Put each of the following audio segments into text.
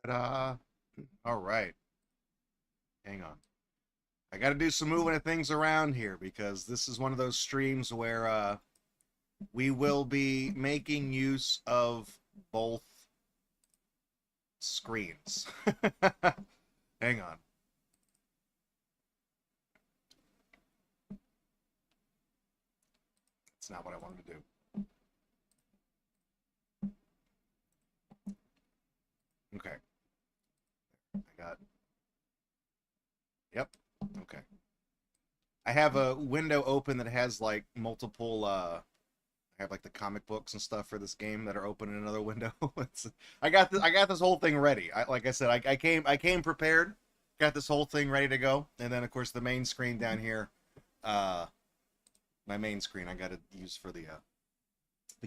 Ta-da. All right. Hang on. I got to do some moving of things around here because this is one of those streams where we will be making use of both screens. Hang on. That's not what I wanted to do. Okay. I got. Yep. Okay. I have a window open that has like multiple I have like the comic books and stuff for this game that are open in another window. I got this whole thing ready. Like I said, I came prepared, got this whole thing ready to go, and then of course the main screen down here, my main screen I got to use for the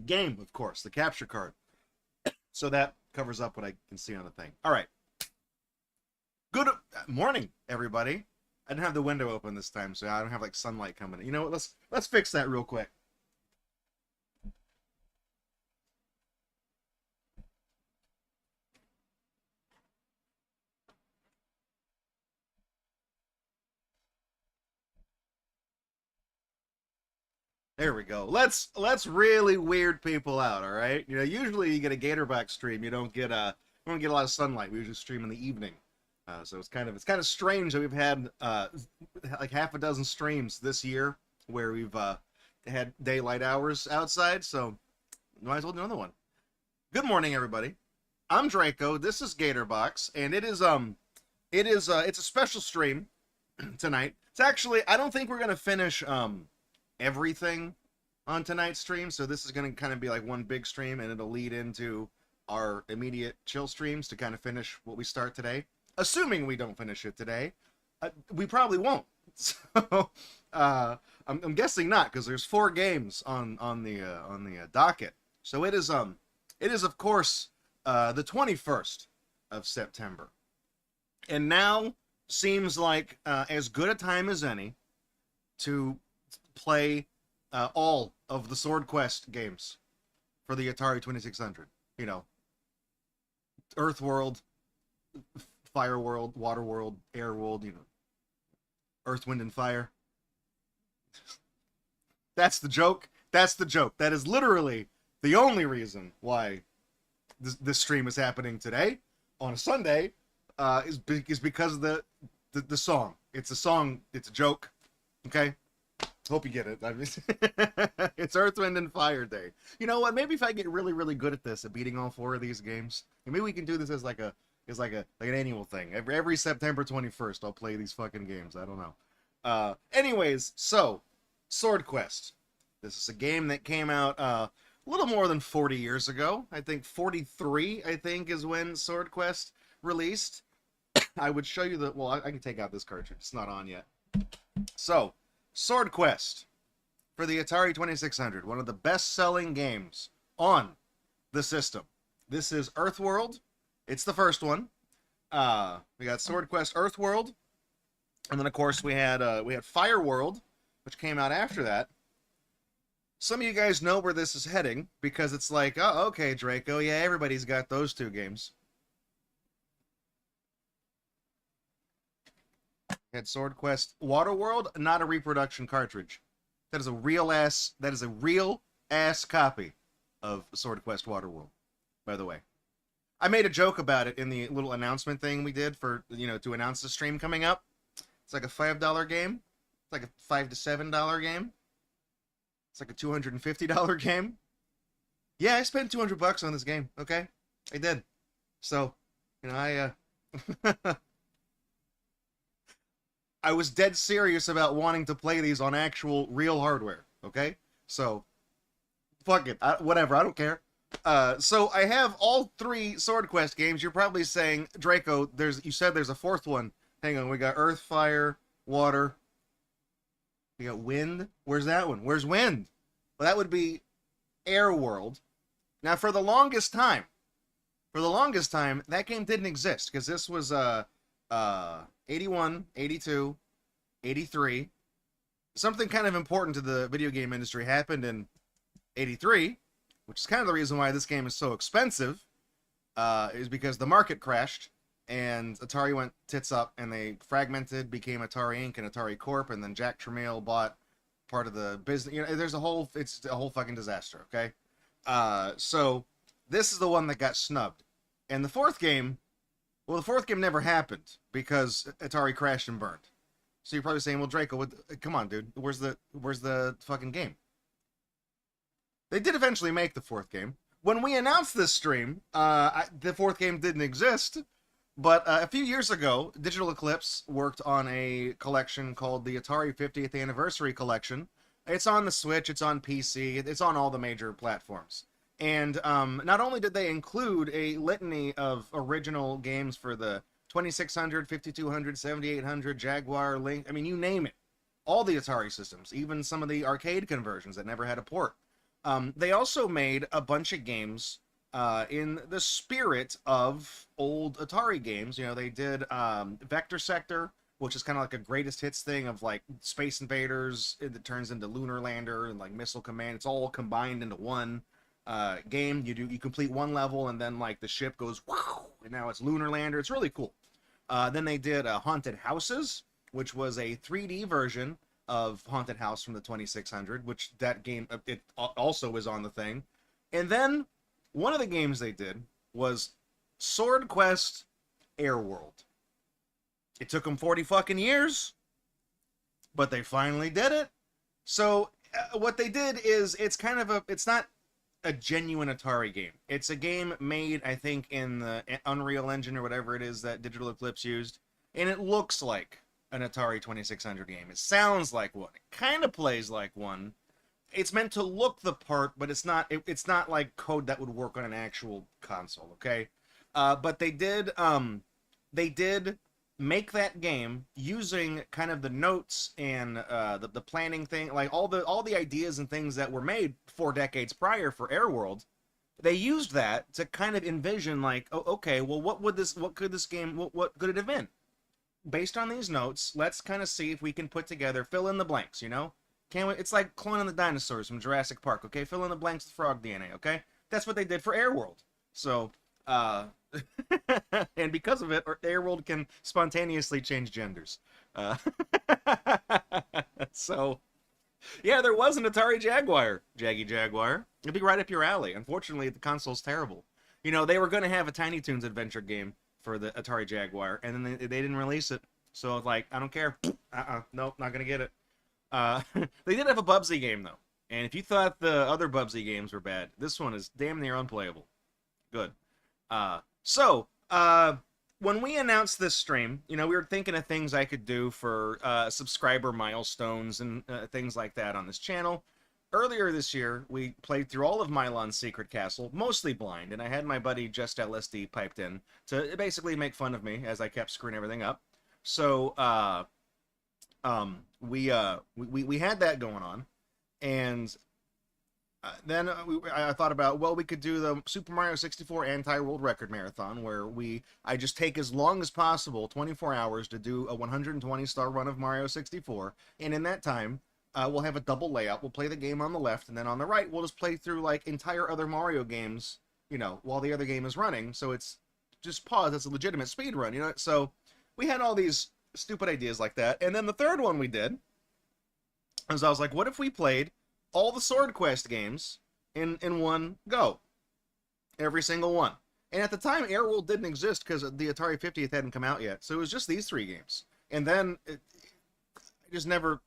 game, of course, the capture card. So that covers up what I can see on the thing. All right. Good morning, everybody. I didn't have the window open this time, so I don't have like sunlight coming in. You know what? Let's fix that real quick. There we go. Let's really weird people out, all right? You know, usually you get a Gatorbox stream, you don't get a lot of sunlight. We usually stream in the evening. So it's kind of strange that we've had like half a dozen streams this year where we've had daylight hours outside, so might as well do another one. Good morning, everybody. I'm Draco. This is Gatorbox, and it's a special stream tonight. It's actually, I don't think we're gonna finish everything on tonight's stream, so this is gonna kind of be like one big stream, and it'll lead into our immediate chill streams to kind of finish what we start today. Assuming we don't finish it today, we probably won't. So I'm guessing not, because there's 4 games on the docket. So it is of course the 21st of September, and now seems like as good a time as any to play all of the SwordQuest games for the Atari 2600. You know, Earth World, Fire World, Water World, Air World, you know, Earth, Wind, and Fire. That's the joke. That's the joke. That is literally the only reason why this stream is happening today on a Sunday. Is because of the song. It's a song. It's a joke. Okay. Hope you get it. I mean, it's Earth, Wind, and Fire Day. You know what? Maybe if I get really, really good at this, at beating all 4 of these games, maybe we can do this as like an annual thing. Every September 21st, I'll play these fucking games. I don't know. Anyways, so SwordQuest. This is a game that came out a little more than 40 years ago. I think 43. I think is when SwordQuest released. I would show you well, I can take out this cartridge. It's not on yet. So, SwordQuest for the Atari 2600, one of the best-selling games on the system. This is Earthworld. It's the first one. We got SwordQuest Earthworld, and then of course we had Fire World, which came out after that. Some of you guys know where this is heading because it's like, oh, okay, Draco, yeah, everybody's got those 2 games. Had SwordQuest Waterworld, not a reproduction cartridge. That is a real ass copy of SwordQuest Waterworld, by the way. I made a joke about it in the little announcement thing we did for, you know, to announce the stream coming up. It's like a $5 game. It's like a $5 to $7 game. It's like a $250 game. Yeah, I spent $200 on this game. Okay, I did. So, you know, I was dead serious about wanting to play these on actual real hardware, okay? So, fuck it. Whatever, I don't care. So I have all 3 SwordQuest games. You're probably saying, Draco, you said there's a 4th one. Hang on, we got Earth, Fire, Water. We got Wind. Where's that one? Where's Wind? Well, that would be Air World. Now, for the longest time, that game didn't exist, because this was, 81, 82, 83. Something kind of important to the video game industry happened in 83, which is kind of the reason why this game is so expensive. is because the market crashed and Atari went tits up and they fragmented, became Atari Inc. and Atari Corp. And then Jack Tramiel bought part of the business. You know, it's a whole fucking disaster. Okay, so this is the one that got snubbed, and the fourth game. Well, the fourth game never happened because Atari crashed and burned. So you're probably saying, "Well, Draco, come on, dude. Where's the fucking game?" They did eventually make the fourth game. When we announced this stream, the fourth game didn't exist. But a few years ago, Digital Eclipse worked on a collection called the Atari 50th Anniversary Collection. It's on the Switch, it's on PC, it's on all the major platforms. And not only did they include a litany of original games for the 2600, 5200, 7800, Jaguar, Link, I mean, you name it. All the Atari systems, even some of the arcade conversions that never had a port. They also made a bunch of games in the spirit of old Atari games. You know, they did Vector Sector, which is kind of like a greatest hits thing of like Space Invaders that turns into Lunar Lander and like Missile Command. It's all combined into one game. You complete one level and then like the ship goes wow, and now it's Lunar Lander. It's really cool. Then they did Haunted Houses, which was a 3D version of Haunted House from the 2600, which that game it also was on the thing. And then one of the games they did was Sword Quest Airworld. It took them 40 fucking years, but they finally did it. So what they did is it's not a genuine Atari game. It's a game made, I think, in the Unreal Engine or whatever it is that Digital Eclipse used, and it looks like an Atari 2600 game. It sounds like one. It kind of plays like one. It's meant to look the part, but it's not like code that would work on an actual console, okay? But they did make that game using kind of the notes and the planning thing, like all the ideas and things that were made 4 decades prior for Airworld. They used that to kind of envision like, oh, okay, well, what could it have been? Based on these notes, let's kind of see if we can put together, fill in the blanks, you know? Can't we? It's like cloning the dinosaurs from Jurassic Park, okay? Fill in the blanks with frog DNA, okay? That's what they did for Airworld. So, and because of it, Airworld can spontaneously change genders. So, yeah, there was an Atari Jaguar, Jaggy Jaguar. It'd be right up your alley. Unfortunately, the console's terrible. You know, they were going to have a Tiny Toons adventure game for the Atari Jaguar, and then they didn't release it. So I was like, I don't care. Nope, not going to get it. They did have a Bubsy game, though. And if you thought the other Bubsy games were bad, this one is damn near unplayable. Good. When we announced this stream, you know, we were thinking of things I could do for subscriber milestones and things like that on this channel. Earlier this year, we played through all of Mylon's Secret Castle, mostly blind, and I had my buddy Just LSD piped in to basically make fun of me as I kept screwing everything up. So, we had that going on, and then I thought about, well, we could do the Super Mario 64 Anti-World Record Marathon, where I just take as long as possible, 24 hours, to do a 120-star run of Mario 64, and in that time, we'll have a double layout. We'll play the game on the left, and then on the right, we'll just play through, like, entire other Mario games, you know, while the other game is running, so it's just pause. It's a legitimate speed run, you know? So we had all these stupid ideas like that, and then the third one we did was I was like, what if we played all the Sword Quest games in one go? Every single one. And at the time, Airworld didn't exist because the Atari 50th hadn't come out yet, so it was just these 3 games. And then I just never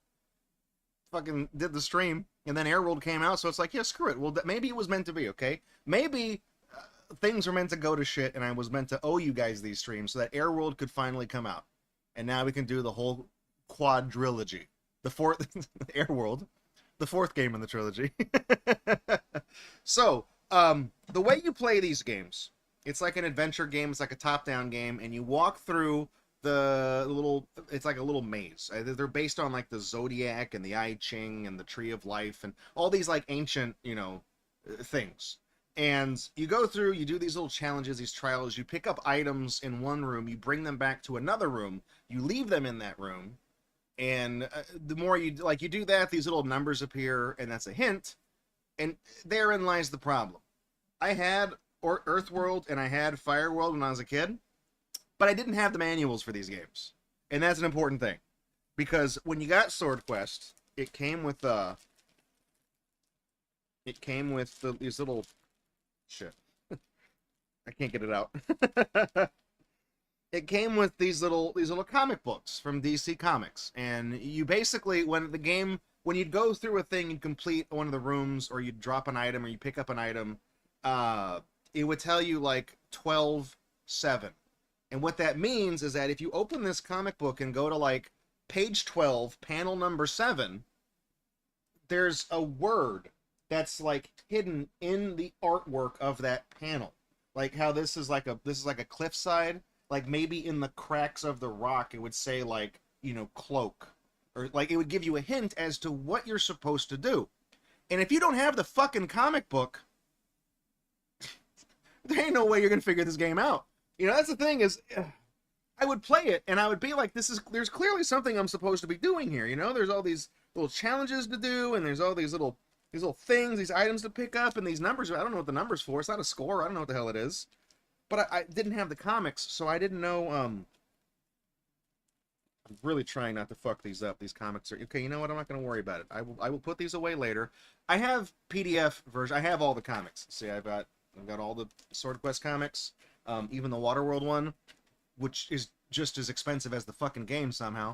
fucking did the stream, and then Airworld came out, so it's like, yeah, screw it. Well, maybe it was meant to be, okay? Maybe things were meant to go to shit, and I was meant to owe you guys these streams so that Airworld could finally come out. And now we can do the whole quadrilogy. The fourth, Airworld, the 4th game in the trilogy. So, the way you play these games, it's like an adventure game, it's like a top-down game, and you walk through it's like a little maze. They're based on like the Zodiac and the I Ching and the Tree of Life and all these like ancient, you know, things. And you go through, you do these little challenges, these trials, you pick up items in one room, you bring them back to another room, you leave them in that room, and the more you do that, these little numbers appear, and that's a hint, and therein lies the problem. I had Earthworld and I had Fireworld when I was a kid, but I didn't have the manuals for these games, and that's an important thing because when you got Sword Quest, these little shit. I can't get it out. It came with these little comic books from DC Comics, and you basically when you'd go through a thing and complete one of the rooms, or you'd drop an item, or you pick up an item, it would tell you like 12-7. And what that means is that if you open this comic book and go to like page 12, panel number 7, there's a word that's like hidden in the artwork of that panel. Like how this is like a cliffside, like maybe in the cracks of the rock it would say like, cloak, or like it would give you a hint as to what you're supposed to do. And if you don't have the fucking comic book, there ain't no way you're gonna figure this game out. That's the thing is, I would play it and I would be like, there's clearly something I'm supposed to be doing here. There's all these little challenges to do, and there's all these little things, these items to pick up, and these numbers. I don't know what the number's for. It's not a score. I don't know what the hell it is. But I didn't have the comics, so I didn't know. I'm really trying not to fuck these up. These comics are okay. You know what? I'm not going to worry about it. I will put these away later. I have PDF version. I have all the comics. See, I've got all the Sword Quest comics, even the Waterworld one, which is just as expensive as the fucking game somehow.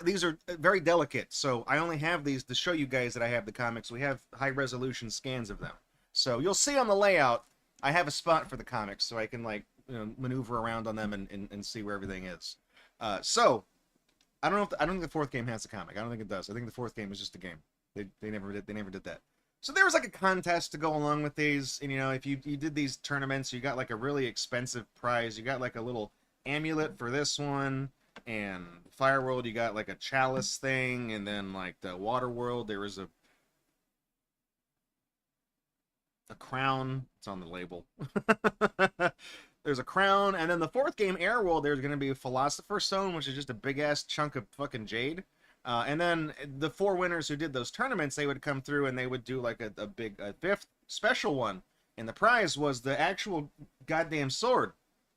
These are very delicate, so I only have these to show you guys that I have the comics. We have high resolution scans of them. So you'll see on the layout, I have a spot for the comics, so I can maneuver around on them and see where everything is. So I don't think the fourth game has the comic. I don't think it does. I think the fourth game is just a game. They never did that. So there was like a contest to go along with these, and if you did these tournaments, you got like a really expensive prize. You got like a little amulet for this one, and Fireworld you got like a chalice thing, and then like the Waterworld there was a crown. It's on the label. There's a crown, and then the fourth game, Airworld, there's going to be a Philosopher's Stone, which is just a big-ass chunk of fucking jade. And then the 4 winners who did those tournaments, they would come through and they would do like a fifth special one, and the prize was the actual goddamn sword.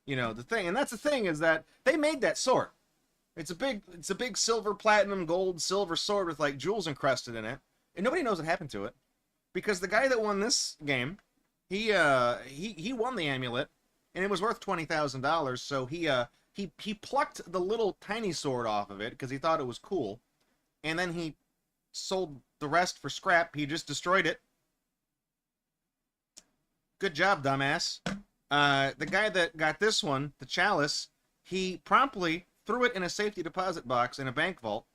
The thing, and that's the thing, is that they made that sword. It's a big silver, platinum, gold, silver sword with like jewels encrusted in it, and nobody knows what happened to it. Because the guy that won this game, he won the amulet, and it was worth $20,000. So he plucked the little tiny sword off of it because he thought it was cool, and then he sold the rest for scrap. He just destroyed it. Good job, dumbass. The guy that got this one, the chalice, he promptly threw it in a safety deposit box in a bank vault,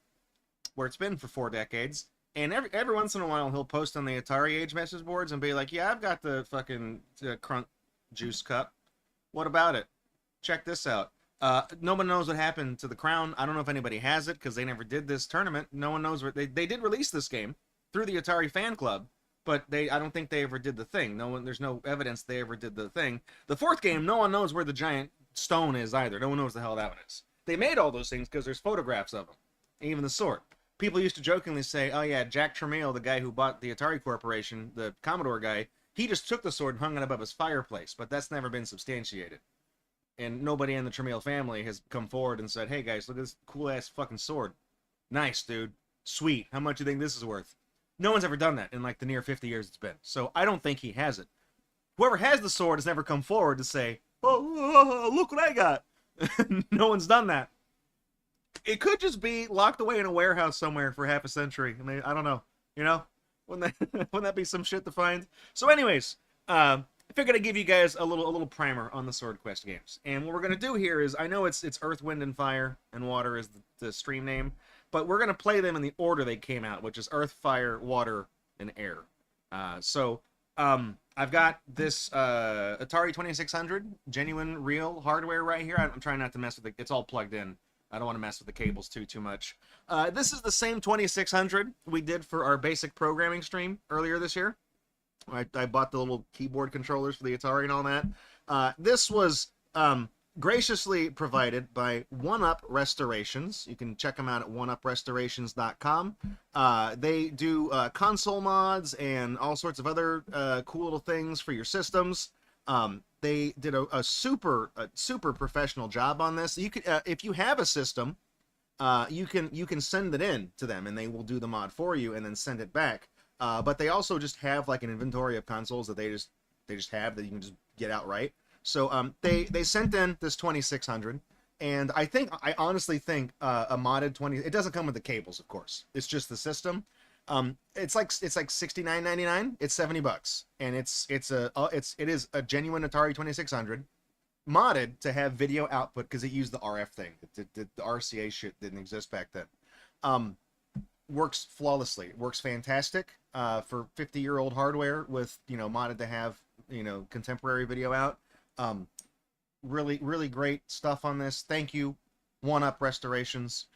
where it's been for 4 decades. And every once in a while, he'll post on the Atari Age message boards and be like, yeah, I've got the fucking Crunk juice cup. What about it? Check this out. No one knows what happened to the crown. I don't know if anybody has it, because they never did this tournament. No one knows where... They did release this game through the Atari fan club, but I don't think they ever did the thing. There's no evidence they ever did the thing. The fourth game, no one knows where the giant stone is either. No one knows the hell that one is. They made all those things because there's photographs of them. Even the sword. People used to jokingly say, oh yeah, Jack Tramiel, the guy who bought the Atari Corporation, the Commodore guy, he just took the sword and hung it above his fireplace, but that's never been substantiated. And nobody in the Tramiel family has come forward and said, hey guys, look at this cool-ass fucking sword. Nice, dude. Sweet. How much do you think this is worth? No one's ever done that in like the near 50 years it's been. So I don't think he has it. Whoever has the sword has never come forward to say, oh, look what I got. No one's done that. It could just be locked away in a warehouse somewhere for half a century. I mean, I don't know. Wouldn't that be some shit to find? So anyways, I figured I'd give you guys a little primer on the Sword Quest games. And what we're going to do here is, I know it's Earth, Wind, and Fire, and Water is the stream name, but we're going to play them in the order they came out, which is Earth, Fire, Water, and Air. I've got this Atari 2600, genuine, real hardware right here. I'm trying not to mess with it. It's all plugged in. I don't want to mess with the cables too much. This is the same 2600 we did for our basic programming stream earlier this year. I bought the little keyboard controllers for the Atari and all that. This was graciously provided by 1UP Restorations. You can check them out at oneuprestorations.com. They do console mods and all sorts of other cool little things for your systems. They did a super professional job on this. You could if you have a system, you can send it in to them and they will do the mod for you and then send it back. But they also just have like an inventory of consoles that they just have that you can just get outright. So they sent in this 2600, and I honestly think a modded 20. It doesn't come with the cables, of course. It's just the system. It's like $69.99. It's $70, and it is a genuine Atari 2600 modded to have video output because it used the RF thing. The RCA shit didn't exist back then. Works flawlessly. Works fantastic for 50-year-old hardware with, modded to have, contemporary video out. Really, really great stuff on this. Thank you, 1UP Restorations.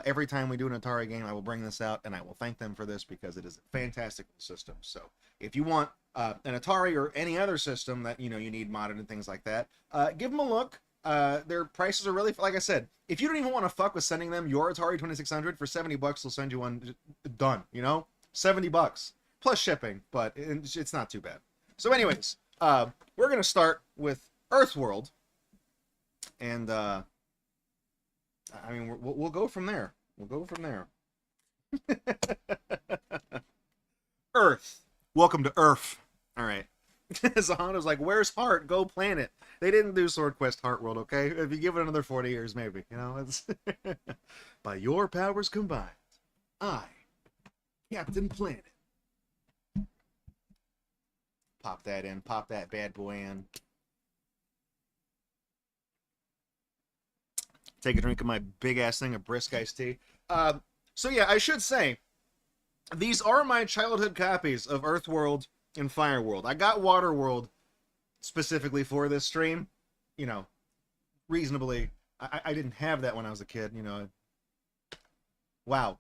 Every time we do an Atari game, I will bring this out, and I will thank them for this because it is a fantastic system. So if you want an Atari or any other system that you need modded and things like that, give them a look. Their prices are really, like I said, if you don't even want to fuck with sending them your Atari 2600 for $70, they'll send you one done. $70 plus shipping, but it's not too bad. So, anyways, we're gonna start with Earthworld, and we'll go from there. We'll go from there. Earth. Welcome to Earth. All right. Zahana's like, where's Heart? Go planet. They didn't do Sword Quest Heart World, okay? If you give it another 40 years, maybe. It's by your powers combined, I, Captain Planet. Pop that in. Pop that bad boy in. Take a drink of my big-ass thing of brisk iced tea. So yeah, I should say, these are my childhood copies of Earthworld and Fireworld. I got Waterworld specifically for this stream. Reasonably. I didn't have that when I was a kid, Wow.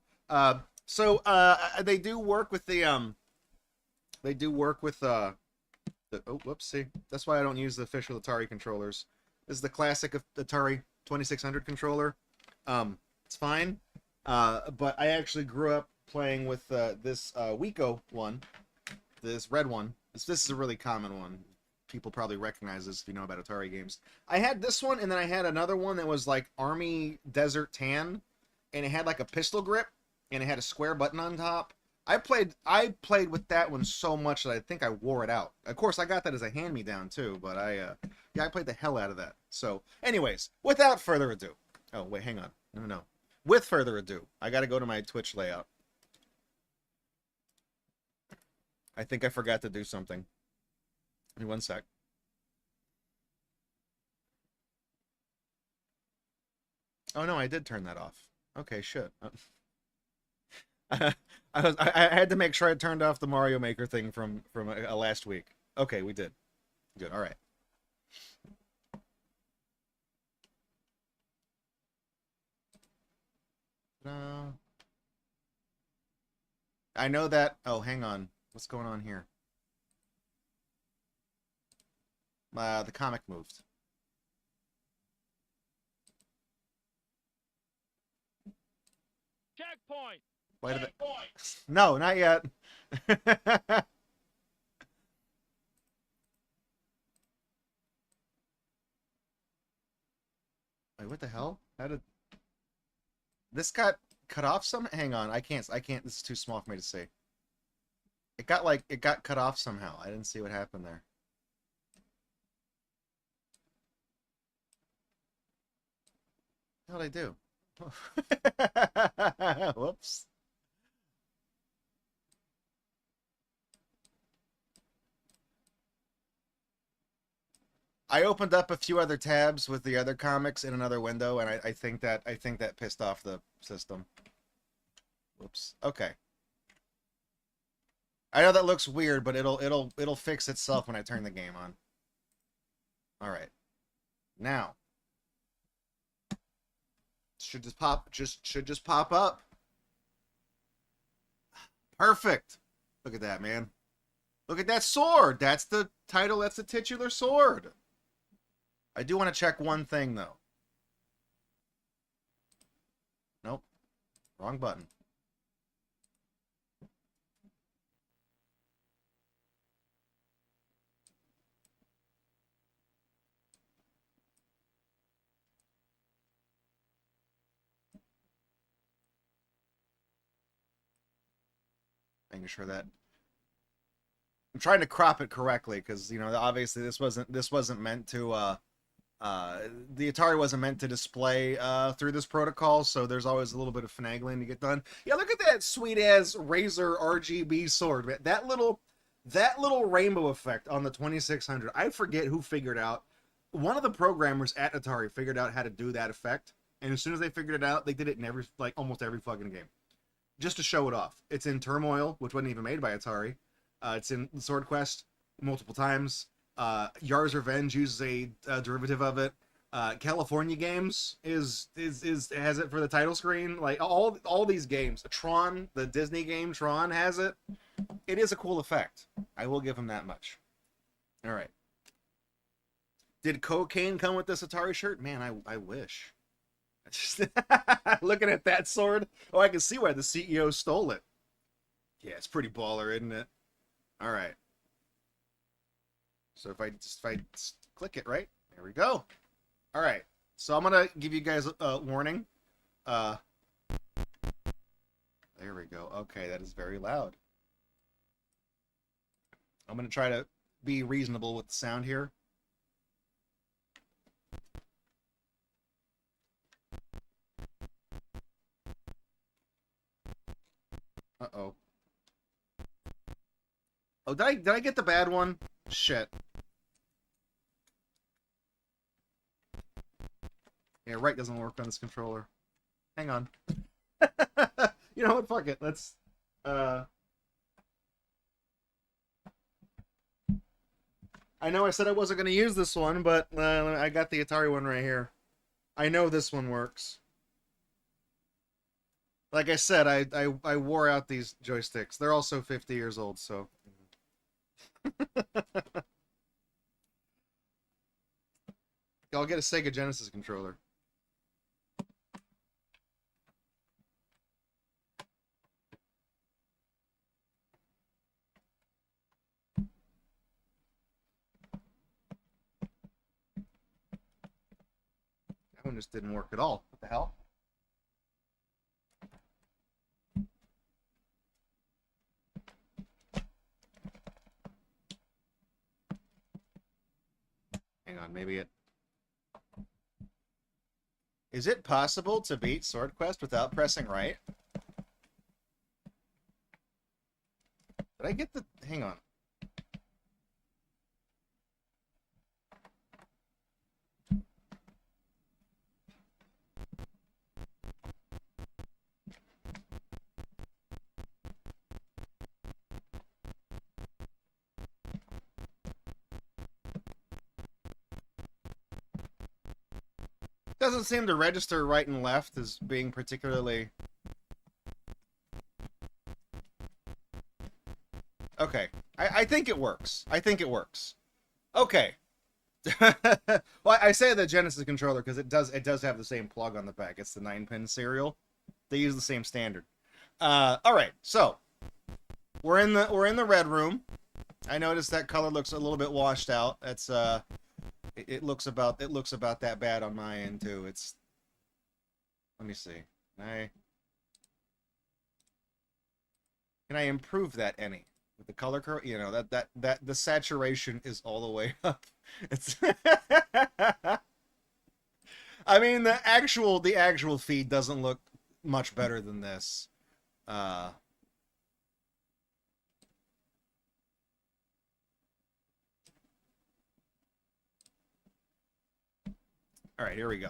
So they do work with the, oh, whoops, see? That's why I don't use the official Atari controllers. This is the classic Atari 2600 controller. It's fine. But I actually grew up playing with this Wiko one, this red one. This is a really common one. People probably recognize this if you know about Atari games. I had this one, and then I had another one that was like Army Desert Tan, and it had like a pistol grip, and it had a square button on top. I played with that one so much that I think I wore it out. Of course, I got that as a hand-me-down too, but I played the hell out of that. So, anyways, without further ado. Oh, wait, hang on. No. With further ado, I got to go to my Twitch layout. I think I forgot to do something. Give me one sec. Oh no, I did turn that off. Okay, shit. I had to make sure I turned off the Mario Maker thing from last week. Okay, we did. Good. All right. I know that. Oh, hang on. What's going on here? The comic moved. Checkpoint. Why did it? No, not yet. Wait, what the hell? How did this got cut off some? Hang on, I can't. This is too small for me to see. It got cut off somehow. I didn't see what happened there. What did I do? Whoops. I opened up a few other tabs with the other comics in another window, and I think that pissed off the system. Whoops. Okay. I know that looks weird, but it'll fix itself when I turn the game on. All right. Now, should just pop up. Perfect. Look at that, man. Look at that sword. That's the title. That's the titular sword. I do want to check one thing, though. Nope. Wrong button. making sure that I'm trying to crop it correctly because you know obviously this wasn't meant to the Atari wasn't meant to display through this protocol, so there's always a little bit of finagling to get done. Yeah, look at that sweet ass Razor RGB sword, man. That little rainbow effect on the 2600. I forget who figured out. One of the programmers at Atari figured out how to do that effect, and as soon as they figured it out, they did it in almost every fucking game, just to show it off. It's in Turmoil, which wasn't even made by Atari. It's in Sword Quest multiple times. Yar's Revenge uses a derivative of it. California Games has it for the title screen. Like all these games, Tron, the Disney game Tron has it. It is a cool effect. I will give him that much. All right. Did cocaine come with this Atari shirt? Man, I wish. Looking at that sword, oh, I can see why the CEO stole it. Yeah, it's pretty baller, isn't it? All right. So if I click it right, there we go. All right. So I'm gonna give you guys a warning. There we go. Okay, that is very loud. I'm gonna try to be reasonable with the sound here. Uh-oh. Oh, did I get the bad one? Shit. Yeah, right doesn't work on this controller. Hang on. You know what? Fuck it. Let's I know I said I wasn't going to use this one, but I got the Atari one right here. I know this one works. Like I said, I wore out these joysticks. They're also 50 years old, so... I'll get a Sega Genesis controller. That one just didn't work at all. What the hell? Hang on, maybe it... Is it possible to beat Sword Quest without pressing right? Did I get the... Hang on. Doesn't seem to register right and left as being particularly... Okay. I think it works. I think it works. Okay. Well, I say the Genesis controller because it does have the same plug on the back. It's the 9-pin serial. They use the same standard. All right. So we're in the red room. I noticed that color looks a little bit washed out. That's it looks about that bad on my end too. It's... Let me see. Can I improve that any? With the color curve, you know, that the saturation is all the way up. It's I mean the actual feed doesn't look much better than this. All right, here we go.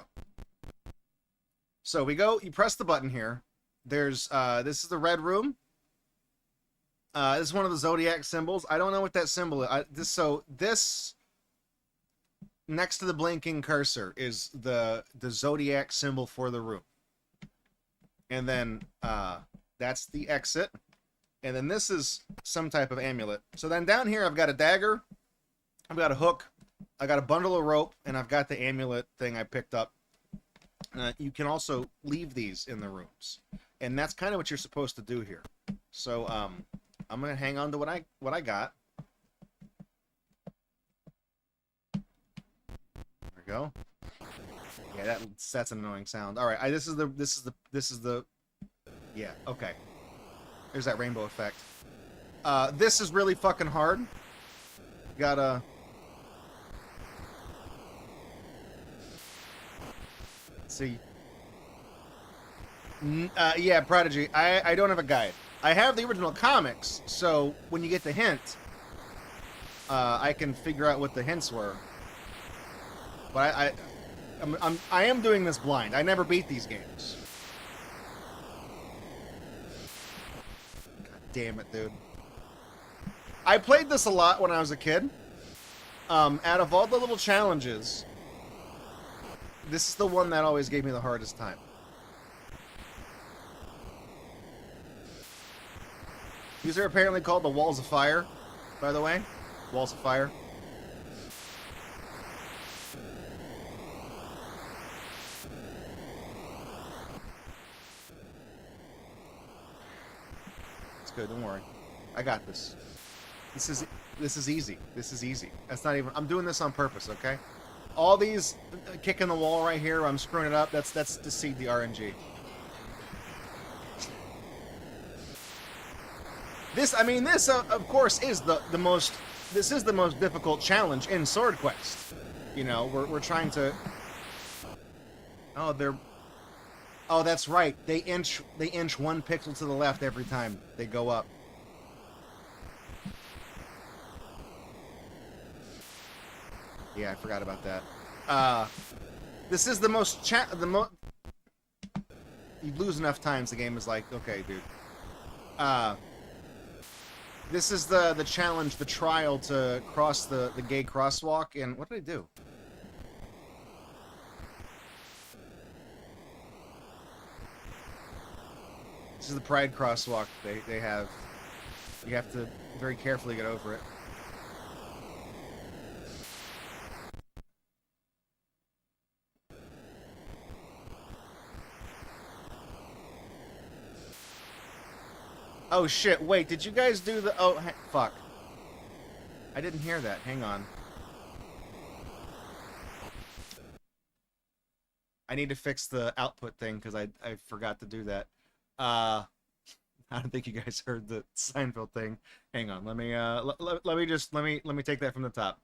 So you press the button here. There's this is the red room. This is one of the zodiac symbols. I don't know what that symbol is. This next to the blinking cursor is the zodiac symbol for the room. And then that's the exit. And then this is some type of amulet. So then down here I've got a dagger, I've got a hook, I got a bundle of rope, and I've got the amulet thing I picked up. You can also leave these in the rooms. And that's kind of what you're supposed to do here. So I'm gonna hang on to what I got. There we go. Yeah, that's an annoying sound. All right, this is the yeah, okay. There's that rainbow effect. This is really fucking hard. Gotta... see. Yeah, Prodigy. I don't have a guide. I have the original comics, so when you get the hint, I can figure out what the hints were. But I am doing this blind. I never beat these games. God damn it, dude. I played this a lot when I was a kid. Out of all the little challenges, this is the one that always gave me the hardest time. These are apparently called the Walls of Fire, by the way. Walls of Fire. It's good, don't worry. I got this. This is easy. This is easy. That's not even... I'm doing this on purpose, okay? All these kicking the wall right here, I'm screwing it up. That's to seed the RNG. This, I mean, this of course is the most. This is the most difficult challenge in Sword Quest. You know, we're trying to. Oh, they're. Oh, that's right. They inch 1 pixel to the left every time they go up. Yeah, I forgot about that. This is the most you lose enough times, the game is like, okay, dude. This is the challenge, the trial to cross the gay crosswalk, and what did I do? This is the Pride crosswalk they have. You have to very carefully get over it. Oh shit, wait, did you guys do the... Oh, fuck. I didn't hear that, hang on. I need to fix the output thing, because I forgot to do that. I don't think you guys heard the Seinfeld thing. Hang on, let me, let me take that from the top.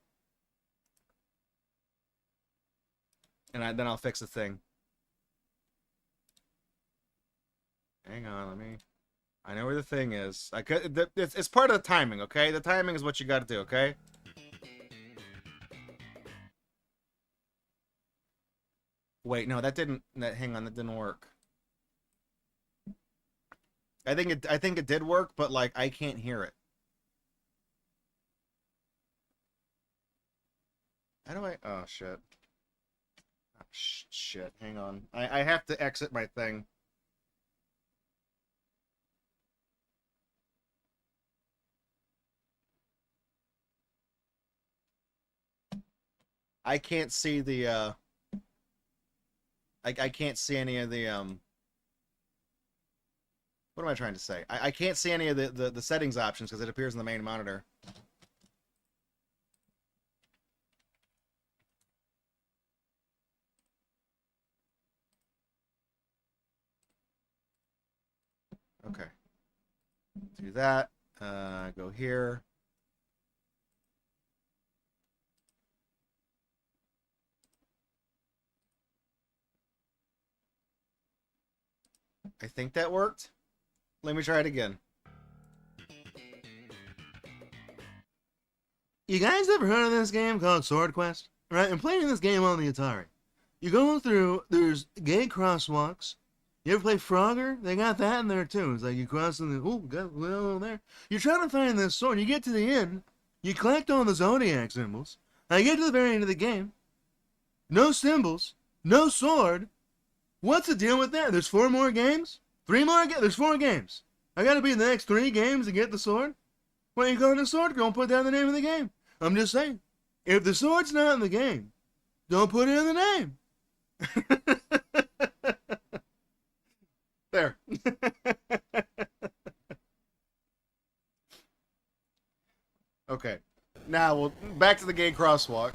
And then I'll fix the thing. Hang on, let me... I know where the thing is. It's part of the timing, okay? The timing is what you gotta do, okay? Wait, no, that didn't... hang on, that didn't work. I think it did work, but, like, I can't hear it. How do I... Oh, shit. Oh, shit, hang on. I have to exit my thing. I can't see the, I can't see any of the, what am I trying to say? I can't see any of the settings options because it appears in the main monitor. Okay. Do that. Go here. I think that worked. Let me try it again. You guys ever heard of this game called Sword Quest? Right? I'm playing this game on the Atari. You go through, there's gay crosswalks. You ever play Frogger? They got that in there too. It's like you crossing the, oh, got well there. You're trying to find this sword. You get to the end. You collect all the zodiac symbols. Now you get to the very end of the game. No symbols. No sword. What's the deal with that? There's 4 more games? 3 more games? There's 4 games. I gotta be in the next 3 games to get the sword? When you go to the sword, don't put down the name of the game. I'm just saying. If the sword's not in the game, don't put it in the name. There. Okay. Now, we'll back to the gay crosswalk.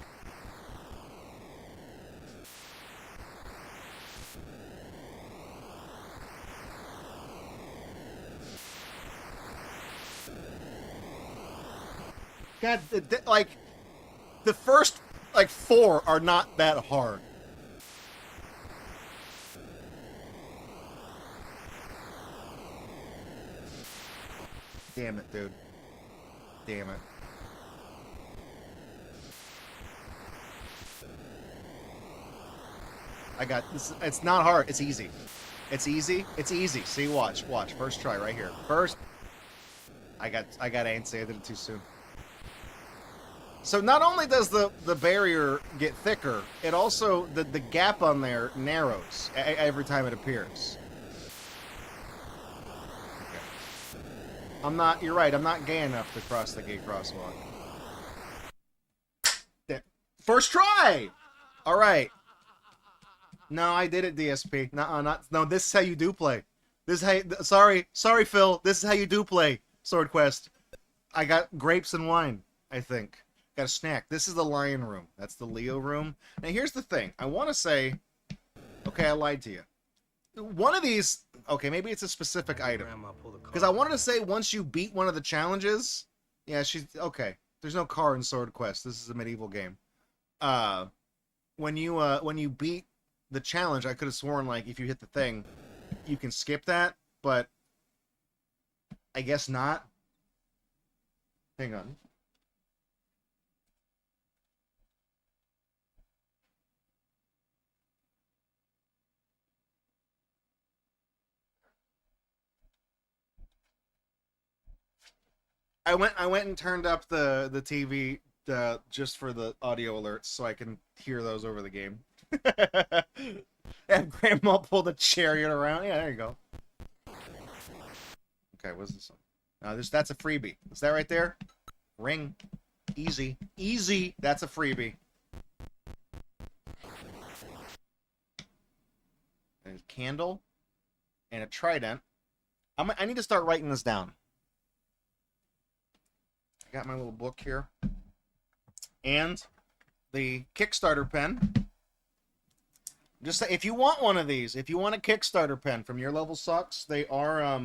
God, like, the first, like, 4 are not that hard. Damn it, dude. Damn it. I got this. It's not hard. It's easy. It's easy. It's easy. See, watch. First try right here. First. I got antsy. I did it too soon. So not only does the barrier get thicker, it also, the gap on there narrows every time it appears. Okay. You're right, I'm not gay enough to cross the gay crosswalk. First try! Alright. No, I did it, DSP. No, this is how you do play. This is how sorry, Phil. This is how you do play Sword Quest. I got grapes and wine, I think. Got a snack. This is the lion room. That's the Leo room. Now, here's the thing. I want to say... Okay, I lied to you. One of these... Okay, maybe it's a specific item. Because I wanted to say once you beat one of the challenges... Yeah, she's... Okay. There's no car in Sword Quest. This is a medieval game. When you beat the challenge, I could have sworn, like, if you hit the thing, you can skip that, but I guess not. Hang on. I went and turned up the TV just for the audio alerts so I can hear those over the game. And Grandma pulled a chariot around. Yeah, there you go. Okay, what's this one? That's a freebie. Is that right there? Ring. Easy. Easy. That's a freebie. And a candle. And a trident. I need to start writing this down. I got my little book here. And the Kickstarter pen. Just if you want one of these, if you want a Kickstarter pen from Your Level Sucks, they are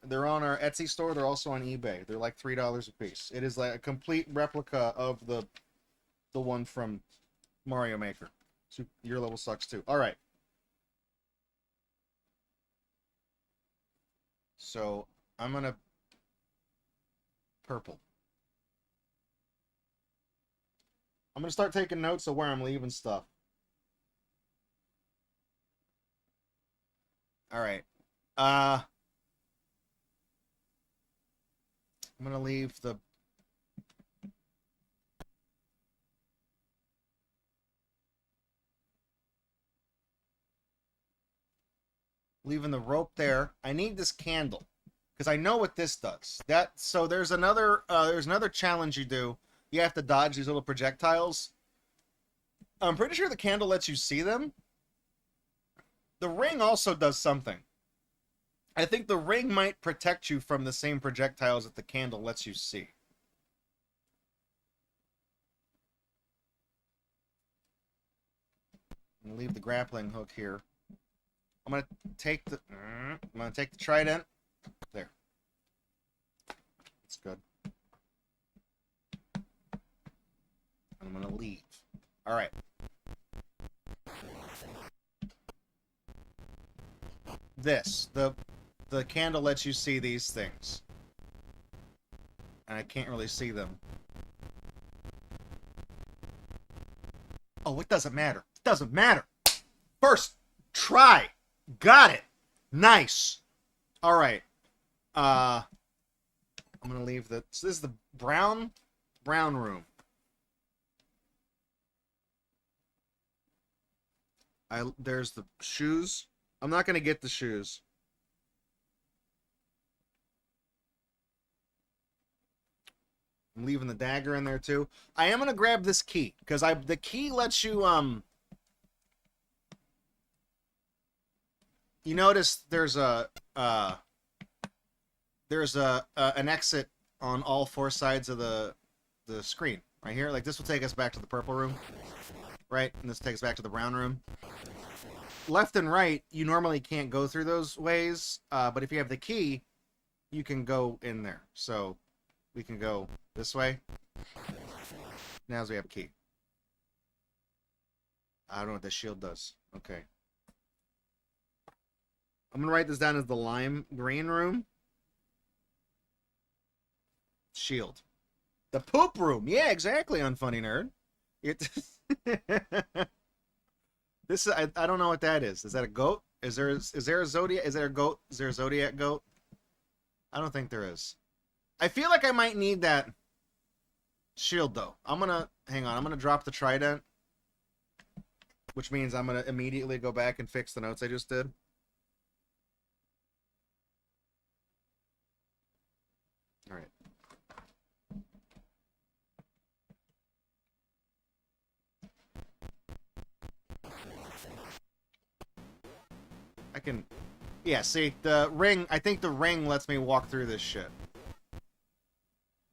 they're on our Etsy store. They're also on eBay. They're like $3 a piece. It is like a complete replica of the one from Mario Maker. So Your Level Sucks too. All right. So I'm gonna purple. I'm gonna start taking notes of where I'm leaving stuff. All right. I'm gonna leave the rope there. I need this candle because I know what this does. So there's another challenge you do. You have to dodge these little projectiles. I'm pretty sure the candle lets you see them. The ring also does something. I think the ring might protect you from the same projectiles that the candle lets you see. I'm gonna leave the grappling hook here. I'm gonna take the trident. There. That's good. I'm gonna leave. All right. The candle lets you see these things, and I can't really see them. Oh, it doesn't matter. It doesn't matter. First try. Got it. Nice. All right. I'm gonna leave the. So this is the brown room. There's the shoes. I'm not gonna get the shoes. I'm leaving the dagger in there too. I am gonna grab this key because the key lets you You notice there's an exit on all 4 sides of the screen right here. Like this will take us back to the purple room, right? And this takes us back to the brown room. Left and right, you normally can't go through those ways, but if you have the key, you can go in there. So we can go this way. Now we have key. I don't know what this shield does. Okay. I'm gonna write this down as the lime green room. Shield. The poop room. Yeah, exactly, Unfunny Nerd. It this I don't know what that is. Is that a goat? Is there a zodiac? Is there a goat? Is there a zodiac goat? I don't think there is. I feel like I might need that shield though. I'm gonna hang on. I'm gonna drop the trident, which means I'm gonna immediately go back and fix the notes I just did. All right. I can, yeah, see, the ring, I think the ring lets me walk through this shit.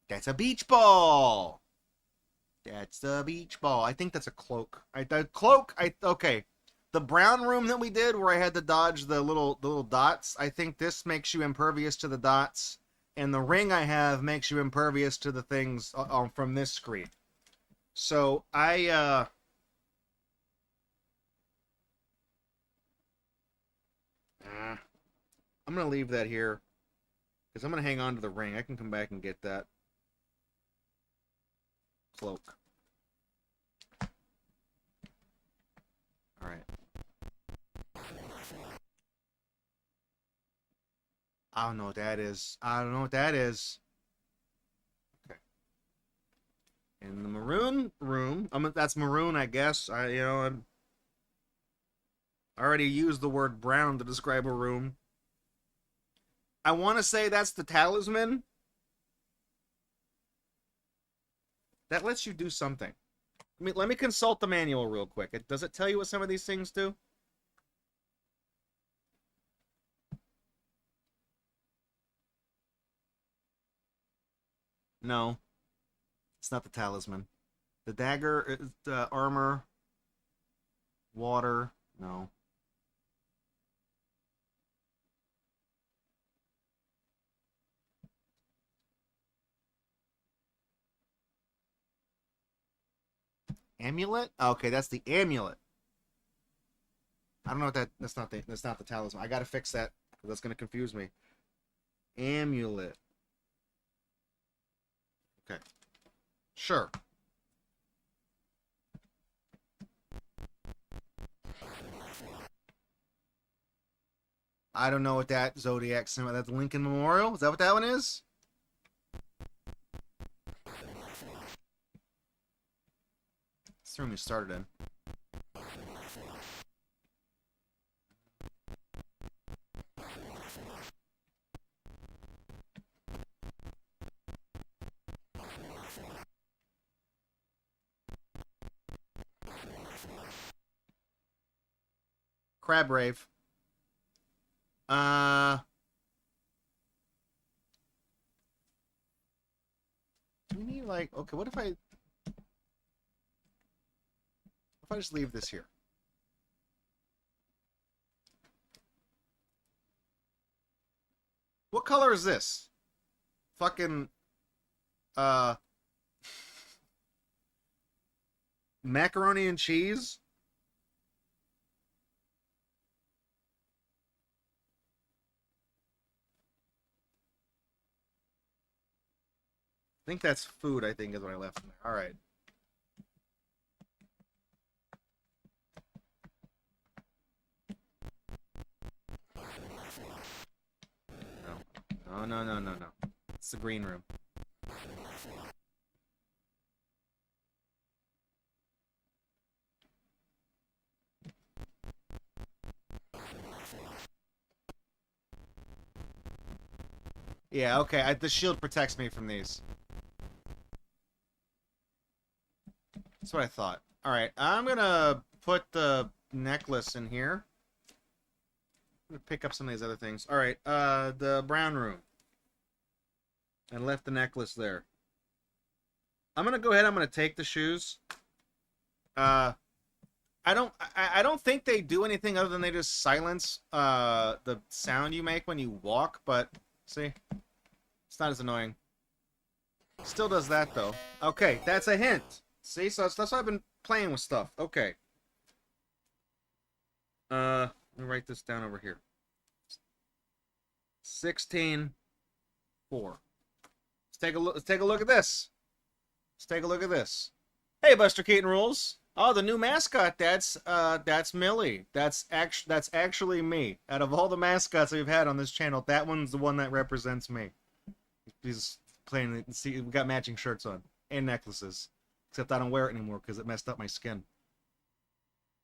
That's a beach ball! That's the beach ball. I think that's a cloak. Okay. The brown room that we did where I had to dodge the little dots, I think this makes you impervious to the dots. And the ring I have makes you impervious to the things from this screen. So I'm going to leave that here because I'm going to hang on to the ring. I can come back and get that cloak. All right. I don't know what that is. I don't know what that is. Okay. In the maroon room, that's maroon, I guess. I already used the word brown to describe a room. I want to say that's the talisman. That lets you do something. Let me consult the manual real quick. Does it tell you what some of these things do? No. It's not the talisman. The dagger, the armor, water, no. Amulet? Okay, that's the amulet. I don't know what that's not the talisman. I gotta fix that. That's gonna confuse me. Amulet. Okay. Sure. I don't know what that zodiac symbol. That's Lincoln Memorial. Is that what that one is? It's the room you started in. Crab Rave. Do we need like, okay, what if I just leave this here? What color is this? Fucking macaroni and cheese? I think that's food, I think, is what I left in there. All right. No. It's the green room. Yeah, okay. The shield protects me from these. That's what I thought. All right, I'm gonna put the necklace in here. I'm gonna pick up some of these other things. All right, the brown room. I left the necklace there. I'm gonna go ahead. I'm gonna take the shoes. I don't think they do anything other than they just silence the sound you make when you walk. But see, it's not as annoying. Still does that, though. Okay, that's a hint. See, so that's why I've been playing with stuff. Okay. Let me write this down over here. 16, 4. Let's take a look. Let's take a look at this. Let's take a look at this. Hey, Buster Keaton rules. Oh, the new mascot. That's Millie. That's actually me. Out of all the mascots we've had on this channel, that one's the one that represents me. He's playing. See, we got matching shirts on and necklaces, except I don't wear it anymore because it messed up my skin.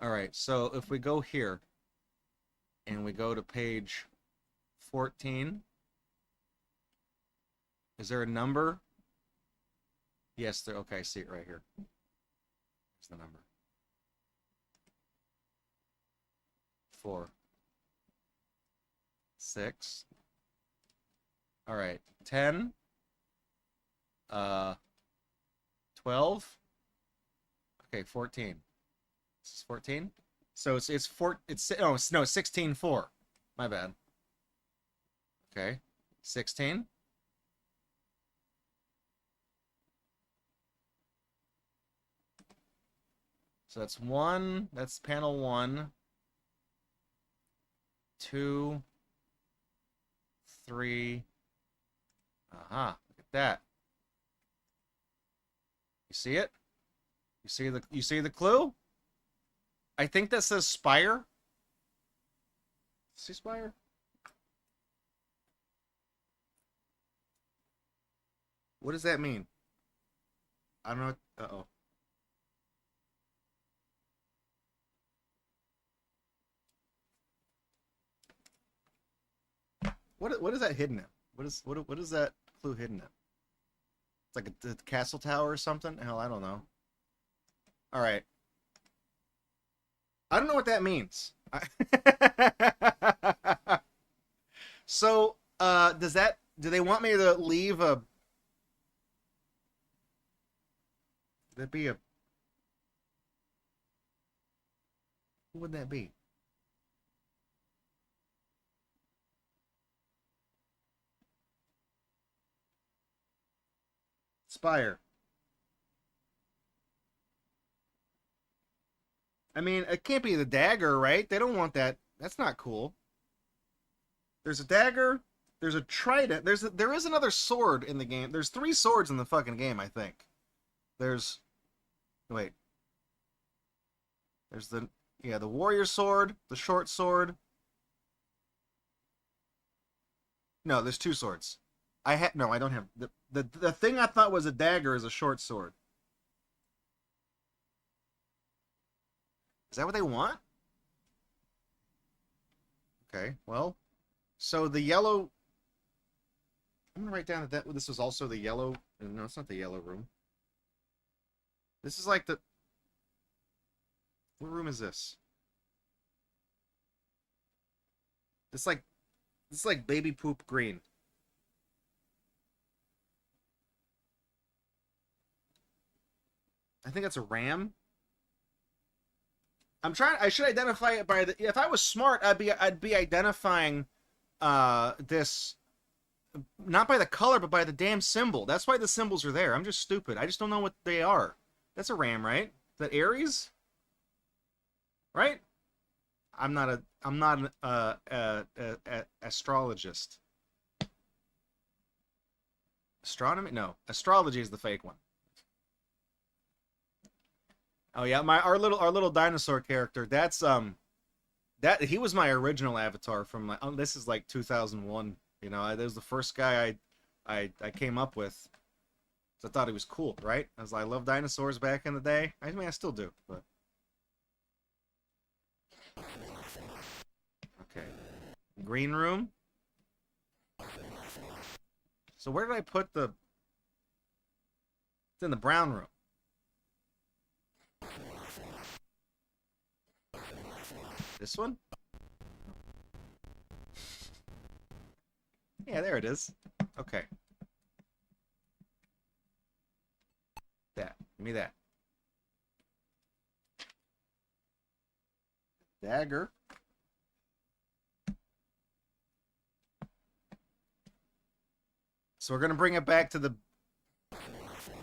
All right, so if we go here and we go to page 14, is there a number? Yes, there. Okay, I see it right here. Here's the number. 4, 6. All right, 10. 12. Okay, 14. This is 14. So it's 16-4. My bad. Okay, 16. So that's 1. That's panel 1. 2, 3. Aha! Look at that. You see it? You see the clue? I think that says Spire. See Spire? What does that mean? I don't know. Uh-oh. What is that hidden in? What is that clue hidden in? It's like a castle tower or something? Hell, I don't know. All right. I don't know what that means. So, do they want me to leave a... That'd be a... Who would that be? Spire. I mean, it can't be the dagger, right? They don't want that. That's not cool. There's a dagger. There's a trident. There is another sword in the game. There's 3 swords in the fucking game, I think. There's... Wait. There's the warrior sword, the short sword. No, there's 2 swords. No, I don't have the thing I thought was a dagger is a short sword. Is that what they want? Okay, well, so the yellow... I'm gonna write down that this was also the yellow... No, it's not the yellow room. This is like the... What room is this? This is like baby poop green. I think that's a ram. I should identify it by the... If I was smart, I'd be identifying this not by the color, but by the damn symbol. That's why the symbols are there. I'm just stupid. I just don't know what they are. That's a ram, right? Is that Aries? Right? I'm not an astrologist. Astronomy? No. Astrology is the fake one. Oh yeah, our little dinosaur character. That's he was my original avatar from my... this is like 2001. You know, that was the first guy I came up with. So I thought he was cool, right? I love dinosaurs back in the day. I mean, I still do, but... Okay. Green room. So where did I put the... It's in the brown room. This one? Yeah, there it is. Okay. That. Give me that. Dagger. So we're going to bring it back to the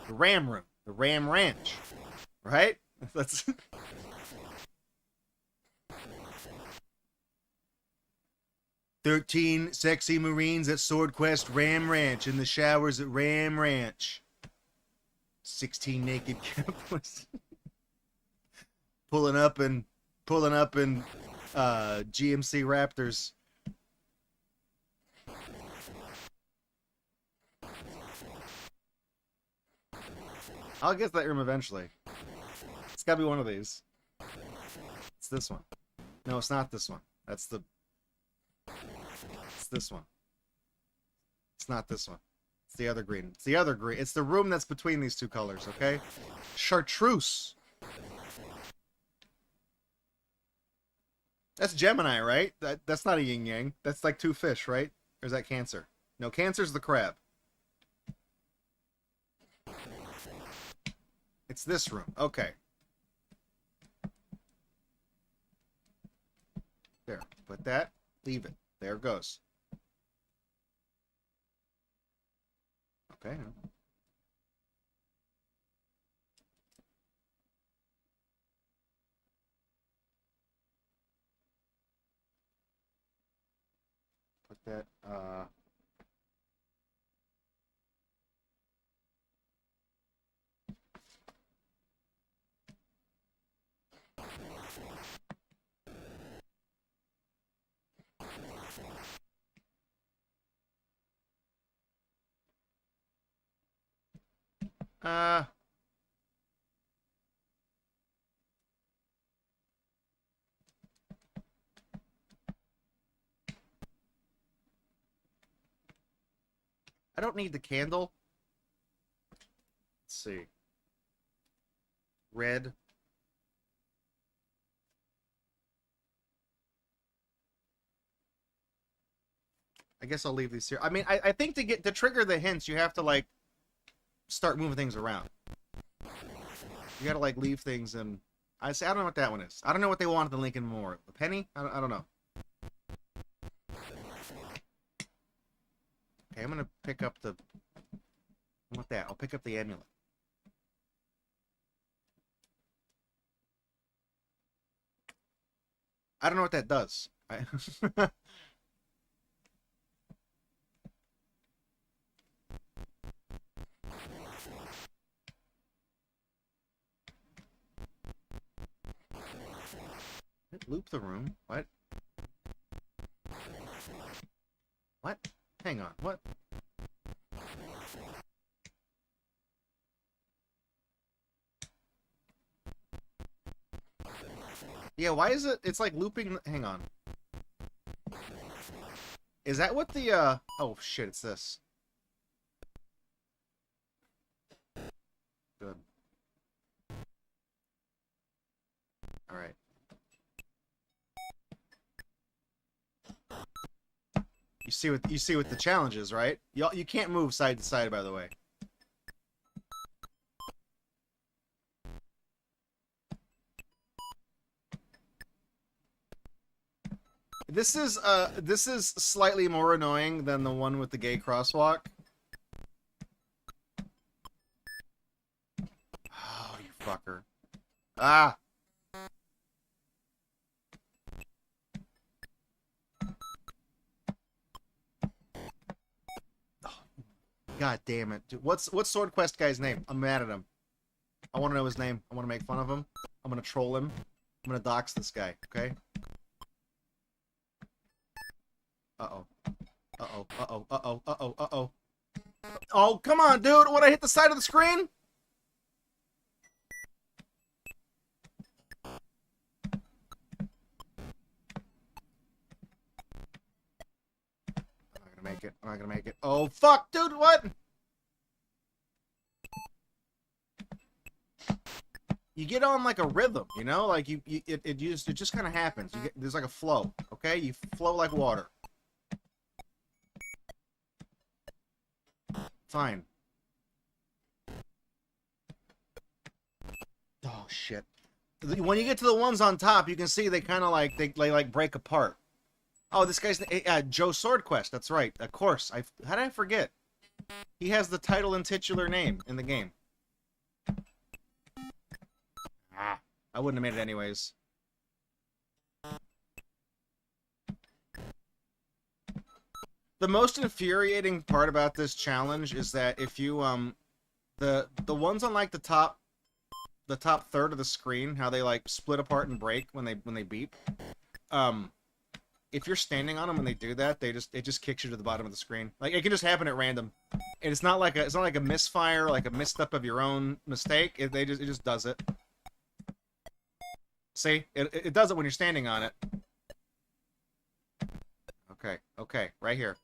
The Ram Room. The Ram Ranch. Right? That's... 13 sexy Marines at SwordQuest Ram Ranch in the showers at Ram Ranch. 16 naked cowboys pulling up in GMC Raptors. I'll get that room eventually. It's gotta be one of these. It's this one. No, it's not this one. It's this one. It's not this one. It's the other green. It's the other green. It's the room that's between these two colors, okay? Chartreuse. That's Gemini, right? That's not a yin yang. That's like two fish, right? Or is that Cancer? No, Cancer's the crab. It's this room. Okay. There. Put that. Leave it. There it goes. Okay. Put that, I don't need the candle. Let's see. Red. I guess I'll leave these here. I mean, I think to trigger the hints, you have to, like, start moving things around. You gotta, like, leave things in... I don't know what that one is. I don't know what they want at the Lincoln Memorial. The penny? I don't know. Okay, I'm gonna pick up the... I want that. I'll pick up the amulet. I don't know what that does. Loop the room. What? What? Hang on. What? Yeah, why is it? It's like looping. Hang on. Is that what the, oh shit, it's this. Good. Alright. You see what the challenge is, right? You can't move side to side, by the way. This is slightly more annoying than the one with the gay crosswalk. Oh, you fucker. Ah! God damn it. Dude, what's SwordQuest guy's name? I'm mad at him. I want to know his name. I want to make fun of him. I'm going to troll him. I'm going to dox this guy, okay? Uh-oh. Uh-oh. Uh-oh. Uh-oh. Uh-oh. Uh-oh. Oh, come on, dude! Would I hit the side of the screen? I'm not gonna make it. Oh, fuck, dude, what? You get on like a rhythm, you know? Like, it just kind of happens. There's like a flow, okay? You flow like water. Fine. Oh, shit. When you get to the ones on top, you can see they kind of like, they like break apart. Oh, this guy's Joe SwordQuest. That's right. Of course. How did I forget? He has the title and titular name in the game. I wouldn't have made it anyways. The most infuriating part about this challenge is that if you the ones on like the top third of the screen, how they like split apart and break when they beep. If you're standing on them when they do that, it just kicks you to the bottom of the screen. Like it can just happen at random, and it's not like a misfire, like a misstep of your own mistake. It just does it. See, it does it when you're standing on it. Okay, right here,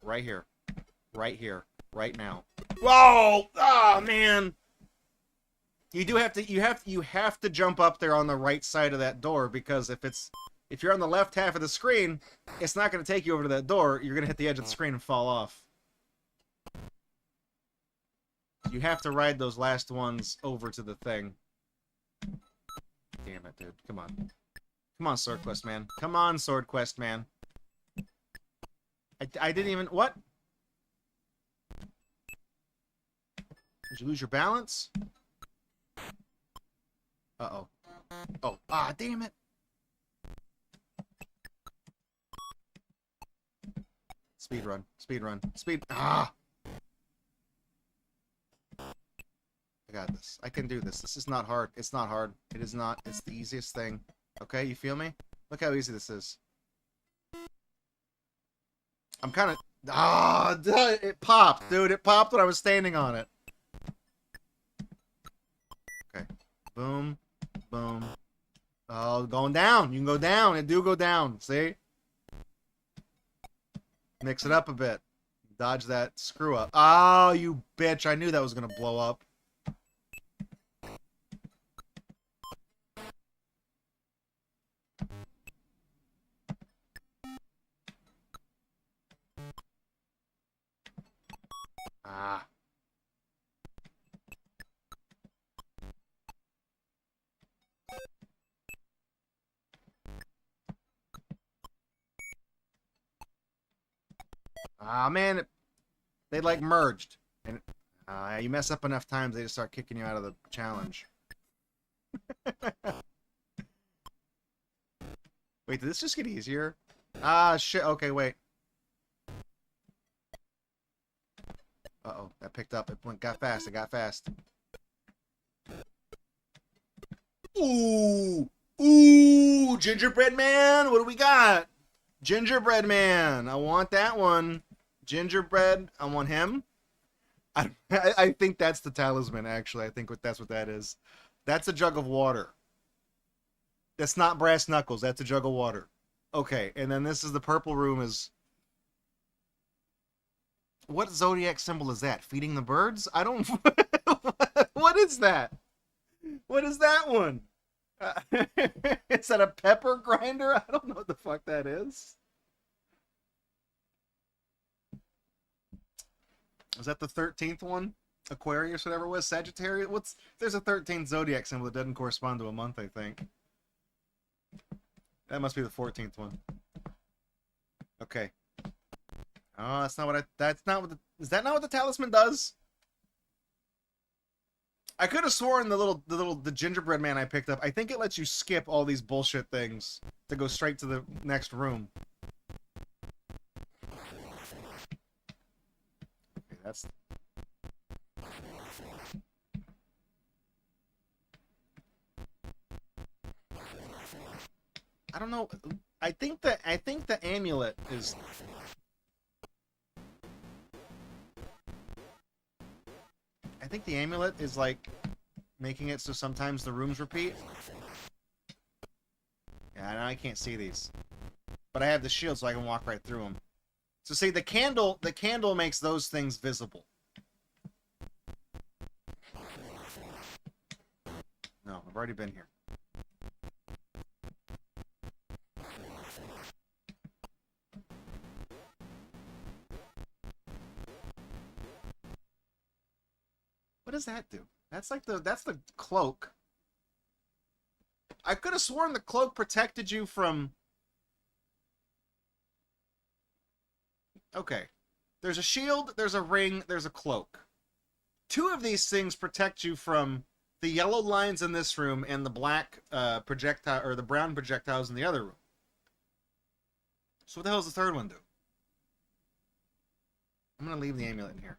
right here, right here, right now. Whoa! Oh man! You have to jump up there on the right side of that door, because if you're on the left half of the screen, it's not going to take you over to that door. You're going to hit the edge of the screen and fall off. You have to ride those last ones over to the thing. Damn it, dude. Come on. Come on, SWORDQuest, man. Come on, SWORDQuest, man. I didn't even... What? Did you lose your balance? Uh-oh. Oh, damn it. Speed run. I got this. I can do this. This is not hard. It's not hard. It is not. It's the easiest thing. Okay, you feel me? Look how easy this is. I'm kind of... it popped, dude. It popped when I was standing on it. Okay. Boom. Boom. Oh, going down. You can go down. It do go down. See? Mix it up a bit. Dodge that screw up. Oh, you bitch. I knew that was going to blow up. Man, they like merged, and you mess up enough times, they just start kicking you out of the challenge. Wait, did this just get easier? Shit. Okay, wait. Uh-oh, that picked up. It got fast. It got fast. Ooh, gingerbread man. What do we got? Gingerbread man. I want that one. Gingerbread. I want him. I think that's the talisman, actually. I think that's what that is. That's a jug of water. That's not brass knuckles. That's a jug of water. Okay, and then this is the purple room is... What zodiac symbol is that? Feeding the birds? I don't... What is that? What is that one? Is that a pepper grinder? I don't know what the fuck that is. Is that the 13th one? Aquarius, whatever it was? Sagittarius? There's a 13th zodiac symbol that doesn't correspond to a month, I think. That must be the 14th one. Okay. Oh, is that not what the talisman does? I could have sworn the gingerbread man I picked up, I think it lets you skip all these bullshit things to go straight to the next room. Okay, that's... I don't know. I think the amulet is... I think the amulet is like making it so sometimes the rooms repeat. Yeah, now I can't see these, but I have the shield so I can walk right through them. So see, the candle makes those things visible. No, I've already been here. What does that do? That's the cloak. I could have sworn the cloak protected you from... Okay. There's a shield, there's a ring, there's a cloak. Two of these things protect you from the yellow lines in this room and the black projectile or the brown projectiles in the other room. So what the hell does the third one do? I'm gonna leave the amulet in here.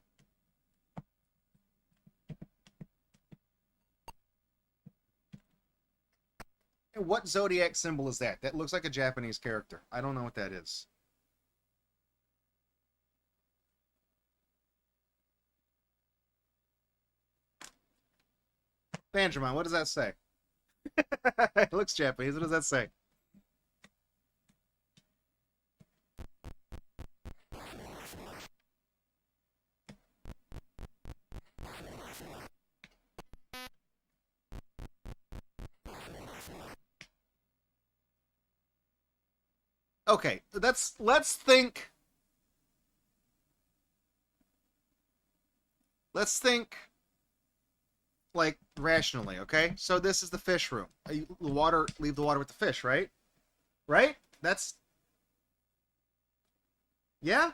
And what zodiac symbol is that? That looks like a Japanese character. I don't know what that is. Benjamin, what does that say? It looks Japanese. What does that say? Okay, let's think. Let's think like rationally, okay? So this is the fish room. The water, leave the water with the fish, right? Right? That's yeah.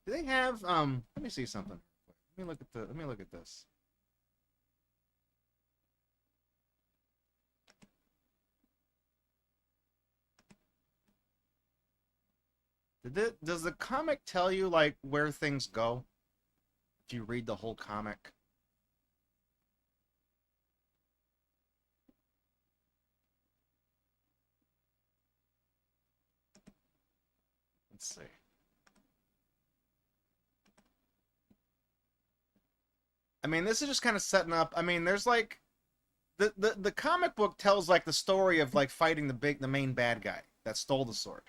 Do they have let me see something. Let me look at this. Does the comic tell you like where things go if you read the whole comic? Let's see. I mean, this is just kind of setting up. I mean, there's like the comic book tells like the story of like fighting the main bad guy that stole the sword.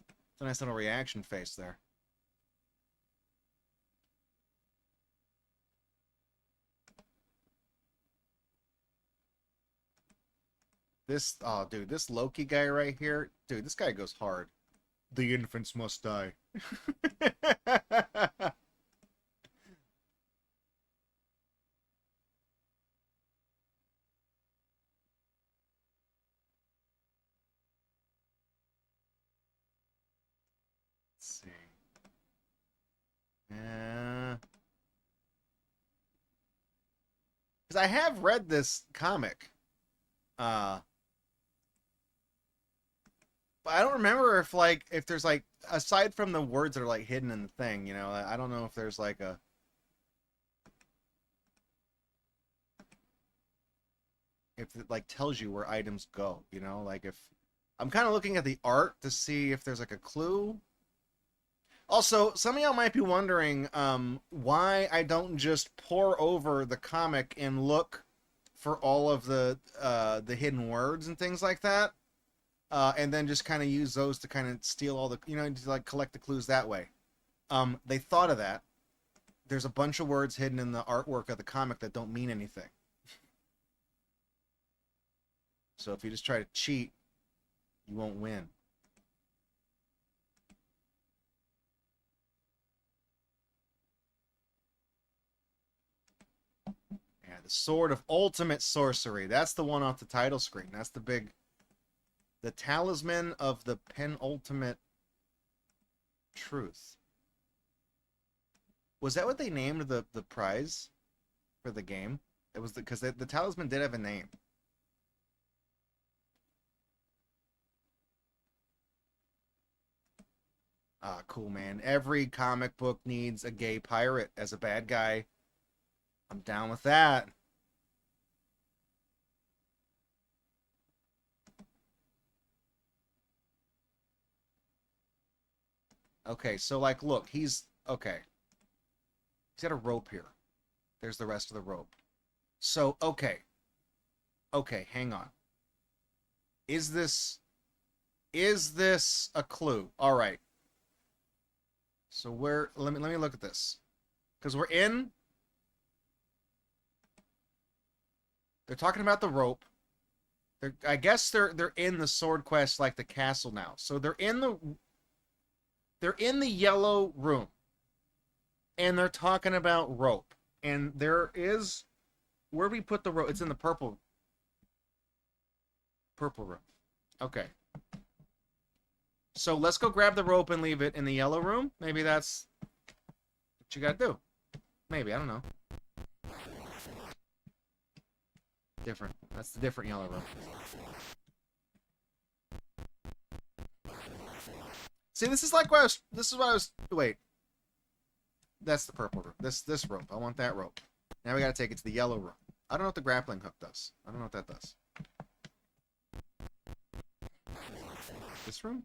It's a nice little reaction face there. This, oh, dude, this Loki guy right here, dude, this guy goes hard. The infants must die. Let's see. Yeah. Because I have read this comic. But I don't remember if like if there's like aside from the words that are like hidden in the thing, you know, I don't know if there's like a if it like tells you where items go, you know, like if I'm kind of looking at the art to see if there's like a clue. Also, some of y'all might be wondering why I don't just pour over the comic and look for all of the hidden words and things like that. And then just kind of use those to kind of steal all the, you know, to like collect the clues that way. They thought of that. There's a bunch of words hidden in the artwork of the comic that don't mean anything. So if you just try to cheat, you won't win. Yeah, the Sword of Ultimate Sorcery. That's the one off the title screen. That's the big... The Talisman of the Penultimate Truth. Was that what they named the prize for the game? It was because the talisman did have a name. Ah, cool, man. Every comic book needs a gay pirate as a bad guy. I'm down with that. Okay, so like, look, he's okay. He's got a rope here. There's the rest of the rope. So, okay. Okay, hang on. Is this a clue? All right. So where let me look at this. Cuz they're talking about the rope. I guess they're in the sword quest like the castle now. So they're in the yellow room. And they're talking about rope. And there is where we put the rope. It's in the purple. purple room. Okay. So let's go grab the rope and leave it in the yellow room. Maybe that's what you gotta do. Maybe, I don't know. Different. That's the different yellow room. See, this is like what I was. This is what I was. Wait. That's the purple room. This rope. I want that rope. Now we gotta take it to the yellow room. I don't know what the grappling hook does. I don't know what that does. This room?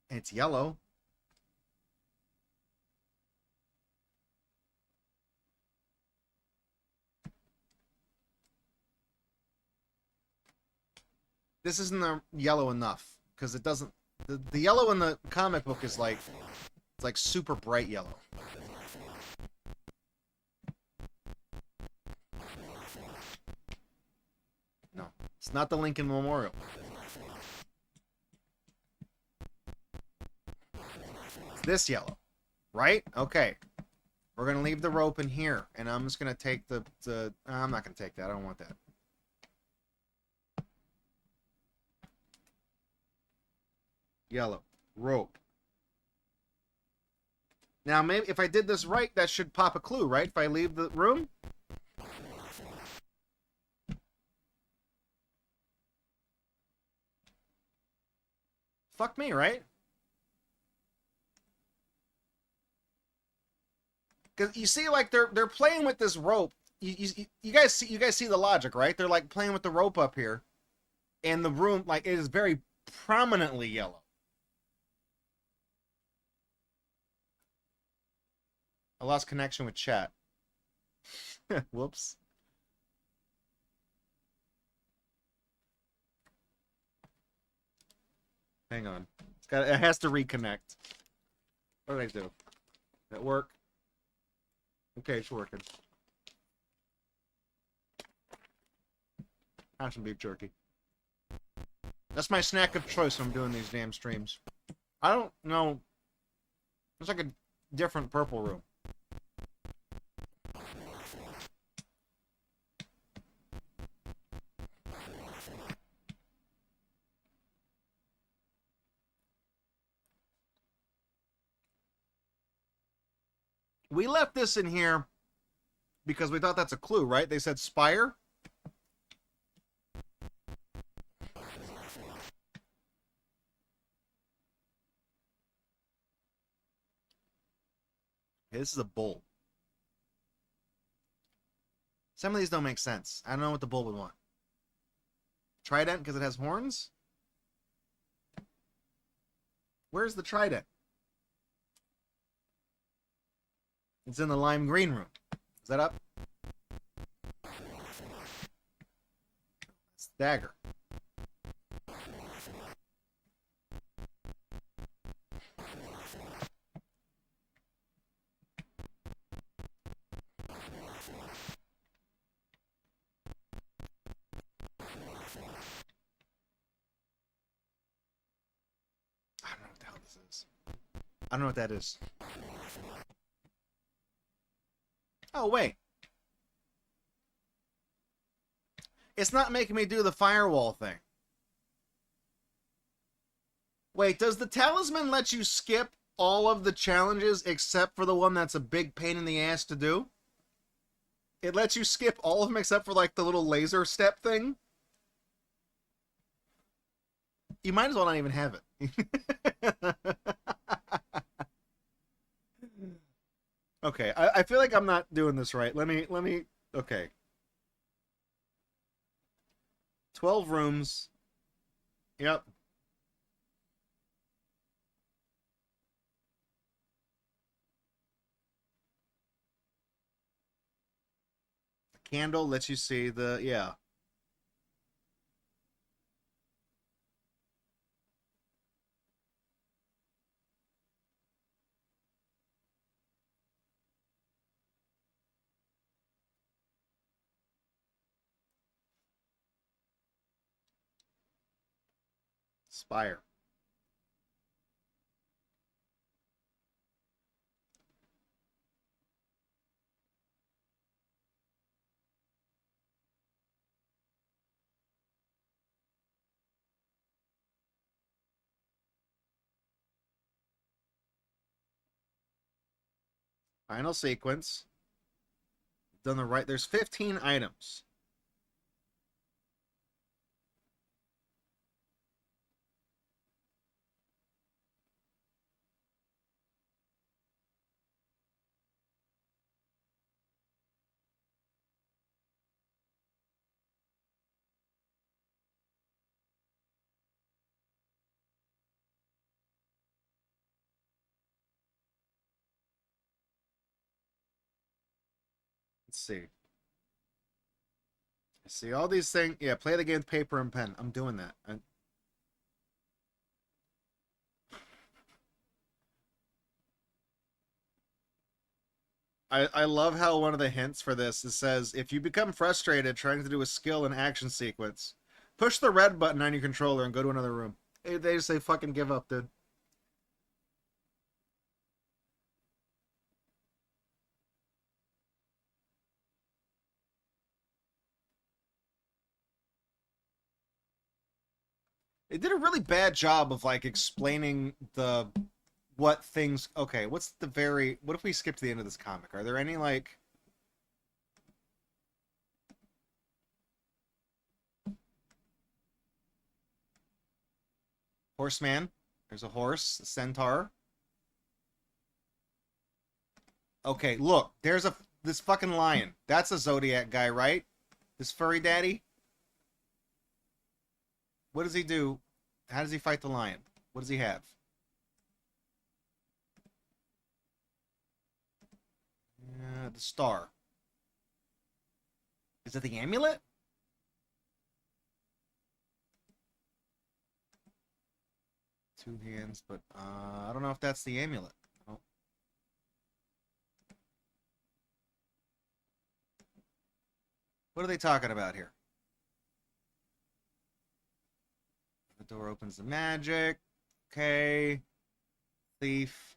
And it's yellow. This isn't yellow enough because it doesn't. The yellow in the comic book is like it's like super bright yellow. No, it's not the Lincoln Memorial. It's this yellow, right? Okay. We're gonna leave the rope in here, and I'm just gonna take the. I'm not gonna take that. I don't want that. Yellow rope. Now, maybe if I did this right, that should pop a clue, right? If I leave the room. Fuck me, right? Because you see, like they're playing with this rope. You guys see the logic, right? They're like playing with the rope up here, and the room like it is very prominently yellow. I lost connection with chat. Whoops. Hang on. It has to reconnect. What did I do? Did that work? Okay, it's working. Have some beef jerky. That's my snack of choice when I'm doing these damn streams. I don't know. It's like a different purple room. We left this in here because we thought that's a clue, right? They said spire. Okay, this is a bull. Some of these don't make sense. I don't know what the bull would want. Trident because it has horns? Where's the trident? It's in the lime green room. Is that up? It's the dagger. I don't know what the hell this is. I don't know what that is. Oh, wait. It's not making me do the firewall thing. Wait, does the talisman let you skip all of the challenges except for the one that's a big pain in the ass to do? It lets you skip all of them except for, like, the little laser step thing? You might as well not even have it. Okay, I feel like I'm not doing this right. Let me, okay. 12 rooms. Yep. The candle lets you see the, yeah. Spire. Final sequence. Done the right. There's 15 items. Let's see. I see all these things. Yeah, play the game with paper and pen. I'm doing that. I love how one of the hints for this it says if you become frustrated trying to do a skill and action sequence, push the red button on your controller and go to another room. They just say fucking give up, dude. They did a really bad job of like explaining the what things. Okay, what's the very? What if we skip to the end of this comic? Are there any like? Horseman. There's a horse, a centaur. Okay, look, there's this fucking lion. That's a Zodiac guy, right? This furry daddy. What does he do? How does he fight the lion? What does he have? The star. Is it the amulet? Two hands, but I don't know if that's the amulet. Oh. What are they talking about here? The door opens the magic. Okay. Thief.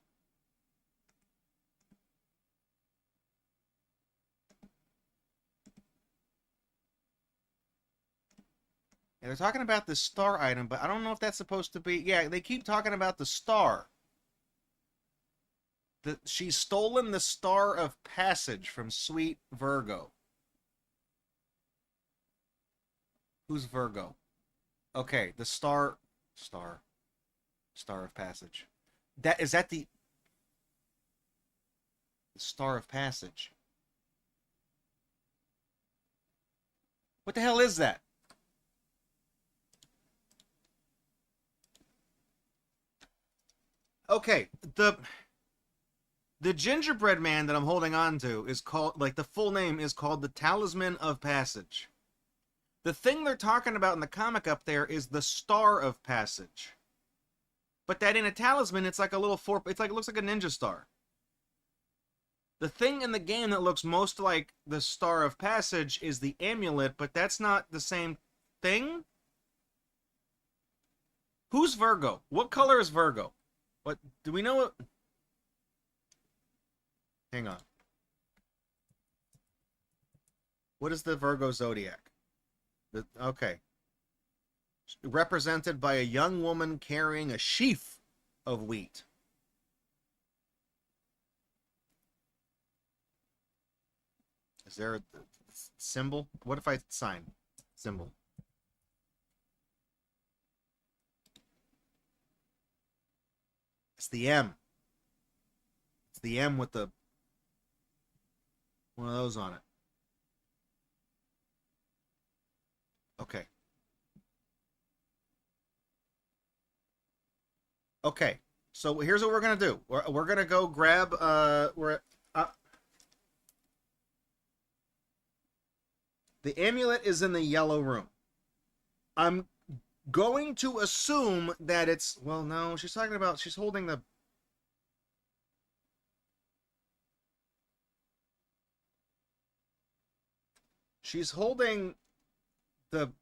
Yeah, they're talking about the star item, but I don't know if that's supposed to be... Yeah, they keep talking about the star. She's stolen the Star of Passage from Sweet Virgo. Who's Virgo? Okay, the Star of Passage. Is that the Star of Passage? What the hell is that? Okay, the gingerbread man that I'm holding on to is called, like, the full name is called the Talisman of Passage. The thing they're talking about in the comic up there is the Star of Passage. But that in a talisman, it's like a little it looks like a ninja star. The thing in the game that looks most like the Star of Passage is the amulet, but that's not the same thing? Who's Virgo? What color is Virgo? What do we know? What? Hang on. What is the Virgo zodiac? Okay. Represented by a young woman carrying a sheaf of wheat. Is there a symbol? What if I sign symbol? It's the M. It's the M with the one of those on it. Okay. Okay. So here's what we're gonna do. We're gonna go grab. The amulet is in the yellow room. I'm going to assume that it's... Well, no, she's talking about... She's holding the... She's holding the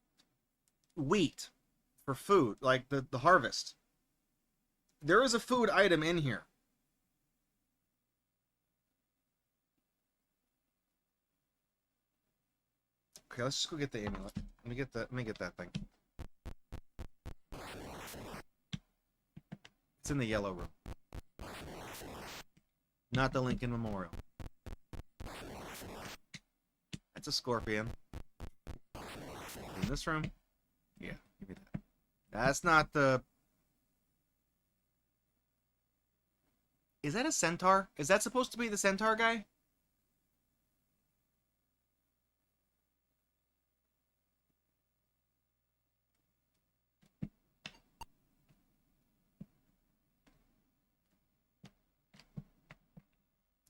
wheat for food, like the harvest. There is a food item in here. Okay, let's just go get the amulet. Let me get that thing. It's in the yellow room. Not the Lincoln Memorial. That's a scorpion. In this room? Yeah, give me that. That's not the... Is that a centaur? Is that supposed to be the centaur guy?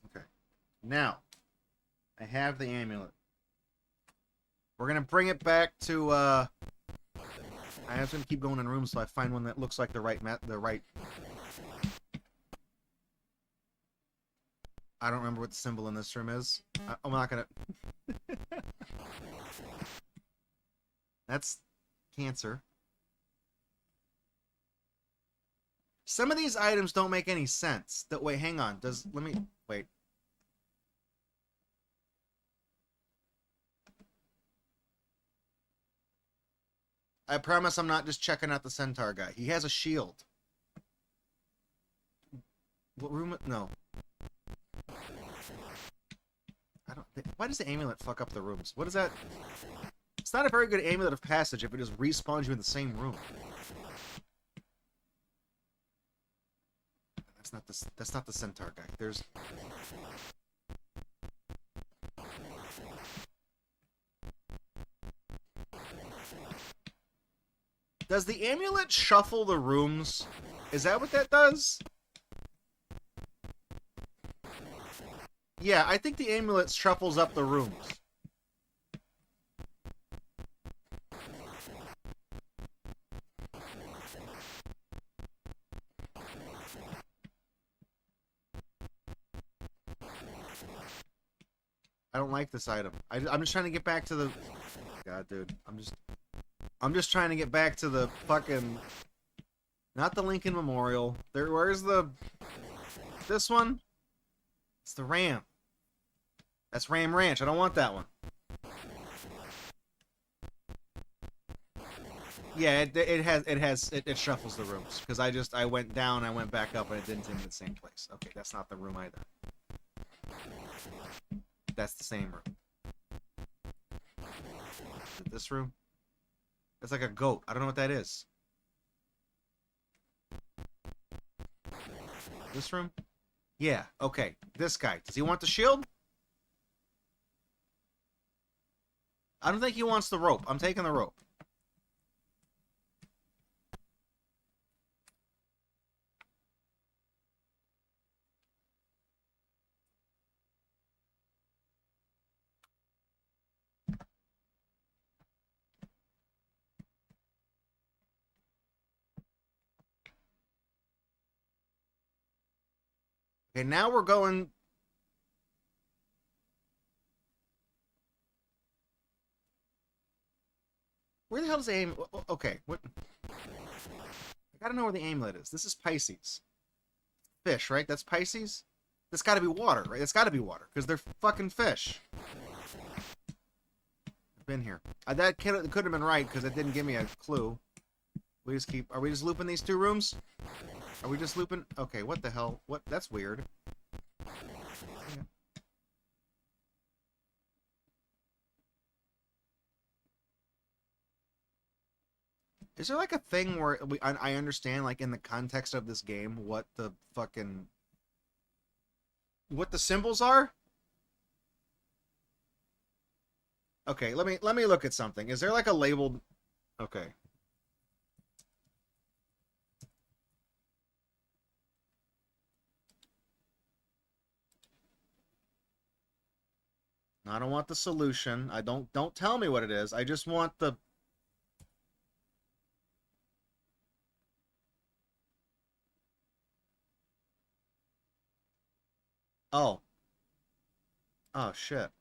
Okay. Now, I have the amulet. We're gonna bring it back to, I'm just gonna keep going in rooms so I find one that looks like the right I don't remember what the symbol in this room is. I'm not gonna... That's cancer. Some of these items don't make any sense. Wait, hang on. Let me... Wait. I promise I'm not just checking out the centaur guy. He has a shield. What room? No. I don't... Why does the amulet fuck up the rooms? What is that? It's not a very good amulet of passage if it just respawns you in the same room. That's not the centaur guy. There's... Does the amulet shuffle the rooms? Is that what that does? Yeah, I think the amulet shuffles up the rooms. I don't like this item. I'm just trying to get back to the... God, dude. I'm just trying to get back to the fucking... Not the Lincoln Memorial. Where's the... This one? It's the Ram. That's Ram Ranch. I don't want that one. Yeah, it shuffles the rooms. Because I went down, I went back up, and it didn't take me to the same place. Okay, that's not the room either. That's the same room. Is it this room? It's like a goat. I don't know what that is. This room? Yeah, okay. This guy. Does he want the shield? I don't think he wants the rope. I'm taking the rope. Okay, now we're going... Where the hell does the aim... Okay, what... I gotta know where the amulet is. This is Pisces. Fish, right? That's Pisces? That's gotta be water, right? That's gotta be water, because they're fucking fish. I've been here. That could have been right, because it didn't give me a clue. We just keep... Are we just looping these two rooms? Are we just looping... Okay, what the hell? What? That's weird. Yeah. Is there like a thing where I understand, like, in the context of this game, what the fucking... What the symbols are? Okay, let me look at something. Is there like a labeled... Okay. I don't want the solution. Don't tell me what it is. I just want the... Oh. Oh, shit.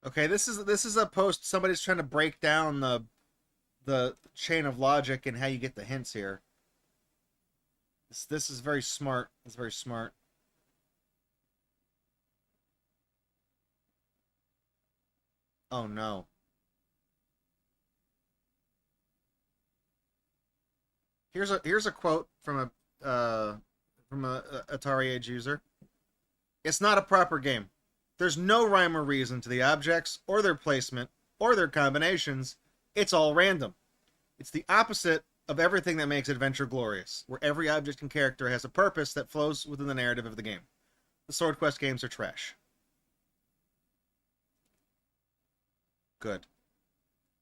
Okay, this is a post. Somebody's trying to break down the chain of logic and how you get the hints here. This is very smart. It's very smart. Oh no. Here's a quote from a Atari Age user. It's not a proper game. There's no rhyme or reason to the objects or their placement or their combinations. It's all random. It's the opposite of everything that makes adventure glorious, where every object and character has a purpose that flows within the narrative of the game. The Sword Quest games are trash. Good.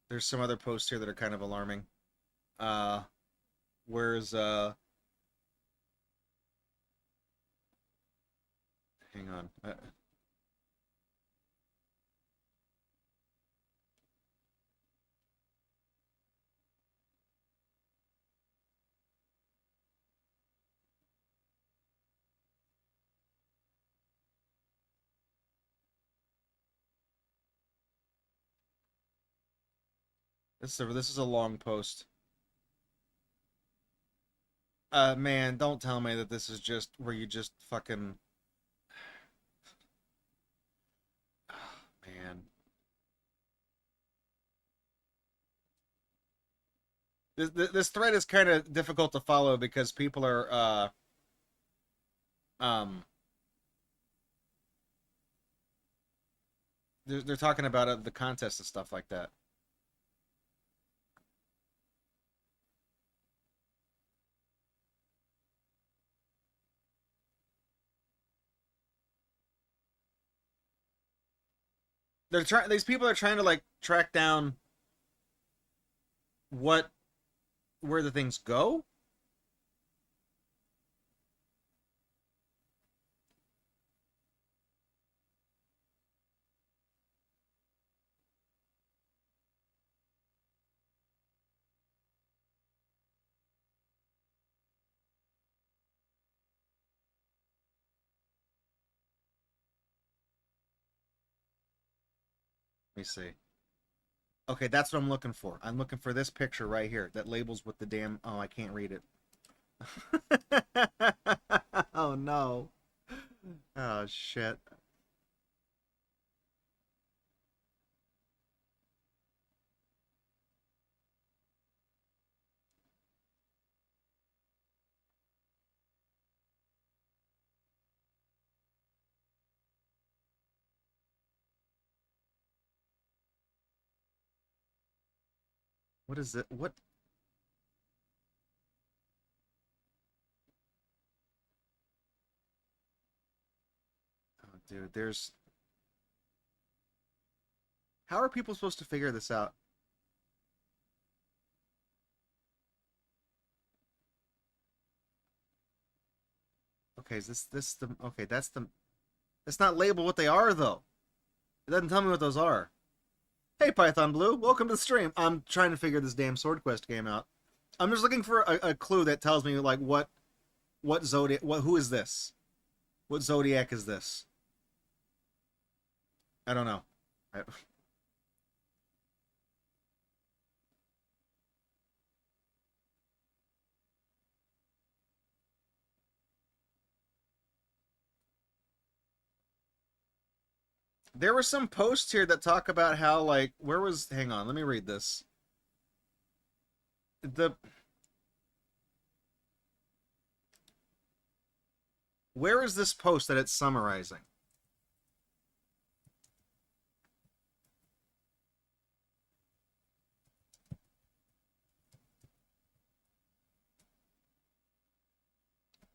There's some other posts here that are kind of alarming. Uh, where's hang on. This is a long post. Man, don't tell me that this is just where you just fucking. Man, this thread is kind of difficult to follow because people are um they're talking about the contest and stuff like that. They're trying. These people are trying to like track down what where the things go. Let me see. Okay, that's what I'm looking for. I'm looking for this picture right here that labels what the damn. Oh, I can't read it. Oh no. Oh shit. What is it? What? Oh, dude, there's. How are people supposed to figure this out? Okay, is this the? Okay, that's the. It's not labeled what they are though. It doesn't tell me what those are. Hey, Python Blue, welcome to the stream. I'm trying to figure this damn Sword Quest game out. I'm just looking for a clue that tells me like what zodiac, what who is this? What zodiac is this? I don't know. I, there were some posts here that talk about how like where was hang on, let me read this. The where is this post that it's summarizing?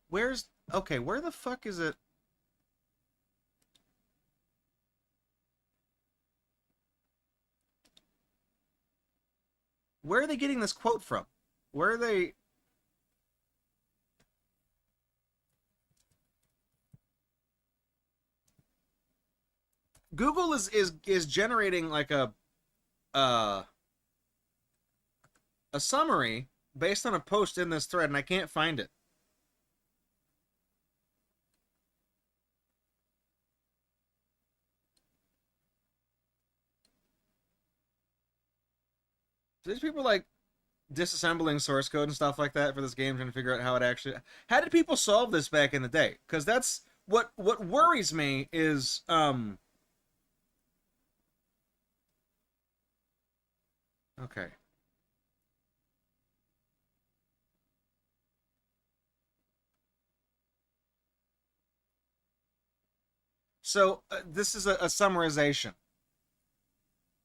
Where's okay, where the fuck is it? Where are they getting this quote from? Where are they Google is generating like uh a summary based on a post in this thread and I can't find it. There's people like disassembling source code and stuff like that for this game, trying to figure out how it actually. How did people solve this back in the day? Because that's what worries me is okay. So this is a summarization.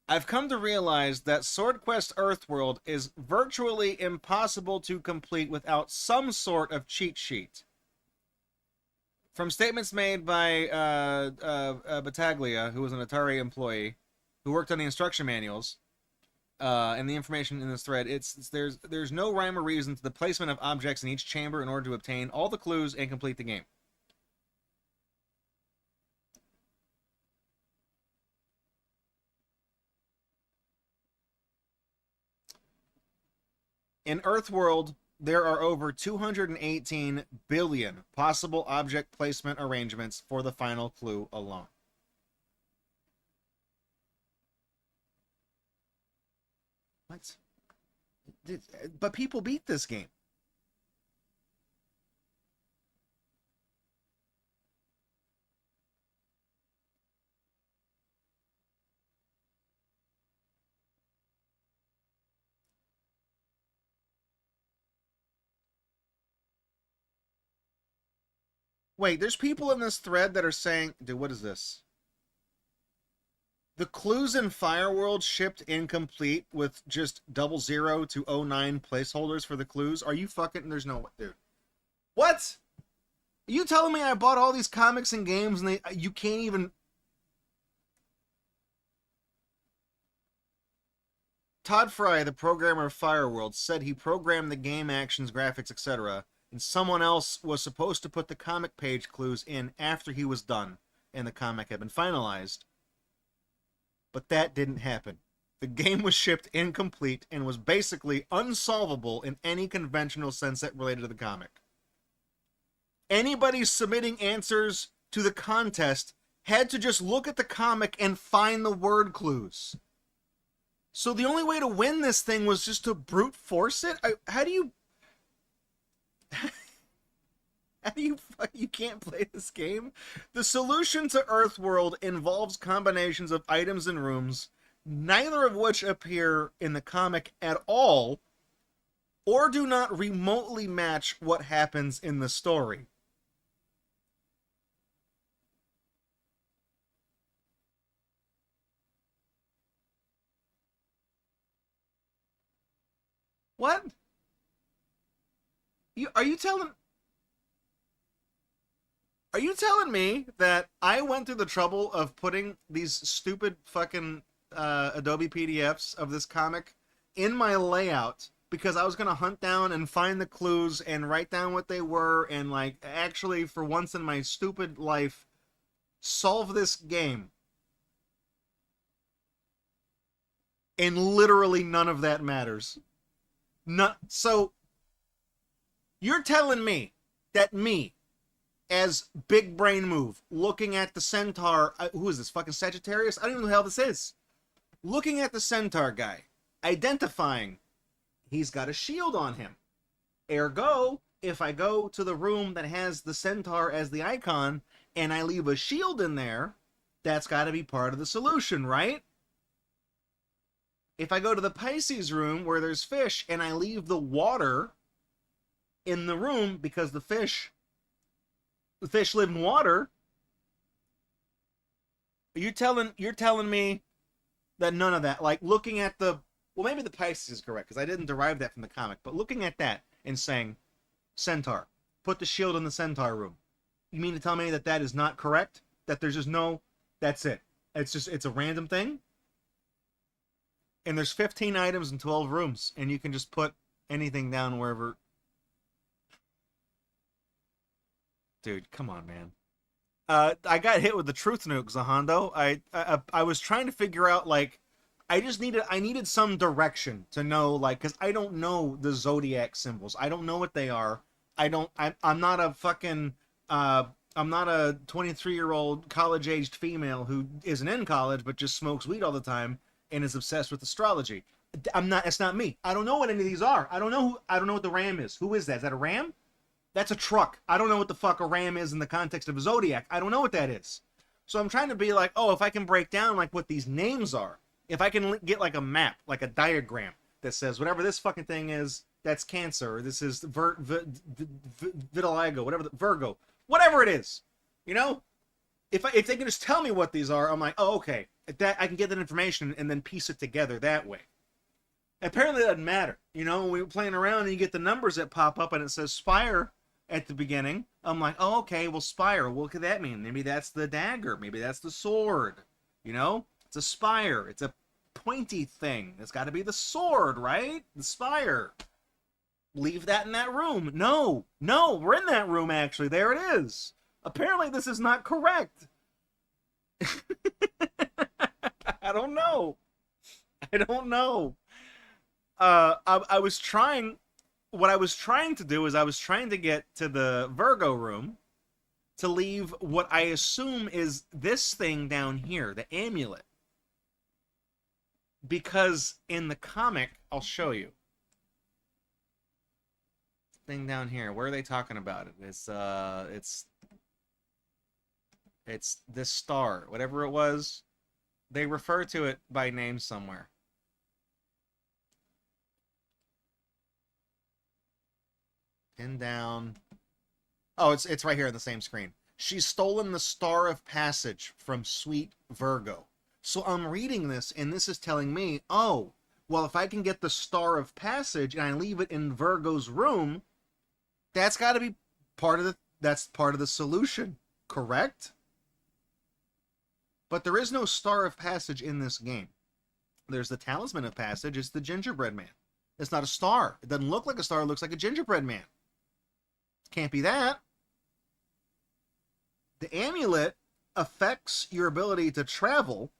I've come to realize that Sword Quest Earthworld is virtually impossible to complete without some sort of cheat sheet. From statements made by Battaglia, who was an Atari employee, who worked on the instruction manuals, and the information in this thread, there's no rhyme or reason to the placement of objects in each chamber in order to obtain all the clues and complete the game. In Earthworld, there are over 218 billion possible object placement arrangements for the final clue alone. What? But people beat this game. Wait, there's people in this thread that are saying, dude, what is this? The clues in Fireworld shipped incomplete with just 00 to 09 placeholders for the clues. Are you fucking? There's no, dude. What? Are you telling me I bought all these comics and games and you can't even? Todd Fry, the programmer of Fireworld, said he programmed the game actions, graphics, etc., and someone else was supposed to put the comic page clues in after he was done and the comic had been finalized. But that didn't happen. The game was shipped incomplete and was basically unsolvable in any conventional sense that related to the comic. Anybody submitting answers to the contest had to just look at the comic and find the word clues. So the only way to win this thing was just to brute force it? How do you... How do you can't play this game? The solution to Earthworld involves combinations of items and rooms, neither of which appear in the comic at all, or do not remotely match what happens in the story. What? Are you telling... Are you telling me that I went through the trouble of putting these stupid fucking Adobe PDFs of this comic in my layout because I was going to hunt down and find the clues and write down what they were and, like, actually, for once in my stupid life, solve this game? And literally none of that matters. So, you're telling me that me, as Big Brain Move, looking at the Centaur, who is this, fucking Sagittarius? I don't even know who the hell this is. Looking at the Centaur guy, identifying he's got a shield on him. Ergo, if I go to the room that has the Centaur as the icon, and I leave a shield in there, that's got to be part of the solution, right? If I go to the Pisces room where there's fish, and I leave the water in the room because the fish live in water. You're telling me that none of that, like looking at the, well, maybe the Pisces is correct because I didn't derive that from the comic, but looking at that and saying Centaur, put the shield in the Centaur room. You mean to tell me that that is not correct? That there's just no, that's it. It's a random thing. And there's 15 items in 12 rooms, and you can just put anything down wherever. Dude, come on, man. I got hit with the truth nuke, Zahondo. I was trying to figure out, like, I needed some direction to know, like, because I don't know the zodiac symbols. I don't know what they are. I'm not a fucking I'm not a 23-year-old college-aged female who isn't in college but just smokes weed all the time and is obsessed with astrology. It's not me. I don't know what any of these are. I don't know what the ram is. Who is that? Is that a ram? That's a truck. I don't know what the fuck a ram is in the context of a zodiac. I don't know what that is. So I'm trying to be like, oh, if I can break down like what these names are, if I can get like a map, like a diagram that says whatever this fucking thing is, that's Cancer, or this is vitiligo, whatever, Virgo, whatever it is, you know. If they can just tell me what these are, I'm like, oh, okay, that I can get that information and then piece it together that way. Apparently, it doesn't matter. You know, when we were playing around and you get the numbers that pop up and it says Spire at the beginning, I'm like, oh, okay, well, Spire, what could that mean? Maybe that's the dagger. Maybe that's the sword. You know? It's a spire. It's a pointy thing. It's got to be the sword, right? The spire. Leave that in that room. No, we're in that room, actually. There it is. Apparently, this is not correct. I don't know. I was trying. What I was trying to do is I was trying to get to the Virgo room to leave what I assume is this thing down here, the amulet. Because in the comic, I'll show you. Thing down here. Where are they talking about it? It's this star, whatever it was. They refer to it by name somewhere. Pin down. Oh, it's right here on the same screen. She's stolen the Star of Passage from Sweet Virgo. So I'm reading this, and this is telling me, oh, well, if I can get the Star of Passage and I leave it in Virgo's room, that's got to be part of the solution, correct? But there is no Star of Passage in this game. There's the Talisman of Passage. It's the gingerbread man. It's not a star. It doesn't look like a star. It looks like a gingerbread man. Can't be that. The amulet affects your ability to travel,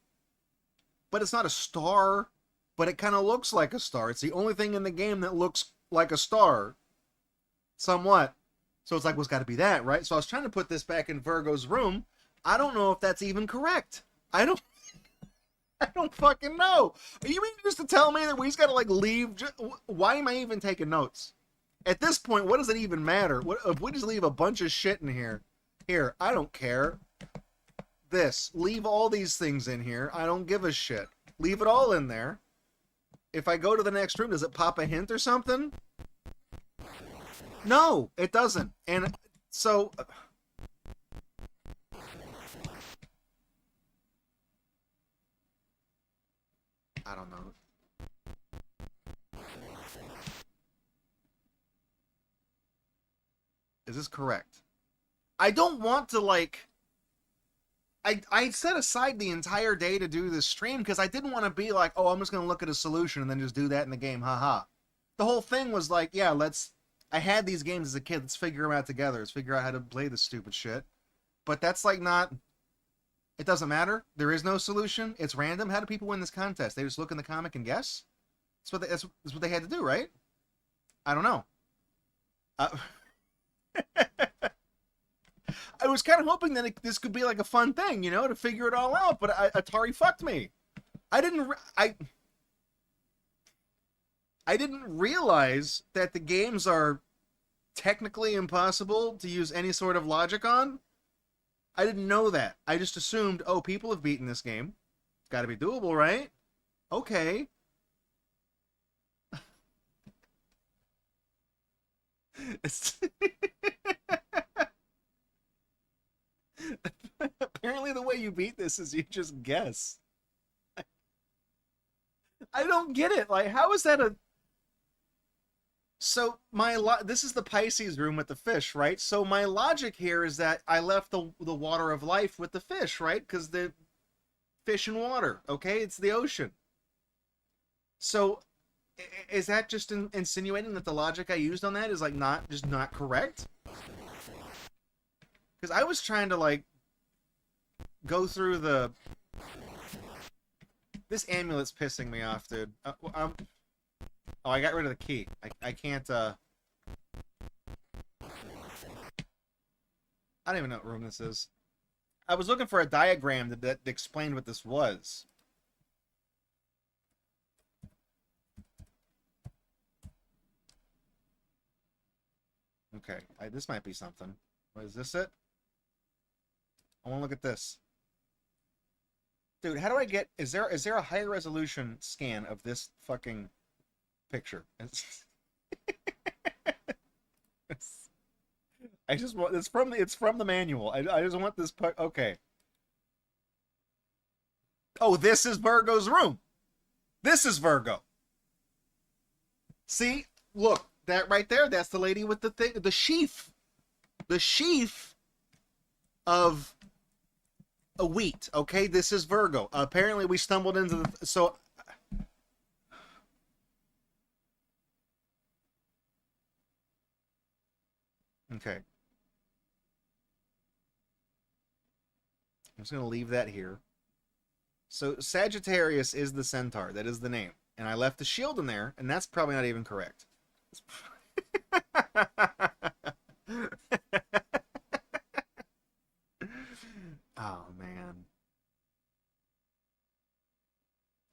but it's not a star, but it kind of looks like a star. It's the only thing in the game that looks like a star, somewhat. So it's like, well, it's got to be that, right? So I was trying to put this back in Virgo's room. I don't know if that's even correct. I don't fucking know. Are you mean just to tell me that we just got to like leave? Why am I even taking notes? At this point, what does it even matter? What if we just leave a bunch of shit in here? Here, I don't care. Leave all these things in here. I don't give a shit. Leave it all in there. If I go to the next room, does it pop a hint or something? No, it doesn't. And so I don't know. Is this correct? I don't want to like I set aside the entire day to do this stream because I didn't want to be like, oh, I'm just going to look at a solution and then just do that in the game. Haha. The whole thing was like, yeah, I had these games as a kid. Let's figure them out together. Let's figure out how to play this stupid shit. But that's like not, it doesn't matter. There is no solution. It's random. How do people win this contest? They just look in the comic and guess? That's what they had to do, right? I don't know. I was kind of hoping that this could be like a fun thing, you know, to figure it all out. But Atari fucked me. I didn't realize that the games are technically impossible to use any sort of logic on. I didn't know that. I just assumed, oh, people have beaten this game. It's got to be doable, right? Okay. Apparently the way you beat this is you just guess. I don't get it. Like, how is that a... So, this is the Pisces room with the fish, right? So my logic here is that I left the water of life with the fish, right? Because the fish and water, okay? It's the ocean. So, is that just insinuating that the logic I used on that is, like, not correct? Because I was trying to, like, go through the... This amulet's pissing me off, dude. Oh, I got rid of the key. I can't, I don't even know what room this is. I was looking for a diagram that explained what this was. Okay, this might be something. What, is this it? I want to look at this. Dude, how do I get... Is there a higher resolution scan of this fucking picture? I just want... It's from the manual. I just want this... Okay. Oh, this is Virgo's room. This is Virgo. See? Look, that right there, that's the lady with the thing, the sheath. The sheath of a wheat. Okay, this is Virgo. Apparently we stumbled into the... So... Okay. I'm just going to leave that here. So Sagittarius is the centaur. That is the name. And I left the shield in there, and that's probably not even correct. Oh, man.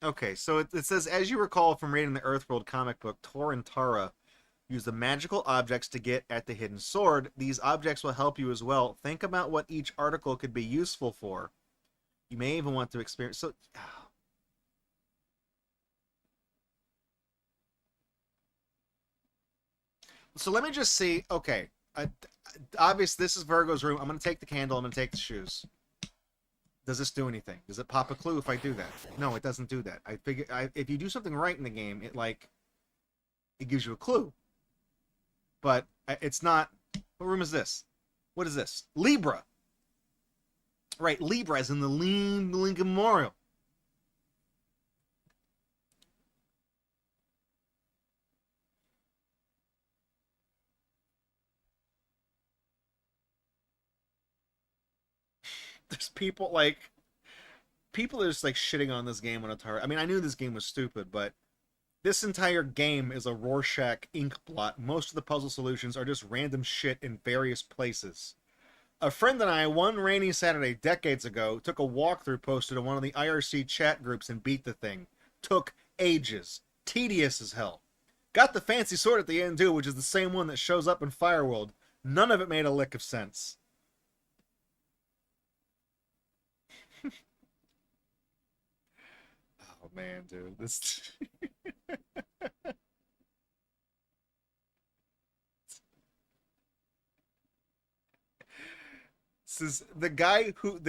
Okay, so it says, as you recall from reading the Earthworld comic book, Tor and Tara use the magical objects to get at the hidden sword. These objects will help you as well. Think about what each article could be useful for. You may even want to experience... So let me just see. Okay. Obviously, this is Virgo's room. I'm going to take the candle. I'm going to take the shoes. Does this do anything? Does it pop a clue if I do that? No, it doesn't do that. I figure if you do something right in the game, it gives you a clue. But it's not... What room is this? What is this? Libra. Right, Libra as in the Lincoln Memorial. There's people are just like shitting on this game on Atari. I mean, I knew this game was stupid, but this entire game is a Rorschach ink blot. Most of the puzzle solutions are just random shit in various places. A friend and I, one rainy Saturday decades ago, took a walkthrough posted in one of the IRC chat groups and beat the thing. Took ages. Tedious as hell. Got the fancy sword at the end too, which is the same one that shows up in Fireworld. None of it made a lick of sense. Oh man, dude. This... This is the guy who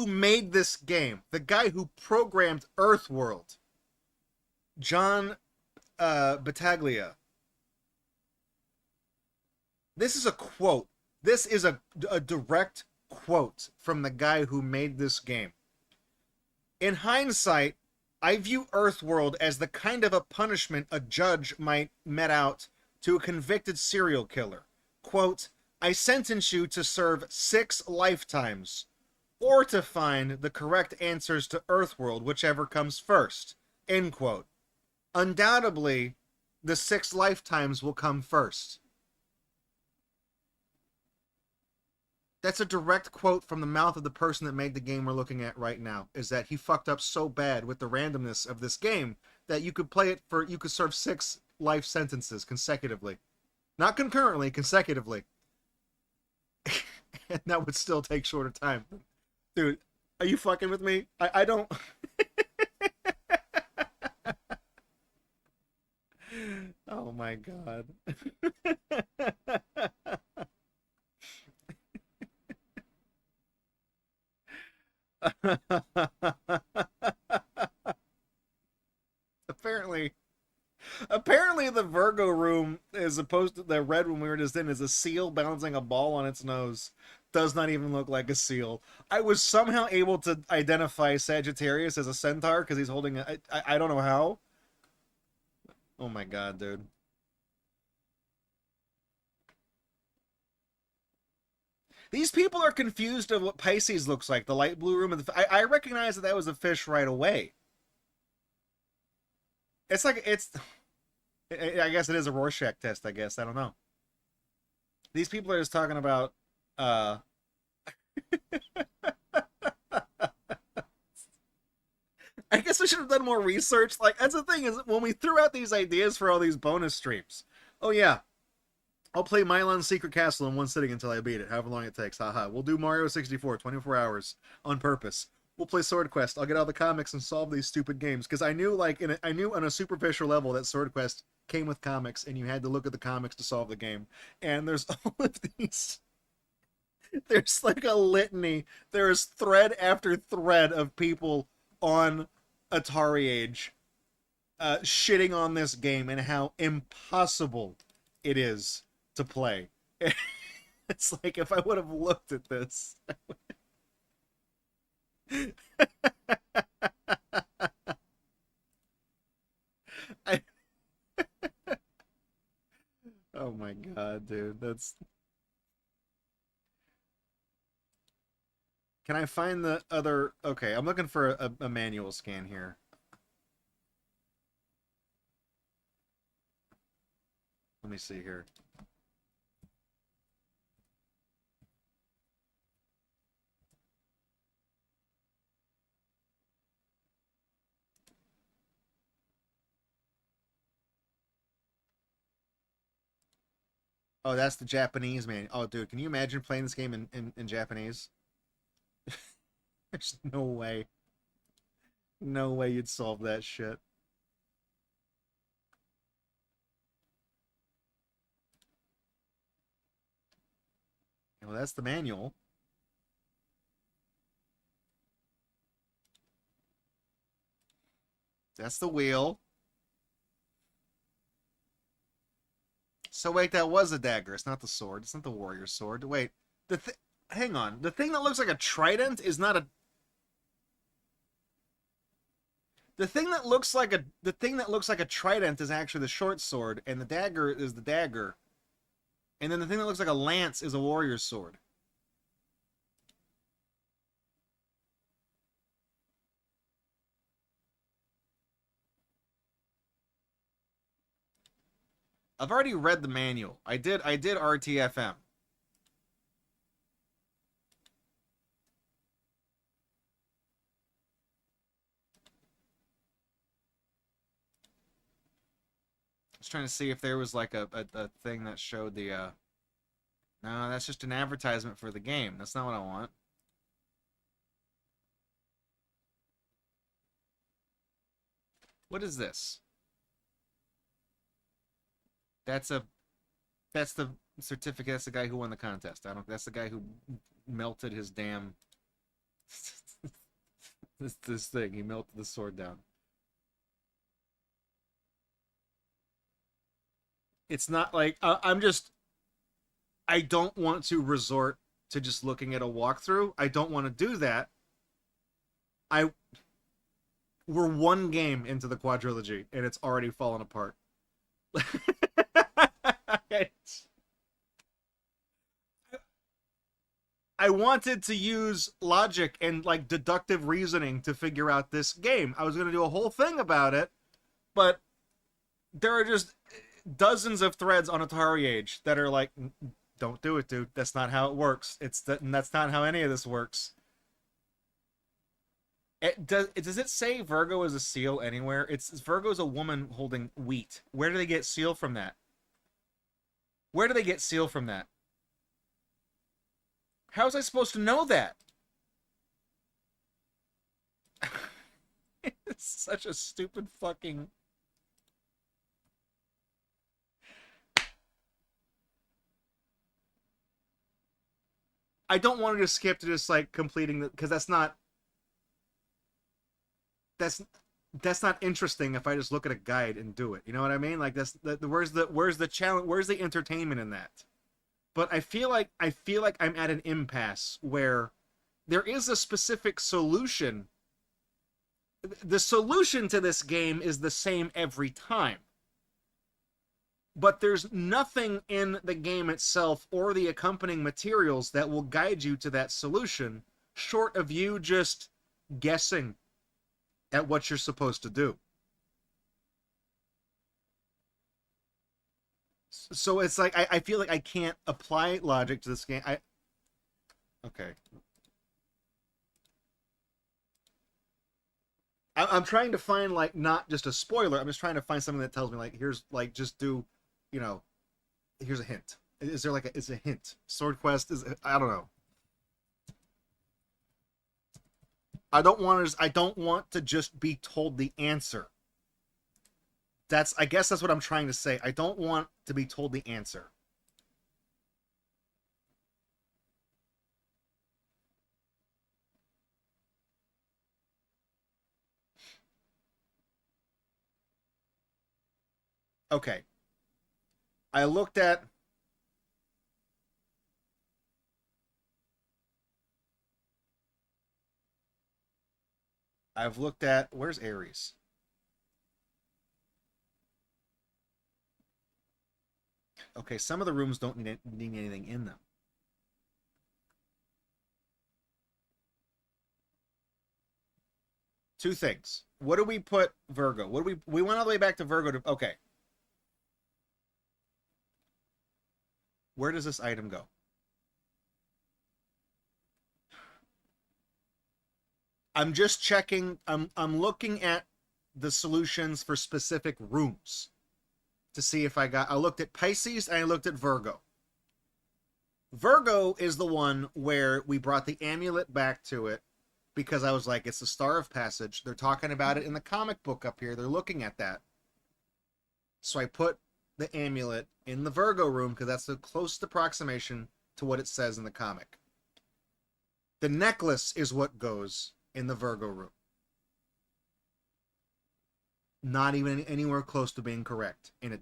made this game, the guy who programmed Earthworld, John Battaglia. This is a quote. This is a direct quote from the guy who made this game. In hindsight, I view Earthworld as the kind of a punishment a judge might met out to a convicted serial killer. Quote, I sentence you to serve 6 lifetimes, or to find the correct answers to Earthworld, whichever comes first. End quote. Undoubtedly, the 6 lifetimes will come first. That's a direct quote from the mouth of the person that made the game we're looking at right now, is that he fucked up so bad with the randomness of this game that you could play it for, you could serve 6 life sentences consecutively. Not concurrently, consecutively. And that would still take shorter time. Dude, are you fucking with me? I don't... Oh my god. Apparently the Virgo room, as opposed to the red one we were just in, is a seal balancing a ball on its nose. Does not even look like a seal. I was somehow able to identify Sagittarius as a centaur because he's holding a... I don't know how. Oh my god, dude. These people are confused of what Pisces looks like. The light blue room. I recognize that was a fish right away. It's like, it's... I guess it is a Rorschach test, I guess. I don't know. These people are just talking about, I guess guess we should have done more research. Like, that's the thing, is when we threw out these ideas for all these bonus streams. Oh yeah, I'll play Milon's Secret Castle in one sitting until I beat it, however long it takes. Haha. We'll do Mario 64, 24 hours on purpose. We'll play Sword Quest. I'll get all the comics and solve these stupid games, because I knew, like, I knew on a superficial level that Sword Quest came with comics, and you had to look at the comics to solve the game. And there's all of these. There's like a litany. There's thread after thread of people on Atari Age shitting on this game and how impossible it is to play. It's like, if I would have looked at this. I, oh my god, dude. That's. Can I find the other? Okay, I'm looking for a manual scan here. Let me see here. Oh, that's the Japanese man. Oh, dude, can you imagine playing this game in Japanese? There's no way. No way you'd solve that shit. Well, that's the manual. That's the wheel. So wait, that was a dagger. It's not the sword. It's not the warrior sword. Wait, hang on. The thing that looks like a trident is not a. The thing that looks like a trident is actually the short sword, and the dagger is the dagger. And then the thing that looks like a lance is a warrior's sword. I've already read the manual. I did RTFM. I was trying to see if there was like a thing that showed the no, that's just an advertisement for the game. That's not what I want. What is this? That's a that's the certificate. That's the guy who won the contest. I don't. That's the guy who melted his damn this thing. He melted the sword down. It's not like I'm just. I don't want to resort to just looking at a walkthrough. I don't want to do that. I We're one game into the quadrilogy and it's already fallen apart. I wanted to use logic and like deductive reasoning to figure out this game. I was going to do a whole thing about it, but there are just dozens of threads on Atari Age that are like, don't do it, dude. That's not how it works. That's not how any of this works. Does it say Virgo is a seal anywhere? It's Virgo's a woman holding wheat. Where do they get seal from that? Where do they get seal from that? How was I supposed to know that? It's such a stupid fucking. I don't want to just skip to just like completing the, because that's not interesting if I just look at a guide and do it. You know what I mean? Like where's the challenge? Where's the entertainment in that? But I feel like I'm at an impasse where there is a specific solution. The solution to this game is the same every time. But there's nothing in the game itself or the accompanying materials that will guide you to that solution, short of you just guessing at what you're supposed to do. So it's like I feel like I can't apply logic to this game. Okay. I'm trying to find like not just a spoiler. I'm just trying to find something that tells me like here's like just do, you know, here's a hint. Is there like a is a hint? Sword Quest is I don't know. I don't want to just be told the answer. That's I guess that's what I'm trying to say. I don't want to be told the answer. Okay. I looked at I've looked at where's Aries? Okay, some of the rooms don't need anything in them. Two things. What do we put Virgo? What do we went all the way back to Virgo to okay. Where does this item go? I'm just checking. I'm looking at the solutions for specific rooms to see if I got. I looked at Pisces and I looked at Virgo. Virgo is the one where we brought the amulet back to it because I was like, it's the Star of Passage. They're talking about it in the comic book up here. They're looking at that. So I put the amulet in the Virgo room because that's the closest approximation to what it says in the comic. The necklace is what goes in the Virgo room. Not even anywhere close to being correct. In a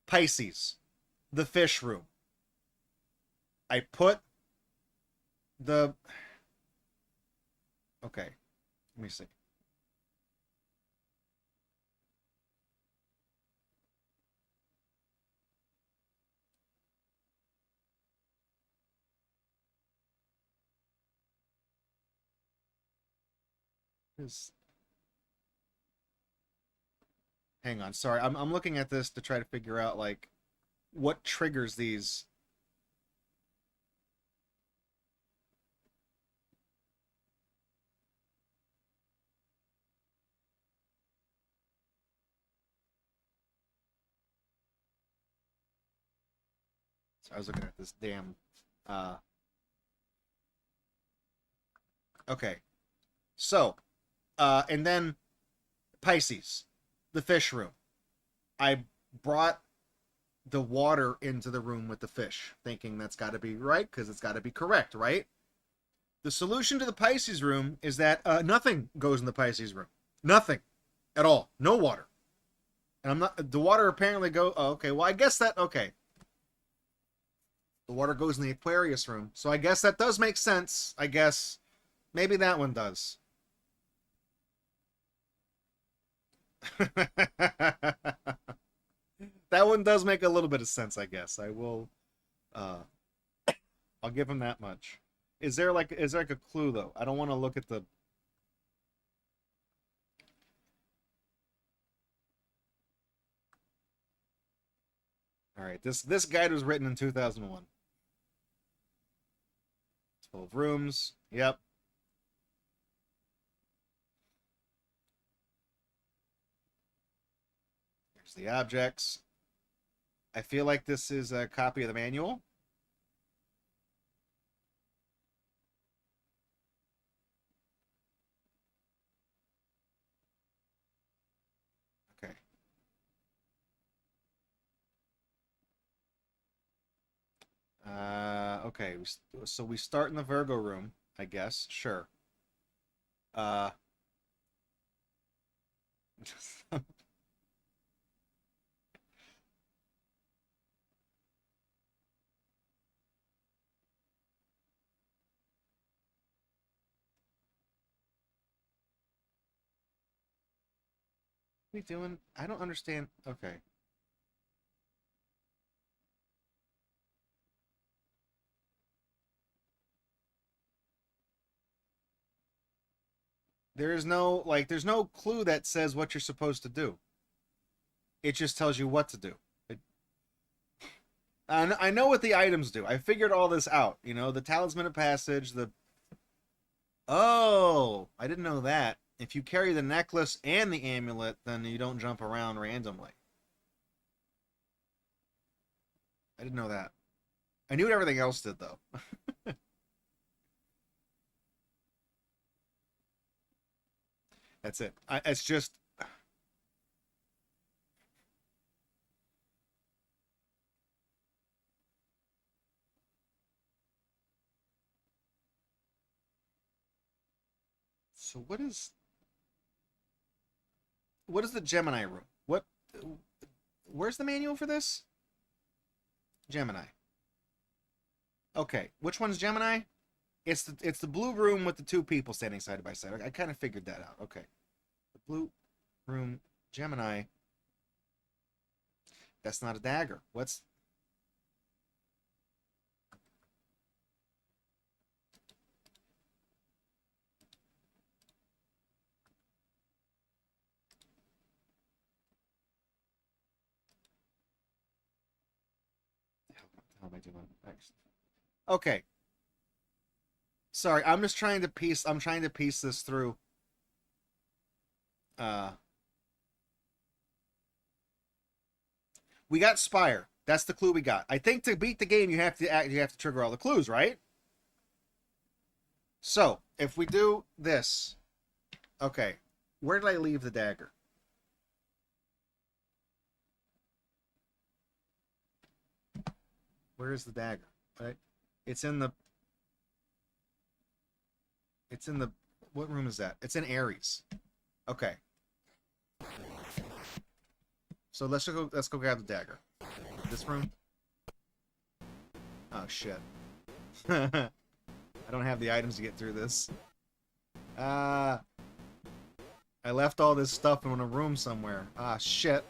Pisces, the fish room. I put the okay. Let me see. Is hang on, sorry. I'm looking at this to try to figure out like what triggers these. So I was looking at this damn okay. So and then Pisces, the fish room. I brought the water into the room with the fish, thinking that's got to be right because it's got to be correct, right? The solution to the Pisces room is that nothing goes in the Pisces room. Nothing at all. No water. And I'm not. The water apparently go. Oh, okay. Well, I guess that. Okay. The water goes in the Aquarius room, so I guess that does make sense. I guess maybe that one does. That one does make a little bit of sense. I guess I will. Uh, I'll give him that much. Is there like a clue though? I don't want to look at the. All right, this guide was written in 2001. 12 rooms. Yep. Here's the objects. I feel like this is a copy of the manual. Okay. Okay. So we start in the Virgo room, I guess. Sure. Uh, we doing? I don't understand. Okay. There's no clue that says what you're supposed to do. It just tells you what to do. I know what the items do. I figured all this out. You know, the talisman of passage, the oh, I didn't know that. If you carry the necklace and the amulet, then you don't jump around randomly. I didn't know that. I knew what everything else did, though. That's it. It's just... So what is the Gemini room? Where's the manual for this? Gemini. Okay, which one's Gemini? It's the blue room with the two people standing side by side. I kind of figured that out. Okay. The blue room, Gemini. That's not a dagger. What's... How am I doing? Okay. Sorry, I'm trying to piece this through. We got Spire. That's the clue we got. I think to beat the game, you have to trigger all the clues, right? So, if we do this, okay, where did I leave the dagger? Where is the dagger? Right? It's in the... What room is that? It's in Aries. Okay. So let's go grab the dagger. This room? Oh shit. I don't have the items to get through this. I left all this stuff in a room somewhere. Ah shit.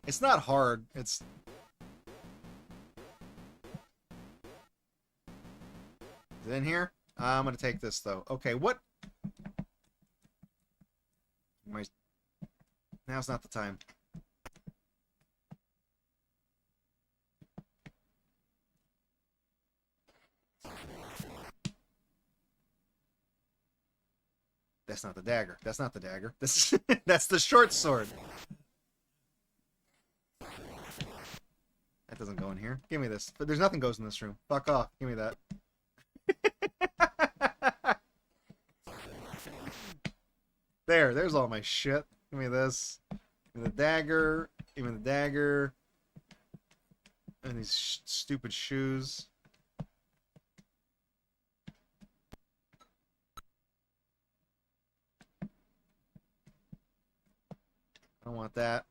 It's not hard. It's... Is it in here? I'm gonna take this though. Okay, what? Now's not the time. That's not the dagger. That's not the dagger. That's the short sword. That doesn't go in here. Give me this. But there's nothing goes in this room. Fuck off. Give me that. There's all my shit. Give me this. Give me the dagger. Give me the dagger. And these stupid shoes. I don't want that.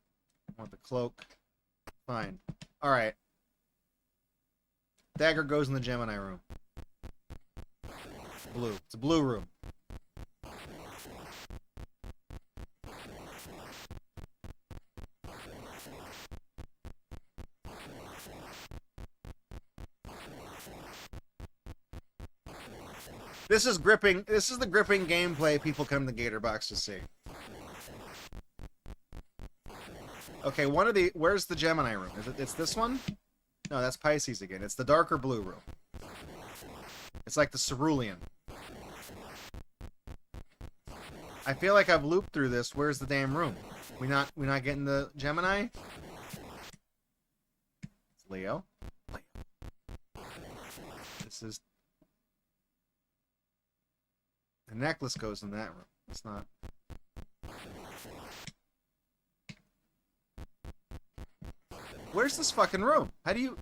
I want the cloak. Fine. Alright. Dagger goes in the Gemini room. Blue. It's a blue room. This is gripping. This is the gripping gameplay people come to Gatorbox to see. Okay, where's the Gemini room? It's this one? No, that's Pisces again. It's the darker blue room. It's like the cerulean. I feel like I've looped through this. Where's the damn room? We not getting the Gemini? It's Leo. This is... The necklace goes in that room. It's not... Where's this fucking room? How do you...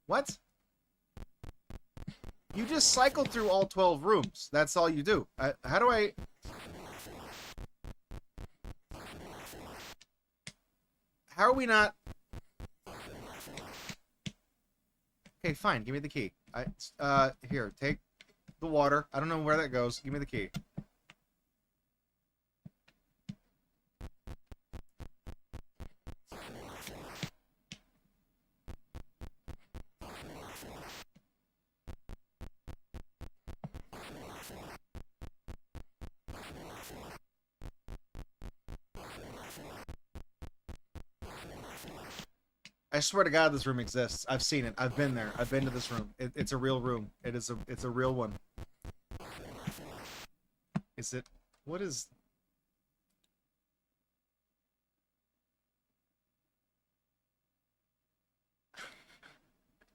What? You just cycle through all 12 rooms. That's all you do. How do I... How are we not... Okay, fine. Give me the key. Here, take the water. I don't know where that goes. Give me the key. I swear to God, this room exists. I've seen it. I've been there. I've been to this room. It's a real room. It's a real one. Is it... What is...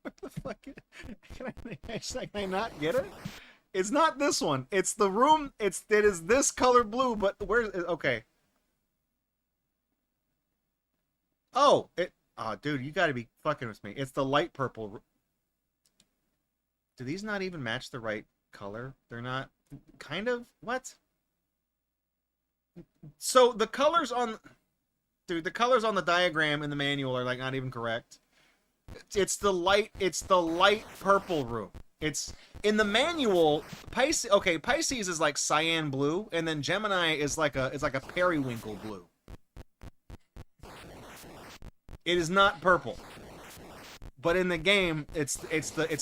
What the fuck? Can I not get it? It's not this one. It's the room. It is this color blue, but where's... Okay. Oh, it... Oh, dude, you gotta be fucking with me. It's the light purple. Do these not even match the right color? They're not... Kind of? What? So the colors on... Dude, the colors on the diagram in the manual are, like, not even correct. It's the light purple room. It's... In the manual, Pisces... Okay, Pisces is, like, cyan blue, and then Gemini is, like, it's like a periwinkle blue. It is not purple. But in the game, it's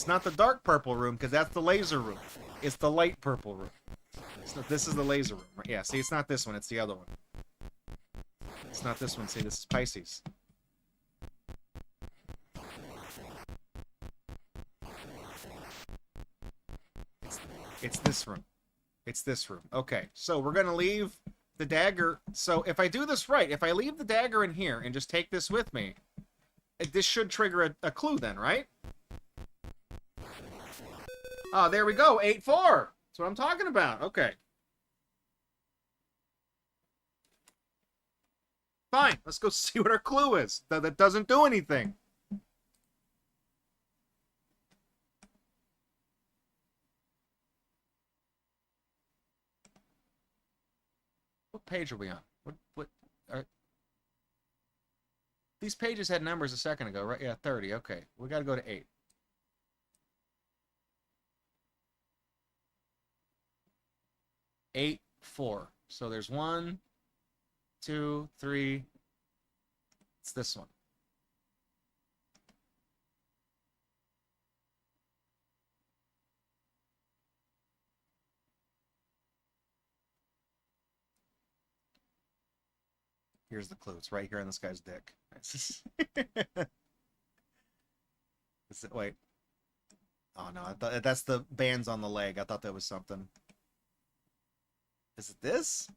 not the dark purple room, because that's the laser room. It's the light purple room. This is the laser room. Yeah, see, it's not this one. It's the other one. It's not this one. See, this is Pisces. It's this room. It's this room. Okay, so we're going to leave the dagger. So if I do this right, if I leave the dagger in here and just take this with me, this should trigger a clue then, right? Oh, there we go. 8-4. That's what I'm talking about. Okay. Fine. Let's go see what our clue is. That doesn't do anything. What page are we on? What are... These pages had numbers a second ago, right? Yeah, 30. Okay. We got to go to 8. 8, 4. So there's 1, 2, 3. It's this one. Here's the clue. It's right here on this guy's dick. Is it, wait. Oh no, I thought that's the bands on the leg. I thought that was something. Is it this?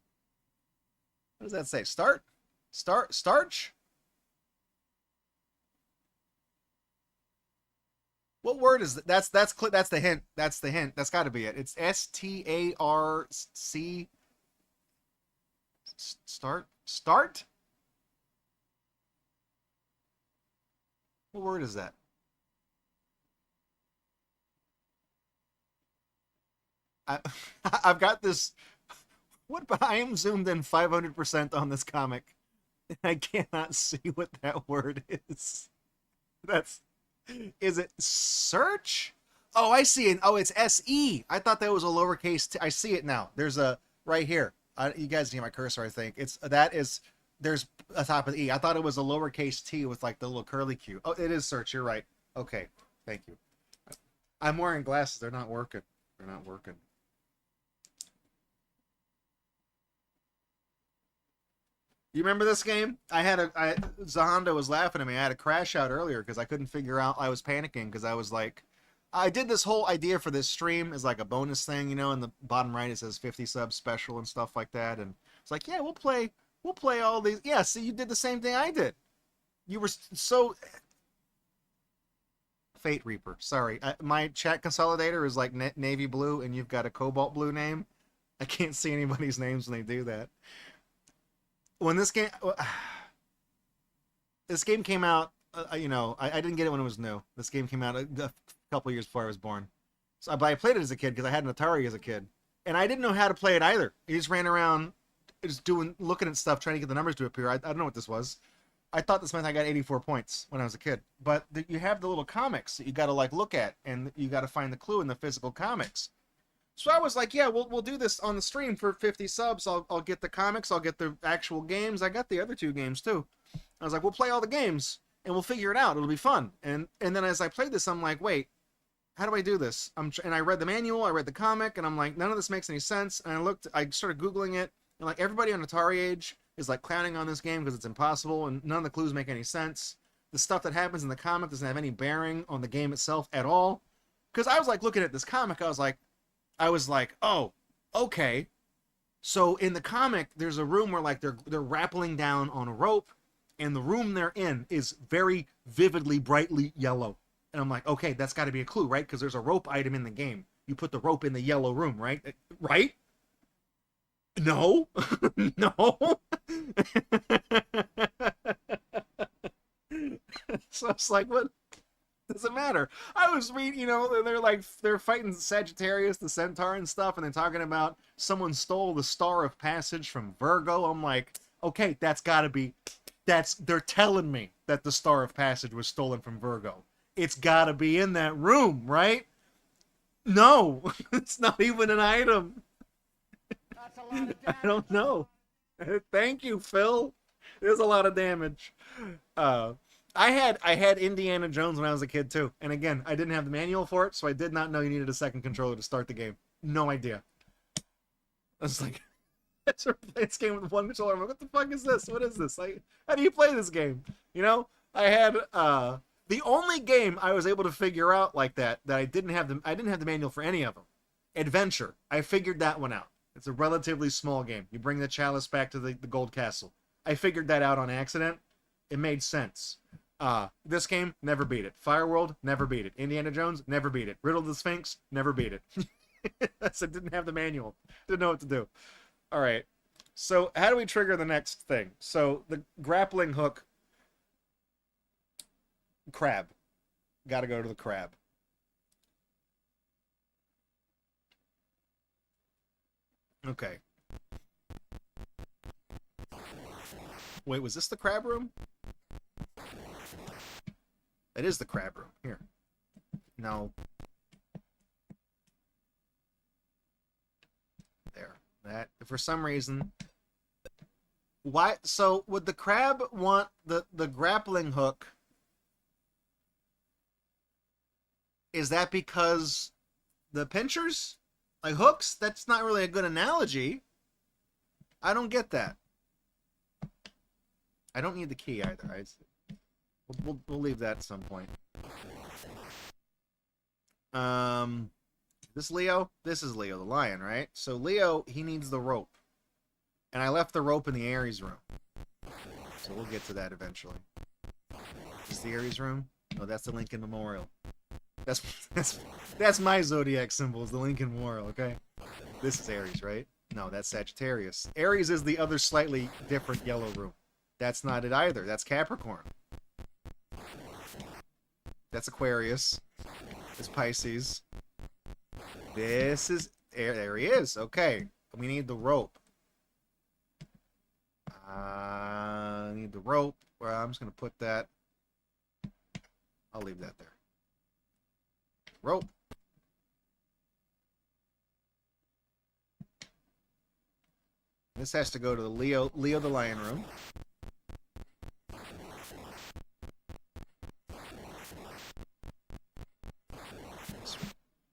What does that say? Starch? What word is that? That's the hint. That's the hint. That's got to be it. It's STARC. Start? What word is that? I've got this. What? I am zoomed in 500% on this comic. I cannot see what that word is. That's... Is it search? Oh, I see it. Oh, it's SE. I thought that was a lowercase t. I see it now. There's a... Right here. You guys see my cursor, I think. There's a top of the E. I thought it was a lowercase t with, like, the little curly Q. Oh, it is search. You're right. Okay. Thank you. I'm wearing glasses. They're not working. They're not working. You remember this game? Zahando was laughing at me. I had a crash out earlier because I couldn't figure out. I was panicking because I was like, I did this whole idea for this stream as like a bonus thing, you know, in the bottom right it says 50 subs special and stuff like that. And it's like, yeah, we'll play all these. Yeah, see, you did the same thing I did. You were so... Fate Reaper. Sorry. My chat consolidator is like navy blue and you've got a cobalt blue name. I can't see anybody's names when they do that. When this game came out, you know, I didn't get it when it was new. This game came out a couple years before I was born. So, but I played it as a kid because I had an Atari as a kid, and I didn't know how to play it either. I just ran around, just looking at stuff, trying to get the numbers to appear. I don't know what this was. I thought this meant I got 84 points when I was a kid. But you have the little comics that you got to like look at, and you got to find the clue in the physical comics. So I was like, yeah, we'll do this on the stream for 50 subs. I'll get the comics. I'll get the actual games. I got the other 2 games too. I was like, we'll play all the games and we'll figure it out. It'll be fun. And then as I played this, I'm like, wait, how do I do this? And I read the manual, I read the comic, and I'm like, none of this makes any sense. And I started Googling it, and like everybody on Atari age is like clowning on this game because it's impossible and none of the clues make any sense. The stuff that happens in the comic doesn't have any bearing on the game itself at all. Because I was like looking at this comic, I was like, oh, okay. So in the comic, there's a room where like they're rappelling down on a rope, and the room they're in is very vividly, brightly yellow. And I'm like, okay, that's got to be a clue, right? Because there's a rope item in the game. You put the rope in the yellow room, right? Right? No, no. So it's like, what does it matter? I was reading, they're fighting Sagittarius, the Centaur, and stuff, and they're talking about someone stole the Star of Passage from Virgo. I'm like, okay, they're telling me that the Star of Passage was stolen from Virgo. It's gotta be in that room, right? No, it's not even an item. That's a lot of damage. I don't know. Thank you, Phil. There's a lot of damage. Uh, I had Indiana Jones when I was a kid too, and again, I didn't have the manual for it, so I did not know you needed a second controller to start the game. No idea. I was like, I sort of play this game with one controller. I'm like, what the fuck is this? What is this? Like, how do you play this game? I had the only game I was able to figure out like that I didn't have the manual for any of them. Adventure. I figured that one out. It's a relatively small game. You bring the chalice back to the gold castle. I figured that out on accident. It made sense. This game, never beat it. Fireworld, never beat it. Indiana Jones, never beat it. Riddle of the Sphinx, never beat it. I didn't have the manual. Didn't know what to do. All right. So how do we trigger the next thing? So the grappling hook, crab. Got to go to the crab. Okay. Wait, was this the crab room? It is the crab room. Here. No. There. That, for some reason. Why? So, would the crab want the grappling hook? Is that because the pinchers? Like hooks? That's not really a good analogy. I don't get that. I don't need the key either. We'll leave that at some point. This Leo? This is Leo, the lion, right? So Leo, he needs the rope. And I left the rope in the Ares room. So we'll get to that eventually. Is the Ares room? No, that's the Lincoln Memorial. That's my zodiac symbol, is the Lincoln Memorial, okay? This is Aries, right? No, that's Sagittarius. Aries is the other slightly different yellow room. That's not it either. That's Capricorn. That's Aquarius. It's Pisces. This is... There he is. Okay. We need the rope. I need the rope. Well, I'm just going to put that... I'll leave that there. Rope. This has to go to the Leo the Lion room.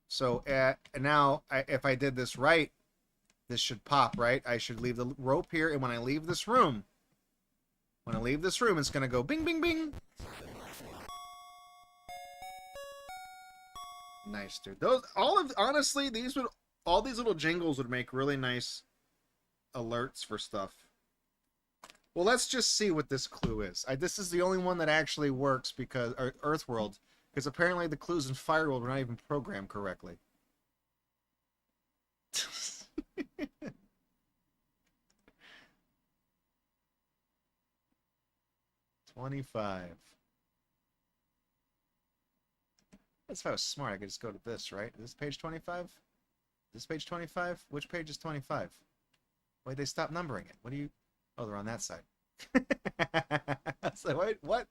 So now, if I did this right, this should pop, right? I should leave the rope here, and when I leave this room, it's gonna go bing, bing, bing. Nice, dude. Honestly, all these little jingles would make really nice alerts for stuff. Well, let's just see what this clue is. This is the only one that actually works because Earthworld, because apparently the clues in Fireworld were not even programmed correctly. 25. If I was smart, I could just go to this, right? Is this page 25? This page 25? Which page is 25? Wait, they stopped numbering it. What do you... Oh, they're on that side. So, wait, what?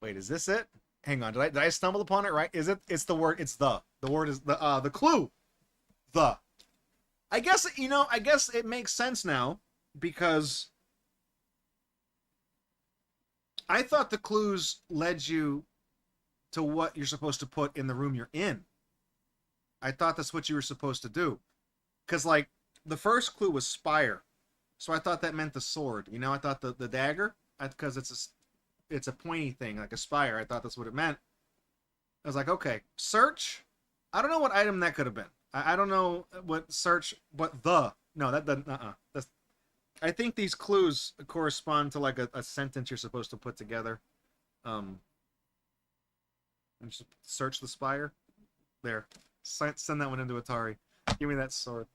Wait, is this it? Hang on, did I stumble upon it right? Is it? It's the word, it's the. The word is the clue. The. I guess it makes sense now, because I thought the clues led you to what you're supposed to put in the room you're in. I thought that's what you were supposed to do. Because, like, the first clue was spire. So I thought that meant the sword. I thought the dagger, because it's a pointy thing, like a spire. I thought that's what it meant. I was like, okay, search. I don't know what item that could have been. I don't know what search, what the, no, that doesn't, That's, I think these clues correspond to like a sentence you're supposed to put together. And just search the spire. There. Send that one into Atari. Give me that sword.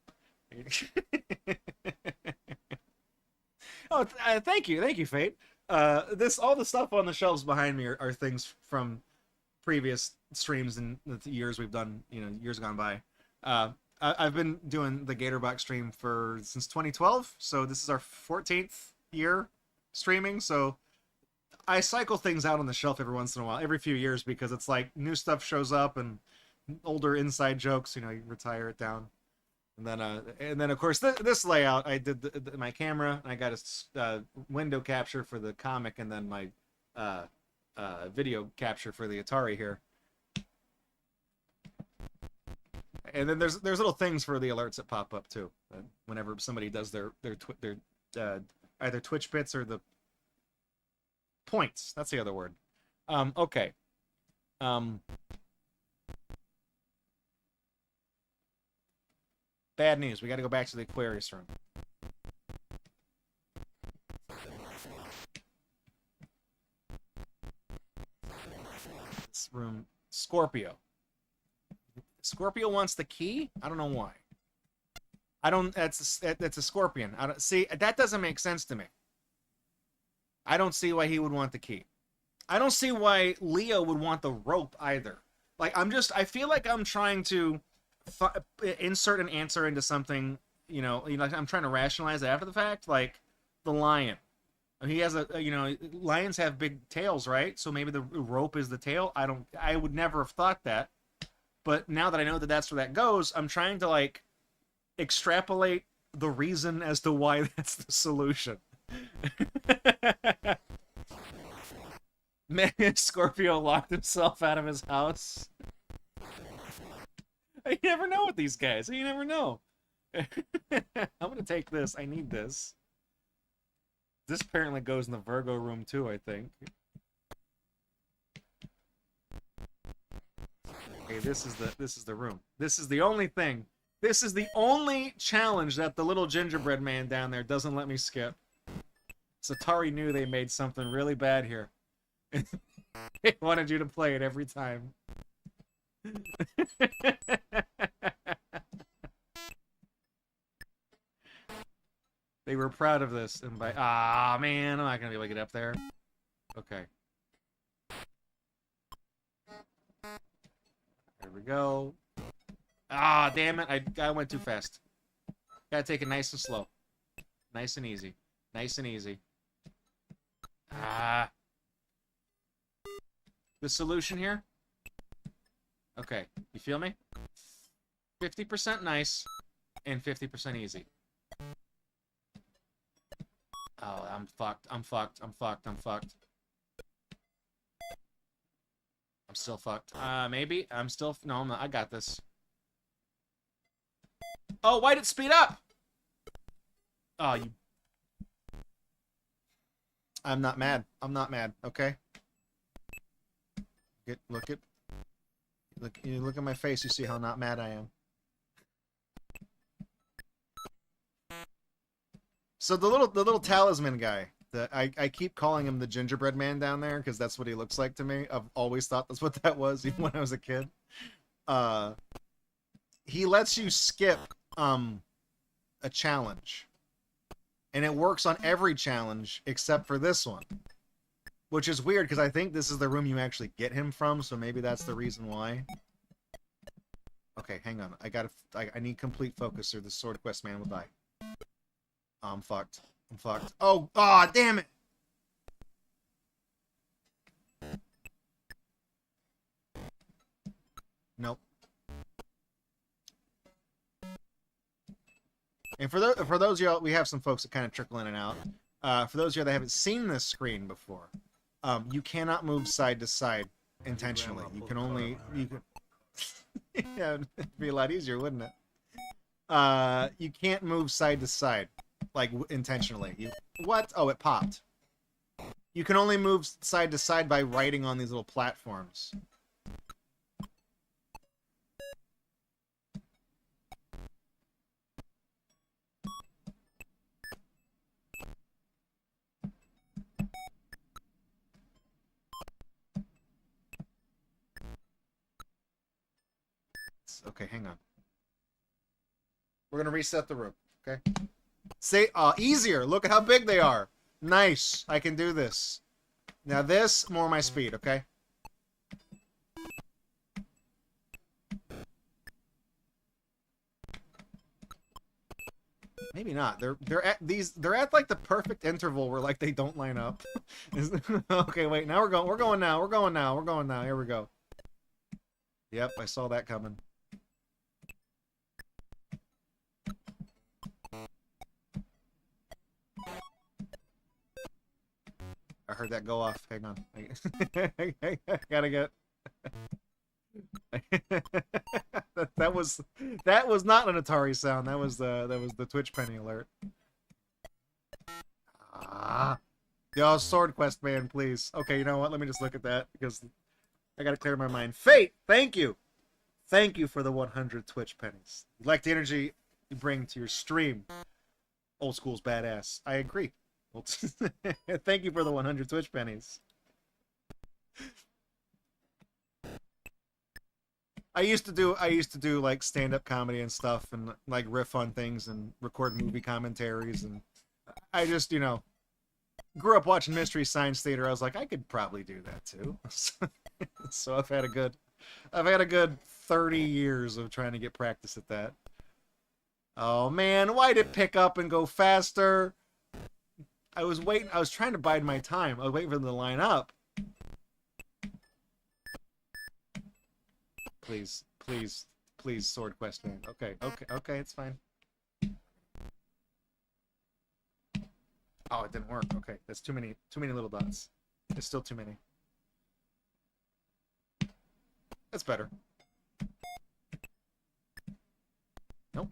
Oh, thank you, Fate. This all the stuff on the shelves behind me are things from previous streams and the years we've done, years gone by. I've been doing the Gatorbox stream since 2012, so this is our 14th year streaming. So I cycle things out on the shelf every once in a while, every few years, because it's like new stuff shows up and older inside jokes. You retire it down. And then of course this layout, I did my camera, and I got a window capture for the comic, and then my video capture for the Atari here. And then there's little things for the alerts that pop up too, whenever somebody does their either Twitch bits or the points. That's the other word. Okay. Bad news. We got to go back to the Aquarius room. This room, Scorpio. Scorpio wants the key. I don't know why. That's a scorpion. I don't see. That doesn't make sense to me. I don't see why he would want the key. I don't see why Leo would want the rope either. Like, I feel like I'm trying to insert an answer into something, I'm trying to rationalize it after the fact. Like the lion, he has lions have big tails, right? So maybe the rope is the tail. I would never have thought that, but now that I know that that's where that goes, I'm trying to like extrapolate the reason as to why that's the solution. Man, Scorpio locked himself out of his house. You never know with these guys. You never know. I'm gonna take this. I need this. This apparently goes in the Virgo room too, I think. Okay, this is the room. This is the only thing. This is the only challenge that the little gingerbread man down there doesn't let me skip. Atari knew they made something really bad here. They wanted you to play it every time. They were proud of this, and man, I'm not gonna be able to get up there. Okay. There we go. Damn it, I went too fast. Gotta take it nice and slow. Nice and easy. Nice and easy. The solution here? Okay, you feel me? 50% nice and 50% easy. Oh, I'm fucked. I'm still fucked. Maybe? No, I'm not. I got this. Oh, why'd it speed up? Oh, you... I'm not mad. Okay? You look at my face, you see how not mad I am. So the little talisman guy, I keep calling him the gingerbread man down there because that's what he looks like to me. I've always thought that's what that was, even when I was a kid. He lets you skip a challenge, and it works on every challenge except for this one, which is weird because I think this is the room you actually get him from, so maybe that's the reason why. Okay, hang on. I need complete focus or the sword quest man will die. I'm fucked. Oh, damn it! Nope. And for those of y'all, we have some folks that kind of trickle in and out. For those of you that haven't seen this screen before, you cannot move side to side intentionally. You can. Yeah, it'd be a lot easier, wouldn't it? You can't move side to side, like intentionally. What? Oh, it popped. You can only move side to side by riding on these little platforms. Okay, hang on. We're gonna reset the room. Okay. Say, easier. Look at how big they are. Nice. I can do this. Now this, more my speed. Okay. Maybe not. They're at like the perfect interval where like they don't line up. Okay, wait. Now we're going. We're going now. We're going now. We're going now. Here we go. Yep, I saw that coming. I heard that go off. Hang on. I gotta get. that was not an Atari sound. That was the Twitch penny alert. Ah, yo, Sword Quest man, please. Okay, you know what? Let me just look at that because I gotta clear my mind. Fate, thank you for the 100 Twitch pennies. You like the energy you bring to your stream. Old school's badass. I agree. Well, thank you for the 100 Twitch pennies. I used to do like stand-up comedy and stuff and like riff on things and record movie commentaries, and I just, you know, grew up watching Mystery Science Theater. I was like, I could probably do that too. So I've had a good 30 years of trying to get practice at that. Oh man, why did it pick up and go faster? I was trying to bide my time. I was waiting for them to line up. Please, please, please, Sword Quest man. Okay, it's fine. Oh, it didn't work. Okay, that's too many little dots. It's still too many. That's better. Nope.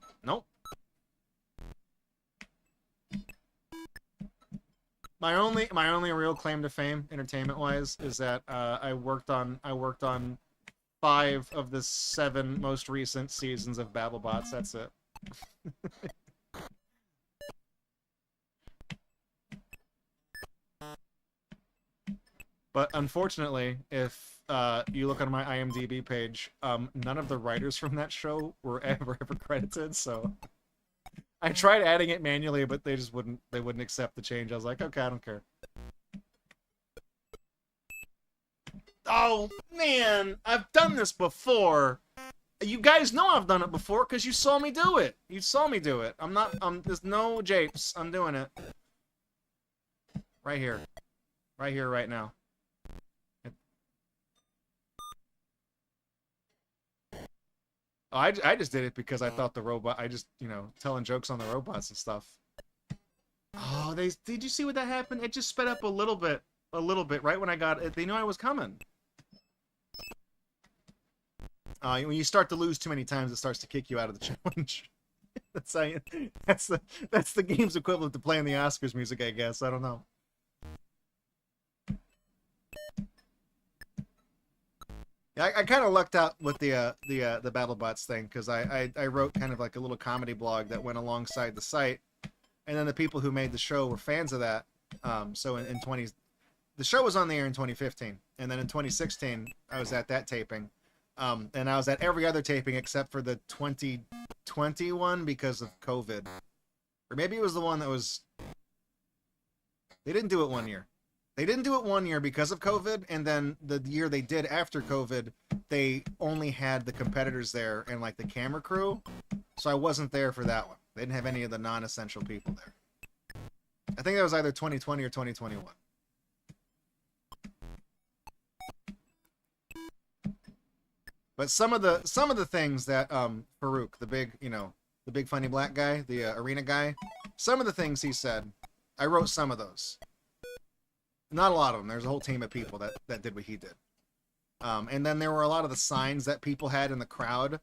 My only real claim to fame, entertainment-wise, is that I worked on 5 of the 7 most recent seasons of BattleBots. That's it. But unfortunately, if you look on my IMDb page, none of the writers from that show were ever credited. So I tried adding it manually, but they just wouldn't accept the change. I was like, okay, I don't care. Oh, man, I've done this before. You guys know I've done it before because you saw me do it. You saw me do it. There's no japes. I'm doing it. Right here. Right here, right now. Oh, I just did it because I thought the robot, I just, you know, telling jokes on the robots and stuff. Oh, did you see what that happened? It just sped up a little bit, right when I got it. They knew I was coming. When you start to lose too many times, it starts to kick you out of the challenge. That's the game's equivalent to playing the Oscars music, I guess. I don't know. Yeah, I kind of lucked out with the BattleBots thing because I wrote kind of like a little comedy blog that went alongside the site, and then the people who made the show were fans of that. So the show was on the air in 2015, and then in 2016 I was at that taping. And I was at every other taping except for the 2021 because of COVID. Or maybe it was the one that was... They didn't do it one year. They didn't do it one year because of COVID, and then the year they did after COVID, they only had the competitors there and like the camera crew. So I wasn't there for that one. They didn't have any of the non-essential people there. I think that was either 2020 or 2021. But some of the things that Farouk, the big funny black guy, the arena guy, some of the things he said, I wrote some of those. Not a lot of them. There's a whole team of people that did what he did. And then there were a lot of the signs that people had in the crowd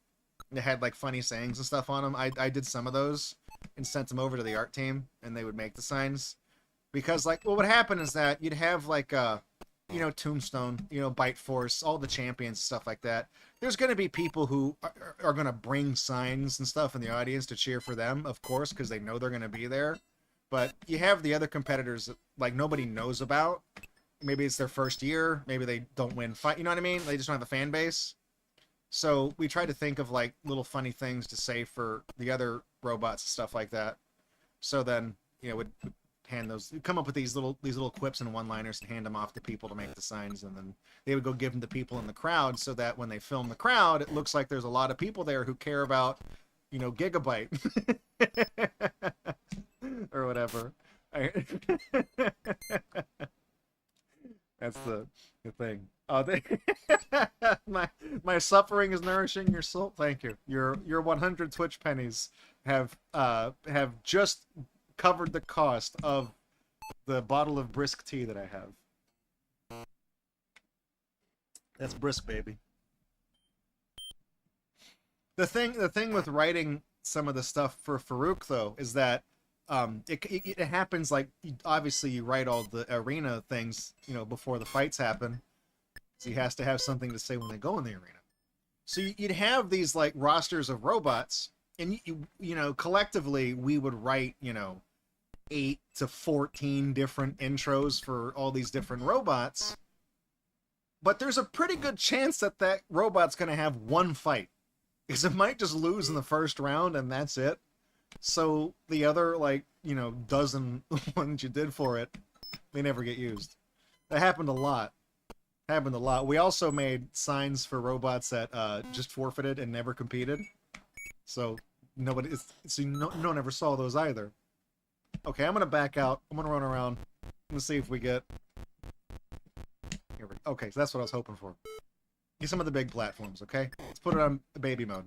that had like funny sayings and stuff on them. I did some of those and sent them over to the art team, and they would make the signs. Because like what would happen is that you'd have like Tombstone, Bite Force, all the champions and stuff like that. There's going to be people who are going to bring signs and stuff in the audience to cheer for them, of course, because they know they're going to be there. But you have the other competitors that, like, nobody knows about. Maybe it's their first year. Maybe they don't win fight. You know what I mean? They just don't have a fan base. So we tried to think of like little funny things to say for the other robots and stuff like that. So then, would hand those, come up with these little quips and one-liners and hand them off to people to make the signs, and then they would go give them to people in the crowd, so that when they film the crowd, it looks like there's a lot of people there who care about, Gigabyte or whatever. That's the thing. Oh, my suffering is nourishing your soul. Thank you. Your 100 Twitch pennies have just covered the cost of the bottle of brisk tea that I have. That's brisk, baby. The thing with writing some of the stuff for Farouk though is that it happens like, obviously you write all the arena things before the fights happen, so he has to have something to say when they go in the arena. So you'd have these like rosters of robots, and collectively we would write 8 to 14 different intros for all these different robots, but there's a pretty good chance that robot's going to have one fight, because it might just lose in the first round and that's it. So the other dozen ones you did for it, they never get used. That happened a lot. We also made signs for robots that just forfeited and never competed. So no one ever saw those either. Okay, I'm gonna back out. I'm gonna run around. Let's see if we get. Okay, so that's what I was hoping for. Get some of the big platforms. Okay, let's put it on baby mode.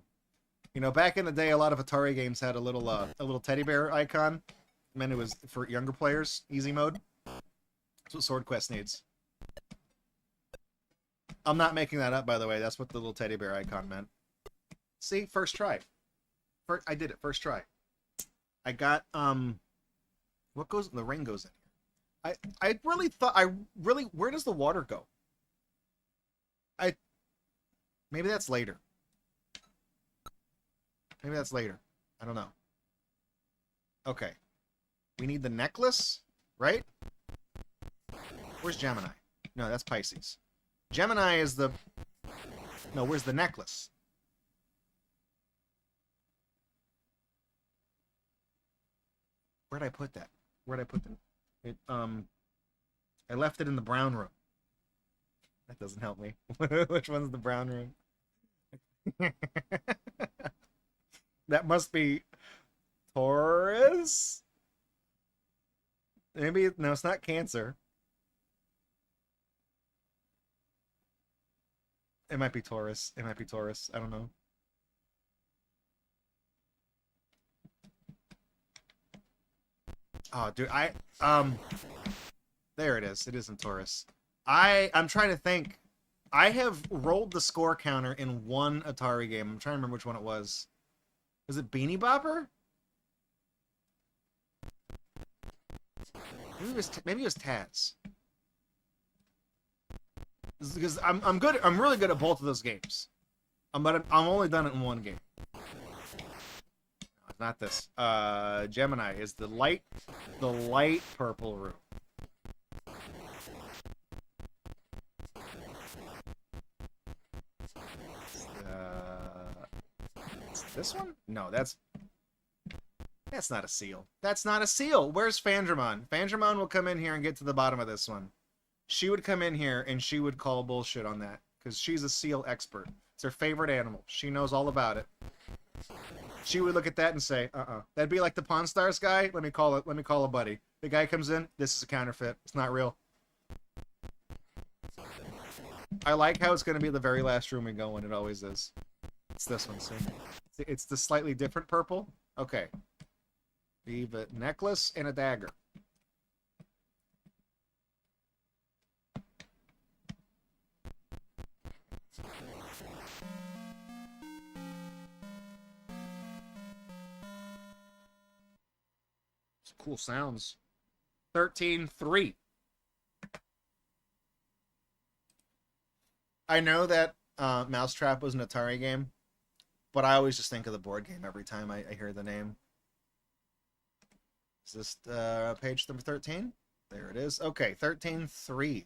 Back in the day, a lot of Atari games had a little teddy bear icon. I mean, it was for younger players, easy mode. That's what Sword Quest needs. I'm not making that up, by the way. That's what the little teddy bear icon meant. See, first try. I did it first try. I got what goes? The ring goes in here. I really thought where does the water go? Maybe that's later. Maybe that's later. I don't know. Okay. We need the necklace, right? Where's Gemini? No, that's Pisces. Gemini is the... No, where's the necklace? Where'd I put that? It, I left it in the brown room. That doesn't help me. Which one's the brown room? That must be Taurus? Maybe, no, it's not Cancer. It might be Taurus. I don't know. Oh, dude, there it is. It isn't Taurus. I'm trying to think. I have rolled the score counter in one Atari game. I'm trying to remember which one it was. Was it Beanie Bopper? Maybe it was Taz. Because I'm good. I'm really good at both of those games. But I'm only done it in one game. Not this. Gemini is the light purple room. This one? No, that's not a seal. That's not a seal. Where's Fandramon? Fandramon will come in here and get to the bottom of this one. She would come in here and she would call bullshit on that, because she's a seal expert. It's her favorite animal. She knows all about it. She would look at that and say, That'd be like the Pawn Stars guy. Let me call a buddy. The guy comes in, this is a counterfeit. It's not real. I like how it's going to be the very last room we go in. It always is. It's this one, see? It's the slightly different purple. Okay. Leave a necklace and a dagger. Some cool sounds. 13-3. I know that Mousetrap was an Atari game, but I always just think of the board game every time I hear the name. Is this page number 13? There it is. Okay, 13-3.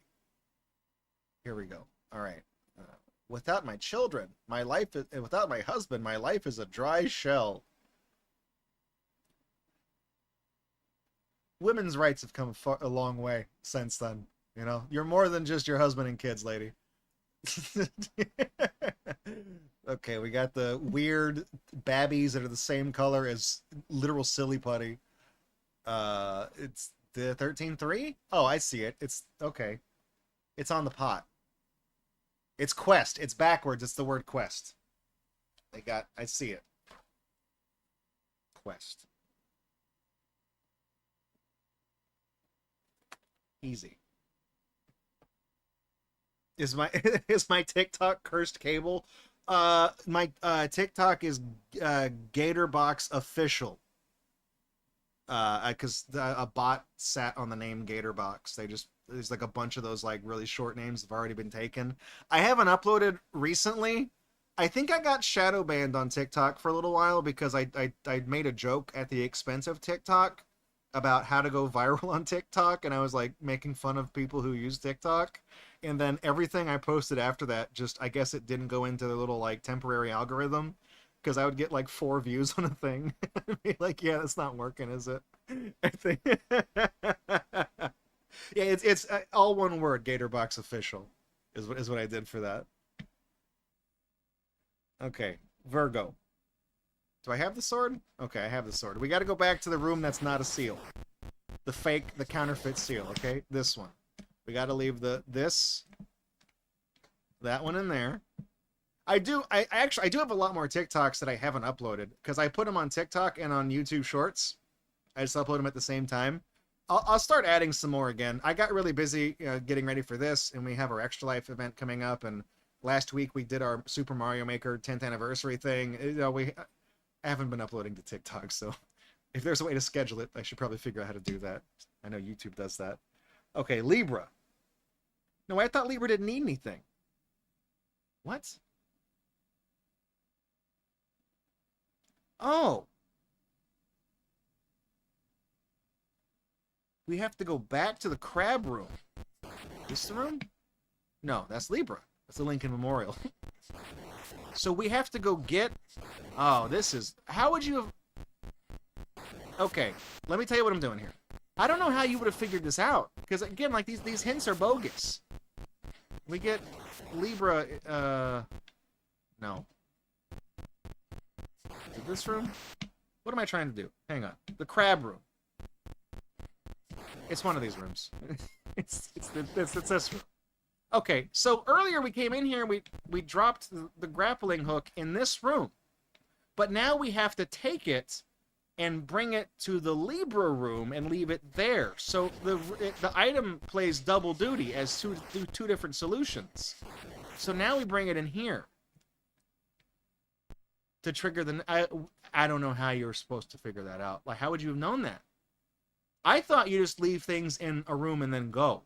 Here we go. All right. Without my children, my life is, without my husband, my life is a dry shell. Women's rights have come a long way since then. You know, you're more than just your husband and kids, lady. Okay, we got the weird babbies that are the same color as literal silly putty. It's the 13-3? Oh, I see it. It's okay. It's on the pot. It's quest. It's backwards. It's the word quest. I see it. Quest. Easy. Is my is my TikTok cursed cable? My TikTok is Gatorbox official. Because a bot sat on the name Gatorbox. There's like a bunch of those like really short names have already been taken. I haven't uploaded recently. I think I got shadow banned on TikTok for a little while because I made a joke at the expense of TikTok about how to go viral on TikTok, and I was like making fun of people who use TikTok. And then everything I posted after that, just I guess it didn't go into the little like temporary algorithm, because I would get like 4 views on a thing. I'd be like, yeah, that's not working, is it? I think. Yeah, it's all one word. Gatorbox official is what I did for that. Okay, Virgo. Do I have the sword? Okay, I have the sword. We got to go back to the room that's not a seal. The counterfeit seal. Okay, this one. We got to leave that one in there. I do have a lot more TikToks that I haven't uploaded because I put them on TikTok and on YouTube Shorts. I just upload them at the same time. I'll start adding some more again. I got really busy getting ready for this, and we have our Extra Life event coming up. And last week we did our Super Mario Maker 10th anniversary thing. You know, I haven't been uploading to TikTok, so if there's a way to schedule it, I should probably figure out how to do that. I know YouTube does that. Okay, Libra. No, I thought Libra didn't need anything. What? Oh. We have to go back to the crab room. This the room? No, that's Libra. That's the Lincoln Memorial. So we have to go get... Oh, this is... How would you have... Okay, let me tell you what I'm doing here. I don't know how you would have figured this out. Because, again, like, these hints are bogus. We get Libra... No. Is it this room? What am I trying to do? Hang on. The crab room. It's one of these rooms. It's this room. Okay, so earlier we came in here and we dropped the grappling hook in this room. But now we have to take it and bring it to the Libra room and leave it there. So the item plays double duty as two different solutions. So now we bring it in here to trigger the... I don't know how you were supposed to figure that out. Like, how would you have known that? I thought you just leave things in a room and then go.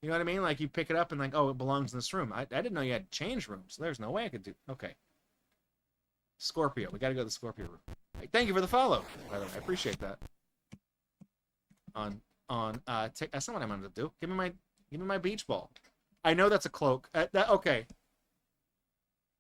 You know what I mean? Like, you pick it up and like, oh, it belongs in this room. I didn't know you had to change rooms. There's no way I could do... Okay. Scorpio. We got to go to the Scorpio room. Hey, thank you for the follow, by the way. I appreciate that. That's not what I wanted to do. Give me my beach ball. I know that's a cloak. Okay.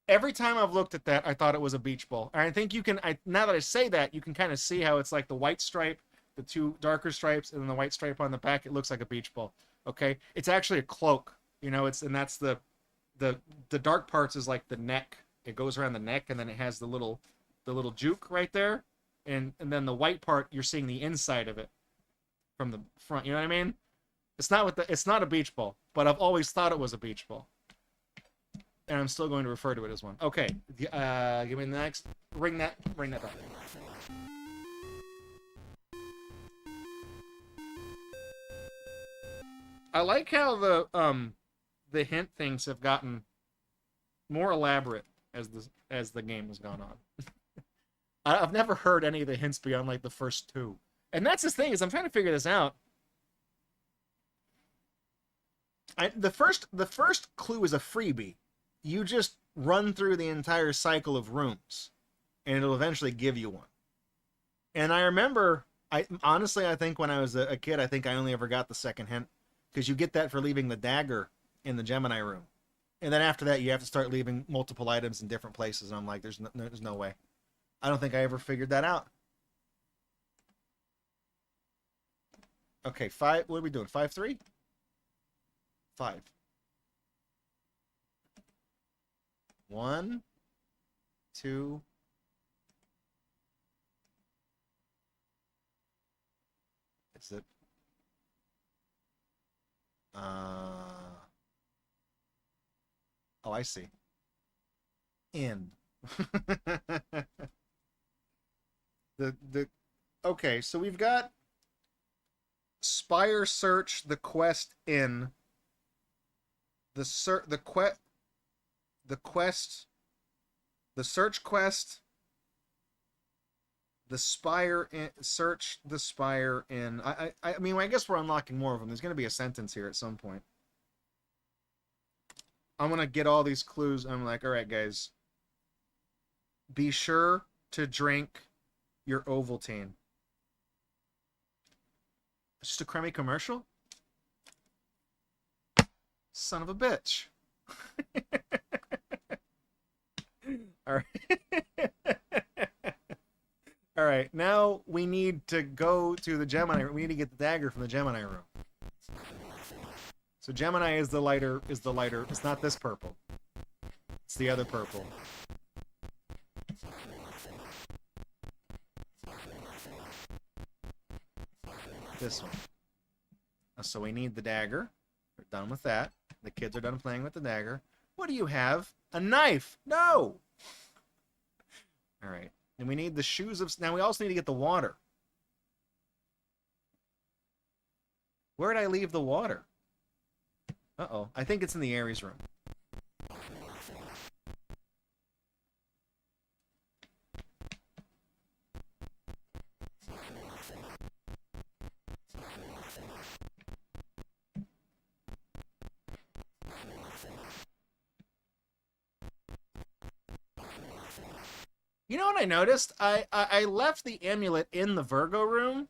Every time I've looked at that, I thought it was a beach ball. And I think you can... now that I say that, you can kind of see how it's like the white stripe, the 2 darker stripes, and then the white stripe on the back. It looks like a beach ball. Okay, it's actually a cloak. You know, and that's the dark parts is like the neck. It goes around the neck, and then it has the little juke right there, and then the white part, you're seeing the inside of it from the front. You know what I mean? It's not a beach ball, but I've always thought it was a beach ball, and I'm still going to refer to it as one. Okay, give me the next. Ring that back. I like how the hint things have gotten more elaborate as the game has gone on. I've never heard any of the hints beyond like the first 2, and that's the thing is I'm trying to figure this out. The first clue is a freebie. You just run through the entire cycle of rooms, and it'll eventually give you one. And I remember, I think when I was a kid, I think I only ever got the second hint. Because you get that for leaving the dagger in the Gemini room. And then after that, you have to start leaving multiple items in different places. And I'm like, there's no way. I don't think I ever figured that out. Okay, 5. What are we doing? 5-3? 5. 1, 2. Is it? Oh, I see. In. the Okay, so we've got Spire search, the quest in, the quest, the search quest, the Spire in, search the Spire in. I mean, I guess we're unlocking more of them. There's going to be a sentence here at some point. I'm going to get all these clues. I'm like, all right, guys, be sure to drink your Ovaltine. It's just a crummy commercial? Son of a bitch. All right. All right. Now we need to go to the Gemini. We need to get the dagger from the Gemini room. So Gemini is the lighter. It's not this purple. It's the other purple. This one. So we need the dagger. We're done with that. The kids are done playing with the dagger. What do you have? A knife! No! Alright. And we need the shoes of... Now we also need to get the water. Where did I leave the water? Uh-oh. I think it's in the Ares room. You know what I noticed? I left the amulet in the Virgo room,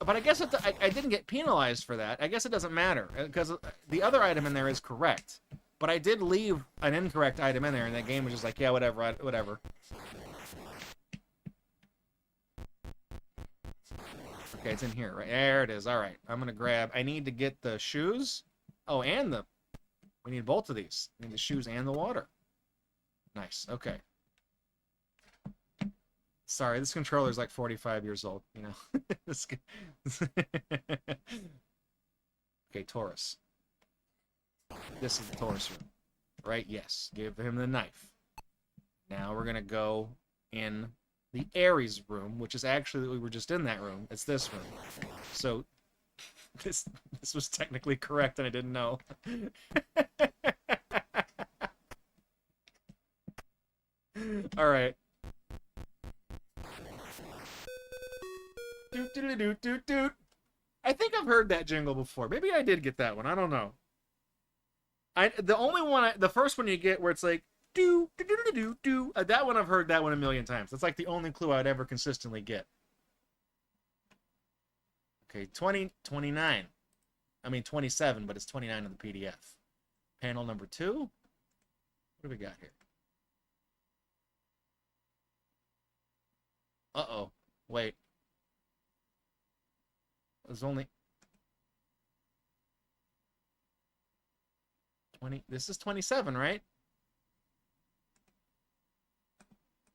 but I guess I didn't get penalized for that. I guess it doesn't matter, because the other item in there is correct. But I did leave an incorrect item in there, and that game was just like, yeah, whatever, whatever. Okay, it's in here, right? There it is. All right, I'm gonna grab... I need to get the shoes. Oh, and the... We need both of these. We need the shoes and the water. Nice, okay. Sorry, this controller is like 45 years old, you know. Okay, Taurus. This is the Taurus room. Right? Yes. Give him the knife. Now we're going to go in the Ares room, which is actually, we were just in that room. It's this room. So, this was technically correct and I didn't know. Alright. Doot, doot, doot, doot, doot. I think I've heard that jingle before. Maybe I did get that one. I don't know. The only one, the first one you get where it's like do do do do do do. That one I've heard that one a million times. That's like the only clue I'd ever consistently get. Okay, 29. I mean 27, but it's 29 in the PDF. Panel number 2. What do we got here? Uh-oh. Wait. There's only 20. This is 27, right?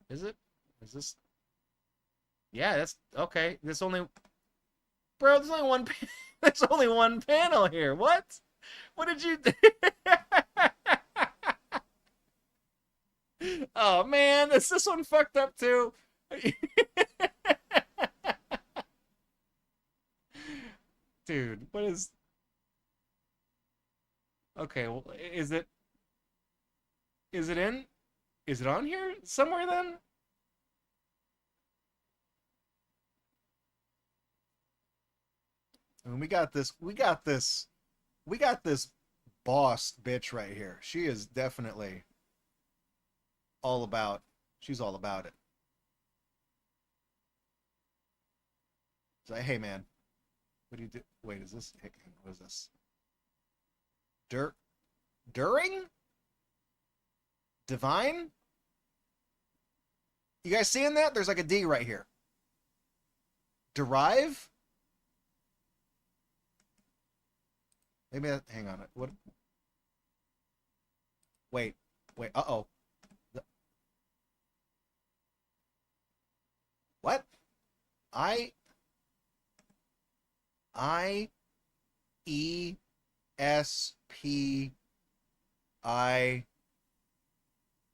Is it? Is this? Yeah, that's okay. There's only, bro. There's only one. There's only one panel here. What? What did you? Oh man, is this one fucked up too? Dude, what is... Okay, well, is it in? Is it on here somewhere then? I mean, we got this boss bitch right here. She is definitely all about, she's all about it. So, hey man, what do you do? Wait, is this, what is this? Dirt During? Divine? You guys seeing that? There's like a D right here. Derive? Maybe that, hang on. What? Wait. Uh-oh. What? E S P I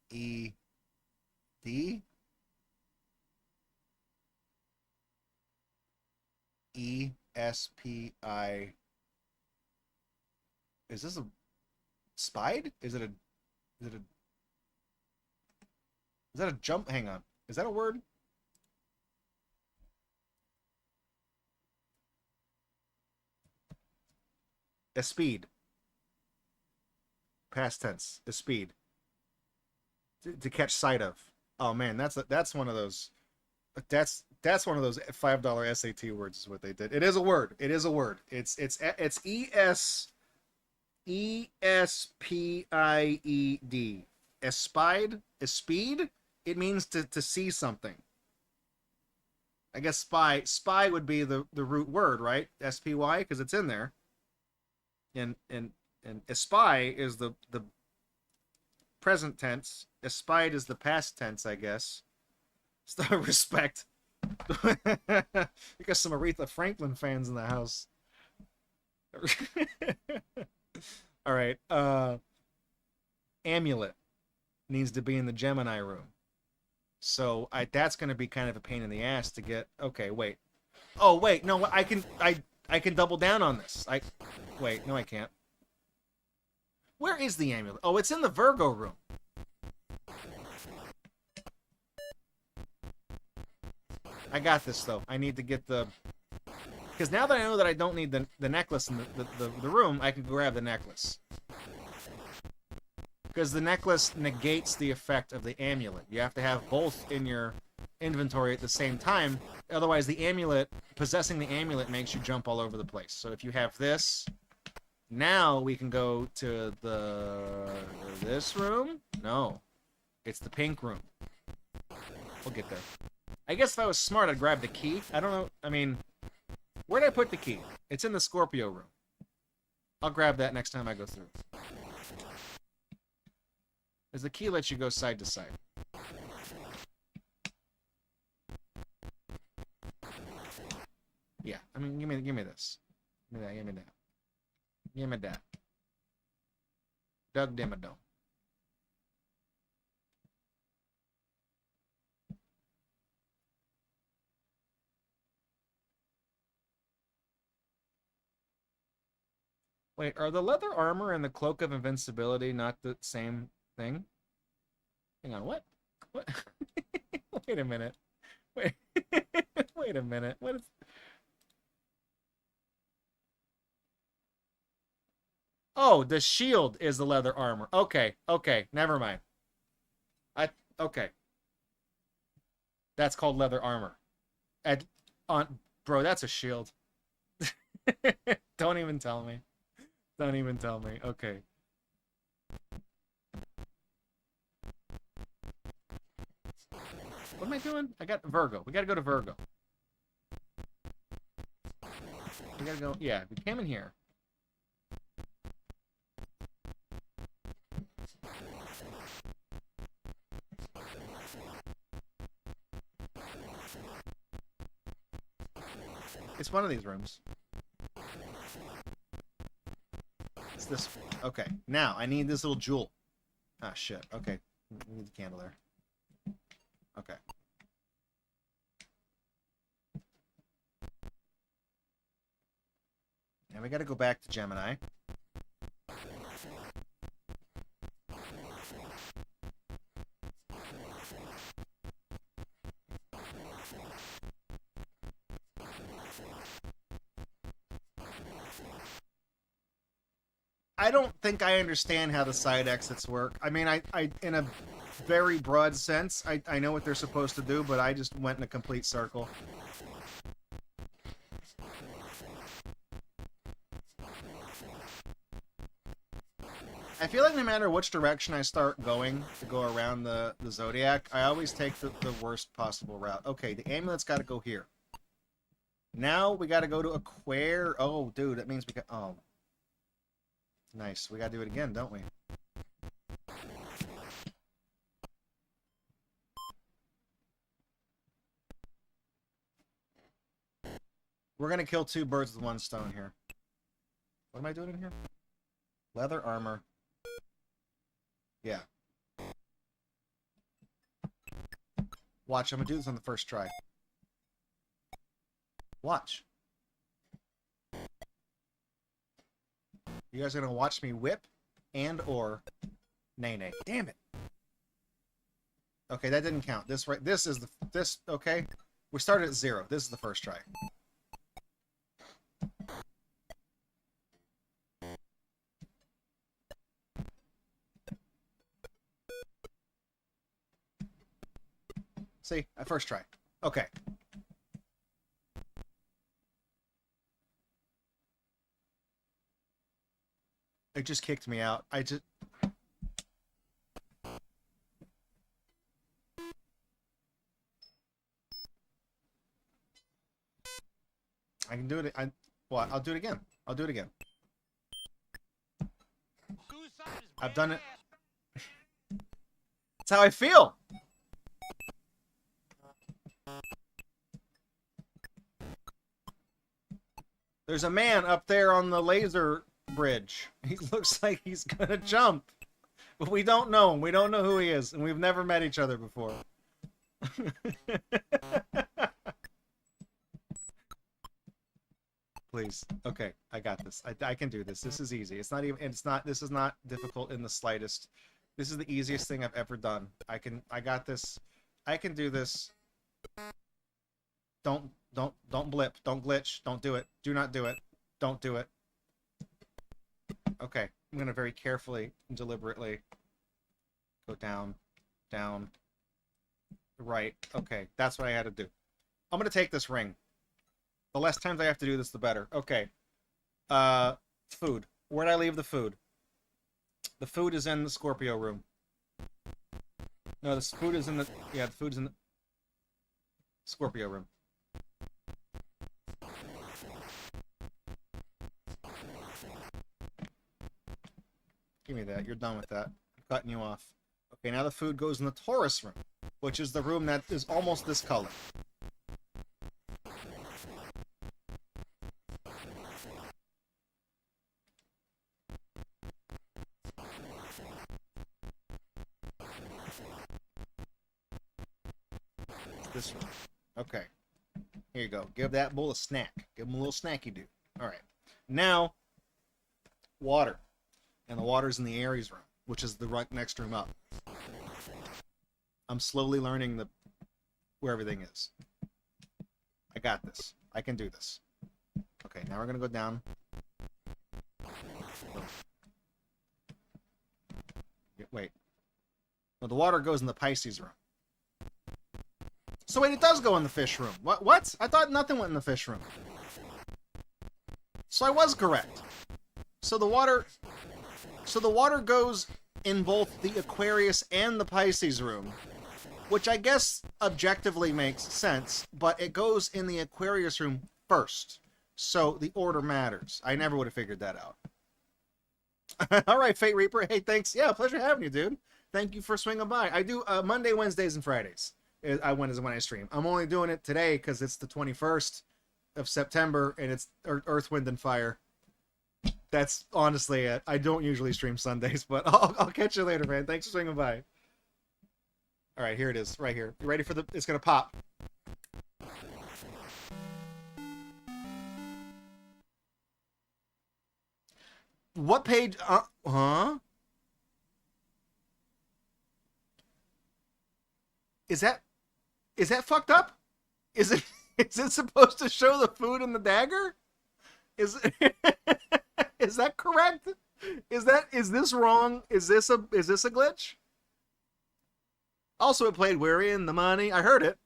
E D E S P I. Is this a spied? Is that a jump? Hang on. Is that a word? Speed. Past tense. Speed. To catch sight of. Oh man, that's one of those. That's one of those $5 SAT words. Is what they did. It is a word. It is a word. It's ESPIED. Espied. Speed. It means to see something. I guess spy would be the root word, right? SPY, because it's in there. And espy is the present tense. Espied is the past tense, I guess. So respect. We got some Aretha Franklin fans in the house. All right. Amulet needs to be in the Gemini room. So that's going to be kind of a pain in the ass to get. Okay, wait. Oh, wait. No, I can double down on this. Wait, no I can't. Where is the amulet? Oh, it's in the Virgo room. I got this though. I need to get the, because now that I know that I don't need the necklace in the room, I can grab the necklace. Because the necklace negates the effect of the amulet. You have to have both in your inventory at the same time. Otherwise, possessing the amulet makes you jump all over the place. So if you have this, now we can go to this room? No. It's the pink room. We'll get there. I guess if I was smart, I'd grab the key. I don't know. I mean, where did I put the key? It's in the Scorpio room. I'll grab that next time I go through. As the key lets you go side to side. Yeah, I mean, give me this. Give me that. Give me that. Doug Dimmadome. Wait, are the leather armor and the cloak of invincibility not the same thing? Hang on, what? What? Wait a minute. Wait. Wait a minute. What is... Oh, the shield is the leather armor. Okay, never mind. Okay. That's called leather armor. Bro, that's a shield. Don't even tell me. Don't even tell me. Okay. What am I doing? I got Virgo. We gotta go to Virgo. We gotta go. Yeah, we came in here. It's one of these rooms. It's this. Okay, now I need this little jewel. Ah, shit. Okay, we need the candle there. Okay. Now we gotta go back to Gemini. I don't think I understand how the side exits work. I mean, I in a very broad sense, I know what they're supposed to do, but I just went in a complete circle. I feel like no matter which direction I start going to go around the Zodiac, I always take the worst possible route. Okay, the amulet's got to go here. Now we got to go to Aquare. Oh, dude, that means we got... Oh. Nice. We got to do it again, don't we? We're going to kill 2 birds with 1 stone here. What am I doing in here? Leather armor. Yeah. Watch, I'm going to do this on the first try. Watch. You guys are going to watch me whip and or nay. Damn it. Okay, that didn't count. This is the okay. We started at 0. This is the first try. See, at first try. Okay. It just kicked me out. I can do it. I'll do it again. I'll do it again. I've done it. That's how I feel. There's a man up there on the laser bridge. He looks like he's gonna jump. But we don't know him. We don't know who he is. And we've never met each other before. Please. Okay, I got this. I can do this. This is easy. This is not difficult in the slightest. This is the easiest thing I've ever done. I got this. I can do this. Don't blip. Don't glitch. Don't do it. Do not do it. Don't do it. Okay, I'm gonna very carefully and deliberately go down, right. Okay, that's what I had to do. I'm gonna take this ring. The less times I have to do this, the better. Okay. Food. Where'd I leave the food? The food is in the Scorpio room. No, the food is in the... Yeah, the food's in the Scorpio room. Give me that. You're done with that. I'm cutting you off. Okay, now the food goes in the Taurus room, which is the room that is almost this color. This one. Okay. Here you go. Give that bull a snack. Give him a little snacky do. Alright. Now, water. And the water's in the Aries room, which is the right next room up. I'm slowly learning where everything is. I got this. I can do this. Okay, now we're going to go down. Wait. Well, the water goes in the Pisces room. So wait, it does go in the fish room. What? I thought nothing went in the fish room. So I was correct. So the water goes in both the Aquarius and the Pisces room, which I guess objectively makes sense, but it goes in the Aquarius room first. So the order matters. I never would have figured that out. All right, Fate Reaper. Hey, thanks. Yeah, pleasure having you, dude. Thank you for swinging by. I do Monday, Wednesdays, and Fridays. Is when I stream. I'm only doing it today because it's the 21st of September and it's Earth, Wind, and Fire. That's honestly it. I don't usually stream Sundays, but I'll catch you later, man. Thanks for swinging by. All right, here it is, right here. You ready for it's gonna pop. What page? Huh? Is that fucked up? Is it supposed to show the food and the dagger? Is that correct? Is this wrong? Is this a glitch? Also, it played "We're in the Money." I heard it.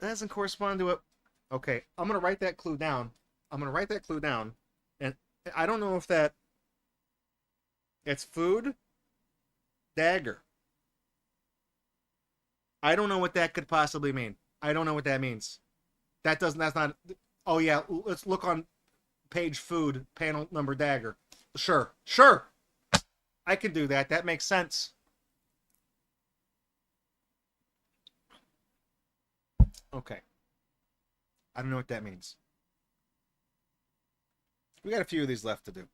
That doesn't correspond to it. Okay, I'm gonna write that clue down. And I don't know if that... It's food, dagger. I don't know what that could possibly mean. I don't know what that means. That doesn't... That's not... Oh, yeah. Let's look on page food, panel number dagger. Sure. Sure. I can do that. That makes sense. Okay. I don't know what that means. We got a few of these left to do.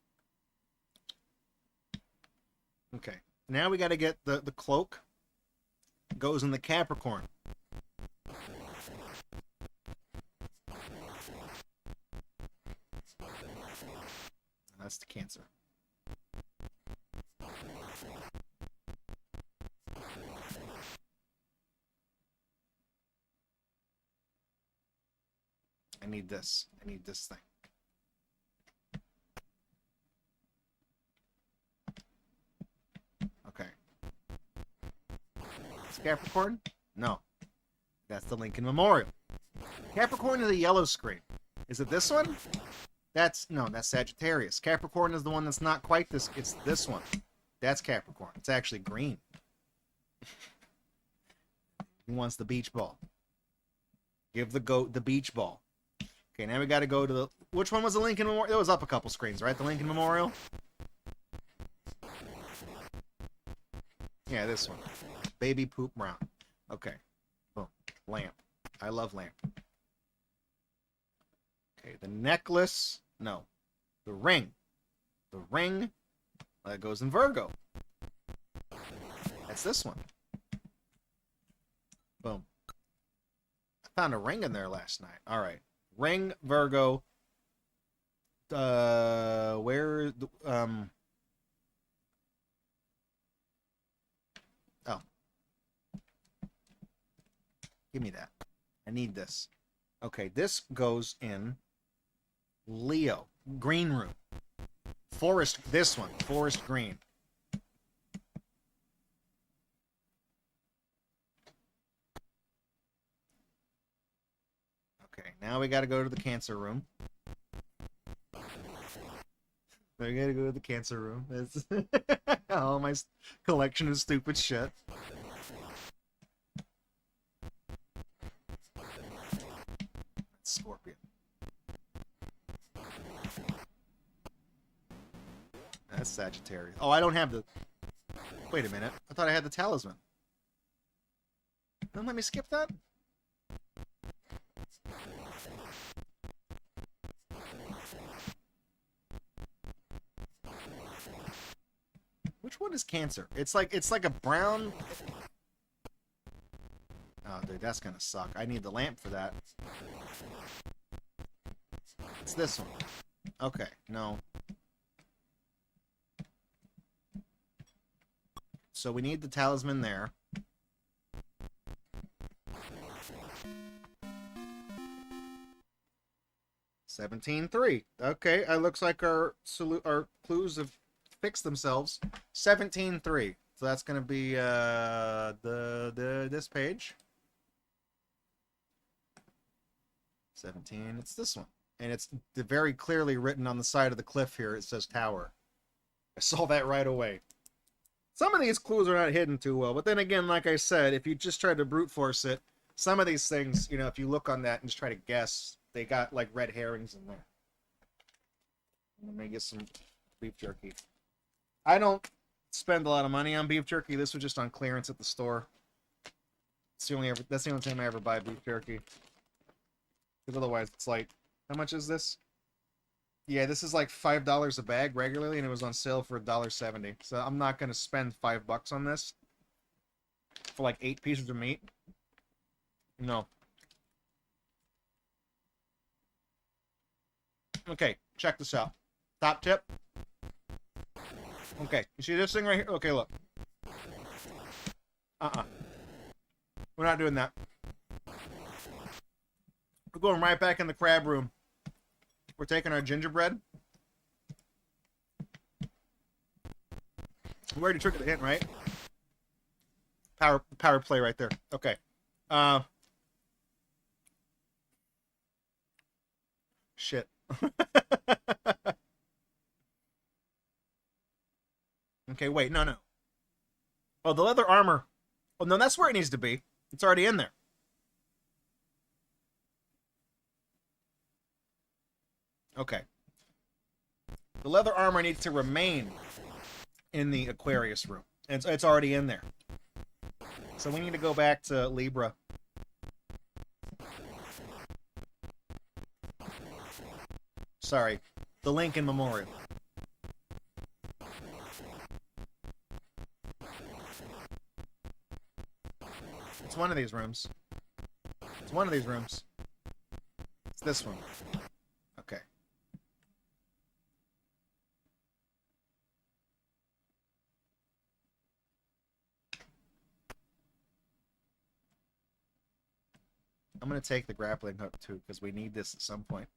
Okay. Now we got to get the cloak. Goes in the Capricorn. That's the Cancer. I need this. I need this thing. Okay. It's Capricorn? No. That's the Lincoln Memorial. Capricorn is a yellow screen. Is it this one? That's Sagittarius. Capricorn is the one that's not quite this. It's this one. That's Capricorn. It's actually green. He wants the beach ball. Give the goat the beach ball. Okay, now we got to go to the... Which one was the Lincoln Memorial? It was up a couple screens, right? The Lincoln Memorial? Yeah, this one. Baby poop brown. Okay. Boom. Lamp. I love lamp. Okay, the necklace. No. The ring. The ring that goes in Virgo. That's this one. Boom. I found a ring in there last night. All right. Ring, Virgo. Where oh. Give me that. I need this. Okay, this goes in Leo. Green room. Forest, this one. Forest green. Okay, now we got to go to the Cancer room. We got to go to the Cancer room. It's all my collection of stupid shit. Scorpion. That's Sagittarius. Oh, I don't have the... Wait a minute. I thought I had the talisman. Don't let me skip that? Which one is Cancer? It's like a brown... Oh, dude, that's gonna suck. I need the lamp for that. It's this one. Okay, no. So we need the talisman there. $17.3. Okay, it looks like our clues have fixed themselves. $17.3. So that's gonna be this page. 17. It's this one. And it's very clearly written on the side of the cliff here. It says tower. I saw that right away. Some of these clues are not hidden too well. But then again, like I said, if you just try to brute force it, some of these things, you know, if you look on that and just try to guess, they got like red herrings in there. Let me get some beef jerky. I don't spend a lot of money on beef jerky. This was just on clearance at the store. That's the only time I ever buy beef jerky. Because otherwise, it's like, how much is this? Yeah, this is like $5 a bag regularly, and it was on sale for $1.70. So I'm not going to spend $5 on this for like 8 pieces of meat. No. Okay, check this out. Top tip. Okay, you see this thing right here? Okay, look. We're not doing that. We're going right back in the crab room. We're taking our gingerbread. We already triggered the hint, right? Power play right there. Okay. Shit. Okay, wait, no. Oh, the leather armor. Oh, no, that's where it needs to be. It's already in there. Okay. The leather armor needs to remain in the Aquarius room. It's already in there. So we need to go back to Libra. Sorry. The Lincoln Memorial. It's one of these rooms. It's one of these rooms. It's this one. Okay. I'm going to take the grappling hook too, because we need this at some point.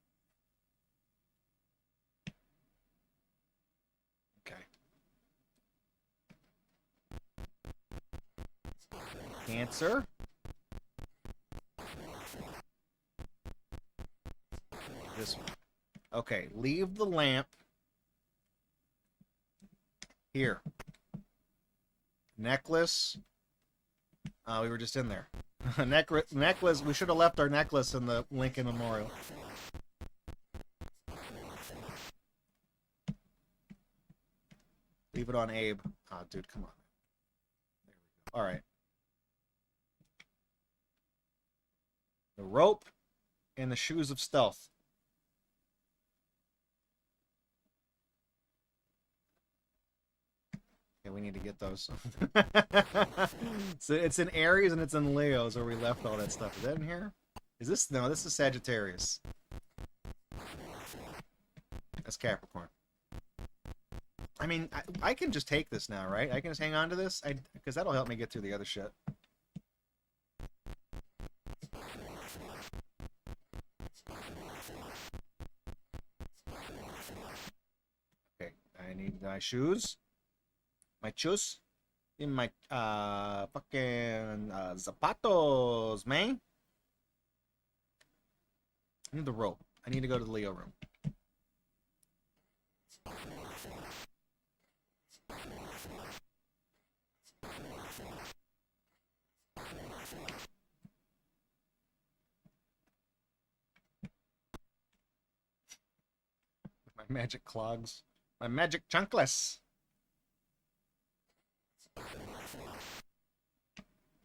Okay. Cancer. This one. Okay, leave the lamp here. Necklace. We were just in there. Necklace. We should have left our necklace in the Lincoln Memorial. Leave it on Abe. Oh, dude, come on. There we go. All right. The rope and the shoes of stealth. Okay, we need to get those. So it's in Aries and it's in Leo's where we left all that stuff. Is that in here? Is this? No, this is Sagittarius. That's Capricorn. I mean, I can just take this now, right? I can just hang on to this? Because that'll help me get through the other shit. Okay, I need my shoes. My shoes. In my, fucking, zapatos, man. I need the rope. I need to go to the Leo room. My magic clogs. My magic chunkless.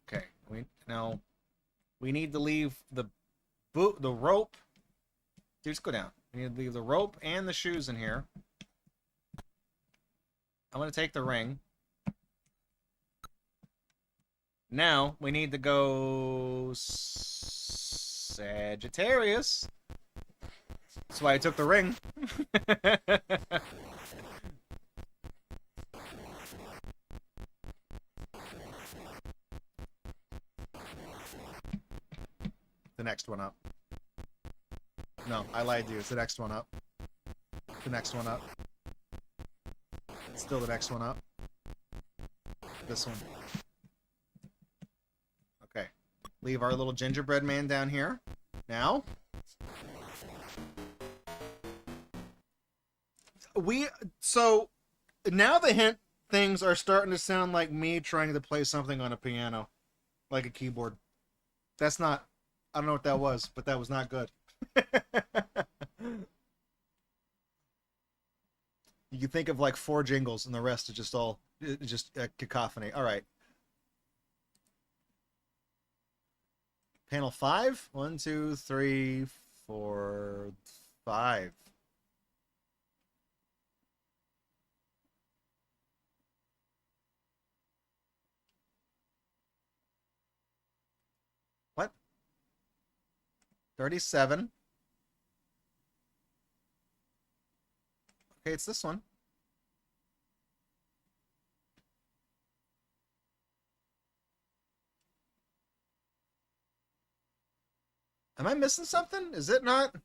Okay, we need to leave the rope. Dude, just go down. We need to leave the rope and the shoes in here. I'm gonna take the ring. Now we need to go Sagittarius. That's why I took the ring. The next one up. No, I lied to you. It's the next one up. The next one up. Still the next one up. This one. Okay. Leave our little gingerbread man down here. Now. So, now the hint things are starting to sound like me trying to play something on a piano. Like a keyboard. That's not... I don't know what that was, but that was not good. You can think of like 4 jingles and the rest is just all cacophony. All right. Panel 5. 1, 2, 3, 4, 5. What? 37. Okay, it's this one. Am I missing something? Is it not?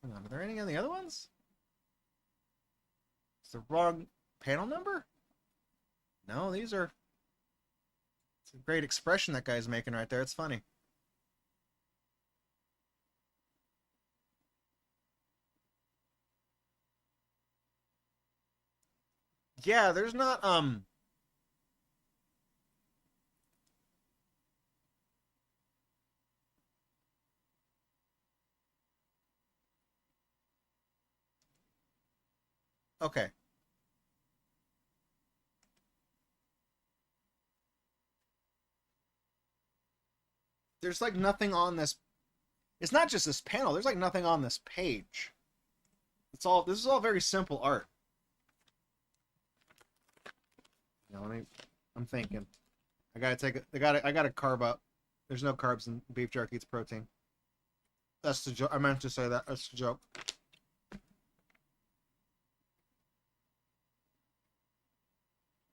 Hang on, are there any of the other ones? It's the wrong panel number? No, these are... It's a great expression that guy's making right there. It's funny. Yeah, there's not okay. There's like nothing on this. It's not just this panel. There's like nothing on this page. It's all. This is all very simple art. Now, I'm thinking. I gotta take it. I gotta carb up. There's no carbs in beef jerky. It's protein. That's the joke. I meant to say that. That's the joke.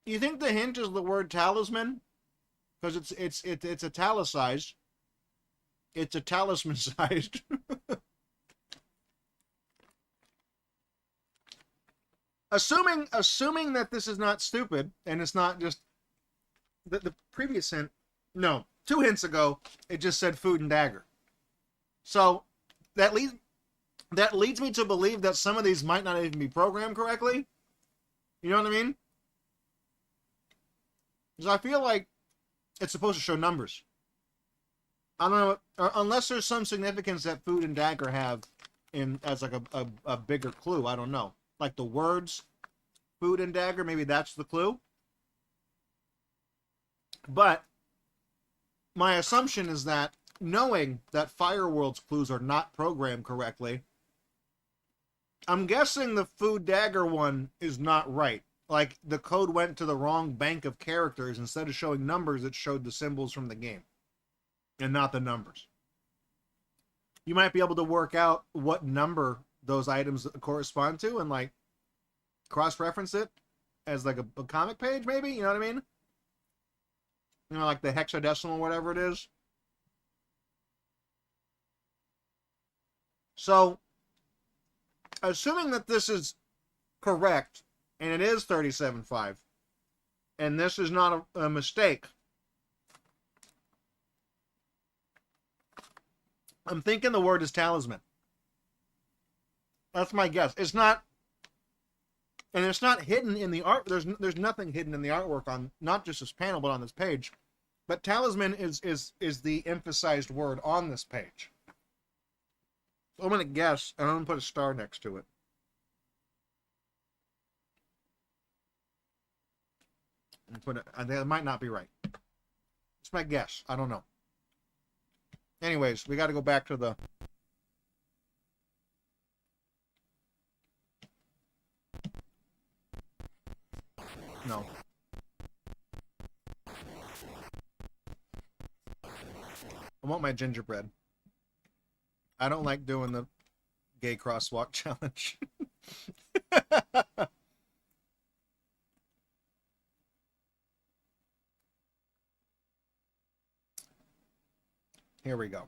You think the hint is the word talisman? Because it's italicized. It's a talisman sized. assuming that this is not stupid and it's not just the previous hint. No, 2 hints ago it just said food and dagger. So that leads me to believe that some of these might not even be programmed correctly. You know what I mean? Because I feel like it's supposed to show numbers. I don't know, unless there's some significance that food and dagger have in as like a bigger clue. I don't know. Like the words food and dagger, maybe that's the clue. But my assumption is that knowing that Fireworld's clues are not programmed correctly, I'm guessing the food dagger one is not right. Like the code went to the wrong bank of characters. Instead of showing numbers, it showed the symbols from the game and not the numbers. You might be able to work out what number those items correspond to and like cross-reference it as like a comic page, maybe. You know what I mean? You know, like the hexadecimal, whatever it is. So, assuming that this is correct, and it is 37.5, and this is not a mistake, I'm thinking the word is talisman. That's my guess. It's not, and it's not hidden in the art. There's nothing hidden in the artwork on not just this panel, but on this page. But talisman is the emphasized word on this page. So I'm gonna guess, and I'm gonna put a star next to it. And put it. That might not be right. It's my guess. I don't know. Anyways, we got to go back to the. No. I want my gingerbread. I don't like doing the gay crosswalk challenge. Here we go.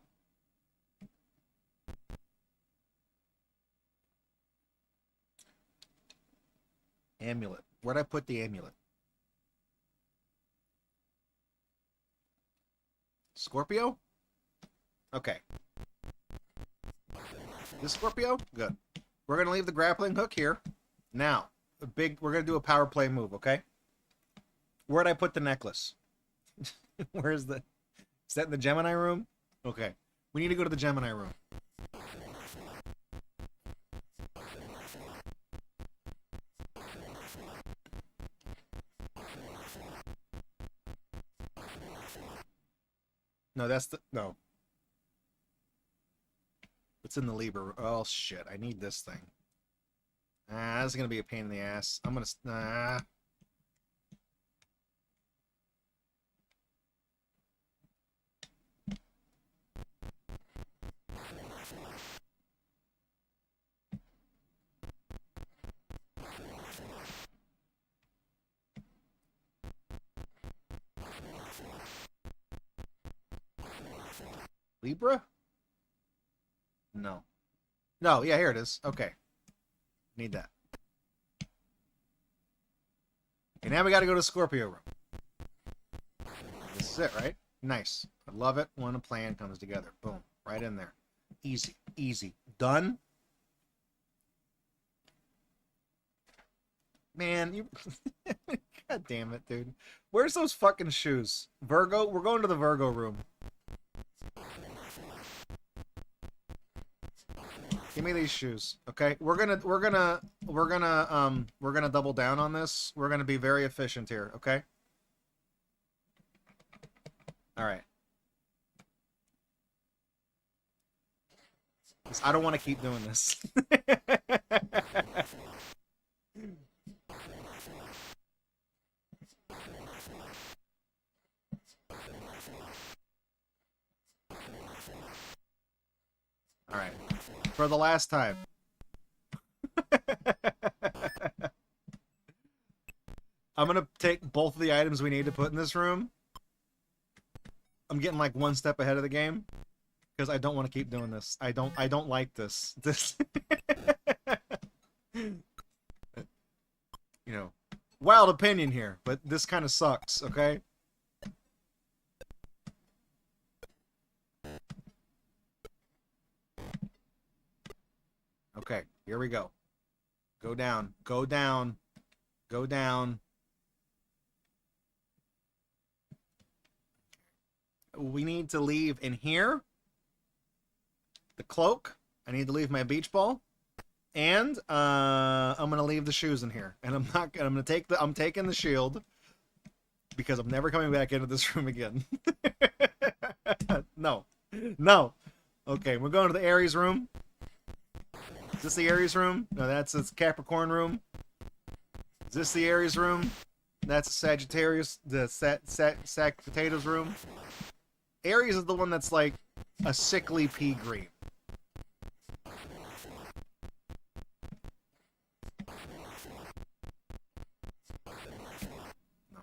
Amulet. Where'd I put the amulet? Scorpio? Okay. This Scorpio? Good. We're going to leave the grappling hook here. Now, we're going to do a power play move, okay? Where'd I put the necklace? Where's the... Is that in the Gemini room? Okay. We need to go to the Gemini room. No, that's the... No. It's in the Libra. Oh, shit. I need this thing. Ah, this is going to be a pain in the ass. I'm going to... Libra? No. No, yeah, here it is. Okay. Need that. Okay, now we got to go to Scorpio room. This is it, right? Nice. I love it when a plan comes together. Boom. Right in there. Easy. Easy. Done. Man, you... God damn it, dude. Where's those fucking shoes? Virgo? We're going to the Virgo room. Give me these shoes, okay? We're gonna double down on this. We're gonna be very efficient here, okay? All right. I don't want to keep doing this. All right. For the last time. I'm going to take both of the items we need to put in this room. I'm getting like one step ahead of the game because I don't want to keep doing this. I don't like this. You know, wild opinion here, but this kind of sucks, okay? Okay, here we go. Go down, go down, go down. We need to leave in here. The cloak. I need to leave my beach ball. And I'm gonna leave the shoes in here. And I'm taking the shield because I'm never coming back into this room again. No. No. Okay, we're going to the Aries room. Is this the Aries room? No, that's the Capricorn room. Is this the Aries room? That's the Sagittarius, the sack potatoes room. Aries is the one that's like a sickly pea green. No.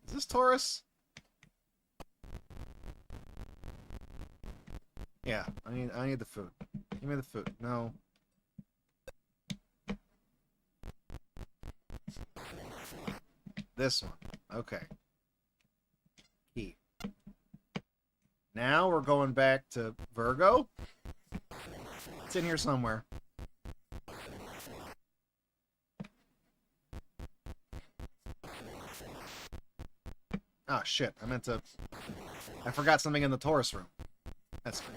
Is this Taurus? Yeah, I need the food. Give me the food. No. This one. Okay. Key. Now we're going back to Virgo. It's in here somewhere. Oh, shit. I forgot something in the Taurus room. That's fine.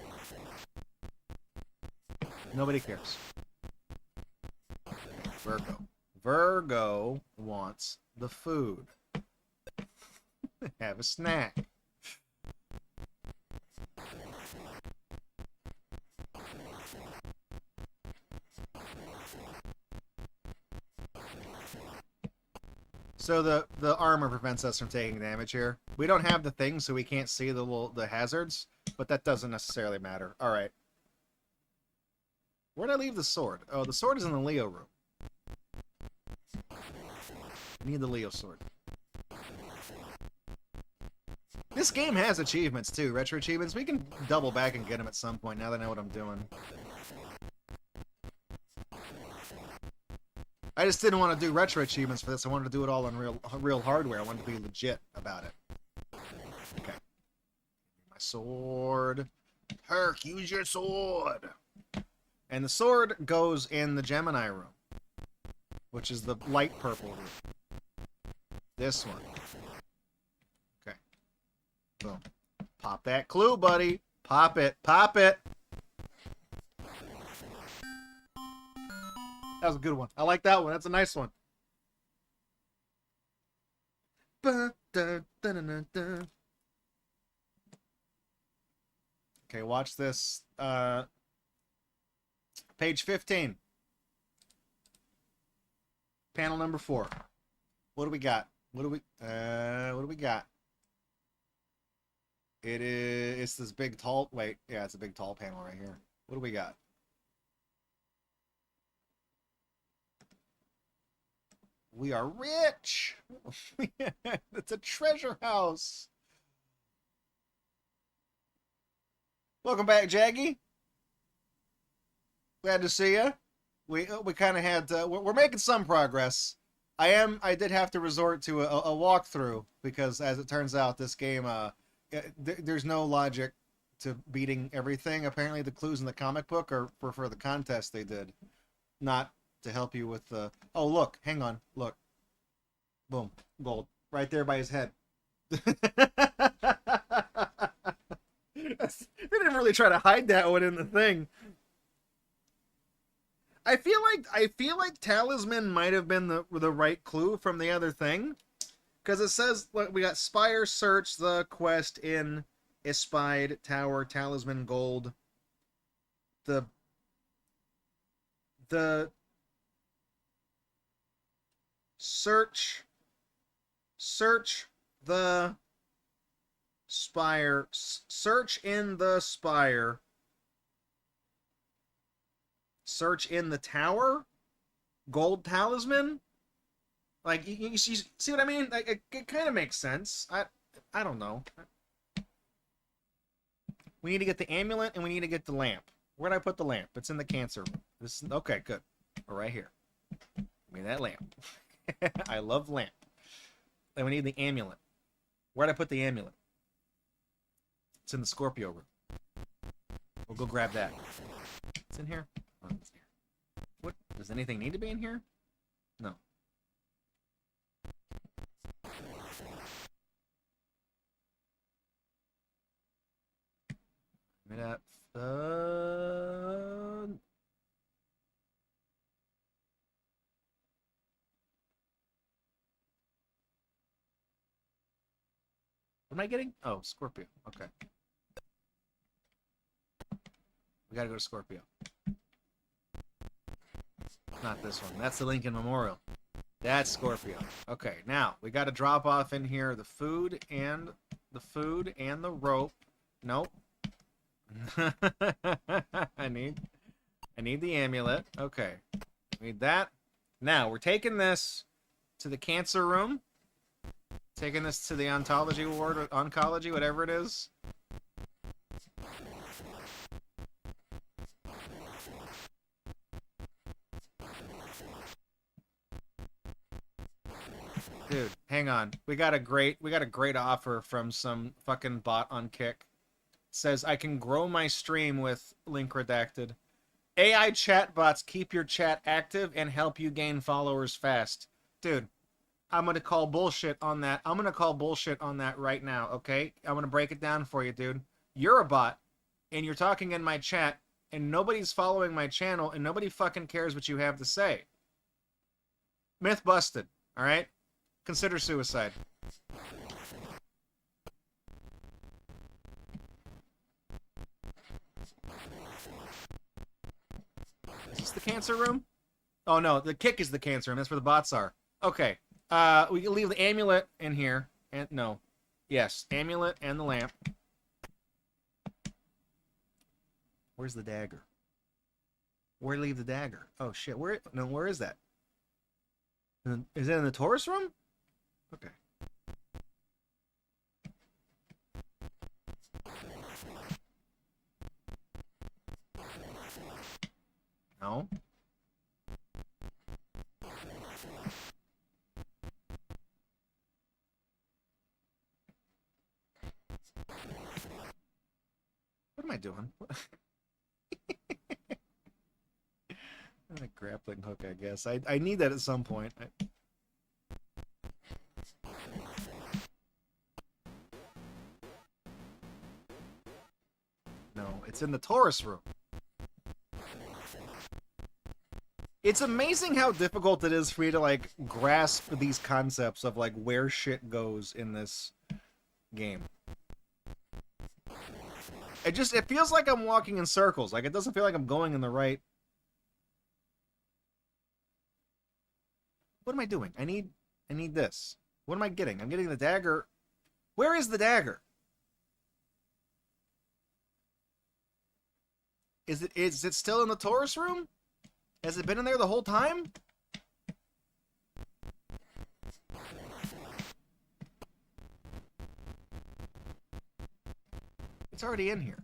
Nobody cares. Virgo. Virgo wants the food. Have a snack. So the armor prevents us from taking damage here. We don't have the thing, so we can't see the hazards, but that doesn't necessarily matter. All right. Where'd I leave the sword? Oh, the sword is in the Leo room. I need the Leo sword. This game has achievements too, retro achievements. We can double back and get them at some point now that I know what I'm doing. I just didn't want to do retro achievements for this. I wanted to do it all on real hardware. I wanted to be legit about it. Okay. My sword. Herc, use your sword. And the sword goes in the Gemini room, which is the light purple room. This one. Okay. Boom. Pop that clue, buddy. Pop it. Pop it. That was a good one. I like that one. That's a nice one. Okay, watch this. Page 15. Panel number 4. What do we got? What do we got? It's this big tall, wait, yeah, it's a big tall panel right here. What do we got? We are rich. It's a treasure house. Welcome back, Jaggy. Glad to see you. We kind of had we're making some progress. I did have to resort to a walkthrough because, as it turns out, this game there's no logic to beating everything. Apparently, the clues in the comic book are for the contest they did, not to help you with the. Oh, look, hang on, look, boom, gold right there by his head. They didn't really try to hide that one in the thing. I feel like talisman might have been the right clue from the other thing, because it says, look, we got spire, search the quest in espied tower, talisman, gold. The search the spire, search in the spire, search in the tower, gold talisman. Like, you see what I mean? Like, it kind of makes sense. I don't know. We need to get the amulet and we need to get the lamp. Where'd I put the lamp? It's in the cancer room. This is, okay, good. We're right here. Give me that lamp. I love lamp. Then we need the amulet. Where'd I put the amulet? It's in the Scorpio room. We'll go grab that. It's in here? Oh, it's here. What? Does anything need to be in here? No. Give me that. What am I getting? Oh, Scorpio. Okay. We gotta go to Scorpio. Not this one. That's the Lincoln Memorial. That's Scorpio. Okay, now we gotta drop off in here the food and the rope. Nope. I need the amulet. Okay. Need that. Now we're taking this to the cancer room. Taking this to the ontology ward, or oncology, whatever it is. Dude, hang on. We got a great offer from some fucking bot on Kick. Says I can grow my stream with link redacted. AI chatbots keep your chat active and help you gain followers fast. Dude, I'm going to call bullshit on that. I'm going to call bullshit on that right now, okay? I'm going to break it down for you, dude. You're a bot, and you're talking in my chat, and nobody's following my channel, and nobody fucking cares what you have to say. Myth busted, all right? Consider suicide. Is this the cancer room? Oh, no, the Kick is the cancer room. That's where the bots are. Okay. We can leave the amulet in here. And no. Yes, amulet and the lamp. Where's the dagger? Where leave the dagger? Oh shit. Where is that? Is it in the Taurus room? Okay. No. What am I doing? A grappling hook, I guess. I need that at some point. No, it's in the Taurus room. It's amazing how difficult it is for me to, like, grasp these concepts of, like, where shit goes in this game. It feels like I'm walking in circles. Like, it doesn't feel like I'm going in the right... What am I doing? I need this. What am I getting? I'm getting the dagger. Where is the dagger? Is it still in the Taurus room? Has it been in there the whole time? It's already in here.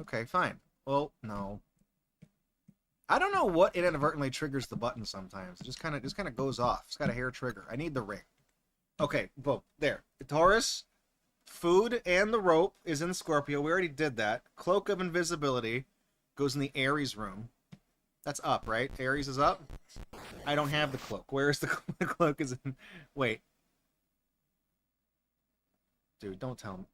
Okay, fine. Well, no. I don't know what inadvertently triggers the button sometimes. It just kind of goes off. It's got a hair trigger. I need the ring. Okay, boom. There. The Taurus. Food and the rope is in Scorpio. We already did that. Cloak of Invisibility goes in the Ares room. That's up, right? Ares is up? I don't have the cloak. Where is the cloak? Is in... Wait. Dude, don't tell me.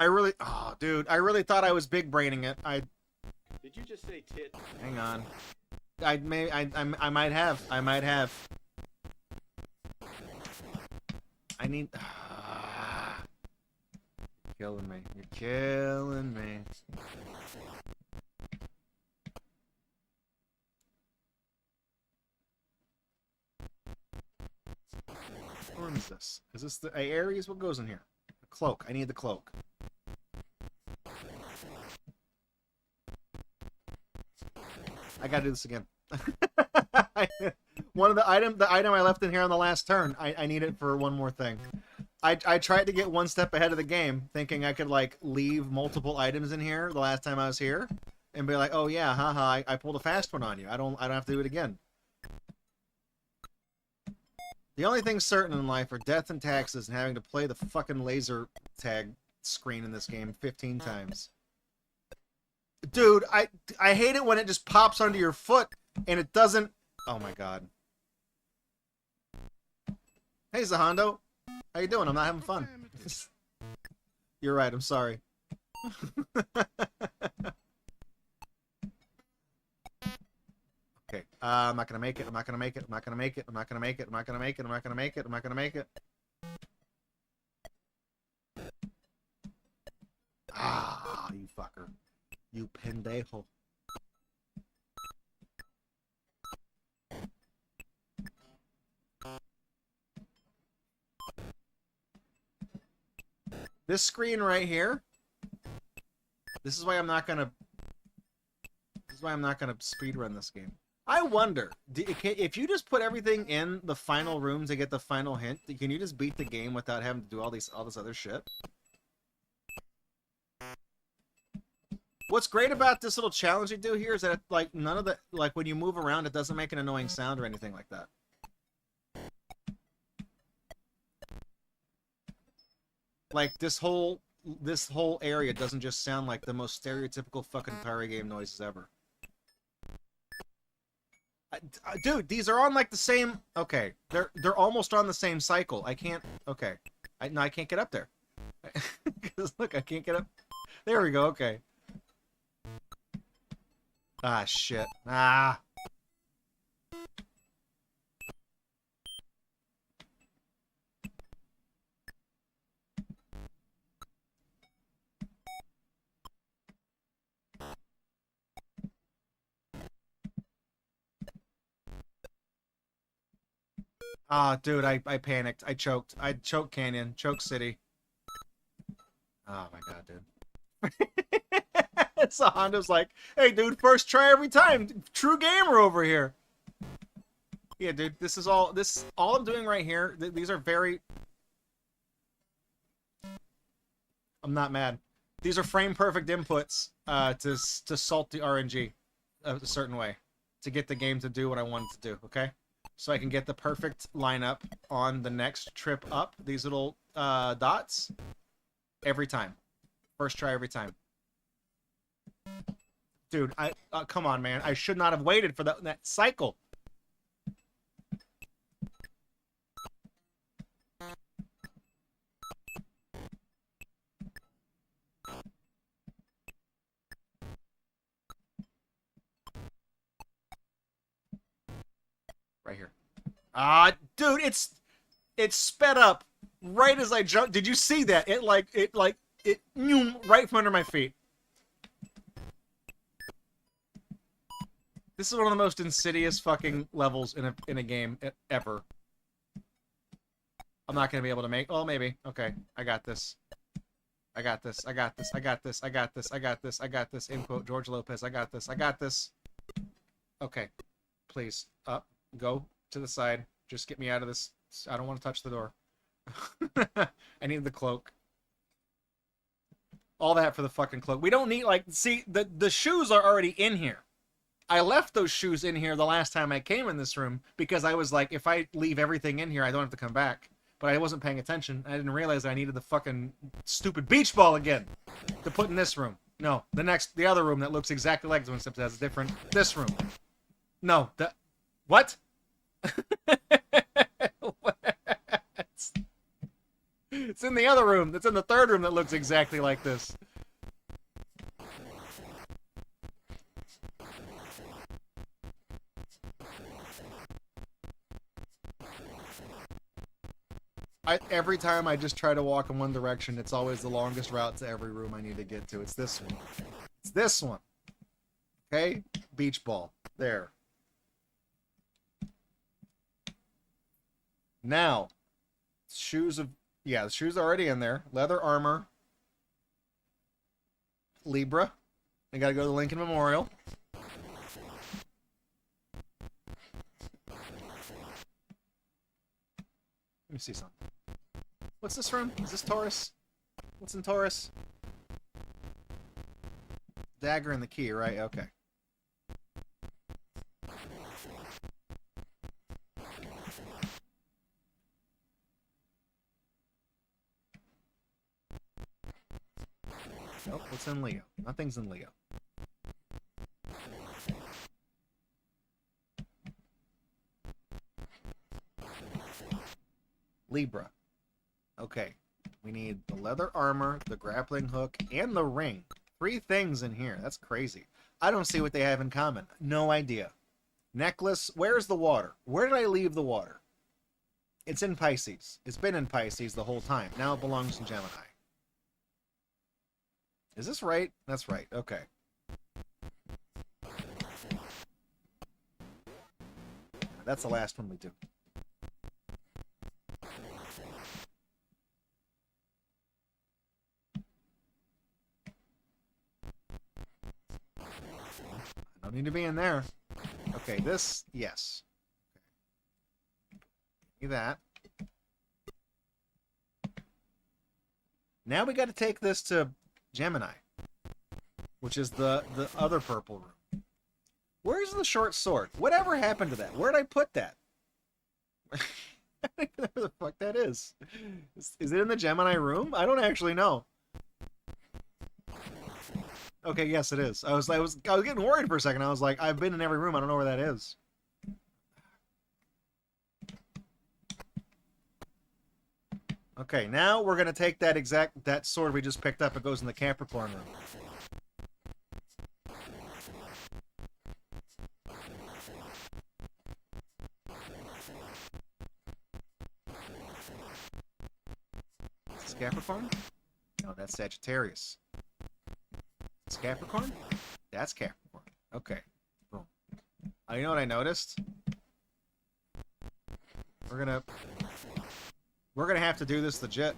Oh, dude, I really thought I was big braining it. Did you just say tit? Hang on. I might have. I might have. I need. Killing me. You're killing me. What room is this? Is this the Ares? What goes in here? The cloak. I need the cloak. I gotta do this again. The item I left in here on the last turn. I need it for one more thing. I tried to get one step ahead of the game, thinking I could like leave multiple items in here the last time I was here, and be like, oh yeah, haha, I pulled a fast one on you. I don't have to do it again. The only thing certain in life are death and taxes and having to play the fucking laser tag screen in this game 15 times. Dude, I hate it when it just pops under your foot and it doesn't... Oh my god. Hey, Zahondo. How you doing? I'm not having fun. You're right, I'm sorry. Okay, I'm not gonna make it, I'm not gonna make it, I'm not gonna make it, I'm not gonna make it, I'm not gonna make it, I'm not gonna make it, I'm not gonna make it. Ah, you fucker. You pendejo. This screen right here. This is why I'm not gonna speedrun this game. I wonder, if you just put everything in the final room to get the final hint, can you just beat the game without having to do all this other shit? What's great about this little challenge you do here is that, like, none of the, like, when you move around, it doesn't make an annoying sound or anything like that. Like, this whole area doesn't just sound like the most stereotypical fucking party game noises ever. Dude, these are on, like, the same... Okay, they're almost on the same cycle. I can't... Okay. No, I can't get up there. Because, look, I can't get up... There we go, okay. Ah, shit. Ah. Ah, dude, I panicked. I choked. I choked Canyon. Choke City. Oh my god, dude. So Honda's like, hey, dude, first try every time. True gamer over here. Yeah, dude, this is all I'm doing right here. These are very... I'm not mad. These are frame perfect inputs to salt the RNG a certain way to get the game to do what I want it to do, okay? So I can get the perfect lineup on the next trip up, these little dots, every time. First try every time. Dude, come on, man. I should not have waited for that cycle. Right here. Ah, dude, it's sped up right as I jumped. Did you see that? It right from under my feet. This is one of the most insidious fucking levels in a game ever. I'm not gonna be able to make... Oh, maybe. Okay, I got this. I got this. I got this. I got this. I got this. I got this. I got this. In quote, George Lopez. I got this. I got this. Okay. Please. Up. Go to the side. Just get me out of this. I don't want to touch the door. I need the cloak. All that for the fucking cloak. We don't need, like, see, the shoes are already in here. I left those shoes in here the last time I came in this room because I was like, if I leave everything in here, I don't have to come back. But I wasn't paying attention. I didn't realize I needed the fucking stupid beach ball again to put in this room. No, the other room that looks exactly like this one, except it has a different, this room. No, what? What? It's in the other room. It's in the third room that looks exactly like this. Every time I just try to walk in one direction, it's always the longest route to every room I need to get to. It's this one. It's this one. Okay? Beach ball. There. Now, shoes of... Yeah, the shoes are already in there. Leather armor. Libra. I gotta go to the Lincoln Memorial. Let me see something. What's this room? Is this Taurus? What's in Taurus? Dagger and the key, right? Okay. Nope, what's in Leo? Nothing's in Leo. Libra. Okay. We need the leather armor, the grappling hook, and the ring. 3 things in here. That's crazy. I don't see what they have in common. No idea. Necklace. Where's the water? Where did I leave the water? It's in Pisces. It's been in Pisces the whole time. Now it belongs in Gemini. Is this right? That's right. Okay. That's the last one we do. I don't need to be in there. Okay, this, yes. Okay. That. Now we got to take this to Gemini, which is the other purple room. Where's the short sword? Whatever happened to that? Where'd I put that? Whatever the fuck that is. Is it in the Gemini room? I don't actually know. Okay, yes, it is. I was getting worried for a second. I was like, I've been in every room. I don't know where that is. Okay, now we're gonna take that sword we just picked up. It goes in the Capricorn room. Is this Capricorn? No, that's Sagittarius. It's Capricorn? That's Capricorn. Okay. Boom. You know what I noticed? We're gonna have to do this legit.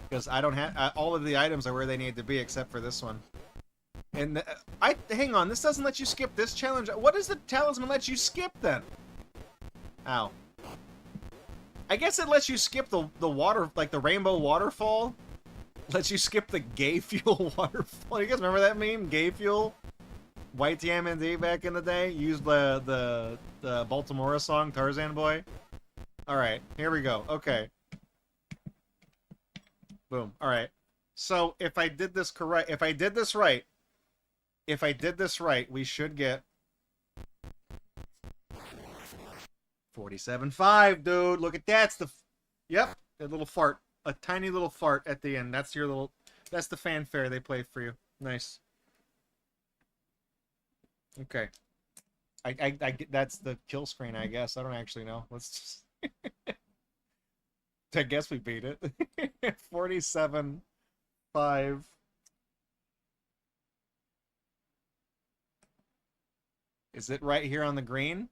Because I don't have... all of the items are where they need to be except for this one. And hang on, this doesn't let you skip this challenge. What does the talisman let you skip then? Ow. I guess it lets you skip the water, like the rainbow waterfall. Lets you skip the gay fuel waterfall. You guys remember that meme? Gay fuel? White TMND back in the day used the Baltimore song Tarzan Boy. All right, here we go. Okay. Boom. All right. So if I did this correct, if I did this right, we should get 47.5, dude. Look at that. Yep, that little fart. A tiny little fart at the end. That's the fanfare they play for you. Nice. Okay. I that's the kill screen, I guess. I don't actually know. Let's just... I guess we beat it. 47.5. Is it right here on the green?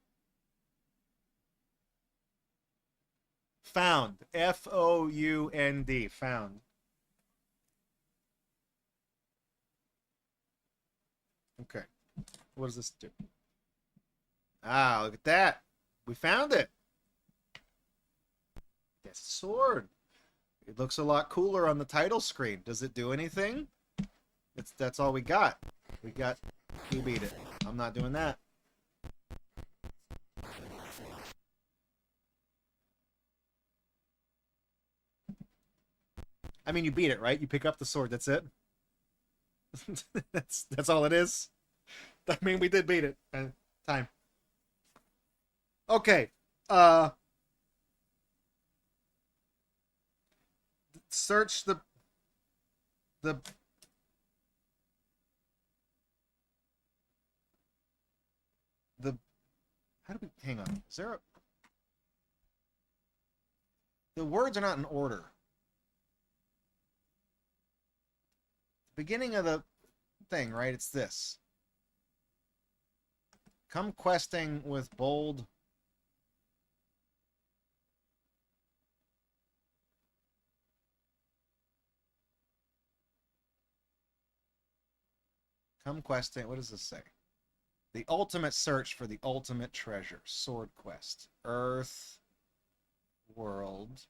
Found. F-O-U-N-D. Found. Okay. What does this do? Ah, look at that. We found it. That's a sword. It looks a lot cooler on the title screen. Does it do anything? That's all we got. We beat it. I'm not doing that. I mean, you beat it, right? You pick up the sword. That's it. that's all it is. I mean, we did beat it. Time. Okay. Search the how do we hang on? Is there the words are not in order. Beginning of the thing, right? It's this. Come questing with bold. Come questing. What does this say? The ultimate search for the ultimate treasure. Sword quest. Earth. World.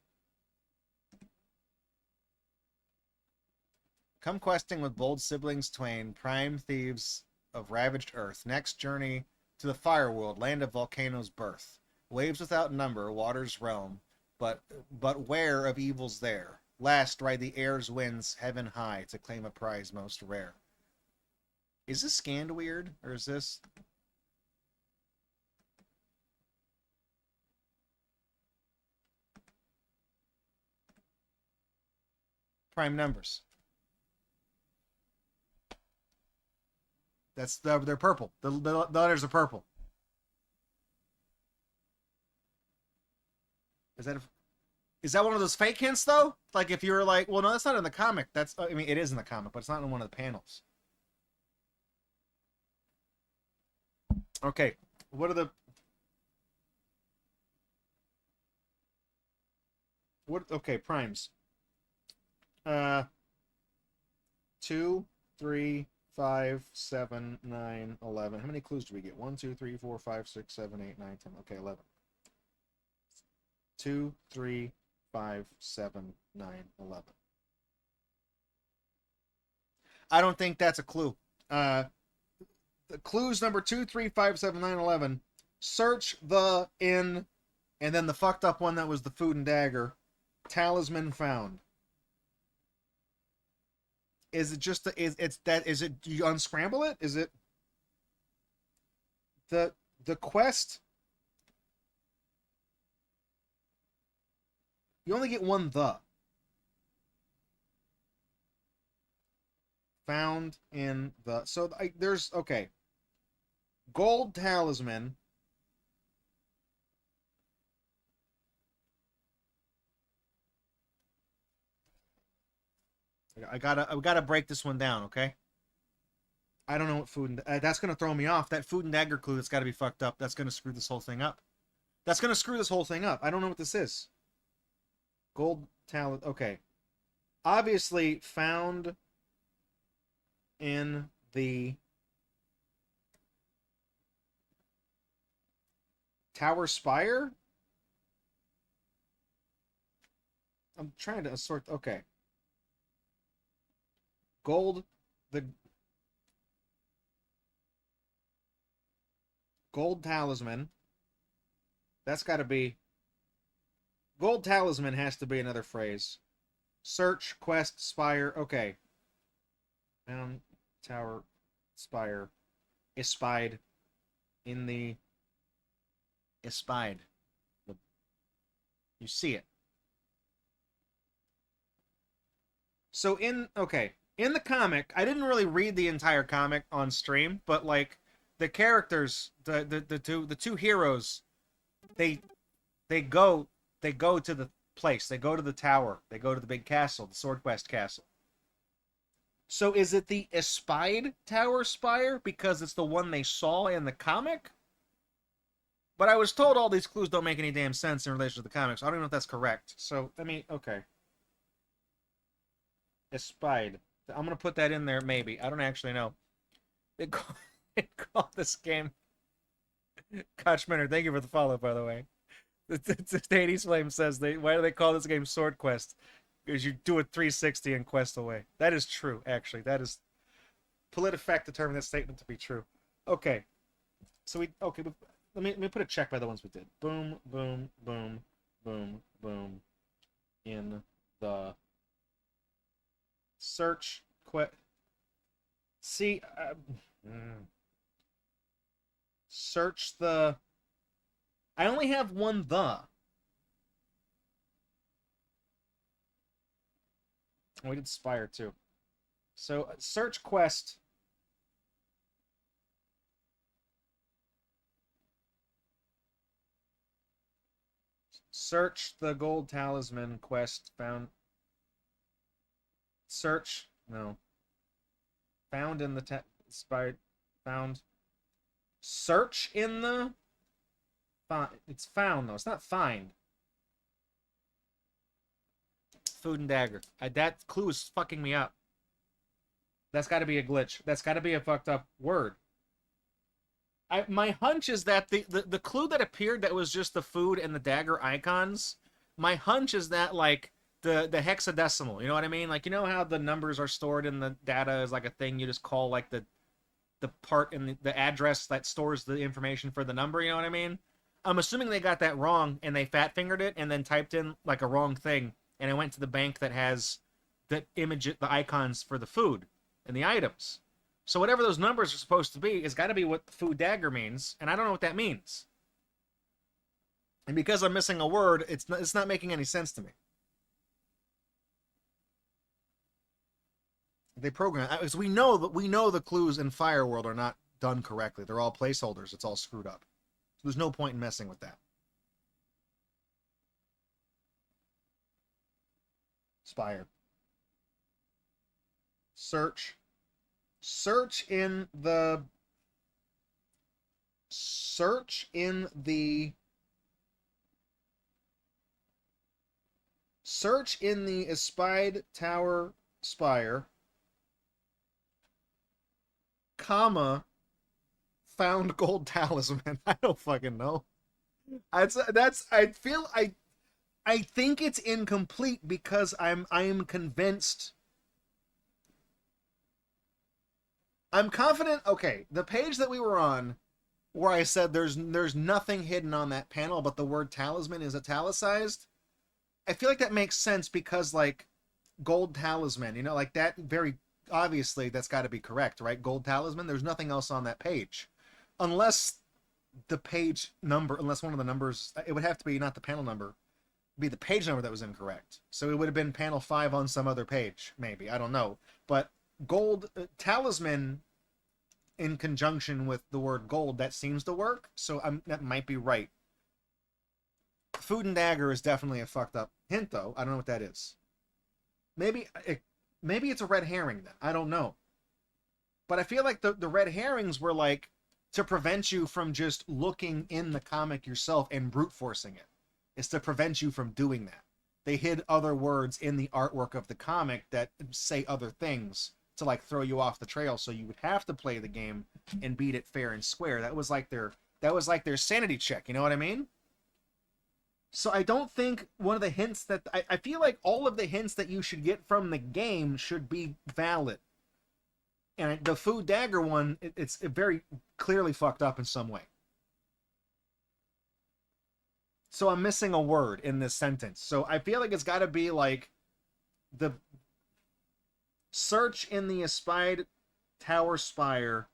Come questing with bold siblings twain, prime thieves of ravaged earth. Next journey to the fire world, land of volcanoes' birth. Waves without number, water's realm, but where of evils there? Last ride the air's winds heaven high to claim a prize most rare. Is this scanned weird, or is this... Prime numbers. They're purple. The letters are purple. Is that one of those fake hints though? Like if you were like, well, no, that's not in the comic. I mean, it is in the comic, but it's not in one of the panels. Okay, what are the... Okay, primes. 2, 3, 5, 7, 9, 11. How many clues do we get? 1, 2, 3, 4, 5, 6, 7, 8, 9, 10. Okay, 11. 2, 3, 5, 7, 9, 11. I don't think that's a clue. The clues number 2, 3, 5, 7, 9, 11. Search the in, and then the fucked up one that was the food and dagger. Talisman found. Is it just is it you unscramble it? Is it the quest? You only get one the. Found in the... So there's... Okay. Gold talisman. I gotta break this one down, okay? I don't know what food and... that's gonna throw me off. That food and dagger clue, that's gotta be fucked up. That's gonna screw this whole thing up. That's gonna screw this whole thing up. I don't know what this is. Gold talent. Okay. Obviously found in the Tower Spire? I'm trying to assort... Okay. Gold... The... Gold Talisman. That's got to be... Gold Talisman has to be another phrase. Search, quest, spire. Okay. Found, tower, spire. Espied. In the... Espied. You see it. So in... Okay. In the comic, I didn't really read the entire comic on stream, but like the characters, the two heroes, they go to the place, they go to the tower, they go to the big castle, the SWORDQUEST castle. So is it the Espied Tower Spire because it's the one they saw in the comic? But I was told all these clues don't make any damn sense in relation to the comics. I don't even know if that's correct. So I mean, okay. Espied. I'm going to put that in there, maybe. I don't actually know. They call this game... Kochminer, thank you for the follow, by the way. The Hades Flame says, why do they call this game Sword Quest? Because you do a 360 and quest away. That is true, actually. That is... PolitiFact determined that statement to be true. Okay. So okay, let me put a check by the ones we did. Boom, boom, boom, boom, boom. In the search quest. See, search the... I only have one the. Oh, we did Spire too. So search quest. Search the gold talisman quest found. Search no. Found in the Spire. Found. Search in the. It's found though. It's not find. Food and dagger. That clue is fucking me up. That's got to be a glitch. That's got to be a fucked up word. My hunch is that the clue that appeared that was just the food and the dagger icons. My hunch is that like the hexadecimal. You know what I mean? Like, you know how the numbers are stored in the data is like a thing you just call like the part in the address that stores the information for the number. You know what I mean? I'm assuming they got that wrong and they fat fingered it and then typed in like a wrong thing, and it went to the bank that has the image, the icons for the food and the items. So whatever those numbers are supposed to be has got to be what the food dagger means, and I don't know what that means. And because I'm missing a word, it's not making any sense to me. They program because we know the clues in Fireworld are not done correctly. They're all placeholders. It's all screwed up. So there's no point in messing with that. Spire. Search in the espied tower spire, comma, found gold talisman. I don't fucking know. I think it's incomplete because I am convinced. I'm confident. Okay, the page that we were on, where I said there's nothing hidden on that panel, but the word talisman is italicized. I feel like that makes sense because like gold talisman, you know, like that very obviously that's got to be correct, right? Gold talisman. There's nothing else on that page, unless the page number, unless one of the numbers, it would have to be not the panel number, be the page number that was incorrect. So it would have been panel 5 on some other page, maybe. I don't know, but gold talisman in conjunction with the word gold, that seems to work, so that might be right. Food and dagger is definitely a fucked up hint, though. I don't know what that is. Maybe it's a red herring then. I don't know. But I feel like the red herrings were like to prevent you from just looking in the comic yourself and brute forcing it. It's to prevent you from doing that. They hid other words in the artwork of the comic that say other things to like throw you off the trail, so you would have to play the game and beat it fair and square. That was like their sanity check, you know what I mean? So I don't think one of the hints that I feel like all of the hints that you should get from the game should be valid. And the food dagger one, it's very clearly fucked up in some way. So I'm missing a word in this sentence. So I feel like it's got to be like the search in the espied tower spire,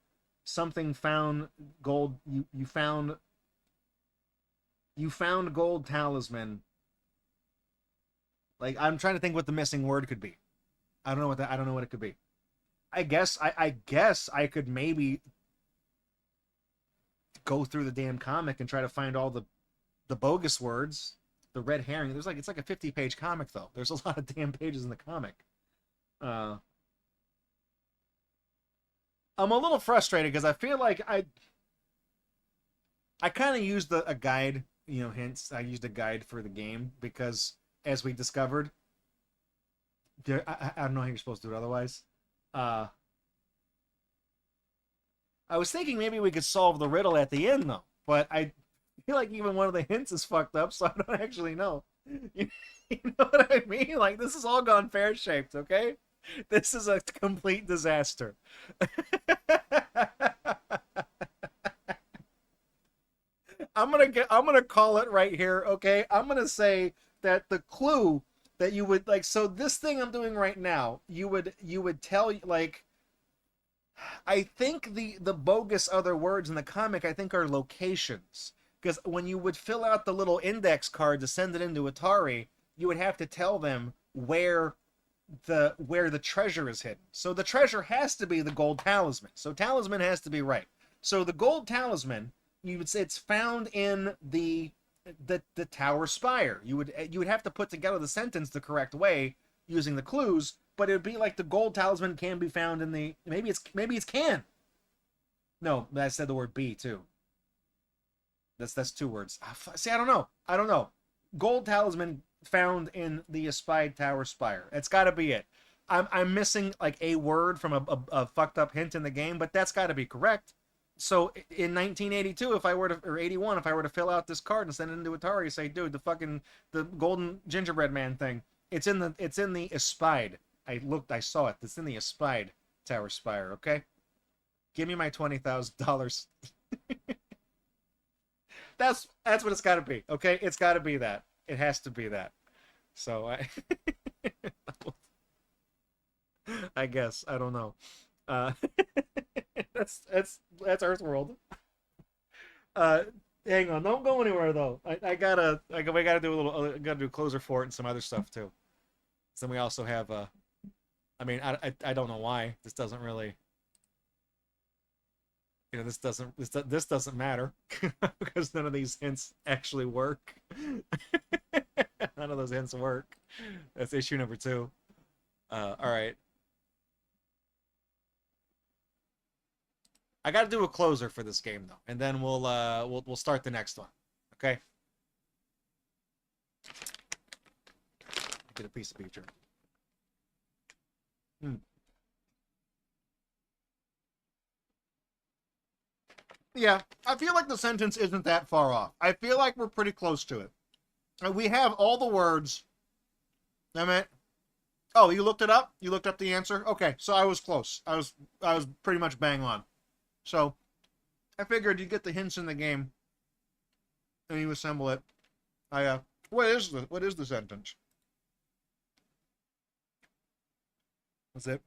something found gold. You found gold talisman. Like, I'm trying to think what the missing word could be. I don't know what it could be. I guess I could maybe go through the damn comic and try to find all the bogus words, the red herring. It's like a 50-page comic though. There's a lot of damn pages in the comic. I'm a little frustrated because I feel like I kind of used a guide, you know, hints. I used a guide for the game because, as we discovered, I don't know how you're supposed to do it otherwise. I was thinking maybe we could solve the riddle at the end though, but I feel like even one of the hints is fucked up, so I don't actually know. You You know what I mean? Like, this has all gone pear-shaped, okay? This is a complete disaster. I'm gonna call it right here, okay? I'm gonna say that the clue that you would like, so this thing I'm doing right now, you would tell, like, I think the bogus other words in the comic, I think, are locations. Because when you would fill out the little index card to send it into Atari, you would have to tell them where the treasure is hidden. So the treasure has to be the gold talisman. So talisman has to be right. So the gold talisman, you would say it's found in the tower spire. You would have to put together the sentence the correct way using the clues, but it would be like the gold talisman can be found in the, maybe it's can. No, I said the word be too. That's two words. See, I don't know. Gold talisman found in the espied tower spire. That's got to be it. I'm missing like a word from a fucked up hint in the game, but that's got to be correct. So in 1982, if I were to, or 81, if I were to fill out this card and send it into Atari, say, dude, the golden gingerbread man thing, it's in the espied. I saw it. It's in the espied tower spire. Okay, give me my $20,000. That's what it's got to be. Okay, it's got to be that. It has to be that. So I guess I don't know. That's Earthworld. Hang on, don't go anywhere though. We gotta do a little. I gotta do closer for it and some other stuff too. So then we also have I mean, I don't know why this doesn't really. You know, this doesn't matter because none of these hints actually work. None of those hints work. That's issue number 2. All right. I got to do a closer for this game though, and then we'll start the next one. Okay. Get a piece of feature. Yeah, I feel like the sentence isn't that far off. I feel like we're pretty close to it. We have all the words. I mean, oh, you looked it up? You looked up the answer? Okay, so I was close. I was pretty much bang on. So, I figured you get the hints in the game, and you assemble it. What is the sentence? What's it?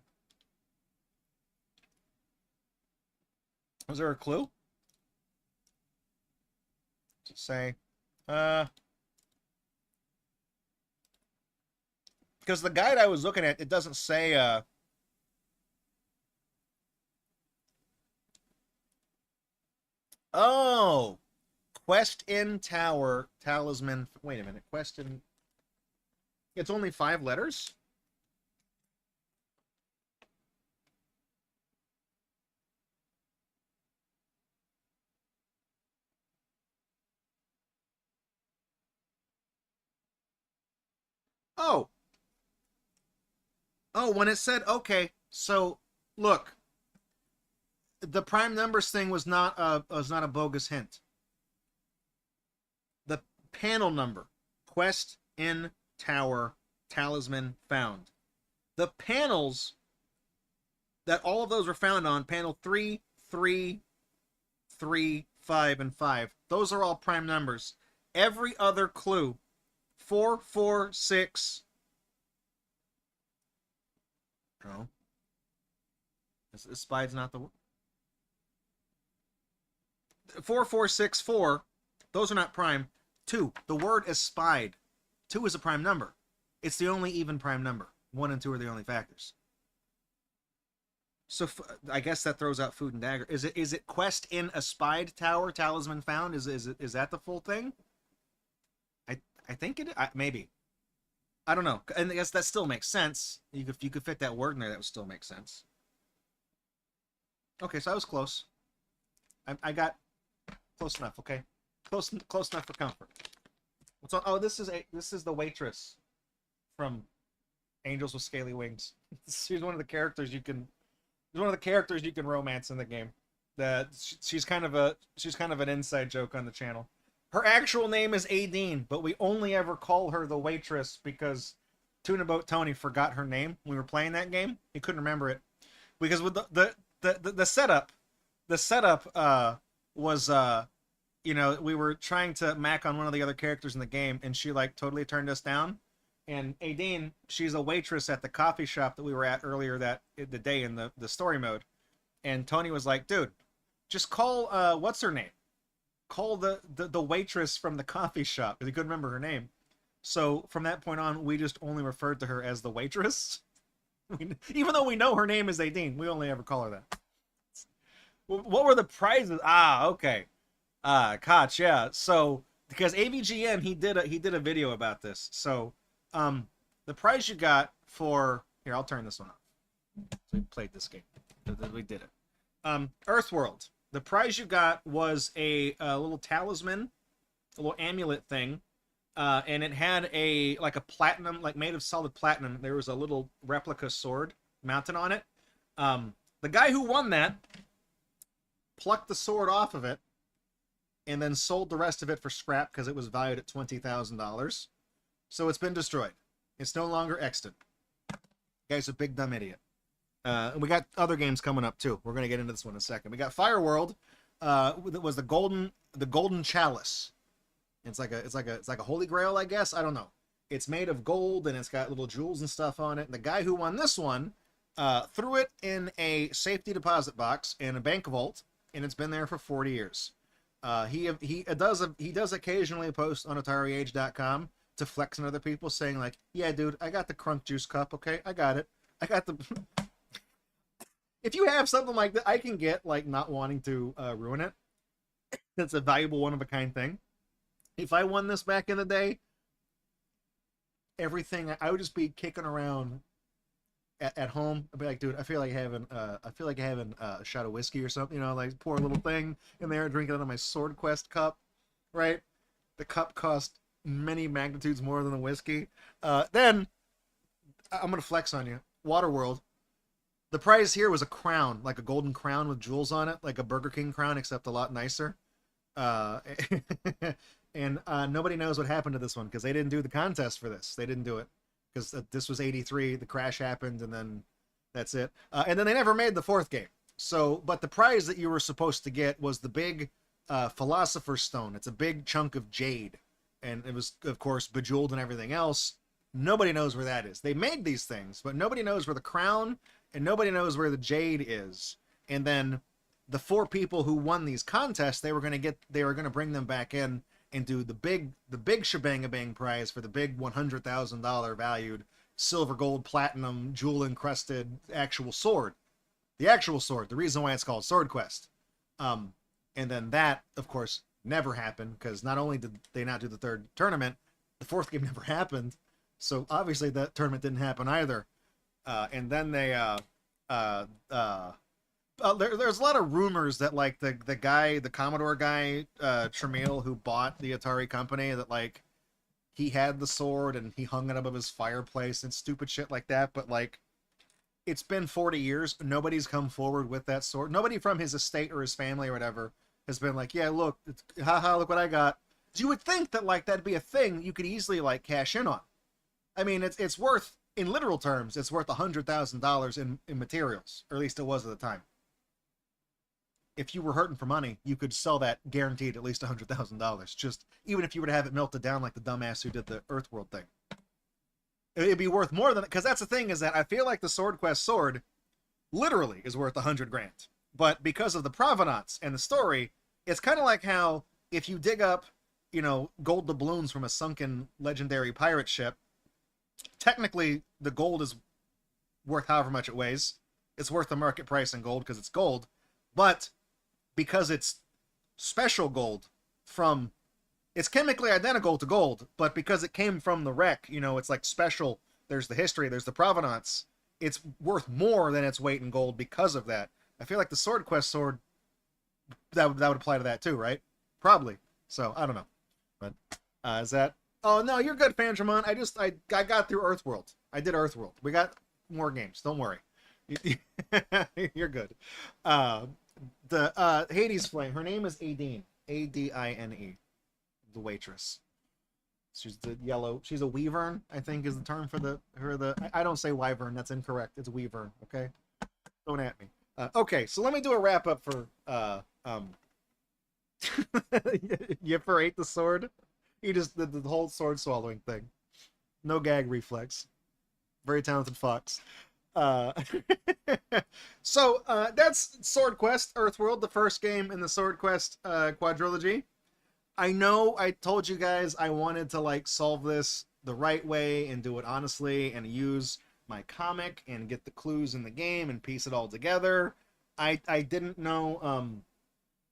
Was there a clue? To say, because the guide I was looking at, it doesn't say, oh, quest in tower, talisman, wait a minute, quest in, it's only 5 letters? Oh. Oh, when it said, okay, so look, the prime numbers thing was not a bogus hint. The panel number, quest in tower, talisman found. The panels that all of those were found on, panel 3, 3, 3, 5, and 5, those are all prime numbers. Every other clue, 4, 4, 6. No. Espied's not the 4464. Those are not prime. 2. The word espied. 2 is a prime number. It's the only even prime number. 1 and 2 are the only factors. So I guess that throws out food and dagger. Is it quest in espied tower, talisman found? Is that the full thing? I think it maybe. I don't know. And I guess that still makes sense. If you could fit that word in there, that would still make sense. Okay, so I was close. I got close enough. Okay, close enough for comfort. What's on? Oh, this is the waitress from Angels with Scaly Wings. She's one of the characters you can. She's one of the characters you can romance in the game. She's kind of an inside joke on the channel. Her actual name is Aideen, but we only ever call her the waitress because Tuna Boat Tony forgot her name when we were playing that game. He couldn't remember it because with the setup, was you know, we were trying to mac on one of the other characters in the game, and she like totally turned us down. And Aideen, she's a waitress at the coffee shop that we were at earlier the day in the story mode. And Tony was like, dude, just call what's her name? Call the waitress from the coffee shop, because he couldn't remember her name. So from that point on, we just only referred to her as the waitress. Even though we know her name is Aideen, we only ever call her that. What were the prizes? Ah, okay. Koch, yeah. So because AVGN, he did a video about this. So the prize you got for here, I'll turn this one off. So we played this game. We did it. Earthworld. The prize you got was a little talisman, a little amulet thing, and it had a platinum, like made of solid platinum. There was a little replica sword mounted on it. The guy who won that plucked the sword off of it and then sold the rest of it for scrap because it was valued at $20,000. So it's been destroyed. It's no longer extant. The guy's a big dumb idiot. We got other games coming up too. We're gonna get into this one in a second. We got Fireworld. That was the golden chalice. It's like a holy grail, I guess. I don't know. It's made of gold and it's got little jewels and stuff on it. And the guy who won this one threw it in a safety deposit box in a bank vault, and it's been there for 40 years. He does occasionally post on AtariAge.com to flex on other people, saying like, "Yeah, dude, I got the Crunk Juice cup. Okay, I got it. I got the." If you have something like that, I can get like not wanting to ruin it. That's a valuable one-of-a-kind thing. If I won this back in the day, everything I would just be kicking around at home. I'd be like, dude, I feel like having a shot of whiskey or something. You know, like pour a little thing in there, drink it out of my SWORDQUEST cup. Right? The cup cost many magnitudes more than the whiskey. Then I'm gonna flex on you. Waterworld. The prize here was a crown, like a golden crown with jewels on it, like a Burger King crown, except a lot nicer. And nobody knows what happened to this one because they didn't do the contest for this. They didn't do it because this was '83. The crash happened, and then that's it. And then they never made the fourth game. So, but the prize that you were supposed to get was the big Philosopher's Stone. It's a big chunk of jade, and it was, of course, bejeweled and everything else. Nobody knows where that is. They made these things, but nobody knows where the crown and nobody knows where the jade is. And then the 4 people who won these contests, they were going to bring them back in and do the big shebang-a-bang prize for the big $100,000 valued silver, gold, platinum, jewel encrusted actual sword. The actual sword. The reason why it's called SWORDQUEST. And then that, of course, never happened because not only did they not do the 3rd tournament, the 4th game never happened. So obviously that tournament didn't happen either. And then they there's a lot of rumors that like the Commodore guy, Tramiel, who bought the Atari company, that like he had the sword and he hung it above his fireplace and stupid shit like that. But like, it's been 40 years. Nobody's come forward with that sword. Nobody from his estate or his family or whatever has been like, yeah, look, haha, look what I got. So you would think that like that'd be a thing you could easily like cash in on. I mean, it's worth, in literal terms, it's worth $100,000 in materials, or at least it was at the time. If you were hurting for money, you could sell that guaranteed at least $100,000. Just even if you were to have it melted down like the dumbass who did the Earthworld thing, it'd be worth more than, because that's the thing, is that I feel like the SWORDQUEST sword literally is worth $100,000, but because of the provenance and the story, it's kind of like how if you dig up, you know, gold doubloons from a sunken legendary pirate ship, technically the gold is worth however much it weighs. It's worth the market price in gold because it's gold, but because it's special gold from, it's chemically identical to gold, but because it came from the wreck, you know, it's like special. There's the history, there's the provenance. It's worth more than its weight in gold because of that. I feel like the SWORDQUEST sword, that would apply to that too, right? Probably. So I don't know, but is that? Oh no, you're good, Fandramon. I got through Earthworld. I did Earthworld. We got more games. Don't worry. You're good. The Hades Flame. Her name is Aideen. Adine. the waitress. She's the yellow. She's a wyvern, I think, is the term for I don't say wyvern. That's incorrect. It's wyvern. Okay, don't at me. Okay, so let me do a wrap up for Yipper ate the sword. He just did the whole sword swallowing thing. No gag reflex. Very talented fox. So that's Sword Quest Earthworld, the first game in the Sword Quest quadrilogy. I know I told you guys I wanted to like solve this the right way and do it honestly and use my comic and get the clues in the game and piece it all together. I didn't know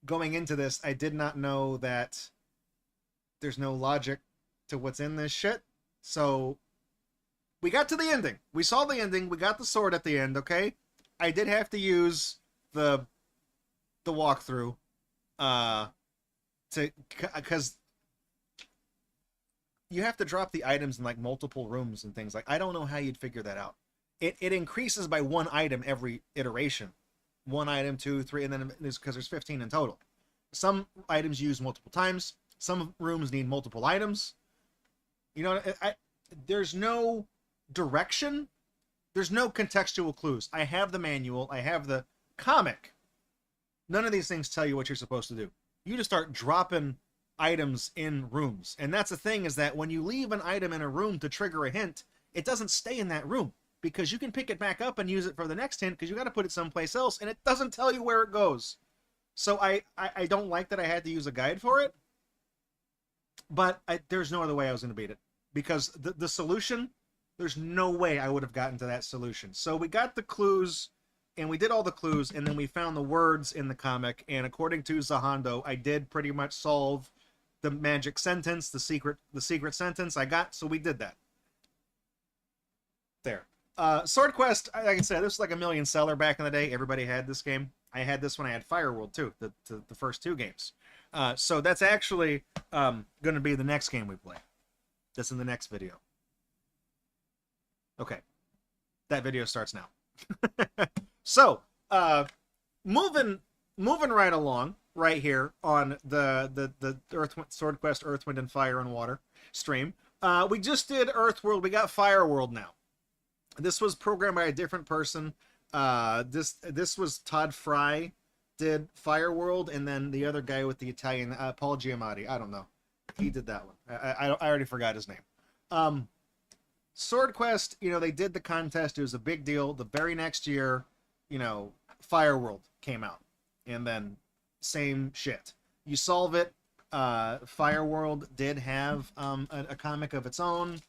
going into this, I did not know that there's no logic to what's in this shit. So we got to the ending. We saw the ending. We got the sword at the end, okay? I did have to use the walkthrough because you have to drop the items in like multiple rooms and things. Like, I don't know how you'd figure that out. It increases by one item every iteration. One item, 2, 3, and then because there's 15 in total. Some items use multiple times. Some rooms need multiple items. You know, there's no direction. There's no contextual clues. I have the manual. I have the comic. None of these things tell you what you're supposed to do. You just start dropping items in rooms. And that's the thing, is that when you leave an item in a room to trigger a hint, it doesn't stay in that room, because you can pick it back up and use it for the next hint, because you got to put it someplace else, and it doesn't tell you where it goes. So I don't like that I had to use a guide for it, but there's no other way I was going to beat it, because the solution, there's no way I would have gotten to that solution. So we got the clues, and we did all the clues, and then we found the words in the comic, and according to Zahando, I did pretty much solve the magic sentence, the secret sentence I got, so we did that. There. Sword Quest, like I said, this was like a million seller back in the day. Everybody had this game. I had this when I had Fireworld too, the first two games. So that's actually going to be the next game we play. That's in the next video. Okay. That video starts now. So, moving right along, right here on the Sword Quest Earth, Wind, and Fire and Water stream. We just did Earthworld. We got Fireworld now. This was programmed by a different person. This was Todd Fry did Fireworld, and then the other guy with the Italian, Paul Giamatti. I don't know. He did that one. I already forgot his name. Sword Quest, you know, they did the contest. It was a big deal. The very next year, you know, Fireworld came out, and then same shit. You solve it. Fireworld did have a comic of its own.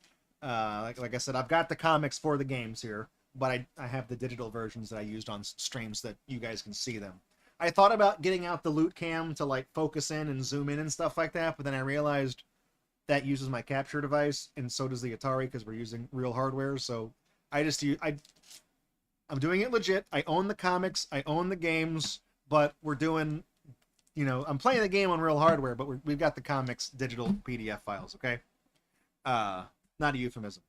Like I said, I've got the comics for the games here, but I have the digital versions that I used on streams that you guys can see them. I thought about getting out the loot cam to like focus in and zoom in and stuff like that, but then I realized that uses my capture device, and so does the Atari, because we're using real hardware. So I'm doing it legit. I own the comics, I own the games, but we're doing, you know, I'm playing the game on real hardware, but we've got the comics digital PDF files, okay? Not a euphemism.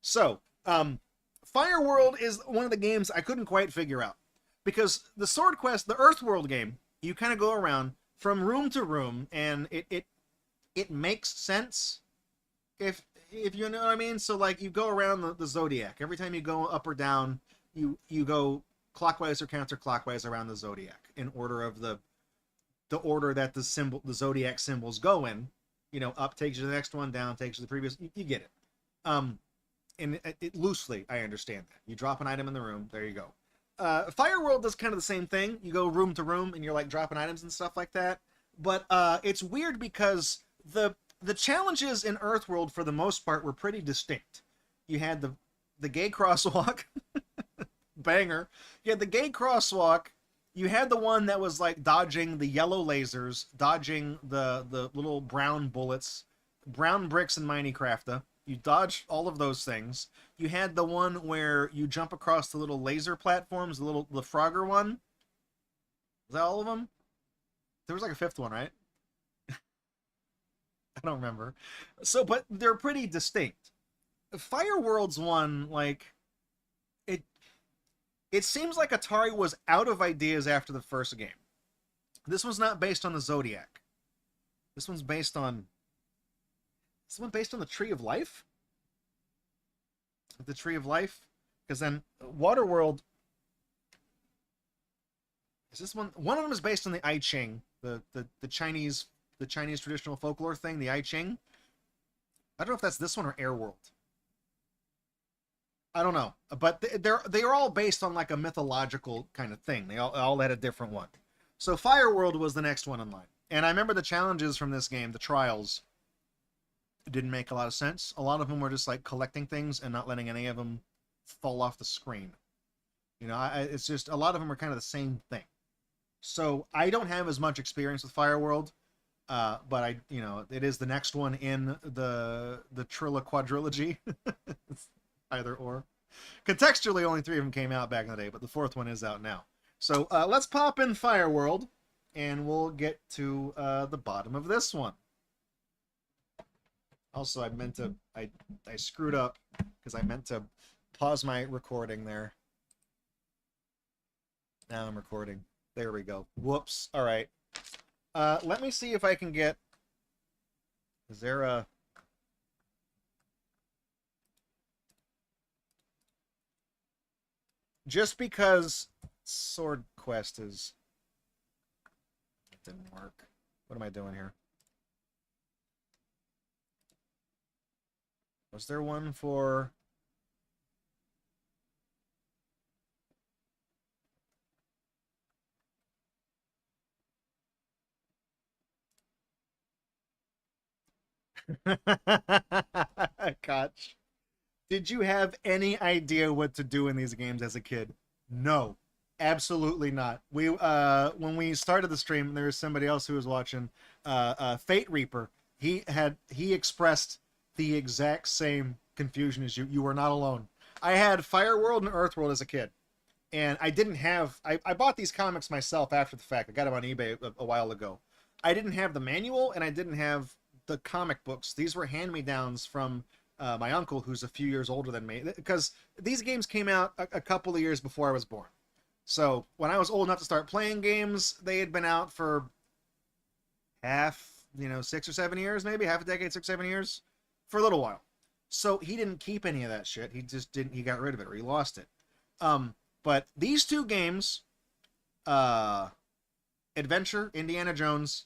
So, Fireworld is one of the games I couldn't quite figure out. Because the Sword Quest, the Earthworld game, you kind of go around from room to room, and it makes sense, if you know what I mean. So, like, you go around the Zodiac. Every time you go up or down, you go clockwise or counterclockwise around the Zodiac in order of the order that the Zodiac symbols go in. You know, up takes you to the next one, down takes you to the previous. You get it. And it loosely, I understand that. You drop an item in the room, there you go. Fireworld does kind of the same thing. You go room to room, and you're like dropping items and stuff like that. But it's weird because the challenges in Earthworld, for the most part, were pretty distinct. You had the gay crosswalk, banger. You had the gay crosswalk. You had the one that was like dodging the yellow lasers, dodging the little brown bullets, brown bricks in Minecrafta. You dodged all of those things. You had the one where you jump across the little laser platforms, the Frogger one. Is that all of them? There was like a fifth one, right? I don't remember. So, but they're pretty distinct. Fireworld's one, like, it seems like Atari was out of ideas after the first game. This one's not based on the Zodiac. This one's based on Is this one based on the Tree of Life? The Tree of Life? Because then Waterworld. Is this one? One of them is based on the I Ching, the Chinese traditional folklore thing, the I Ching. I don't know if that's this one or Airworld. I don't know, but they're all based on like a mythological kind of thing. They all had a different one. So Fireworld was the next one in line, and I remember the challenges from this game, the trials. Didn't make a lot of sense. A lot of them were just like collecting things and not letting any of them fall off the screen. You know, it's just a lot of them are kind of the same thing. So I don't have as much experience with Fireworld, but it is the next one in the quadrilogy. Either or. Contextually, only 3 of them came out back in the day, but the 4th one is out now. So let's pop in Fireworld, and we'll get to the bottom of this one. Also, I screwed up because I meant to pause my recording there. Now I'm recording. There we go. Whoops. All right. Let me see if I can get... Is there a... Just because Sword Quest is... It didn't work. What am I doing here? Was there one for... Koch. Did you have any idea what to do in these games as a kid? No, absolutely not. We when we started the stream, there was somebody else who was watching. Fate Reaper. He expressed the exact same confusion as you. You were not alone. I had Fireworld and Earthworld as a kid, and I didn't have. I bought these comics myself after the fact. I got them on eBay a while ago. I didn't have the manual, and I didn't have the comic books. These were hand-me-downs from my uncle, who's a few years older than me, because these games came out a couple of years before I was born. So when I was old enough to start playing games, they had been out for 6 or 7 years, maybe half a decade, 6, 7 years, for a little while. So he didn't keep any of that shit. He just didn't. He got rid of it, or he lost it. But these 2 games, Adventure, Indiana Jones,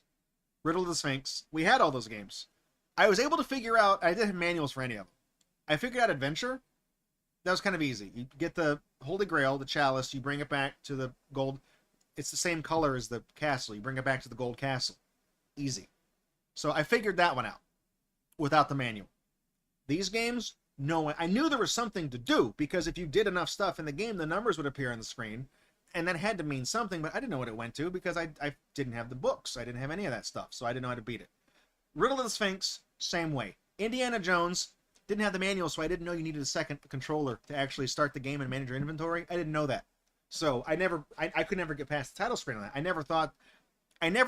Riddle of the Sphinx, we had all those games. I was able to figure out, I didn't have manuals for any of them. I figured out Adventure. That was kind of easy. You get the Holy Grail, the chalice, you bring it back to the gold. It's the same color as the castle. You bring it back to the gold castle. Easy. So I figured that one out without the manual. These games, no. I knew there was something to do, because if you did enough stuff in the game, the numbers would appear on the screen, and that had to mean something, but I didn't know what it went to because I didn't have the books. I didn't have any of that stuff, so I didn't know how to beat it. Riddle of the Sphinx, same way. Indiana Jones, didn't have the manual, so I didn't know you needed a second controller to actually start the game and manage your inventory. I didn't know that. So I could never get past the title screen on that. I never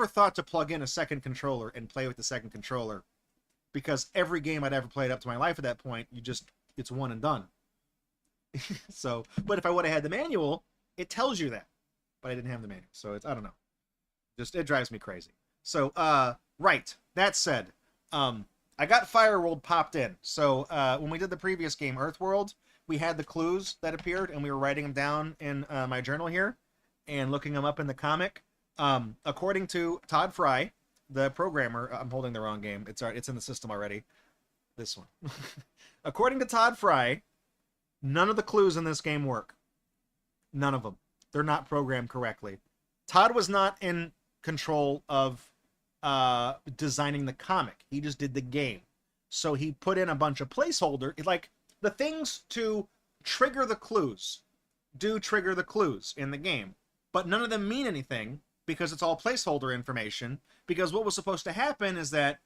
thought to plug in a second controller and play with the second controller, because every game I'd ever played up to my life at that point, it's one and done. So, but if I would have had the manual, it tells you that. But I didn't have the manual, so I don't know. It drives me crazy. So, right. That said, I got Fireworld popped in. So when we did the previous game, Earthworld, we had the clues that appeared, and we were writing them down in my journal here and looking them up in the comic. According to Todd Fry, the programmer, I'm holding the wrong game. It's in the system already. This one. According to Todd Fry, none of the clues in this game work. None of them. They're not programmed correctly. Todd was not in control of designing the comic. He just did the game. So he put in a bunch of placeholder, like the things to trigger the clues do trigger the clues in the game, but none of them mean anything because it's all placeholder information. Because what was supposed to happen is that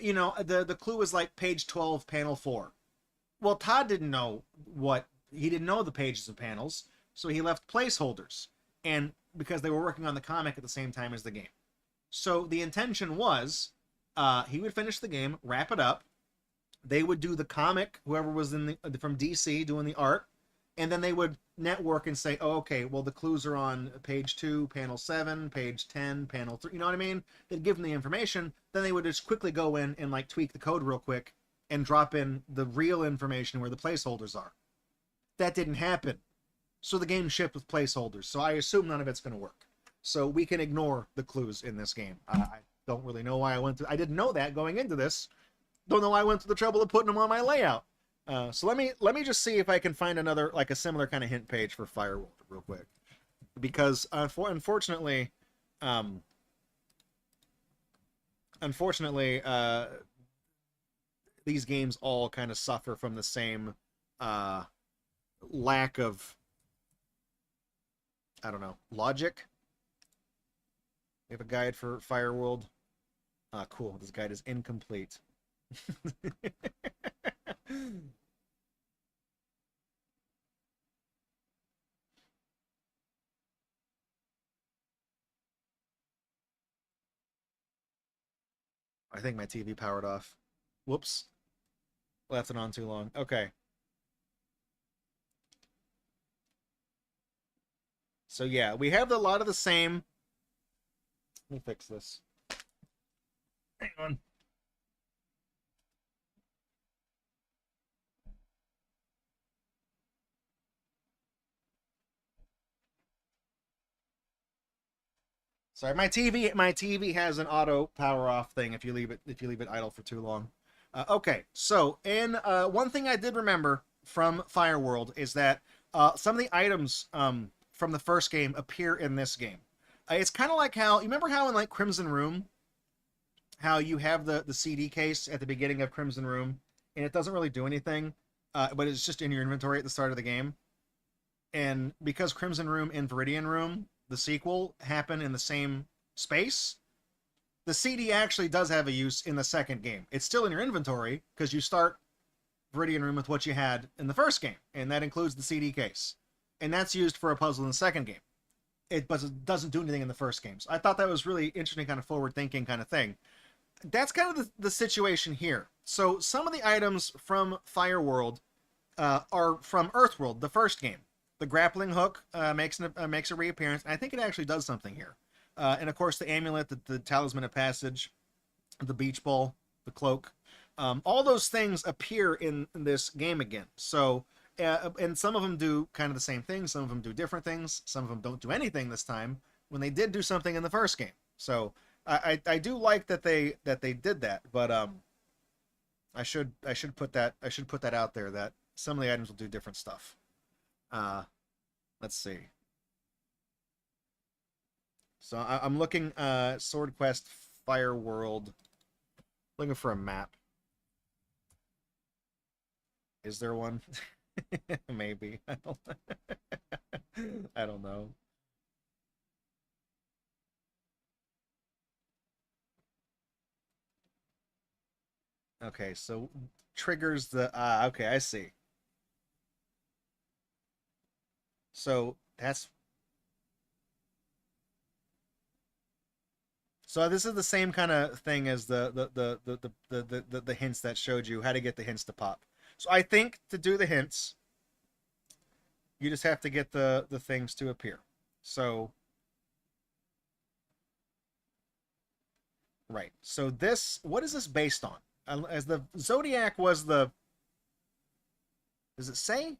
the clue was like page 12, panel 4. Well, Todd didn't know the pages and panels, so he left placeholders, and because they were working on the comic at the same time as the game. So the intention was he would finish the game, wrap it up. They would do the comic, whoever was from DC doing the art, and then they would network and say, oh, okay, well, the clues are on page 2, panel 7, page 10, panel 3. You know what I mean? They'd give them the information. Then they would just quickly go in and like tweak the code real quick and drop in the real information where the placeholders are. That didn't happen. So the game shipped with placeholders. So I assume none of it's going to work. So we can ignore the clues in this game. I don't really know why I didn't know that going into this. Don't know why I went to the trouble of putting them on my layout. So let me just see if I can find another, like a similar kind of hint page for Firewall real quick, because unfortunately, these games all kind of suffer from the same lack of, I don't know, logic. We have a guide for Fireworld. Cool. This guide is incomplete. I think my TV powered off. Whoops. Left it on too long. Okay. So yeah, we have a lot of the same. Let me fix this. Hang on. Sorry, my TV has an auto power off thing if you leave it idle for too long. Okay, so one thing I did remember from Fireworld is that some of the items from the first game appear in this game. It's kind of like how, you remember how in like Crimson Room, how you have the CD case at the beginning of Crimson Room, and it doesn't really do anything, but it's just in your inventory at the start of the game. And because Crimson Room and Viridian Room, the sequel, happen in the same space, the CD actually does have a use in the second game. It's still in your inventory because you start Viridian Room with what you had in the first game, and that includes the CD case. And that's used for a puzzle in the second game. It doesn't do anything in the first game. So I thought that was really interesting, kind of forward-thinking kind of thing. That's kind of the situation here. So some of the items from Fireworld are from Earthworld, the first game. The grappling hook makes a reappearance, and I think it actually does something here. And of course, the amulet, the talisman of passage, the beach ball, the cloak, all those things appear in this game again. So, and some of them do kind of the same thing. Some of them do different things. Some of them don't do anything this time when they did do something in the first game. So I do like that they did that, but I should put that out there that some of the items will do different stuff. Let's see. So I'm looking Sword Quest Fireworld, looking for a map. Is there one? Maybe. I don't know. Okay, so triggers the okay, I see. So that's so this is the same kind of thing as the hints that showed you how to get the hints to pop. So I think to do the hints, you just have to get the things to appear. So right. So this, what is this based on? As the Zodiac was the, does it say?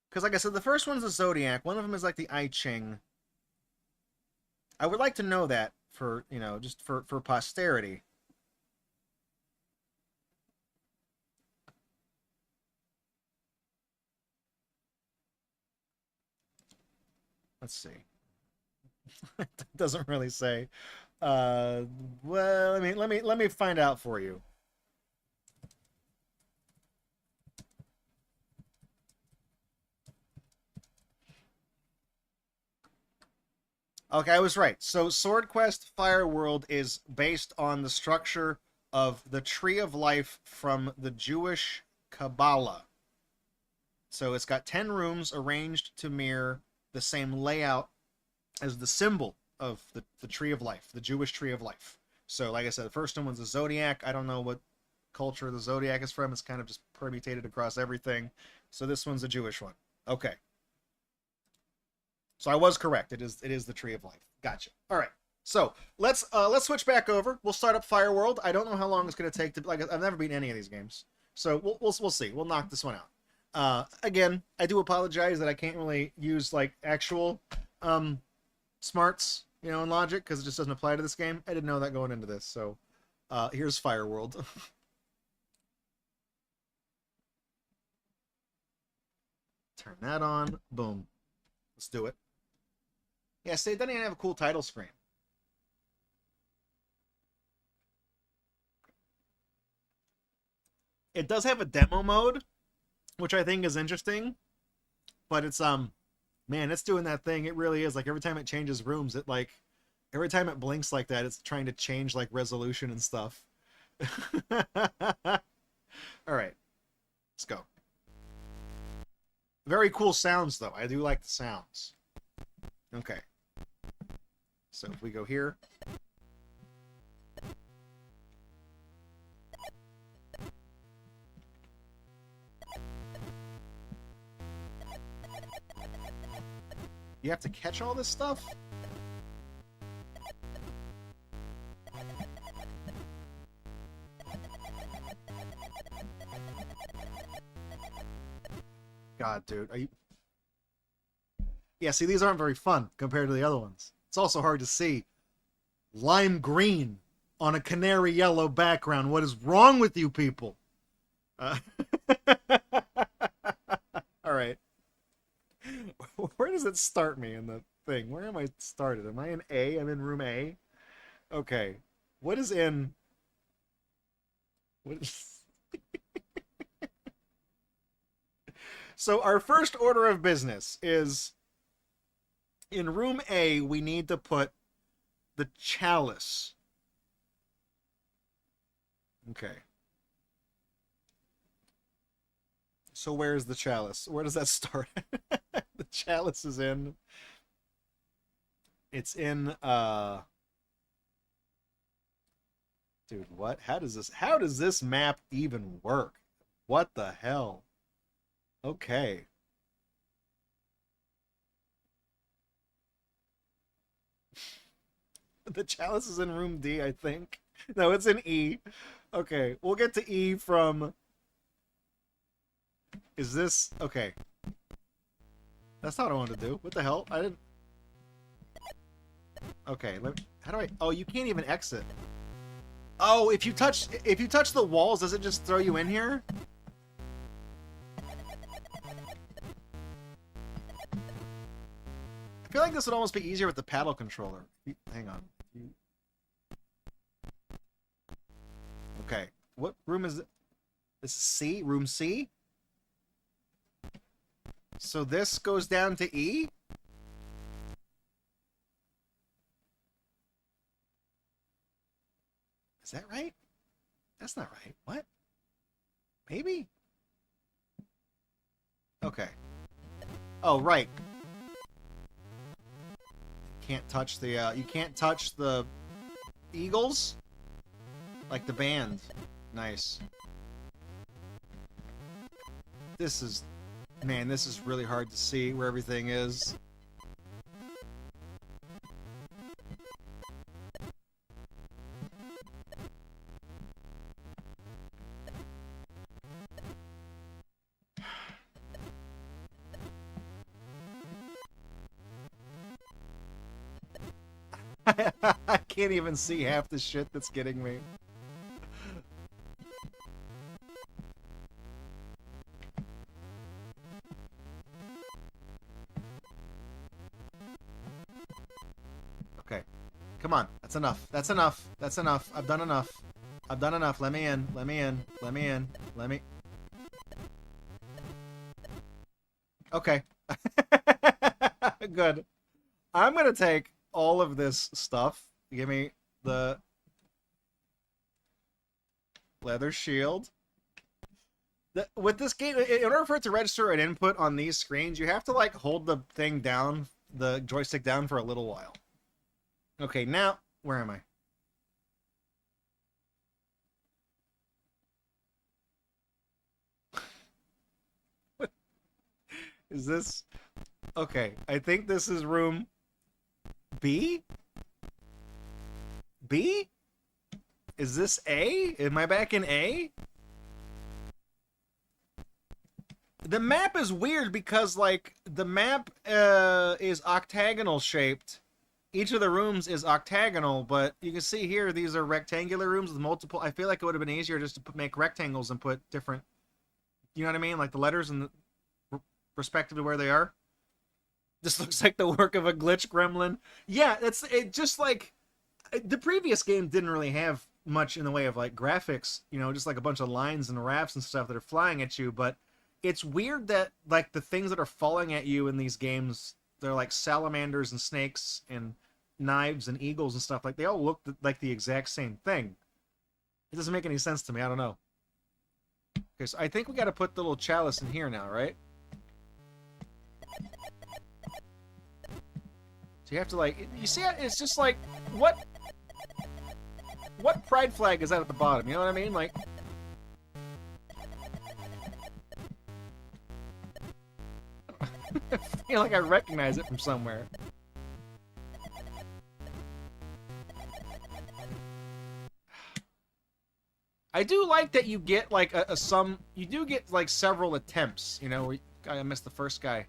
Because like I said, the first one's the Zodiac. One of them is like the I Ching. I would like to know that for, you know, just for posterity. Let's see. It doesn't really say. Well, let me find out for you. Okay, I was right. So Sword Quest Fireworld is based on the structure of the Tree of Life from the Jewish Kabbalah. So it's got 10 rooms arranged to mirror the same layout as the symbol of the Tree of Life, the Jewish Tree of Life. So like I said, the first one was the Zodiac. I don't know what culture the zodiac is from. It's kind of just permutated across everything. So this one's a Jewish one. Okay. So I was correct. It is the Tree of Life. Gotcha. All right. So let's switch back over. We'll start up Fire World. I don't know how long it's going to take to, like, I've never beaten any of these games, so we'll see. We'll knock this one out. Again, I do apologize that I can't really use like actual smarts, you know, in logic, because it just doesn't apply to this game. I didn't know that going into this. So here's Fire World. Turn that on. Boom. Let's do it. Yeah, see, it doesn't even have a cool title screen. It does have a demo mode, which I think is interesting, but it's man, it's doing that thing. It really is. Like every time it changes rooms, it like every time it blinks like that, it's trying to change like resolution and stuff. All right, let's go. Very cool sounds though. I do like the sounds. Okay. So if we go here, you have to catch all this stuff? God, dude, are you... Yeah, see, these aren't very fun compared to the other ones. It's also hard to see. Lime green on a canary yellow background. What is wrong with you people? All right. Where does it start me in the thing? Where am I started? Am I in A? I'm in room A? Okay. What is in... What is... So our first order of business is... In room A, we need to put the chalice. Okay. So where's the chalice? Where does that start? The chalice is in... It's in, Dude, what? How does this map even work? What the hell? Okay. The chalice is in room D, I think. No, it's in E. Okay, we'll get to E from... Is this... Okay. That's not what I wanted to do. What the hell? I didn't... Okay, how do I... Oh, you can't even exit. Oh, if you touch the walls, does it just throw you in here? I feel like this would almost be easier with the paddle controller. Hang on. Okay. What room is it? This is C? Room C? So this goes down to E? Is that right? That's not right. What? Maybe? Okay. Oh, right. Can't touch the, you can't touch the eagles? Like the band. Nice. This is... Man, this is really hard to see where everything is. I can't even see half the shit that's getting me. Okay. Come on. That's enough. That's enough. That's enough. I've done enough. I've done enough. Let me in. Let me in. Let me in. Let me... Okay. Good. I'm gonna take all of this stuff. Give me the leather shield. With this game, in order for it to register an input on these screens, you have to like hold the thing down, the joystick down for a little while. Okay, now, where am I? Is this... Okay, I think this is room B? B? Is this A? Am I back in A? The map is weird because, like, the map is octagonal shaped. Each of the rooms is octagonal, but you can see here these are rectangular rooms with multiple... I feel like it would have been easier just to make rectangles and put different... You know what I mean? Like the letters and respectively where they are. This looks like the work of a glitch gremlin. Yeah, it just like... The previous game didn't really have much in the way of, like, graphics. You know, just like a bunch of lines and rafts and stuff that are flying at you, but... It's weird that, like, the things that are falling at you in these games, they're like salamanders and snakes and knives and eagles and stuff. Like, they all look like the exact same thing. It doesn't make any sense to me. I don't know. Okay, so I think we got to put the little chalice in here now, right? So you have to, like... You see, it's just like... What pride flag is that at the bottom? You know what I mean? Like... I feel like I recognize it from somewhere. I do like that you get like you do get like several attempts, you know, I missed the first guy.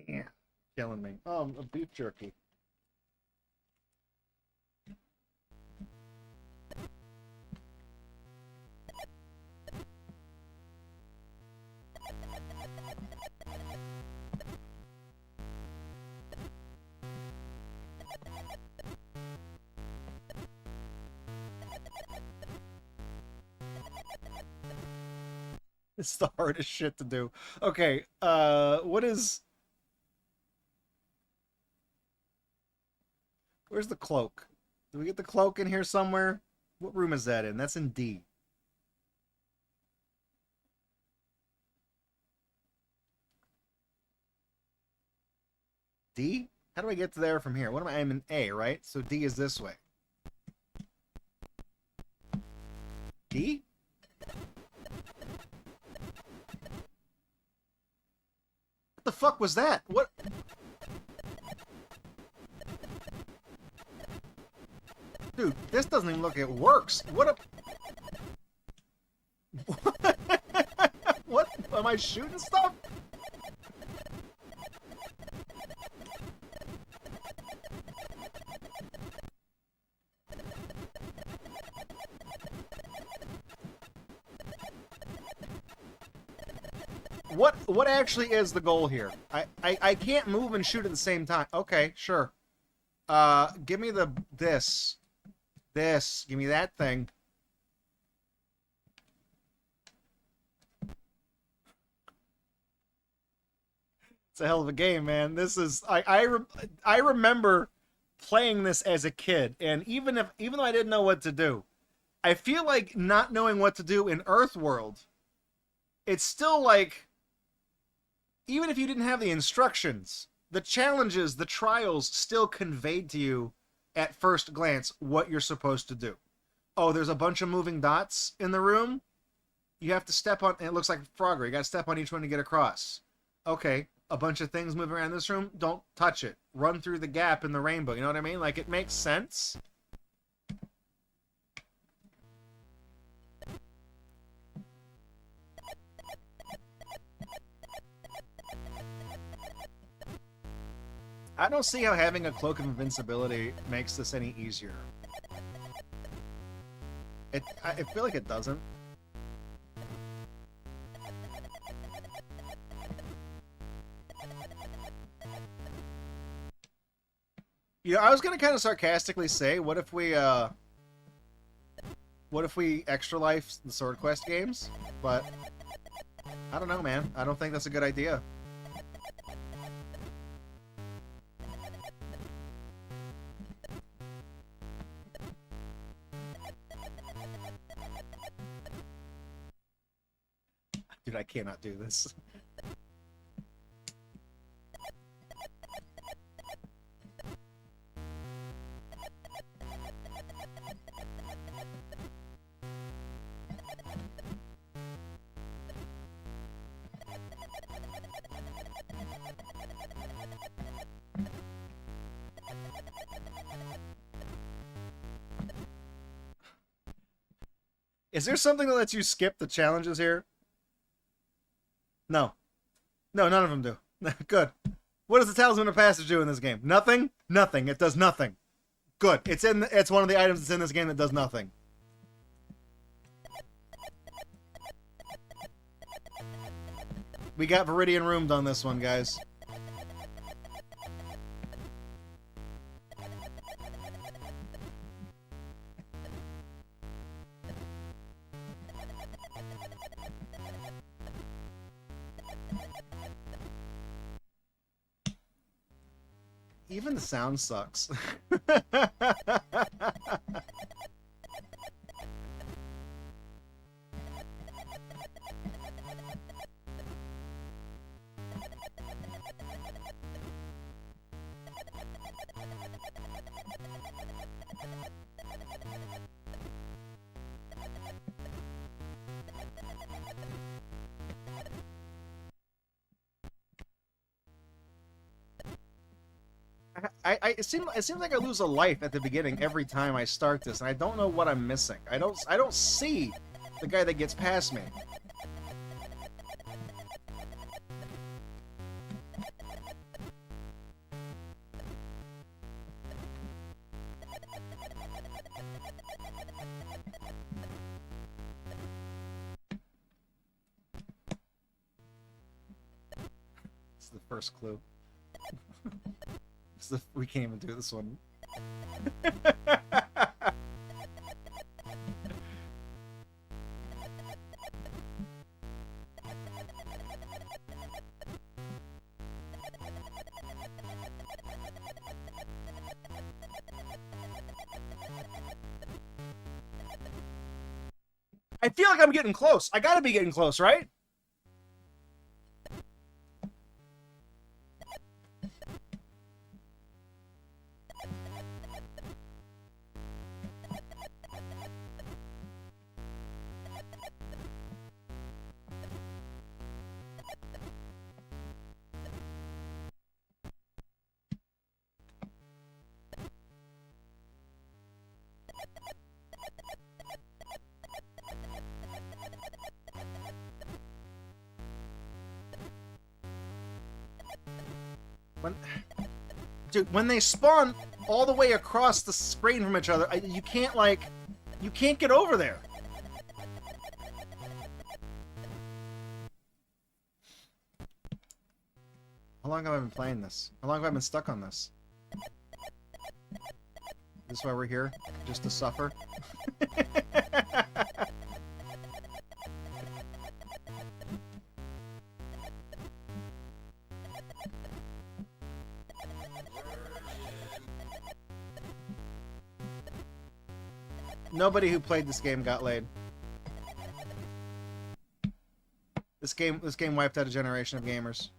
Yeah, killing me. Oh, a beef jerky. It's the hardest shit to do. Okay, what is... Where's the cloak? Do we get the cloak in here somewhere? What room is that in? That's in D. D? How do I get to there from here? What am I? I'm in A, right? So D is this way. D? What the fuck was that? What? Dude, this doesn't even look like it works. What a... What? Am I shooting stuff? What actually is the goal here? I can't move and shoot at the same time. Okay, sure. Give me this. Give me that thing. It's a hell of a game, man. This is I remember playing this as a kid, and even though I didn't know what to do, I feel like not knowing what to do in Earthworld, it's still like, even if you didn't have the instructions, the challenges, the trials still conveyed to you at first glance what you're supposed to do. Oh, there's a bunch of moving dots in the room. You have to step on, and it looks like Frogger. You got to step on each one to get across. Okay, a bunch of things moving around this room. Don't touch it. Run through the gap in the rainbow. You know what I mean? Like, it makes sense. I don't see how having a cloak of invincibility makes this any easier. I feel like it doesn't. You know, I was gonna kind of sarcastically say, what if we extra life the Sword Quest games? But I don't know, man. I don't think that's a good idea. Dude, I cannot do this. Is there something that lets you skip the challenges here? No. No, none of them do. Good. What does the Talisman of Passage do in this game? Nothing? Nothing. It does nothing. Good. It's one of the items that's in this game that does nothing. We got Viridian Roomed on this one, guys. Even the sound sucks. It seems like I lose a life at the beginning every time I start this, and I don't know what I'm missing. I don't see the guy that gets past me. It's the first clue. We can't even do this one. I feel like I'm getting close. I gotta be getting close, right? Dude, when they spawn all the way across the screen from each other, you can't get over there. How long have I been playing this? How long have I been stuck on this? This is why we're here? Just to suffer? Nobody who played this game got laid. This game wiped out a generation of gamers.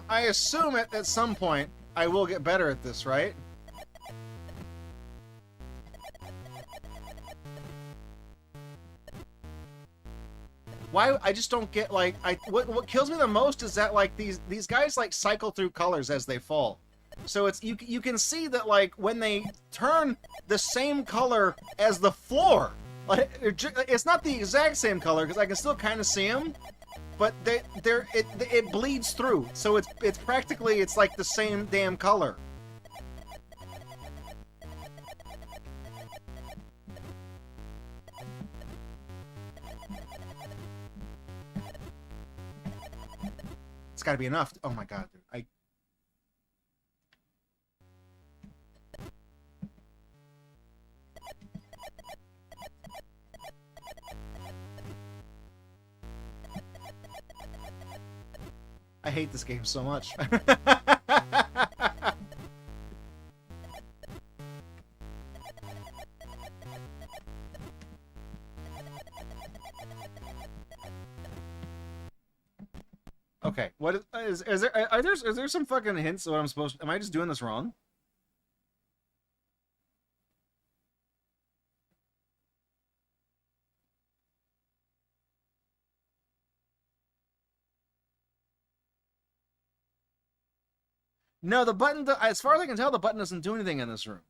I assume at some point I will get better at this, right? Why I just don't get, like, what kills me the most is that, like, these guys, like, cycle through colors as they fall. So it's you can see that, like, when they turn the same color as the floor, like, it's not the exact same color because I can still kind of see them. But it bleeds through, so it's practically, it's like the same damn color. It's got to be enough. Oh my god, dude. I hate this game so much. Okay, what is there? Is there some fucking hints of what I'm supposed to? Am I just doing this wrong? No, the button. As far as I can tell, the button doesn't do anything in this room.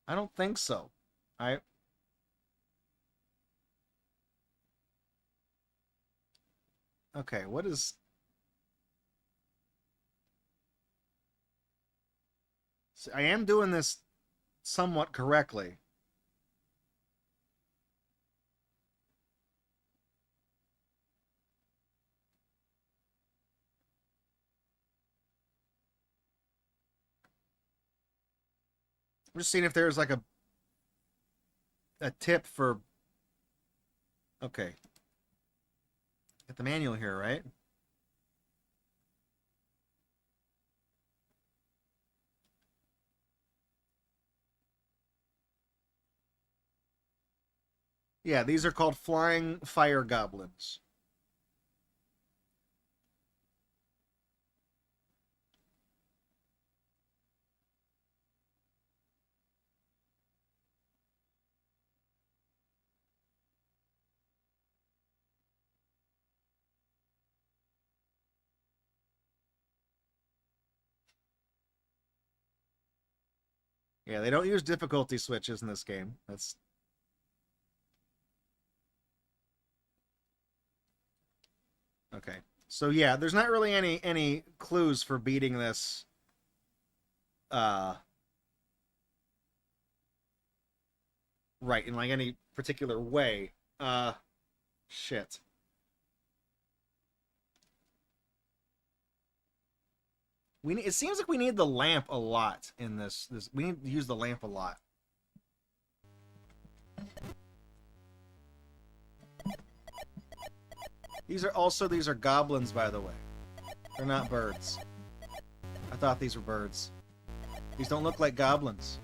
I don't think so. I. Okay, what is? So I am doing this somewhat correctly. I'm just seeing if there's like a tip for. Okay. Get the manual here, right? Yeah, these are called flying fire goblins. Yeah, they don't use difficulty switches in this game. That's okay. So yeah, there's not really any clues for beating this uh right in like any particular way. Shit. It seems like we need the lamp a lot in this. We need to use the lamp a lot. These are goblins, by the way. They're not birds. I thought these were birds. These don't look like goblins.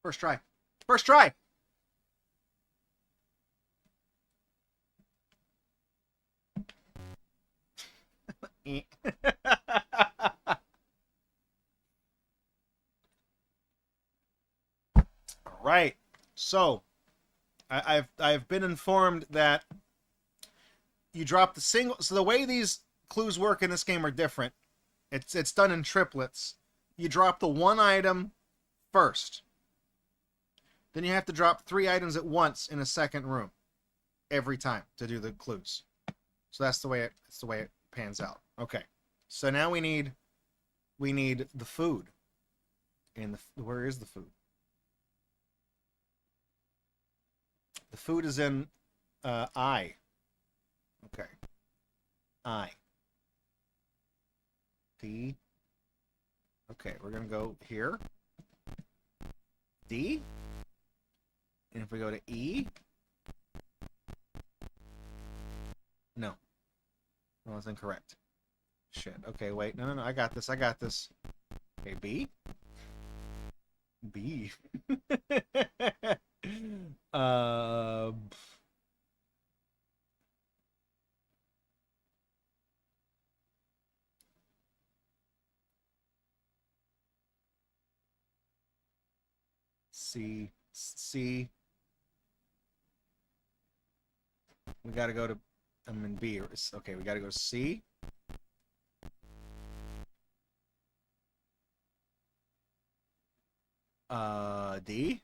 First try. First try! Right. So, I've been informed that you drop the single. So the way these clues work in this game are different. It's done in triplets. You drop the one item first. Then you have to drop 3 items at once in a second room every time to do the clues. So that's the way it pans out. Okay. So now we need the food. And where is the food? The food is in I. Okay. I. D. Okay, we're going to go here. D. And if we go to E. No. Well, that's incorrect. Shit. Okay, wait. No. I got this. Okay, B. B. uh... C. We got to go to. I'm in B. Okay, we got to go C. D.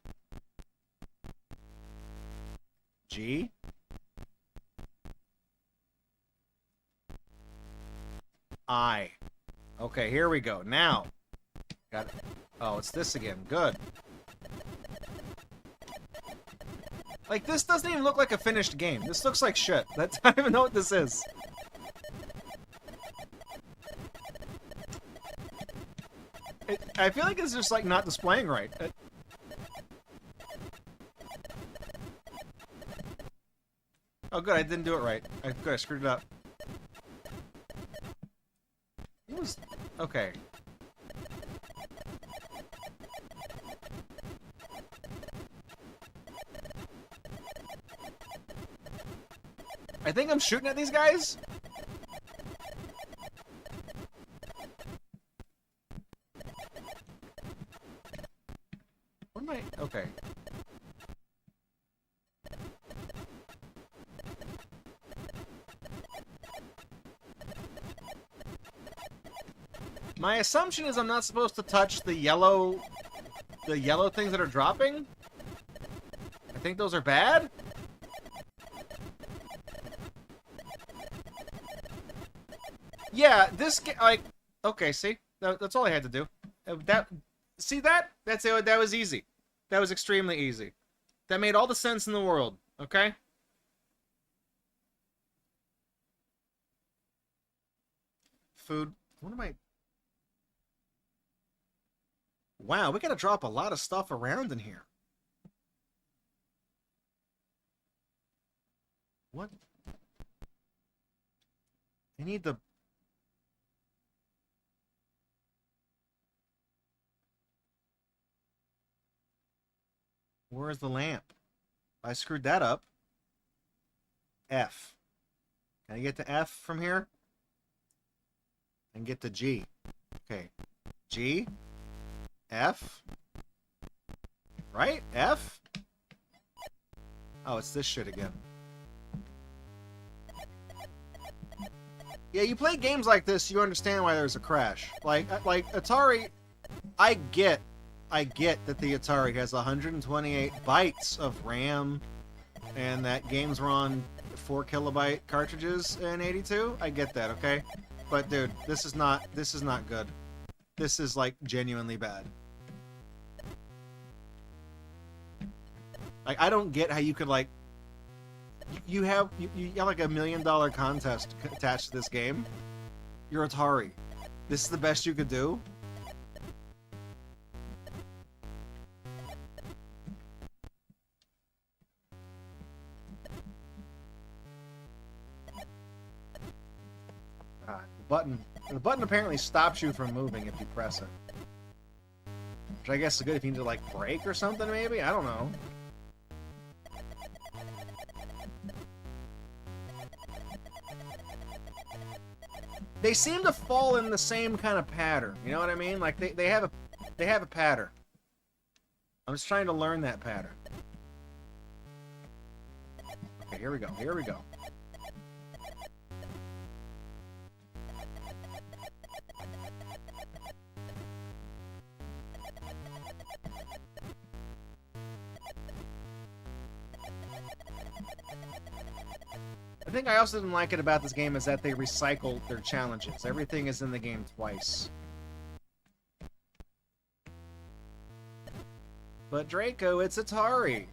G. I. Okay, here we go. Now. Got it. Oh, it's this again. Good. Like, this doesn't even look like a finished game. This looks like shit. I don't even know what this is. I feel like it's just, like, not displaying right. Oh, good. I didn't do it right. Good. I screwed it up. It was... Okay. I think I'm shooting at these guys. What am I... Okay. My assumption is I'm not supposed to touch the yellow things that are dropping. I think those are bad. Yeah, this like okay. See, that's all I had to do. See that? That's it. That was easy. That was extremely easy. That made all the sense in the world. Okay. Food. What am I? Wow, we gotta drop a lot of stuff around in here. What? I need the... Where's the lamp? I screwed that up. F. Can I get to F from here? And get to G. Okay. G. F. Right? F? Oh, it's this shit again. Yeah, you play games like this, you understand why there's a crash. Like Atari, I get that the Atari has 128 bytes of RAM and that games were on 4 kilobyte cartridges in '82. I get that, okay? But dude, this is not good. This is like genuinely bad. Like I don't get how you could like you have like $1 million contest attached to this game. You're Atari. This is the best you could do. The button apparently stops you from moving if you press it. Which I guess is good if you need to like brake or something maybe? I don't know. They seem to fall in the same kind of pattern. You know what I mean? Like they have a pattern. I'm just trying to learn that pattern. Okay, here we go. Here we go. I think I also didn't like it about this game is that they recycled their challenges. Everything is in the game twice. But Draco, it's Atari.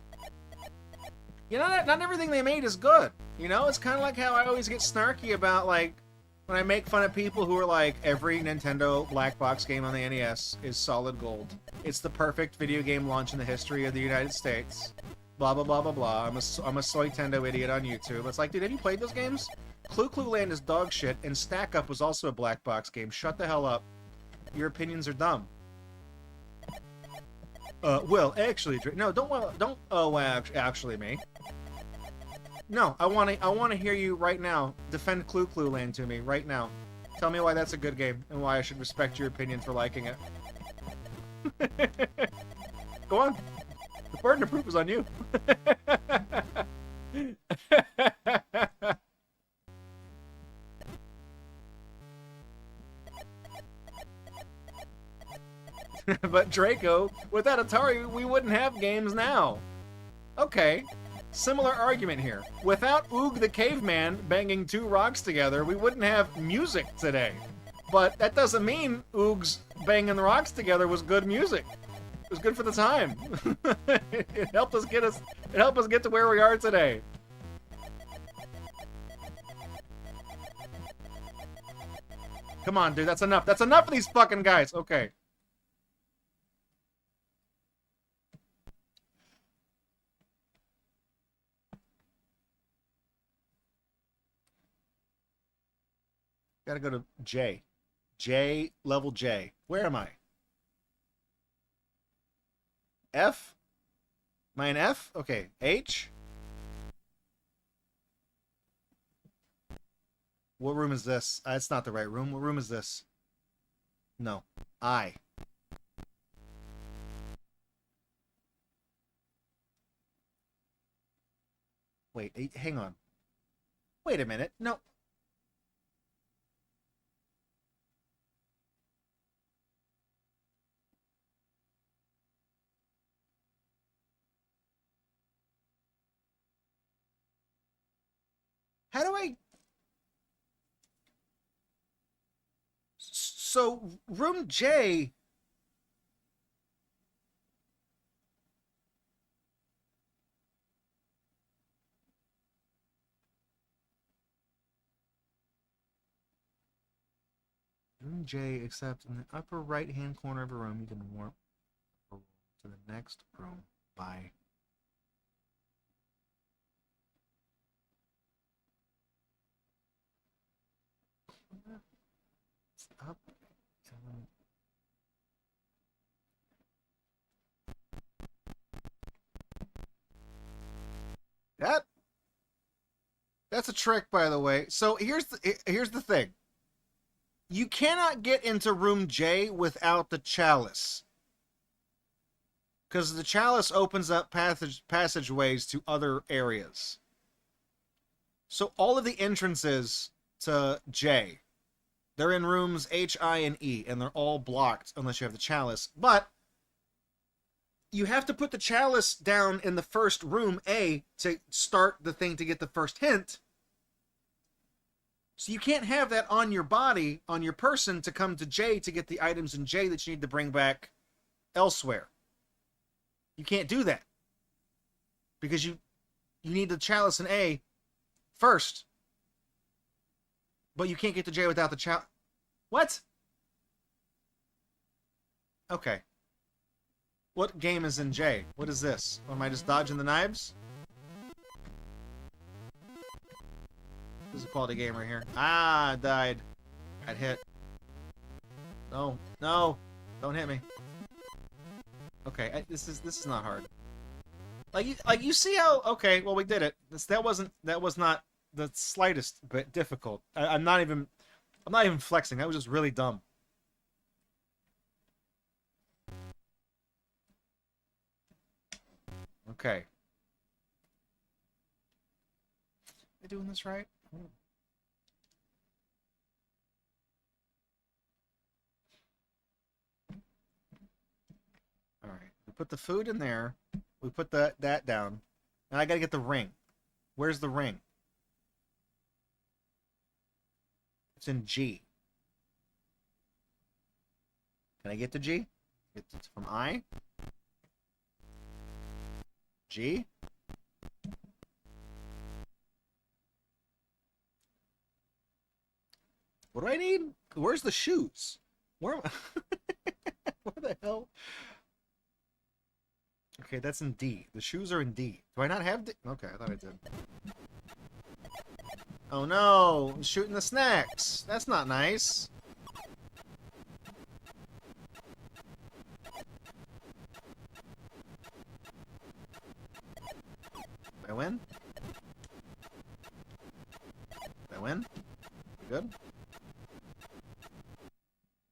You know, not everything they made is good. You know, it's kind of like how I always get snarky about, like, when I make fun of people who are like, every Nintendo black box game on the NES is solid gold. It's the perfect video game launch in the history of the United States. Blah, blah, blah, blah, blah. I'm a Soytendo idiot on YouTube. It's like, dude, have you played those games? Clue Land is dog shit, and Stack Up was also a black box game. Shut the hell up. Your opinions are dumb. Well, actually, no, don't, actually me. No, I want to hear you right now defend Clue Land to me right now. Tell me why that's a good game, and why I should respect your opinion for liking it. Go on. The burden of proof is on you. But Draco, without Atari, we wouldn't have games now. Okay, similar argument here. Without Oog the Caveman banging 2 rocks together, we wouldn't have music today. But that doesn't mean Oog's banging the rocks together was good music. It was good for the time. It helped us get to where we are today. Come on, dude, that's enough. That's enough of these fucking guys. Okay. Gotta go to J. J, level J. Where am I? F? Am I in F? Okay. H? What room is this? It's not the right room. What room is this? No. I. Wait, hang on. Wait a minute. No. How do I... So, room J... Room J, except in the upper right-hand corner of a room, you can warp to the next room by... It's up. That's a trick, by the way. So here's the thing. You cannot get into room J without the chalice, because the chalice opens up passageways to other areas. So all of the entrances to J, they're in rooms H, I, and E, and they're all blocked unless you have the chalice. But you have to put the chalice down in the first room, A, to start the thing to get the first hint. So you can't have that on your body, on your person, to come to J to get the items in J that you need to bring back elsewhere. You can't do that. Because you need the chalice in A first. But you can't get to J without the chalice. What? Okay. What game is in J? What is this? Am I just dodging the knives? This is a quality game right here. Ah, I died. Got hit. No, no, don't hit me. Okay, this is not hard. Like you see how? Okay, well we did it. That was not the slightest bit difficult. I'm not even flexing. That was just really dumb. Okay. Am I doing this right? All right. We put the food in there. We put that down. Now I gotta get the ring. Where's the ring? It's in G. Can I get to G? It's from I. G. What do I need? Where's the shoes? Where the hell? Okay, that's in D. The shoes are in D. Do I not have D? Okay, I thought I did. Oh no! I'm shooting the snacks! That's not nice! Did I win? Did I win? Good?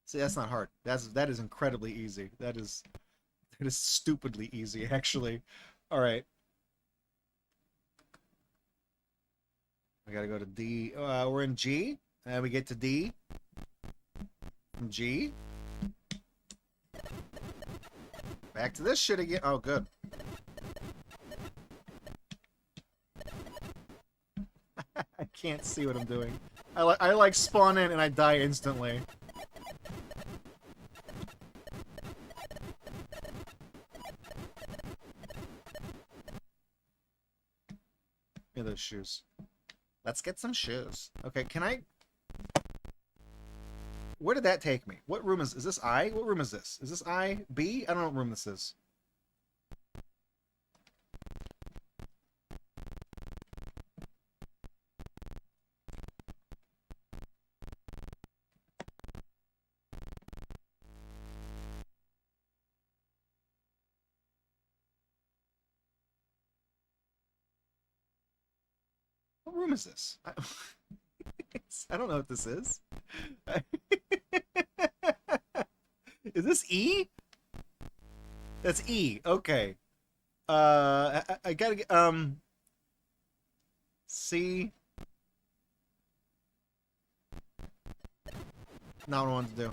See, that's not hard. That is incredibly easy. That is stupidly easy, actually. All right. We gotta go to D. We're in G, and we get to D. From G. Back to this shit again. Oh, good. I can't see what I'm doing. I like spawn in and I die instantly. Give me those shoes. Let's get some shoes. Okay, can I... Where did that take me? What room is this I? What room is this? Is this I? B? I don't know what room this is. What room is this? I don't know what this is. Is this E? That's E. Okay. I gotta get C. Not what I wanted to do.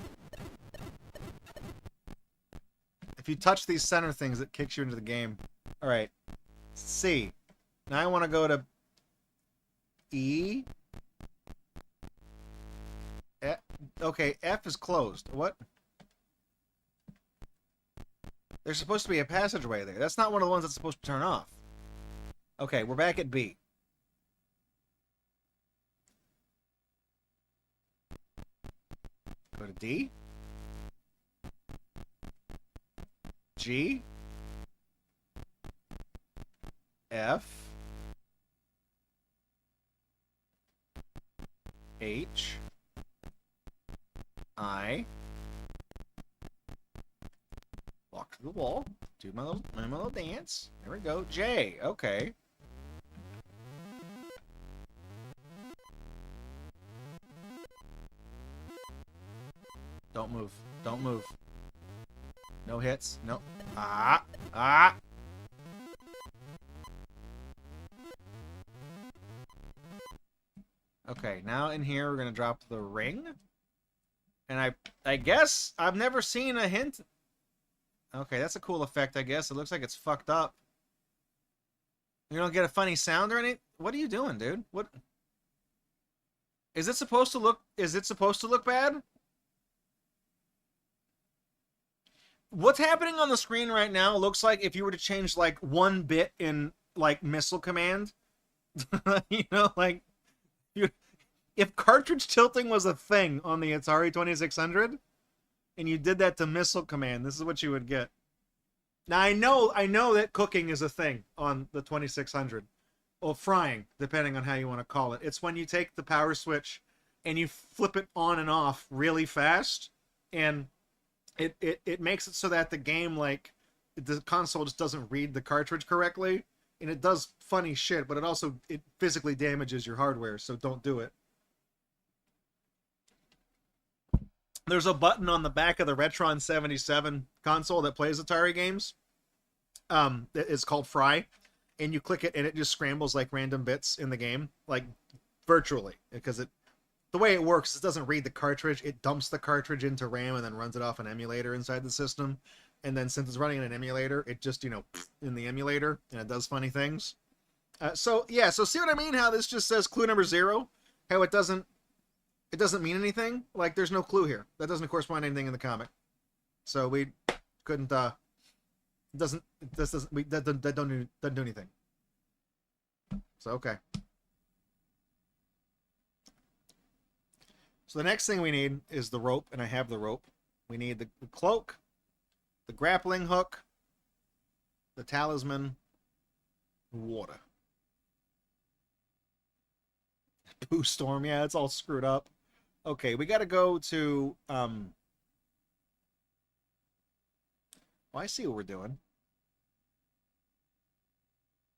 If you touch these center things, it kicks you into the game. All right. C. Now I want to go to E. F. Okay, F is closed. What? There's supposed to be a passageway there. That's not one of the ones that's supposed to turn off. Okay, we're back at B. Go to D. G. F. H. I. Walk to the wall. Do my little dance. There we go. J. Okay. Don't move. Don't move. No hits. No. Ah. Ah. Okay, now in here we're gonna drop the ring. And I guess I've never seen a hint. Okay, that's a cool effect, I guess. It looks like it's fucked up. You don't get a funny sound or anything? What are you doing, dude? What is it supposed to look bad? What's happening on the screen right now looks like if you were to change like one bit in like missile command. You know, like if cartridge tilting was a thing on the Atari 2600 and you did that to missile command, this is what you would get. Now I know that cooking is a thing on the 2600. Or frying, depending on how you want to call it. It's when you take the power switch and you flip it on and off really fast, and it makes it so that the game, like, the console just doesn't read the cartridge correctly, and it does funny shit, but it physically damages your hardware, so don't do it. There's a button on the back of the Retron 77 console that plays Atari games. It's called Fry, and you click it and it just scrambles like random bits in the game, like virtually, because the way it works is it doesn't read the cartridge. It dumps the cartridge into RAM and then runs it off an emulator inside the system. And then since it's running in an emulator, it just, in the emulator, and it does funny things. So see what I mean? How this just says clue number 0? How it doesn't mean anything? Like, there's no clue here. That doesn't correspond to anything in the comic. So we couldn't, that doesn't do anything. So, okay. So the next thing we need is the rope, and I have the rope. We need the cloak, the grappling hook, the talisman, water. Boo Storm, yeah, it's all screwed up. Okay, we gotta go to, well, I see what we're doing.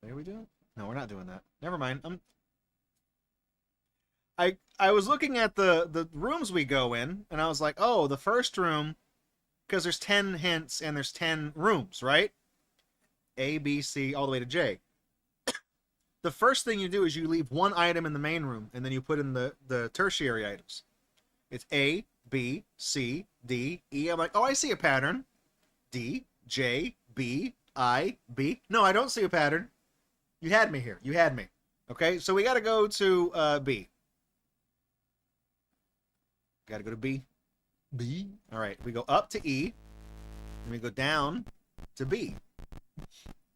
Are we doing? No, we're not doing that. Never mind. I was looking at the rooms we go in, and I was like, oh, the first room, because there's 10 hints and there's 10 rooms, right? A, B, C, all the way to J. The first thing you do is you leave one item in the main room, and then you put in the tertiary items. It's A, B, C, D, E. I'm like, oh, I see a pattern. D, J, B, I, B. No, I don't see a pattern. You had me here. You had me. Okay, so we got to go to B. Got to go to B. B. All right, we go up to E, and we go down to B.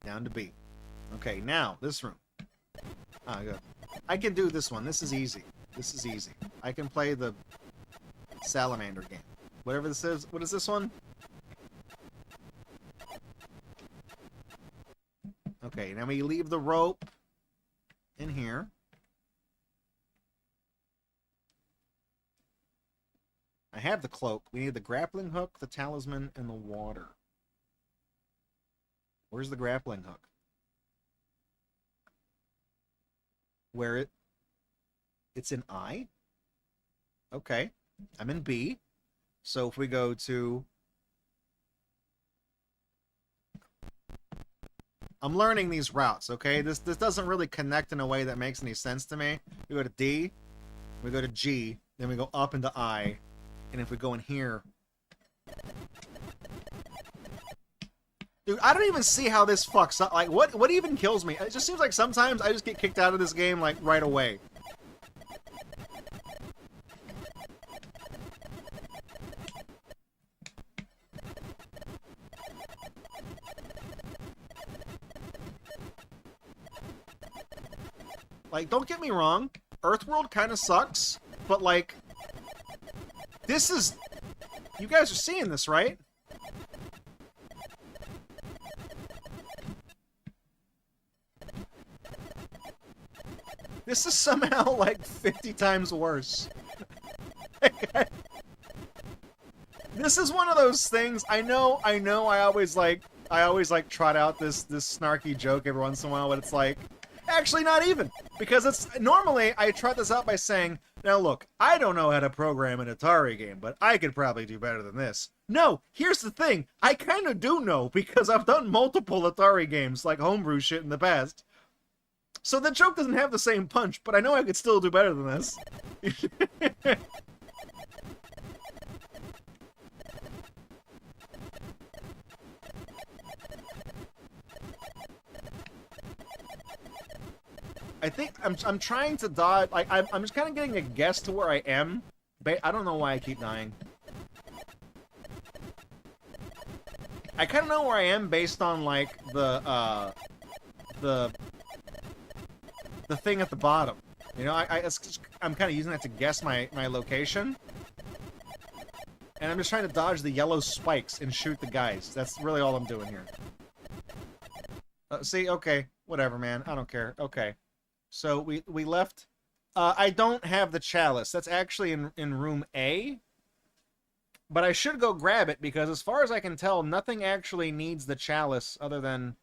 Down to B. Okay, now, this room. Ah, good. I can do this one. This is easy. This is easy. I can play the salamander game. Whatever this is. What is this one? Okay, now we leave the rope in here. I have the cloak. We need the grappling hook, the talisman, and the water. Where's the grappling hook? Where it? It's in I? Okay. I'm in B. So if we go to... I'm learning these routes, okay? This doesn't really connect in a way that makes any sense to me. We go to D, we go to G, then we go up into I, and if we go in here... Dude, I don't even see how this fucks up. Like, what even kills me? It just seems like sometimes I just get kicked out of this game, like, right away. Like, don't get me wrong, Earthworld kind of sucks, but, like, this is... You guys are seeing this, right? This is somehow, like, 50 times worse. This is one of those things, I know, I always trot out this snarky joke every once in a while, but it's like, actually not even, because it's, normally, I trot this out by saying, now look, I don't know how to program an Atari game, but I could probably do better than this. No, here's the thing, I kind of do know, because I've done multiple Atari games, like homebrew shit in the past. So the joke doesn't have the same punch, but I know I could still do better than this. I think I'm trying to dodge. Like I'm just kind of getting a guess to where I am. I don't know why I keep dying. I kind of know where I am based on like the thing at the bottom. You know, I'm kind of using that to guess my location. And I'm just trying to dodge the yellow spikes and shoot the guys. That's really all I'm doing here. See, okay, whatever, man. I don't care. Okay. So we left. I don't have the chalice. That's actually in room A. But I should go grab it because as far as I can tell, nothing actually needs the chalice other than...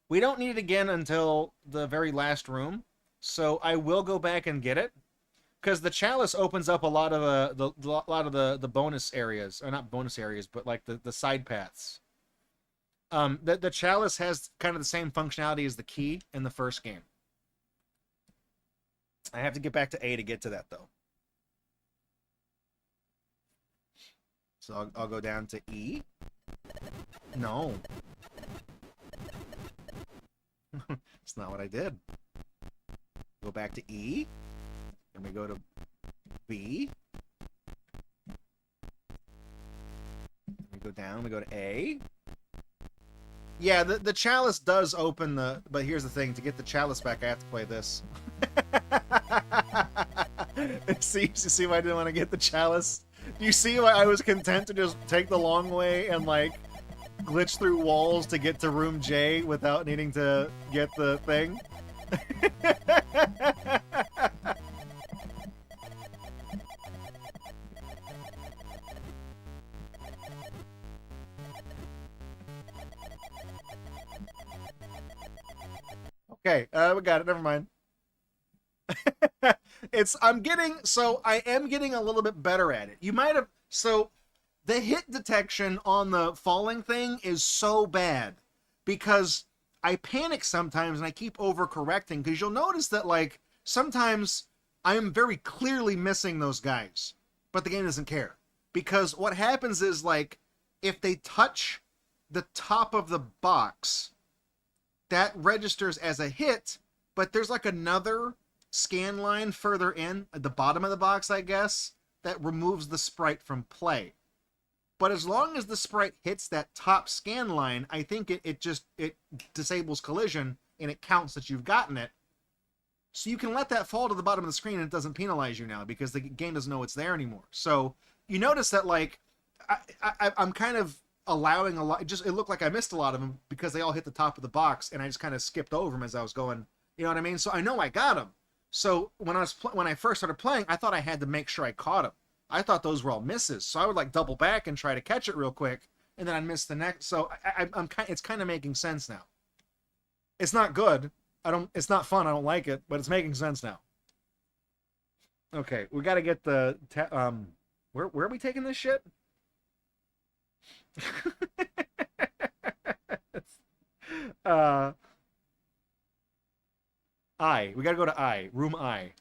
We don't need it again until the very last room. So I will go back and get it. Because the chalice opens up a lot of the bonus areas. Or not bonus areas, but like the side paths. The chalice has kind of the same functionality as the key in the first game. I have to get back to A to get to that, though. So I'll go down to E. No. It's not what I did. Go back to E. And we go to B. We go down, we go to A. Yeah, the chalice does open the... But here's the thing, to get the chalice back, I have to play this. See why I didn't want to get the chalice? Do you see why I was content to just take the long way and, like, glitch through walls to get to room J without needing to get the thing? Okay, we got it. Never mind. I am getting a little bit better at it. You might have, so the hit detection on the falling thing is so bad because I panic sometimes and I keep overcorrecting because you'll notice that like sometimes I am very clearly missing those guys, but the game doesn't care because what happens is like if they touch the top of the box, that registers as a hit, but there's like another scan line further in at the bottom of the box, I guess, that removes the sprite from play. But as long as the sprite hits that top scan line, I think it disables collision and it counts that you've gotten it. So you can let that fall to the bottom of the screen and it doesn't penalize you now because the game doesn't know it's there anymore. So you notice that like I'm kind of allowing a lot. It looked like I missed a lot of them because they all hit the top of the box and I just kind of skipped over them as I was going. You know what I mean? So I know I got them. So when I first started playing, I thought I had to make sure I caught them. I thought those were all misses, so I would like double back and try to catch it real quick, and then I'd miss the next. So it's kind of making sense now. It's not good. It's not fun. I don't like it, but it's making sense now. Okay, we got to get the where are we taking this shit? uh I. We got to go to I. Room I.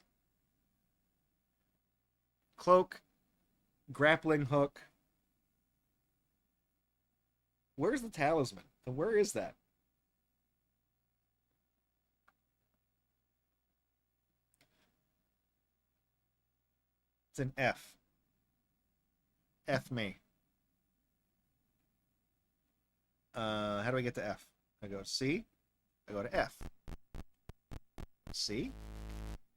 Cloak, grappling hook. Where's the talisman? Where is that? It's an F. F me. How do I get to F? I go to C. I go to F. C.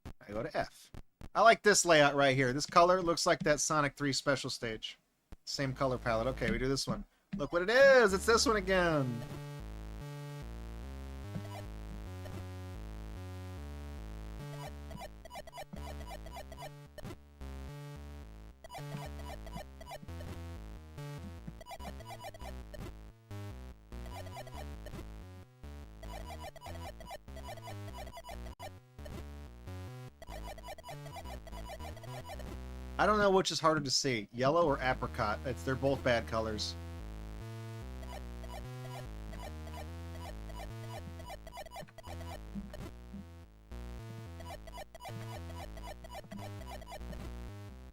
I go to F. I like this layout right here. This color looks like that Sonic 3 special stage. Same color palette. Okay, we do this one. Look what it is! It's this one again! I don't know which is harder to see, yellow or apricot. They're both bad colors.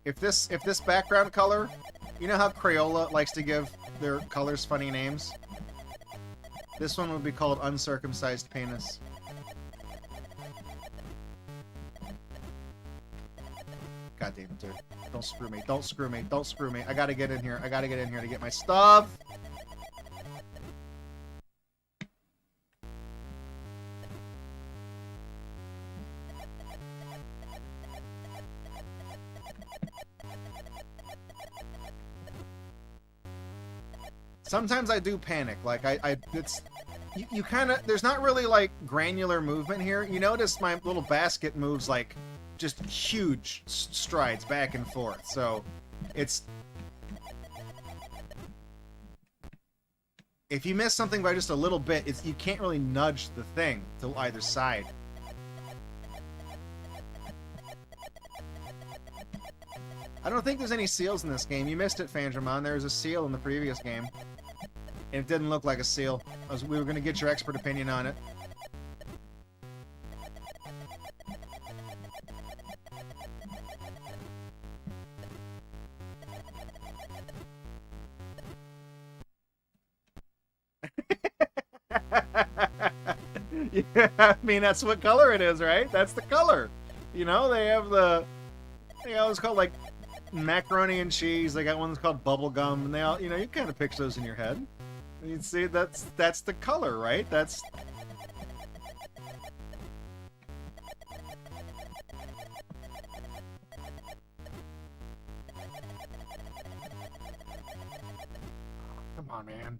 If this background color, you know how Crayola likes to give their colors funny names? This one would be called uncircumcised penis. God damn it, dude. Don't screw me. Don't screw me. Don't screw me. I gotta get in here. I gotta get in here to get my stuff. Sometimes I do panic. Like, it's... You kind of... There's not really, like, granular movement here. You notice my little basket moves, like, just huge strides back and forth. So, it's... If you miss something by just a little bit, you can't really nudge the thing to either side. I don't think there's any seals in this game. You missed it, Fandramon. There was a seal in the previous game. And it didn't look like a seal. We were going to get your expert opinion on it. Yeah, I mean, that's what color it is, right? That's the color. You know, they have the... They always call, like, macaroni and cheese. They got ones called bubble gum. And they all... You know, you kind of picture those in your head. You see, that's the color, right? That's... Come on, man.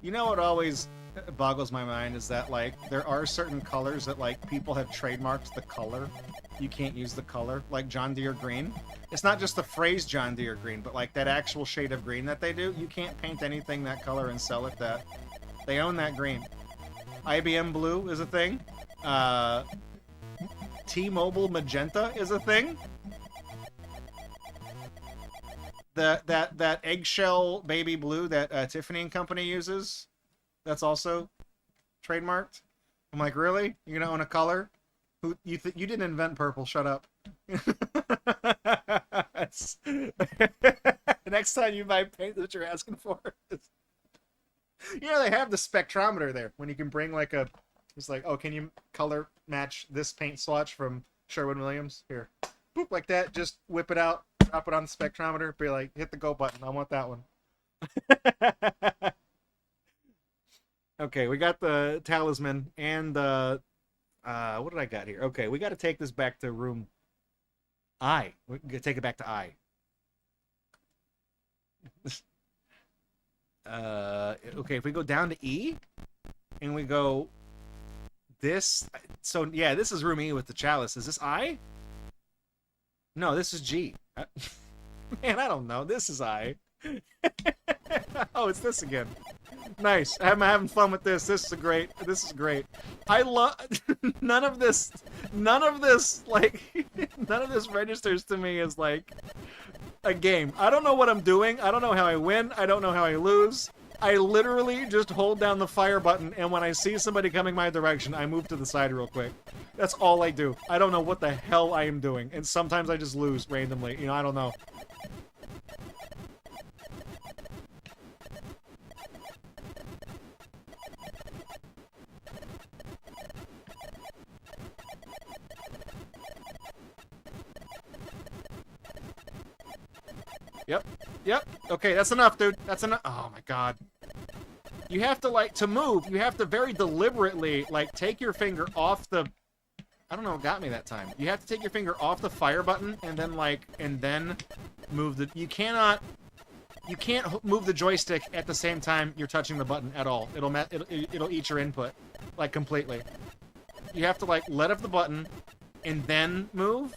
You know what always boggles my mind is that, like, there are certain colors that, like, people have trademarked the color. You can't use the color, like John Deere green. It's not just the phrase John Deere green, but, like, that actual shade of green that they do. You can't paint anything that color and sell it that. They own that green. IBM blue is a thing. T-Mobile magenta is a thing. That eggshell baby blue that Tiffany and Company uses, that's also trademarked. I'm like, really? You're gonna own a color? Who you didn't invent purple? Shut up. Next time you buy paint, that's what you're asking for. You know, they have the spectrometer there when you can bring like a. It's like, oh, can you color match this paint swatch from Sherwin-Williams? Here, boop, like that. Just whip it out. Drop it on the spectrometer, be like, hit the go button. I want that one. Okay, we got the talisman and the... what did I got here? Okay, we got to take this back to room I. We can take it back to I. Okay, if we go down to E, and we go this... So, yeah, this is room E with the chalice. Is this I? No, this is G. Man, I don't know. This is I. Oh, it's this again. Nice. I'm having fun with this. This is great. This is great. I love none of this like none of this registers to me as like a game. I don't know what I'm doing. I don't know how I win. I don't know how I lose. I literally just hold down the fire button, and when I see somebody coming my direction, I move to the side real quick. That's all I do. I don't know what the hell I am doing, and sometimes I just lose randomly. You know, I don't know. Yep. Yep. Okay, that's enough, dude. That's enough. Oh my god. You have to, like, to move, you have to very deliberately, like, take your finger off the... I don't know what got me that time. You have to take your finger off the fire button and then, like, and then move the... You can't move the joystick at the same time you're touching the button at all. It'll eat your input, like, completely. You have to, like, let off the button and then move.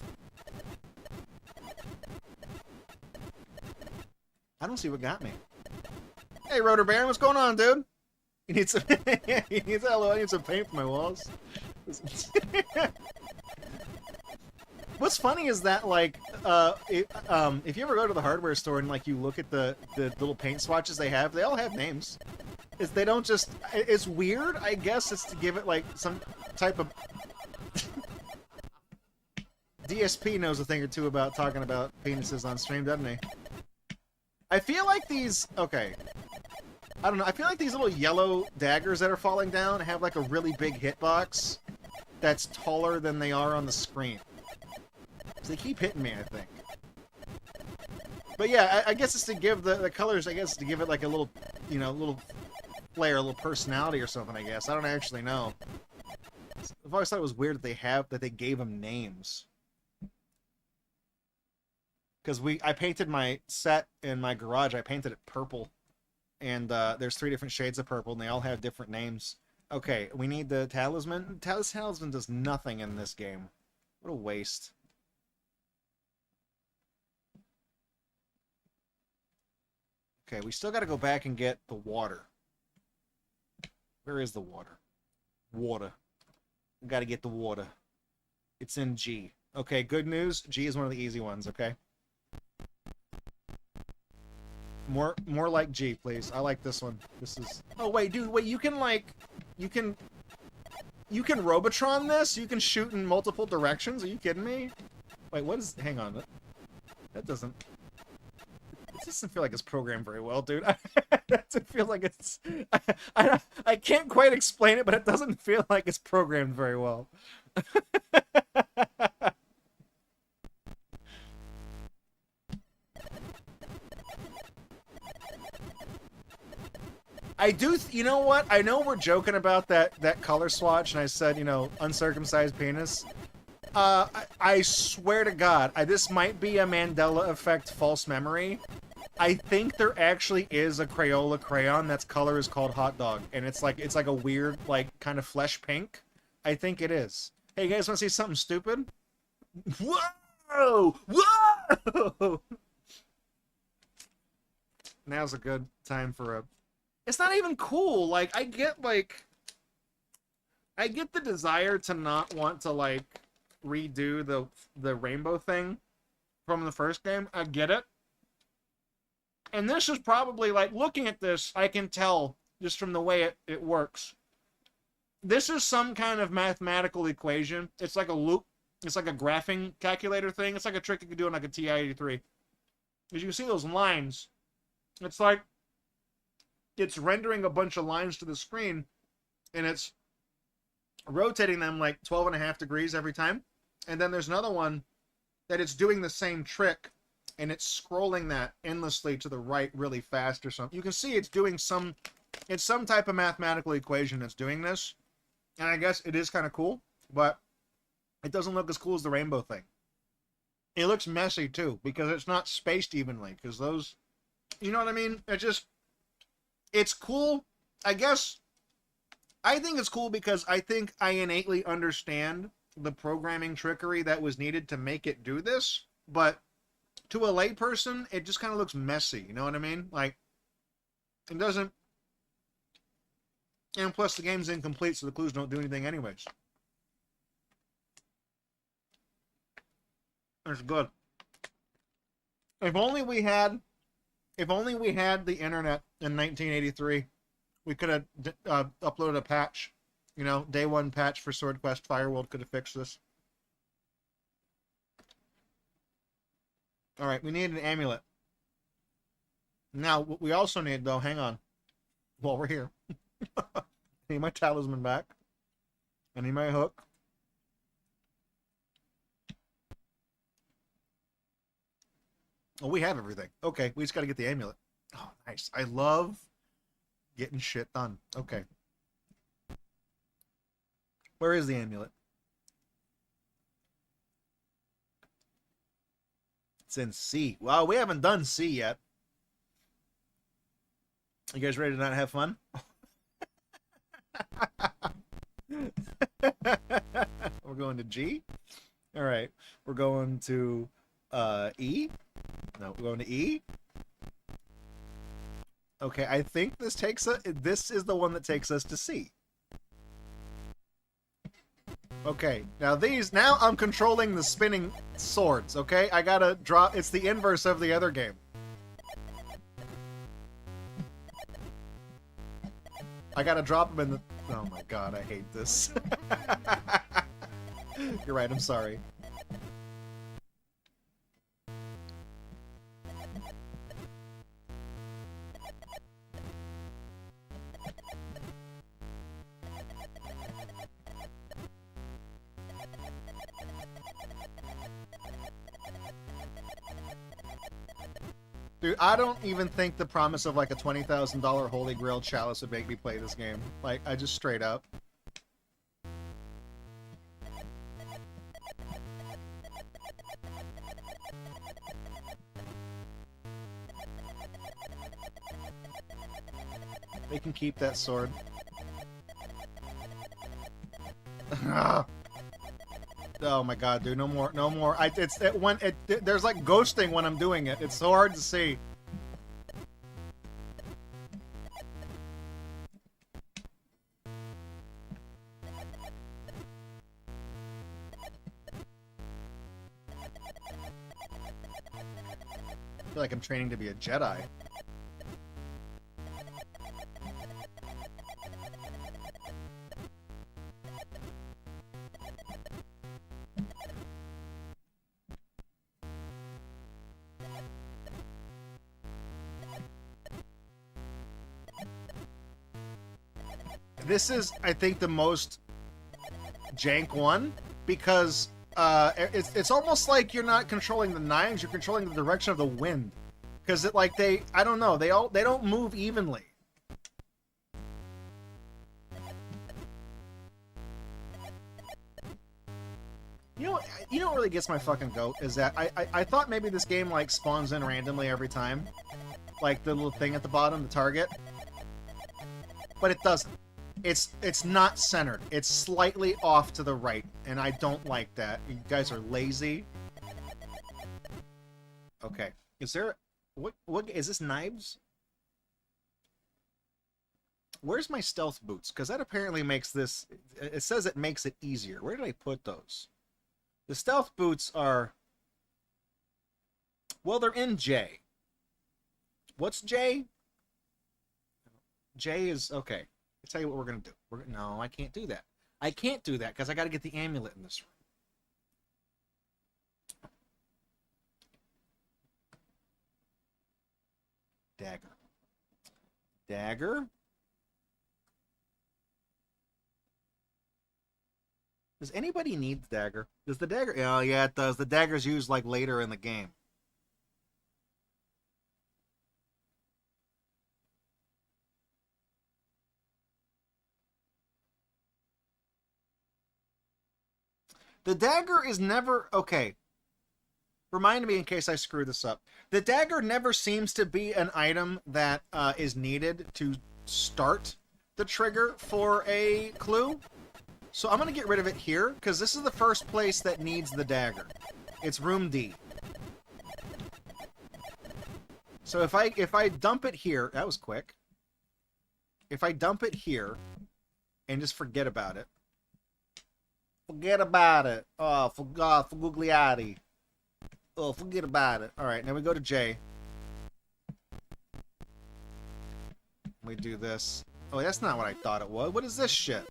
I don't see what got me. Hey, Rotor Baron, what's going on, dude? You need some... he needs, hello, I need some paint for my walls. What's funny is that, like, if you ever go to the hardware store and, like, you look at the little paint swatches they all have names. They don't just... It's weird, I guess, it's to give it, like, some type of... DSP knows a thing or two about talking about penises on stream, doesn't he? I feel like these... Okay. I don't know. I feel like these little yellow daggers that are falling down have, like, a really big hitbox that's taller than they are on the screen. So they keep hitting me, I think. But yeah, I guess it's to give the colors, I guess, to give it, like, a little, you know, little flair, a little personality or something, I guess. I don't actually know. I've always thought it was weird that they gave them names. Because I painted my set in my garage, I painted it purple. And there's 3 different shades of purple, and they all have different names. Okay, we need the talisman. This talisman does nothing in this game. What a waste. Okay, we still gotta go back and get the water. Where is the water? Water. We gotta get the water. It's in G. Okay, good news. G is one of the easy ones, okay? More like G, please. I like this one. This is... Oh, wait, dude, wait, you can, like... You can Robotron this? You can shoot in multiple directions? Are you kidding me? Wait, what is... Hang on. That doesn't... It doesn't feel like it's programmed very well, dude. It doesn't feel like it's... I can't quite explain it, but it doesn't feel like it's programmed very well. I do, you know what? I know we're joking about that color swatch, and I said, you know, uncircumcised penis. I swear to God, this might be a Mandela effect false memory. I think there actually is a Crayola crayon that's color is called hot dog, and it's like a weird, like, kind of flesh pink. I think it is. Hey, you guys want to see something stupid? Whoa! Whoa! Now's a good time for a... It's not even cool. Like, I get the desire to not want to, like, redo the rainbow thing from the first game. I get it. And this is probably, like, looking at this, I can tell, just from the way it works. This is some kind of mathematical equation. It's like a loop. It's like a graphing calculator thing. It's like a trick you could do on, like, a TI-83. As you can see those lines, it's like... It's rendering a bunch of lines to the screen, and it's rotating them like 12.5 degrees every time. And then there's another one that it's doing the same trick, and it's scrolling that endlessly to the right really fast or something. You can see it's doing it's some type of mathematical equation that's doing this. And I guess it is kind of cool, but it doesn't look as cool as the rainbow thing. It looks messy too, because it's not spaced evenly, because those, you know what I mean? It's cool, I guess. I think it's cool because I think I innately understand the programming trickery that was needed to make it do this, but to a layperson, it just kind of looks messy, you know what I mean? Like, It doesn't... And plus the game's incomplete, so the clues don't do anything anyways. It's good. If only we had the internet in 1983, we could have uploaded a patch. You know, day one patch for Sword Quest Fireworld could have fixed this. All right, we need an amulet. Now, what we also need, though, hang on, while we're here. I need my talisman back. I need my hook. Oh, we have everything. Okay, we just got to get the amulet. Oh, nice. I love getting shit done. Okay. Where is the amulet? It's in C. Wow, we haven't done C yet. You guys ready to not have fun? We're going to G. All right. We're going to E. No, we're going to E. Okay, I think this is the one that takes us to C. Okay, now I'm controlling the spinning swords, okay? I gotta drop, it's the inverse of the other game. I gotta drop them in the, oh my god, I hate this. You're right, I'm sorry. Dude, I don't even think the promise of like a $20,000 Holy Grail chalice would make me play this game. Like, I just straight up. They can keep that sword. Oh my god, dude, no more. There's like ghosting when I'm doing it. It's so hard to see. I feel like I'm training to be a Jedi. This is, I think, the most jank one, because it's almost like you're not controlling the knives, you're controlling the direction of the wind. Because it, like, I don't know, they don't move evenly. You know what really gets my fucking goat is that I thought maybe this game like spawns in randomly every time, like the little thing at the bottom, the target, but it doesn't. It's not centered. It's slightly off to the right, and I don't like that. You guys are lazy. Okay. Is there... What is this, knives? Where's my stealth boots? Because that apparently makes this... It says it makes it easier. Where did I put those? The stealth boots are... Well, they're in J. What's J? J is... Okay. I'll tell you what we're going to do. No, I can't do that. I can't do that because I got to get the amulet in this room. Dagger. Dagger. Does anybody need the dagger? Does the dagger... Oh, yeah, it does. The dagger's used, like, later in the game. The dagger is never... Okay. Remind me in case I screw this up. The dagger never seems to be an item that is needed to start the trigger for a clue. So I'm going to get rid of it here, because this is the first place that needs the dagger. It's room D. So if I dump it here... That was quick. if I dump it here and just forget about it. Forget about it. Oh, for Gugliati. Oh, forget about it. Alright, now we go to J. We do this. Oh, that's not what I thought it was. What is this shit?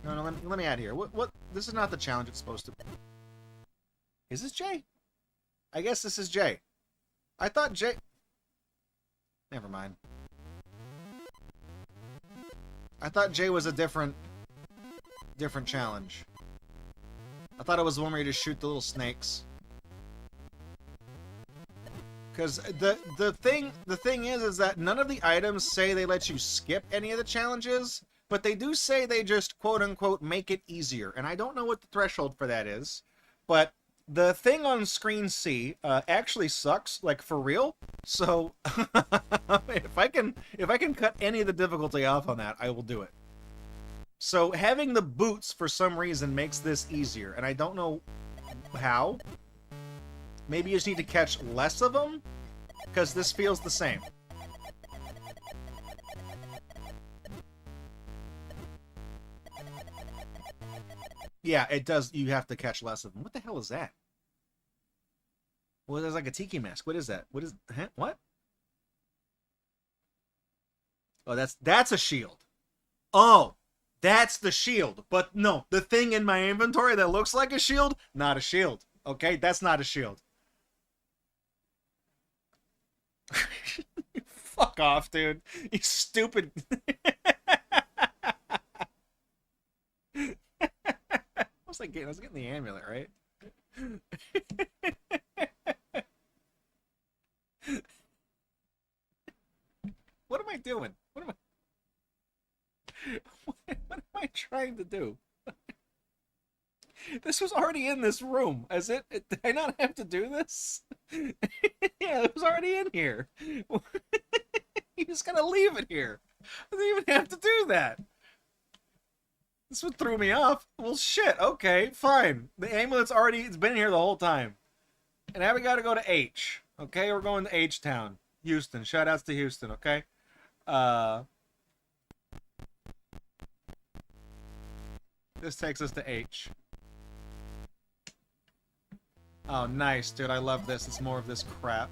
No, let me add here. What? This is not the challenge it's supposed to be. Is this J? I guess this is J. I thought J... Never mind. I thought J was a different challenge. I thought it was the one where you just shoot the little snakes. Because the thing is that none of the items say they let you skip any of the challenges, but they do say they just quote-unquote make it easier. And I don't know what the threshold for that is, but the thing on screen C actually sucks, like for real. So if I can cut any of the difficulty off on that, I will do it. So having the boots for some reason makes this easier, and I don't know how. Maybe you just need to catch less of them, because this feels the same. Yeah, it does. You have to catch less of them. What the hell is that? Well, there's like a tiki mask. What is that? What is... Huh? What? Oh, that's a shield. Oh, that's the shield. But no, the thing in my inventory that looks like a shield, not a shield. Okay, that's not a shield. Fuck off, dude. You stupid. I was getting the amulet, right? What am I doing? What am I trying to do? This was already in this room. Did I not have to do this? Yeah, it was already in here. You just gotta leave it here. I didn't even have to do that. This one threw me off. Well, shit. Okay, fine. The amulet's it's been here the whole time. And now we gotta go to H. Okay, we're going to H-Town. Houston. Shoutouts to Houston, okay? This takes us to H. Oh, nice, dude. I love this. It's more of this crap.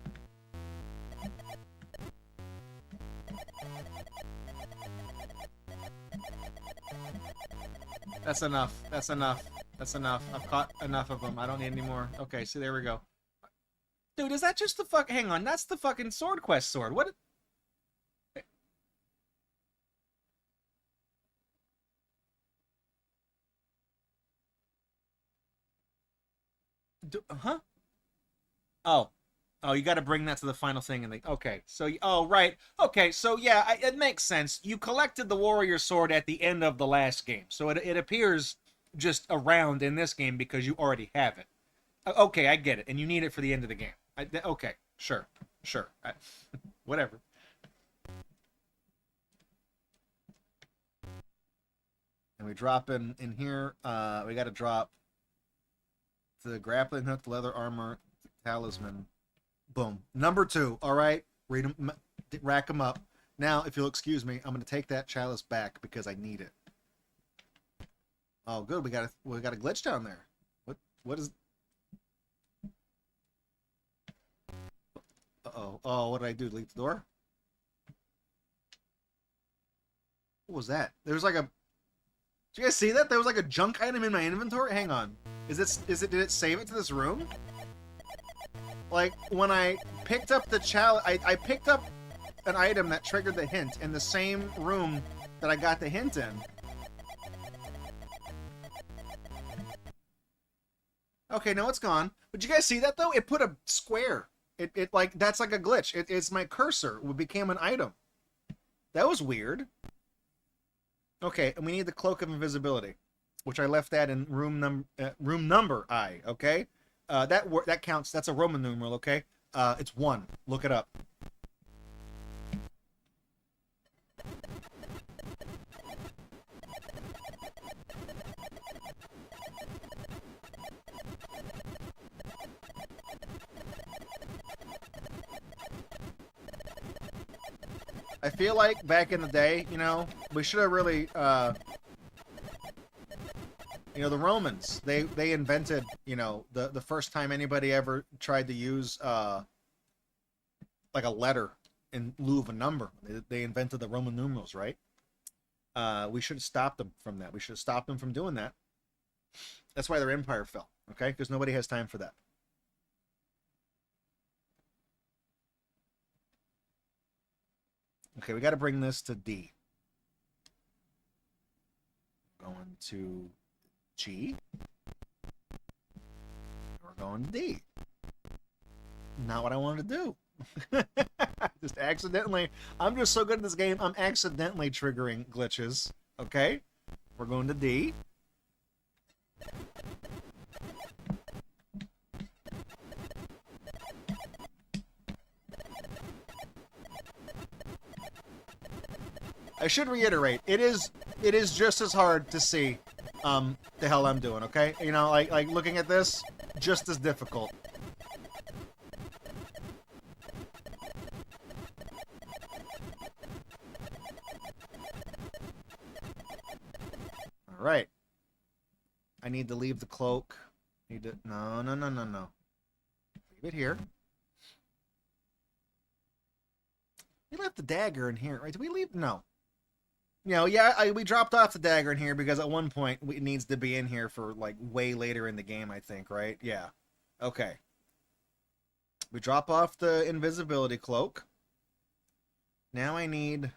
That's enough. That's enough. That's enough. I've caught enough of them. I don't need any more. Okay, see, there we go. Dude, is that just the fuck... Hang on, that's the fucking Sword Quest sword. What... Huh? Oh. Oh, you got to bring that to the final thing. And okay, so... Oh, right. Okay, so yeah, it makes sense. You collected the warrior sword at the end of the last game. So it appears just around in this game because you already have it. Okay, I get it. And you need it for the end of the game. Okay, sure. Sure. Whatever. And we drop in here. We got to drop the grappling hook, the leather armor, the talisman. Boom. Number 2. All right. Read them, rack them up. Now, if you'll excuse me, I'm going to take that chalice back because I need it. Oh, good. We got a glitch down there. What is... Uh-oh. Oh, what did I do? Leave the door? What was that? There was like a... Did you guys see that? There was like a junk item in my inventory? Hang on. Did it save it to this room? Like, when I picked up the chalice... I picked up an item that triggered the hint in the same room that I got the hint in. Okay, no, it's gone. But you guys see that, though? It put a square. It like, that's like a glitch. It's my cursor. It became an item. That was weird. Okay, and we need the Cloak of Invisibility, which I left that in room number I, okay? That counts. That's a Roman numeral, okay? It's 1. Look it up. I feel like back in the day, you know, we should have really, you know, the Romans, they invented, you know, the first time anybody ever tried to use, like a letter in lieu of a number. They invented the Roman numerals, right? We should have stopped them from that. We should have stopped them from doing that. That's why their empire fell, okay? Because nobody has time for that. Okay, we got to bring this to D. Going to G. We're going to D. Not what I wanted to do. Just accidentally. I'm just so good at this game, I'm accidentally triggering glitches. Okay? We're going to D. I should reiterate, it is just as hard to see the hell I'm doing, okay? You know, like looking at this, just as difficult. All right. I need to leave the cloak. Need to no. Leave it here. We left the dagger in here, right? Did we leave? No. You know, yeah, we dropped off the dagger in here because at one point it needs to be in here for like way later in the game, I think, right? Yeah. Okay. We drop off the invisibility cloak. Now I need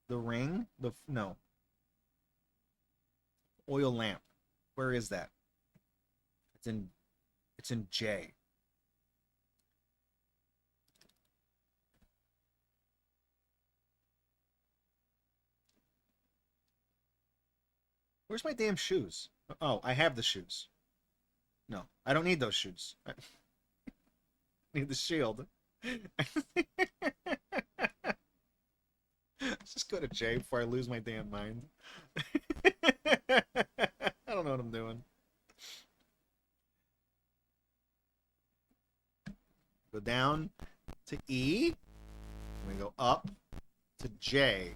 the ring. No. Oil lamp. Where is that? It's in J. Where's my damn shoes? Oh, I have the shoes. No, I don't need those shoes. I need the shield. Let's just go to J before I lose my damn mind. I don't know what I'm doing. Go down to E. And we go up to J.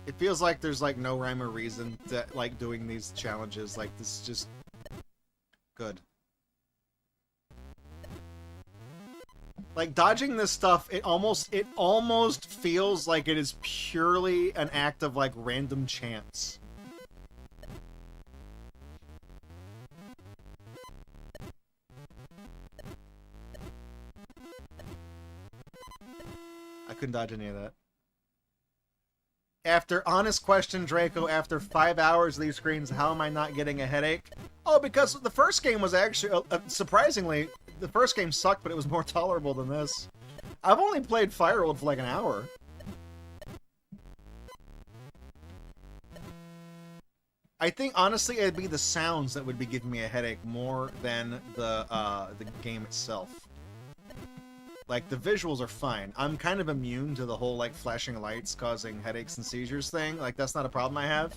It feels like there's like no rhyme or reason to like doing these challenges. Like this is just good. Like dodging this stuff, it almost feels like it is purely an act of like random chance. I couldn't dodge any of that. After honest question, Draco, after 5 hours of these screens, how am I not getting a headache? Oh, because the first game was actually, surprisingly, the first game sucked, but it was more tolerable than this. I've only played Fireworld for like an hour. I think, honestly, it'd be the sounds that would be giving me a headache more than the game itself. Like, the visuals are fine. I'm kind of immune to the whole, like, flashing lights causing headaches and seizures thing. Like, that's not a problem I have.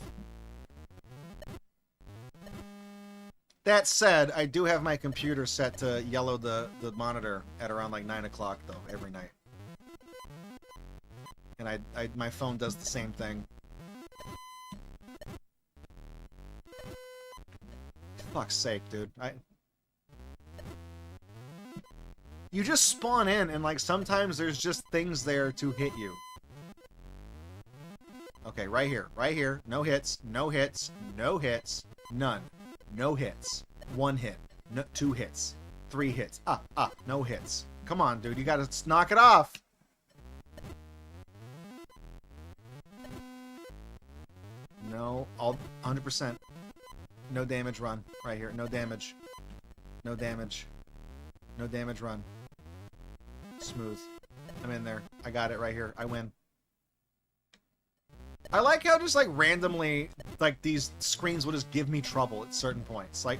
That said, I do have my computer set to yellow the monitor at around, like, 9 o'clock, though, every night. And my phone does the same thing. Fuck's sake, dude. You just spawn in, and, like, sometimes there's just things there to hit you. Okay, right here. Right here. No hits. No hits. No hits. None. No hits. 1 hit. No, 2 hits. 3 hits. No hits. Come on, dude. You gotta knock it off. No. All 100%. No damage run. Right here. No damage. No damage. No damage run. Smooth. I'm in there. I got it right here. I win. I like how just like randomly, like these screens will just give me trouble at certain points. Like,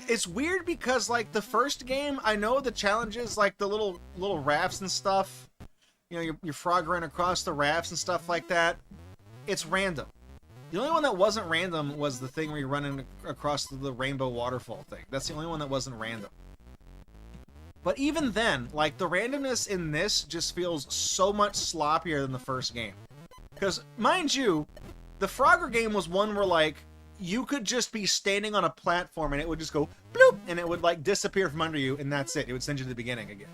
It's weird because, like, the first game, I know the challenges, like the little rafts and stuff, you know, you're frog running across the rafts and stuff like that, it's random. The only one that wasn't random was the thing where you're running across the rainbow waterfall thing. That's the only one that wasn't random. But even then, like, the randomness in this just feels so much sloppier than the first game. Because, mind you, the Frogger game was one where, like, you could just be standing on a platform and it would just go bloop, and it would, like, disappear from under you, and that's it. It would send you to the beginning again.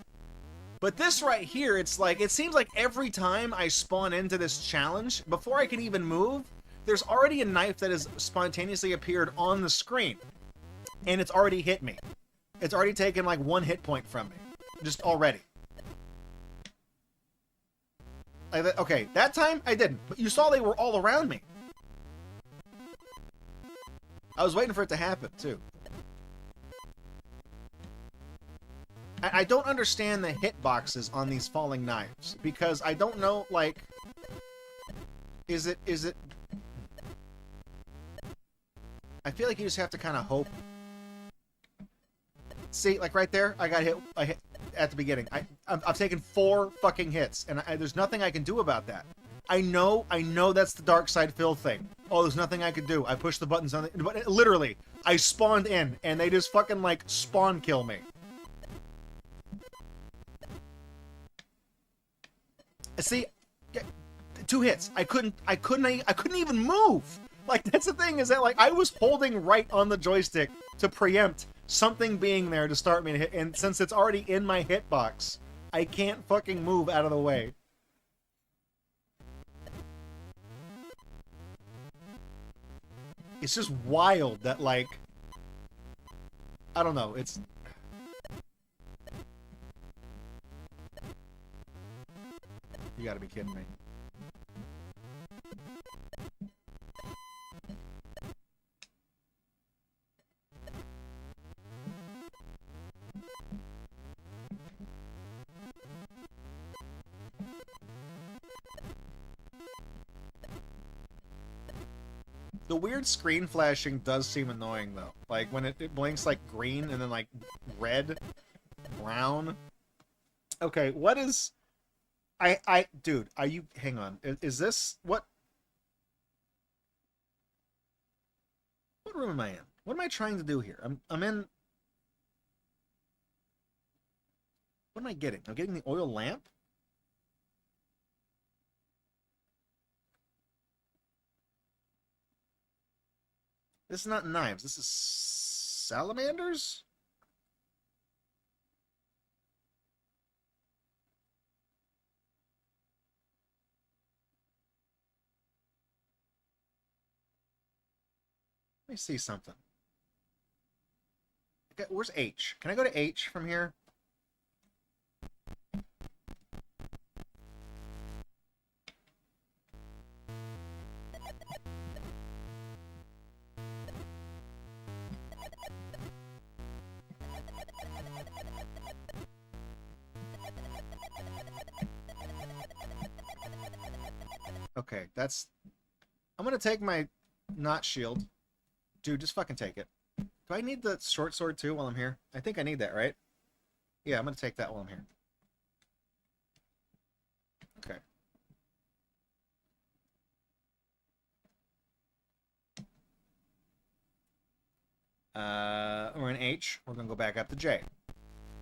But this right here, it's like, it seems like every time I spawn into this challenge, before I can even move, there's already a knife that has spontaneously appeared on the screen. And it's already hit me. It's already taken, like, 1 hit point from me. Just already. Okay, that time I didn't. But you saw they were all around me. I was waiting for it to happen, too. I don't understand the hitboxes on these falling knives. Because I don't know, like... Is it... I feel like you just have to kind of hope. See, like right there, I hit at the beginning. I've taken 4 fucking hits, and there's nothing I can do about that. I know that's the dark side Phil thing. Oh, there's nothing I could do. I pushed the buttons on it, but literally, I spawned in, and they just fucking like spawn kill me. See, 2 hits. I couldn't even move. Like, that's the thing, is that, like, I was holding right on the joystick to preempt something being there to start me to hit, and since it's already in my hitbox, I can't fucking move out of the way. It's just wild that, like, I don't know, it's... You gotta be kidding me. The weird screen flashing does seem annoying, though. Like, when it blinks, like, green and then, like, red, brown. Okay, what is... Dude, are you... Hang on. Is this... What room am I in? What am I trying to do here? I'm in... What am I getting? I'm getting the oil lamp? This is not knives. This is salamanders? Let me see something. Okay, where's H? Can I go to H from here? Okay, that's... I'm gonna take my not shield. Dude, just fucking take it. Do I need the short sword too while I'm here? I think I need that, right? Yeah, I'm gonna take that while I'm here. Okay. We're in H. We're gonna go back up to J.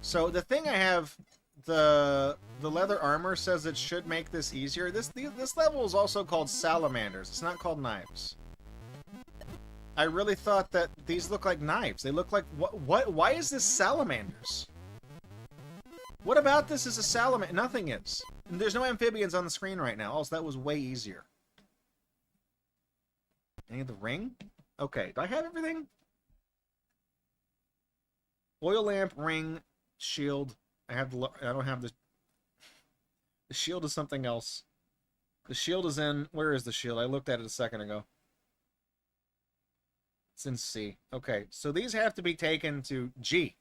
So the thing I have... The leather armor says it should make this easier. This level is also called salamanders. It's not called knives. I really thought that these look like knives. They look like... What? Why is this salamanders? What about this is a salamander? Nothing is. And there's no amphibians on the screen right now. Also, that was way easier. Any of the ring? Okay, do I have everything? Oil lamp, ring, shield... I don't have the shield is something else. The shield is in... Where is the shield? I looked at it a second ago. It's in C. Okay, so these have to be taken to G.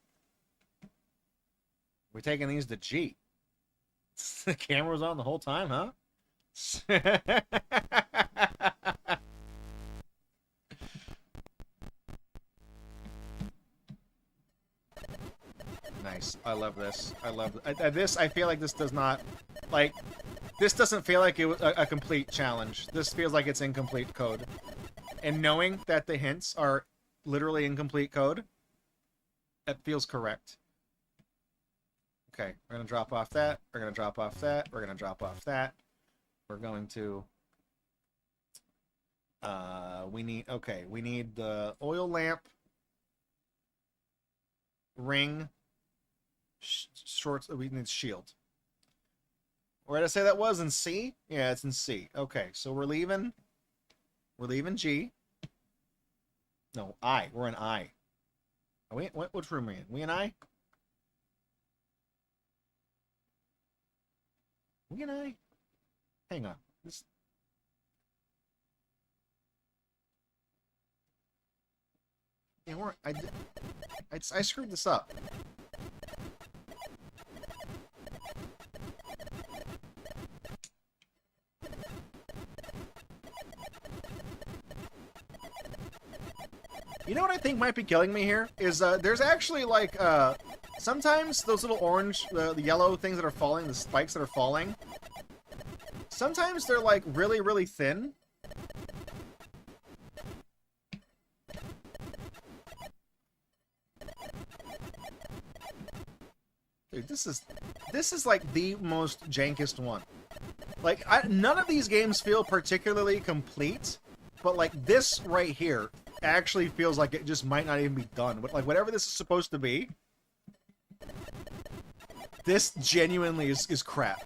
We're taking these to G. The camera was on the whole time, huh? Nice. I love this. I love this. I feel like this does not, like, this doesn't feel like it was a complete challenge. This feels like it's incomplete code. And knowing that the hints are literally incomplete code, that feels correct. Okay, we're gonna drop off that. We're gonna drop off that. We're gonna drop off that. We're going to. We need the oil lamp, ring, shorts. We need shield. Where did I say that was? In C? Yeah, it's in C. Okay, so we're leaving. We're leaving G. No, I. We're in I. Are we? Which room are we in? We in I? We in I? Hang on. This. Yeah, I screwed this up. You know what I think might be killing me here? Is there's actually like sometimes those little orange, the yellow things that are falling, the spikes that are falling, sometimes they're like really, really thin. Dude, this is like the most jankest one. Like, none of these games feel particularly complete, but like this right here actually feels like it just might not even be done. Like, whatever this is supposed to be, this genuinely is crap.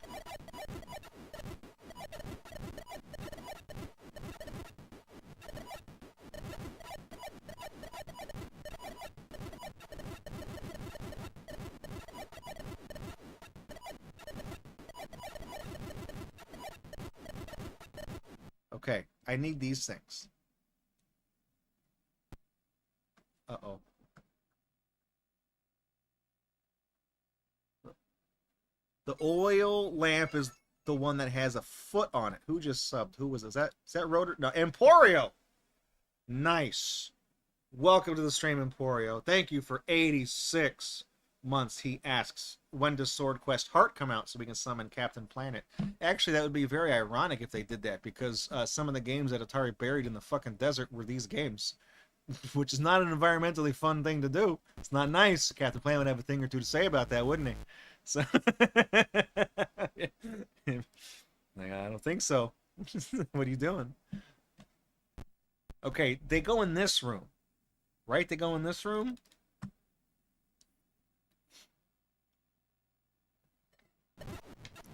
Okay, I need these things. Uh-oh. The oil lamp is the one that has a foot on it. Who just subbed? Who was it? Is that Rotor? No, Emporio! Nice. Welcome to the stream, Emporio. Thank you for 86 months. He asks, when does Sword Quest Heart come out so we can summon Captain Planet? Actually, that would be very ironic if they did that, because some of the games that Atari buried in the fucking desert were these games, which is not an environmentally fun thing to do. It's not nice. Captain Planet would have a thing or two to say about that, wouldn't he? So, like, I don't think so. What are you doing? Okay, they go in this room, right? They go in this room.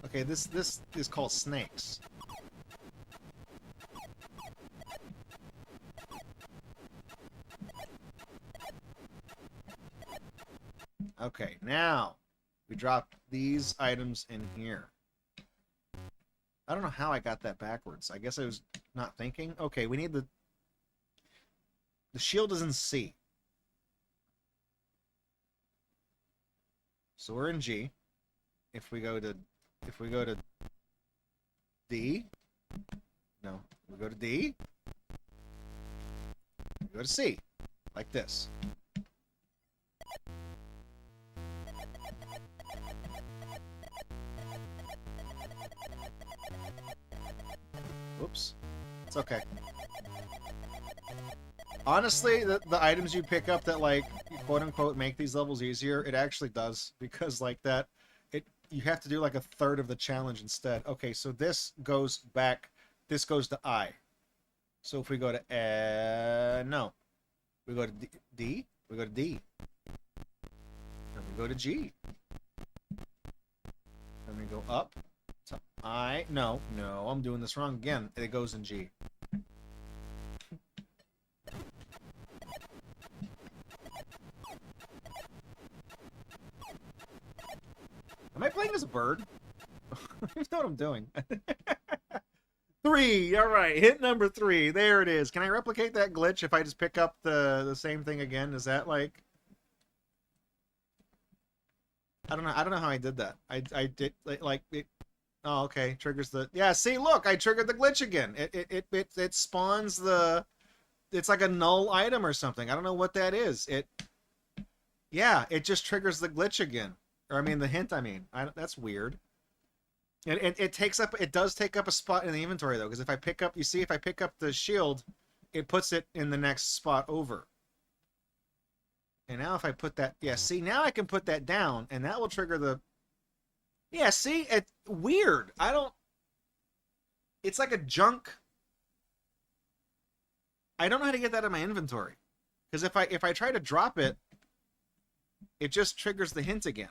Okay, this is called snakes. Okay, now we drop these items in here. I don't know how I got that backwards. I guess I was not thinking. Okay, we need the shield is in C. So we're in G. If we go to D, no, we go to D, we go to C, like this. Whoops. It's okay. Honestly, the items you pick up that, like, quote-unquote make these levels easier, it actually does, because, like, that, you have to do, like, a third of the challenge instead. Okay, so this goes back, this goes to I. So if we go to, no. We go to D, we go to D. And we go to G. And we go up to I. No, I'm doing this wrong again. It goes in G. Am I playing as a bird? I don't know what I'm doing. 3! Alright, hit number 3. There it is. Can I replicate that glitch if I just pick up the same thing again? Is that like... I don't know how I did that. I did, like, it... Oh, okay. Triggers the... Yeah, see, look! I triggered the glitch again. It spawns the... It's like a null item or something. I don't know what that is. Yeah, it just triggers the glitch again. Or I mean the hint, I mean. That's weird. And it takes up, it does take up a spot in the inventory though, because if I pick up, you see, if I pick up the shield, it puts it in the next spot over. And now if I put that, yeah, see, now I can put that down, and that will trigger the, yeah, see, it's weird. I don't, it's like a junk. I don't know how to get that in my inventory. Because if I try to drop it, it just triggers the hint again.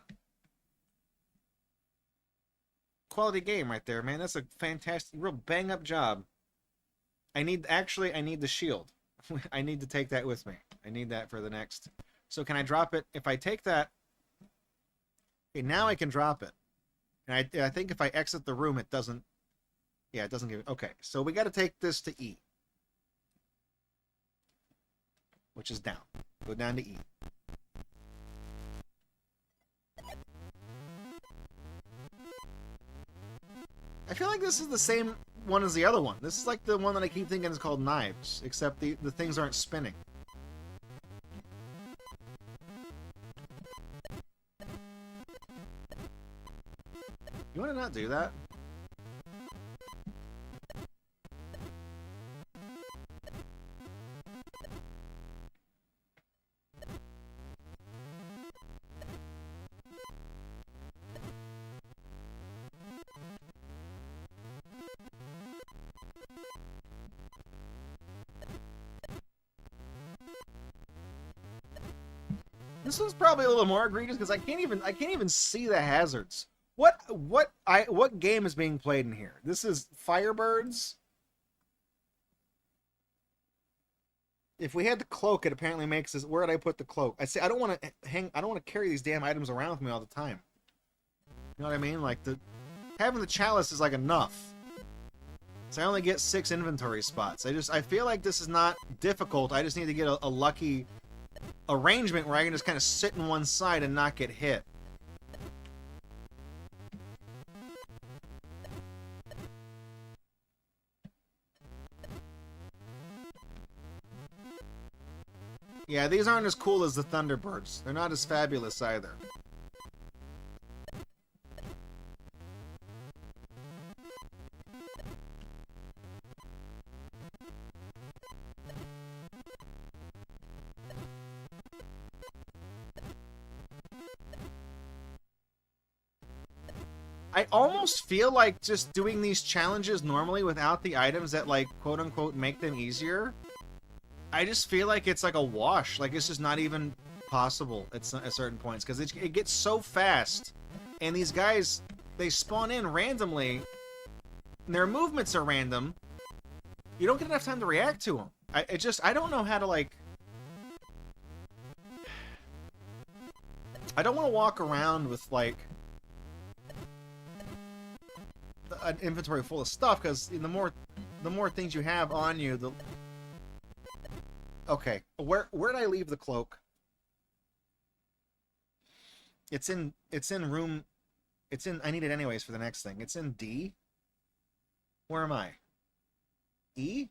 Quality game right there, man. That's a fantastic, real bang-up job. I need the shield. I need to take that with me. I need that for the next. So can I drop it? If I take that, okay, now I can drop it. And I think if I exit the room, it doesn't, yeah, it doesn't give it. Okay, so we got to take this to E. Which is down. Go down to E. I feel like this is the same one as the other one. This is like the one that I keep thinking is called Knives, except the things aren't spinning. You want to not do that? This one's probably a little more egregious because I can't even see the hazards. What game is being played in here? This is Firebirds. If we had the cloak, it apparently makes us. Where did I put the cloak? I say I don't want to carry these damn items around with me all the time. You know what I mean? Like having the chalice is like enough. So I only get 6 inventory spots. I feel like this is not difficult. I just need to get a lucky arrangement where I can just kind of sit in one side and not get hit. Yeah, these aren't as cool as the Thunderbirds. They're not as fabulous either. I almost feel like just doing these challenges normally without the items that, like, quote-unquote make them easier, I just feel like it's like a wash. Like, it's just not even possible at certain points, because it gets so fast, and these guys, they spawn in randomly, and their movements are random. You don't get enough time to react to them. I don't know how to, like... I don't want to walk around with, like... an inventory full of stuff, because the more things you have on you, the... Okay, where did I leave the cloak? It's in room... I need it anyways for the next thing. It's in D? Where am I? E?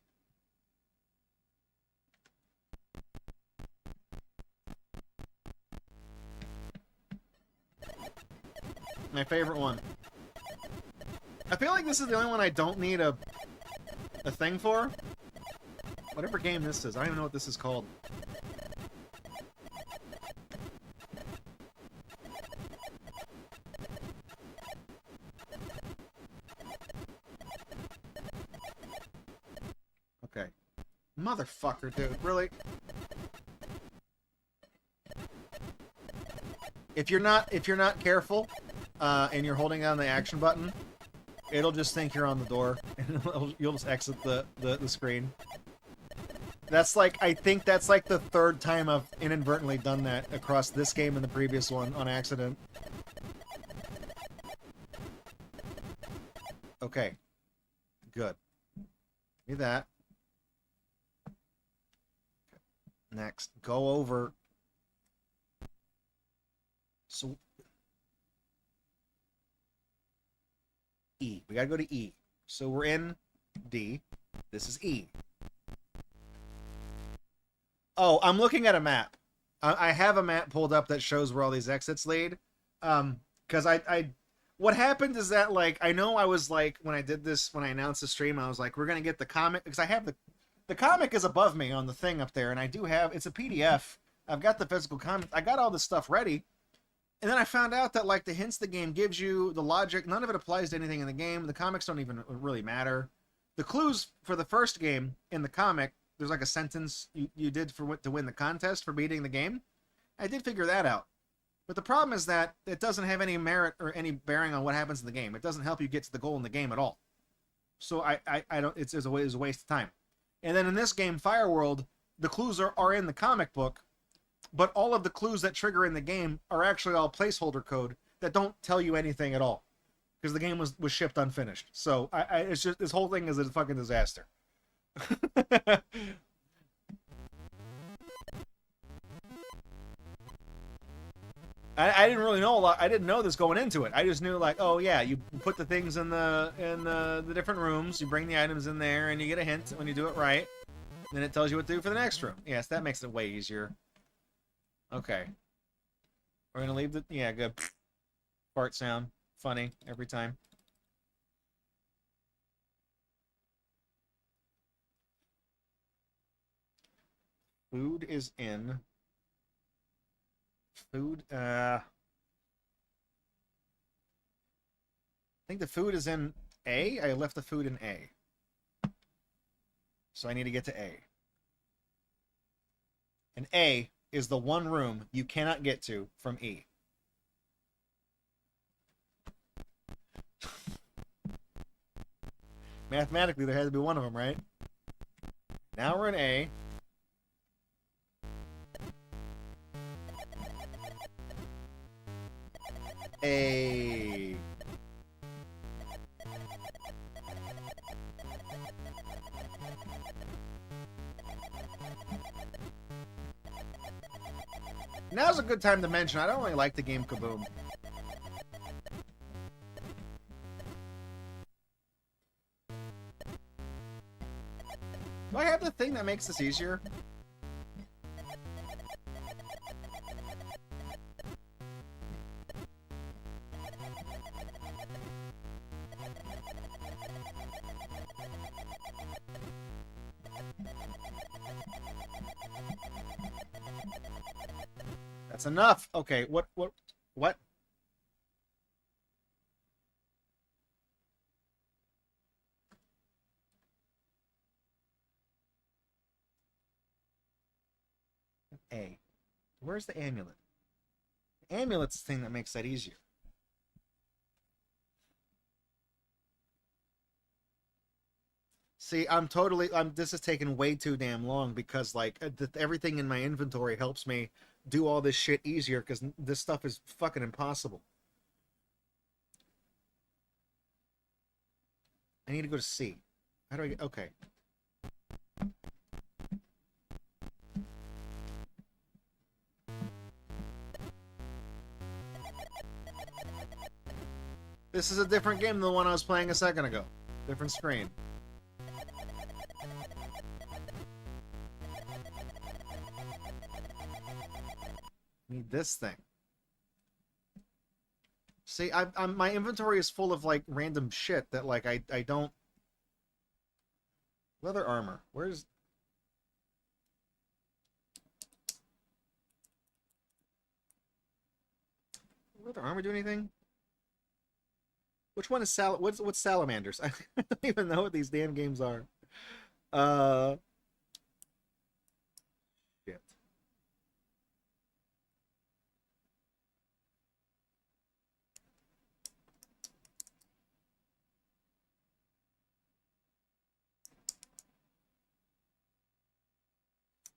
My favorite one. I feel like this is the only one I don't need a thing for. Whatever game this is. I don't even know what this is called. Okay. Motherfucker, dude. Really? If you're not careful, and you're holding down the action button, it'll just think you're on the door, and you'll just exit the screen. That's like, I think that's like the 3rd time I've inadvertently done that across this game and the previous one on accident. Okay. Good. Do that. Next. Go over. So... E. We gotta go to E. So we're in D. This is E. Oh, I'm looking at a map. I have a map pulled up that shows where all these exits lead. Because what happened is that like I know I was like when I did this when I announced the stream I was like we're gonna get the comic because I have the comic is above me on the thing up there and I do have it's a PDF. I've got the physical comic. I got all this stuff ready. And then I found out that like the hints the game gives you, the logic, none of it applies to anything in the game. The comics don't even really matter. The clues for the first game in the comic, there's like a sentence you did for to win the contest for beating the game. I did figure that out. But the problem is that it doesn't have any merit or any bearing on what happens in the game. It doesn't help you get to the goal in the game at all. So I don't. It's a waste of time. And then in this game, Fireworld, the clues are in the comic book, but all of the clues that trigger in the game are actually all placeholder code that don't tell you anything at all because the game was shipped unfinished. So it's just this whole thing is a fucking disaster. I didn't really know a lot. I didn't know this going into it. I just knew like, oh yeah, you put the things in the different rooms. You bring the items in there, and you get a hint when you do it right. Then it tells you what to do for the next room. Yes, that makes it way easier. Okay, we're gonna leave the good fart sound. Funny every time. Food is in. Food, I think the food is in A. I left the food in A. So I need to get to A. And A is the one room you cannot get to from E. Mathematically, there had to be one of them, right? Now we're in A. A. Now's a good time to mention I don't really like the game Kaboom. Do I have the thing that makes this easier? That's enough. Okay, what? A. Where's the amulet? The amulet's the thing that makes that easier. See, this is taking way too damn long because, like, everything in my inventory helps me do all this shit easier because this stuff is fucking impossible. I need to go to C. How do I get... Okay. This is a different game than the one I was playing a second ago. Different screen. Need this thing. See, I'm my inventory is full of like random shit that like I don't. Leather armor. Where's? Leather armor do anything? Which one is what's salamanders? I don't even know what these damn games are. Shit.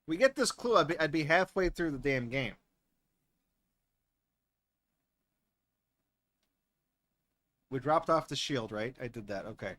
We get this clue, I'd be halfway through the damn game. We dropped off the shield, right? I did that. Okay.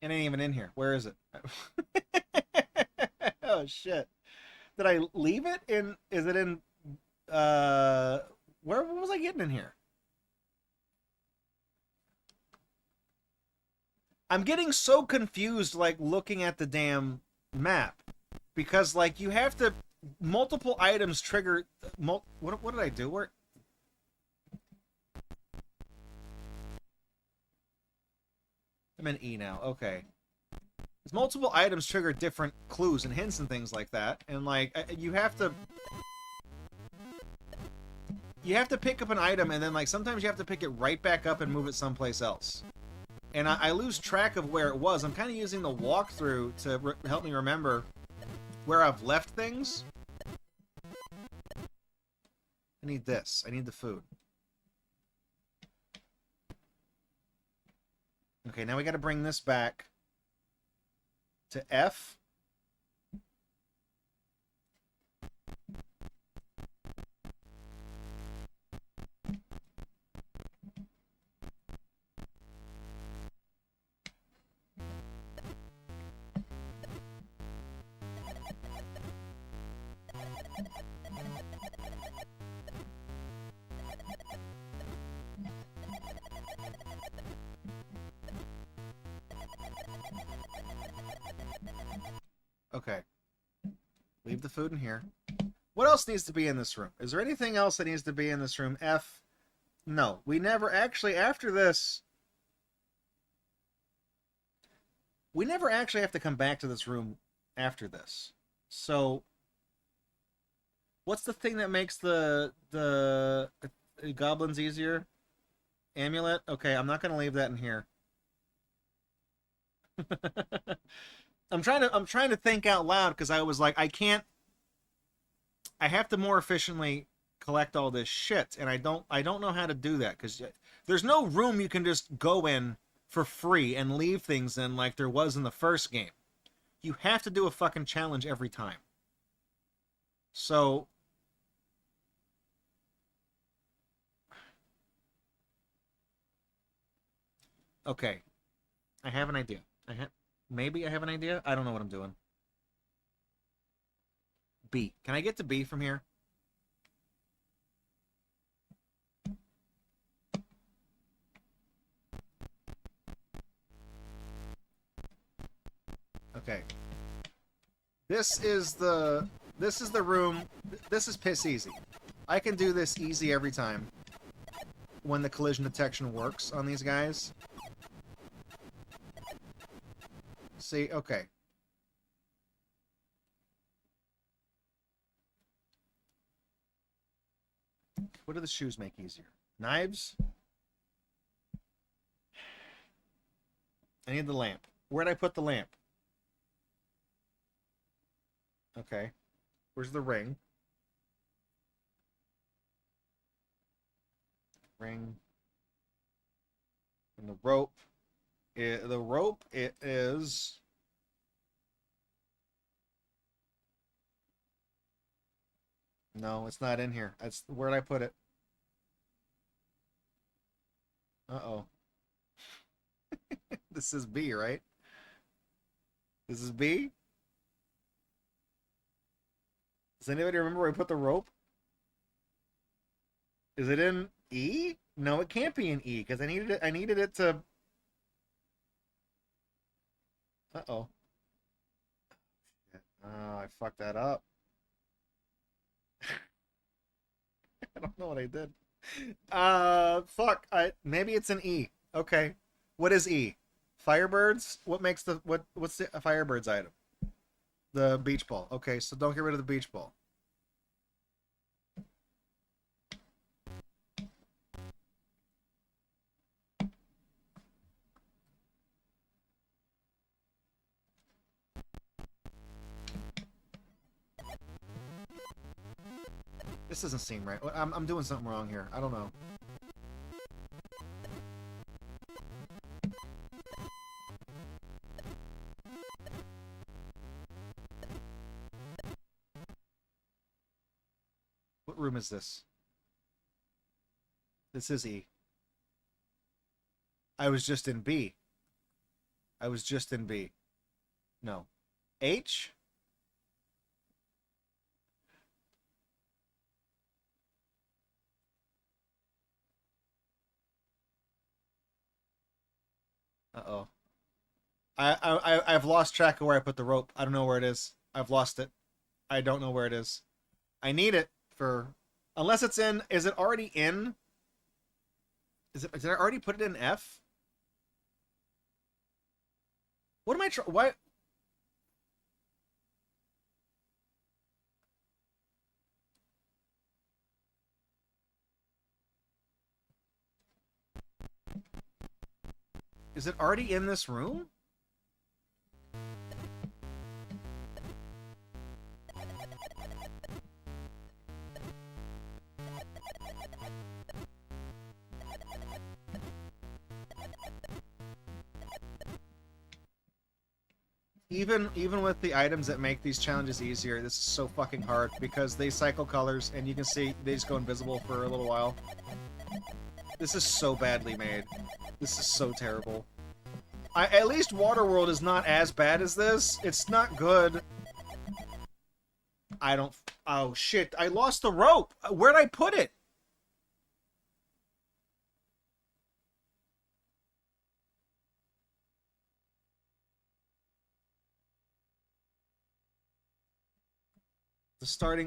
It ain't even in here. Where is it? Oh shit. Did I leave it in? Is it in? Where what was I getting in here? I'm getting so confused, like looking at the damn map, because like you have to multiple items trigger. What did I do? Where? I'm in E now. Okay. Multiple items trigger different clues and hints and things like that, and like you have to pick up an item, and then like sometimes you have to pick it right back up and move it someplace else. And I lose track of where it was. I'm kind of using the walkthrough to help me remember where I've left things. I need this. I need the food. Okay, now we got to bring this back to F. Okay. Leave the food in here. What else needs to be in this room? Is there anything else that needs to be in this room? F. No. We never actually, after this, we never actually have to come back to this room after this. So, what's the thing that makes the goblins easier? Amulet? Okay, I'm not going to leave that in here. I'm trying to think out loud, because I was like, I have to more efficiently collect all this shit, and I don't know how to do that, because there's no room you can just go in for free and leave things in like there was in the first game. You have to do a fucking challenge every time. So okay, I have an idea. Maybe I have an idea. I don't know what I'm doing. B. Can I get to B from here? Okay. This is the room. This is piss easy. I can do this easy every time when the collision detection works on these guys. See, okay. What do the shoes make easier? Knives? I need the lamp. Where'd I put the lamp? Okay. Where's the ring? Ring. And the rope. It is... No, it's not in here. That's where'd I put it? Uh-oh. This is B, right? This is B? Does anybody remember where I put the rope? Is it in E? No, it can't be in E, because I needed it to... Uh-oh. Oh, I fucked that up. I don't know what I did. Fuck. Maybe it's an E. Okay. What is E? Firebirds? What's the Firebirds item? The beach ball. Okay, so don't get rid of the beach ball. This doesn't seem right. I'm doing something wrong here. I don't know. What room is this? This is E. I was just in B. I was just in B. No. H? Uh-oh. I've lost track of where I put the rope. I don't know where it is. I've lost it. I don't know where it is. I need it for... Unless it's in... Is it already in? Did I already put it in F? What am I trying... Why... Is it already in this room? Even with the items that make these challenges easier, this is so fucking hard because they cycle colors and you can see they just go invisible for a little while. This is so badly made. This is so terrible. At least Waterworld is not as bad as this. It's not good. I don't... Oh, shit. I lost the rope. Where'd I put it?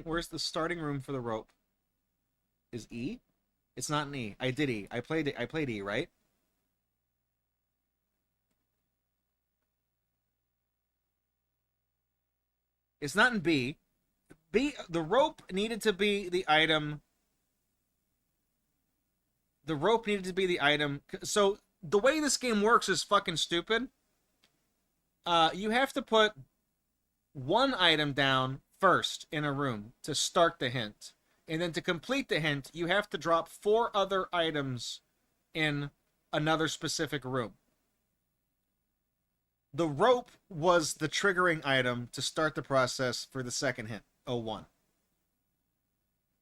Where's the starting room for the rope? Is E? It's not an E. I did E. I played E, right? It's not in B. The rope needed to be the item. The rope needed to be the item. So the way this game works is fucking stupid. You have to put one item down first in a room to start the hint. And then to complete the hint, you have to drop 4 other items in another specific room. The rope was the triggering item to start the process for the second hint, 01.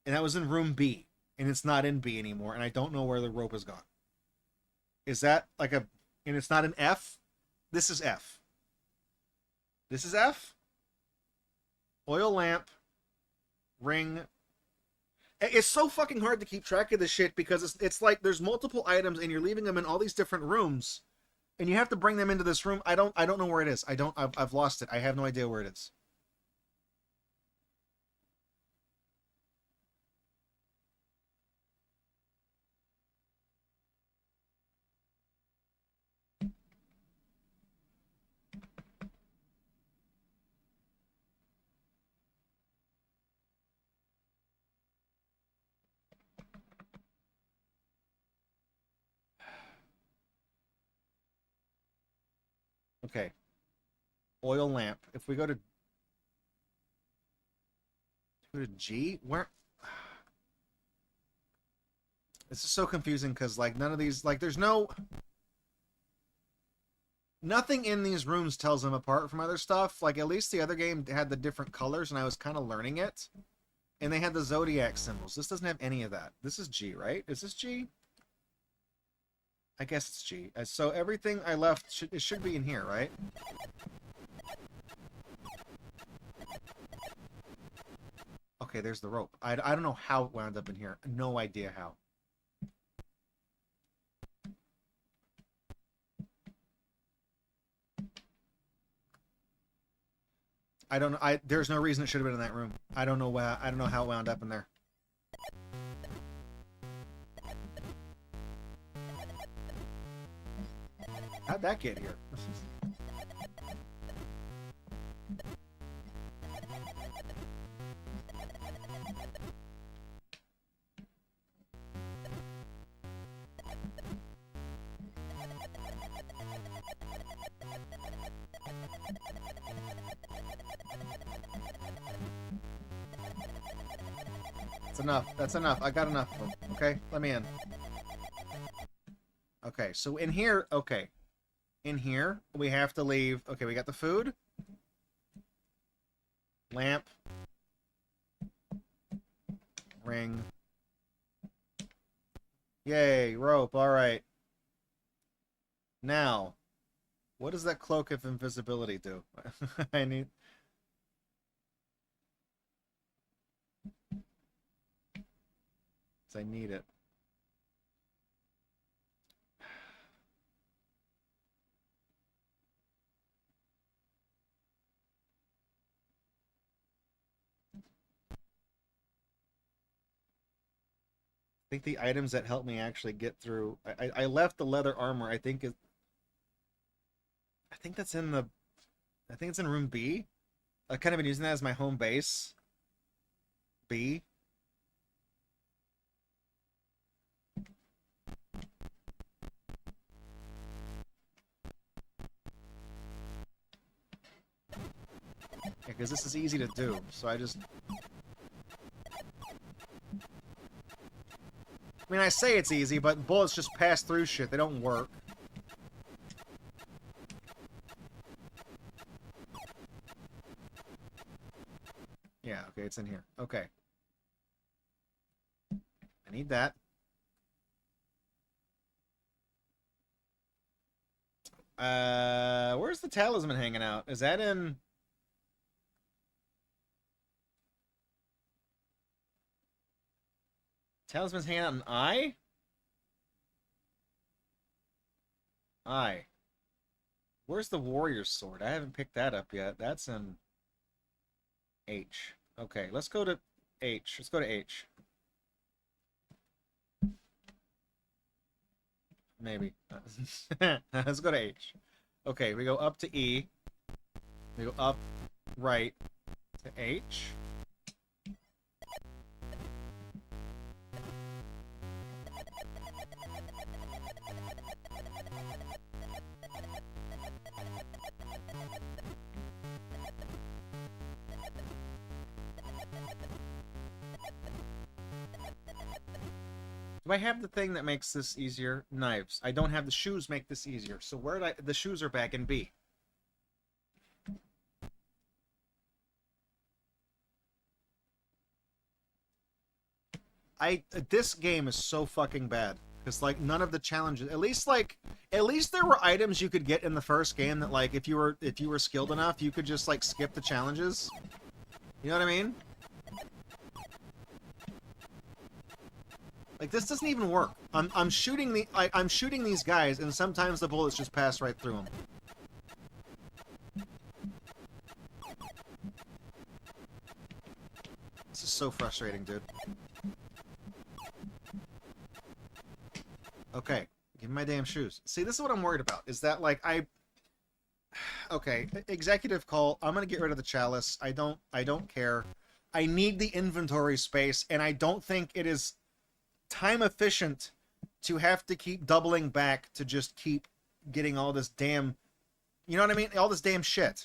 And that was in room B. And it's not in B anymore, and I don't know where the rope has gone. Is that like a... And it's not an F? This is F. This is F? Oil lamp. Ring. It's so fucking hard to keep track of this shit because it's like there's multiple items and you're leaving them in all these different rooms. And you have to bring them into this room. I don't know where it is. I've lost it. I have no idea where it is. Okay. Oil lamp. If we go to G, where... This is so confusing because like none of these, like there's nothing in these rooms tells them apart from other stuff. Like at least the other game had the different colors and I was kind of learning it. And they had the zodiac symbols. This doesn't have any of that. This is G, right? Is this G? I guess it's G. So everything I left it should be in here, right? Okay, there's the rope. I don't know how it wound up in here. No idea how. I don't know. There's no reason it should have been in that room. I don't know how it wound up in there. How'd that get here? That's enough. That's enough. I got enough of them. Okay, let me in. Okay, so in here, okay. In here, we have to leave... Okay, we got the food. Lamp. Ring. Yay, rope, alright. Now, What does that cloak of invisibility do? I need... I need it. I think the items that help me actually get through... I left the leather armor, I think that's in the... I think it's in room B. I've kind of been using that as my home base. B. Because this is easy to do, so I just... I mean, I say it's easy, but bullets just pass through shit. They don't work. Yeah, okay, it's in here. Okay. I need that. Where's the talisman hanging out? Is that in... Talisman's hanging out in I? I. Where's the warrior's sword? I haven't picked that up yet. That's in H. Okay, let's go to H. Let's go to H. Maybe. Let's go to H. Okay, we go up to E. We go up, right, to H. Do I have the thing that makes this easier? Knives. I don't have the shoes make this easier. So where did I... The shoes are back in B. This game is so fucking bad. Because, like, none of the challenges... At least there were items you could get in the first game that, like, if you were skilled enough, you could just, like, skip the challenges. You know what I mean? Like, this doesn't even work. I'm shooting these guys, and sometimes the bullets just pass right through them. This is so frustrating, dude. Okay, give me my damn shoes. See, this is what I'm worried about. Is that, like, okay, executive call. I'm gonna get rid of the chalice. I don't care. I need the inventory space, and I don't think it is time efficient to have to keep doubling back to just keep getting all this damn, you know what I mean? All this damn shit.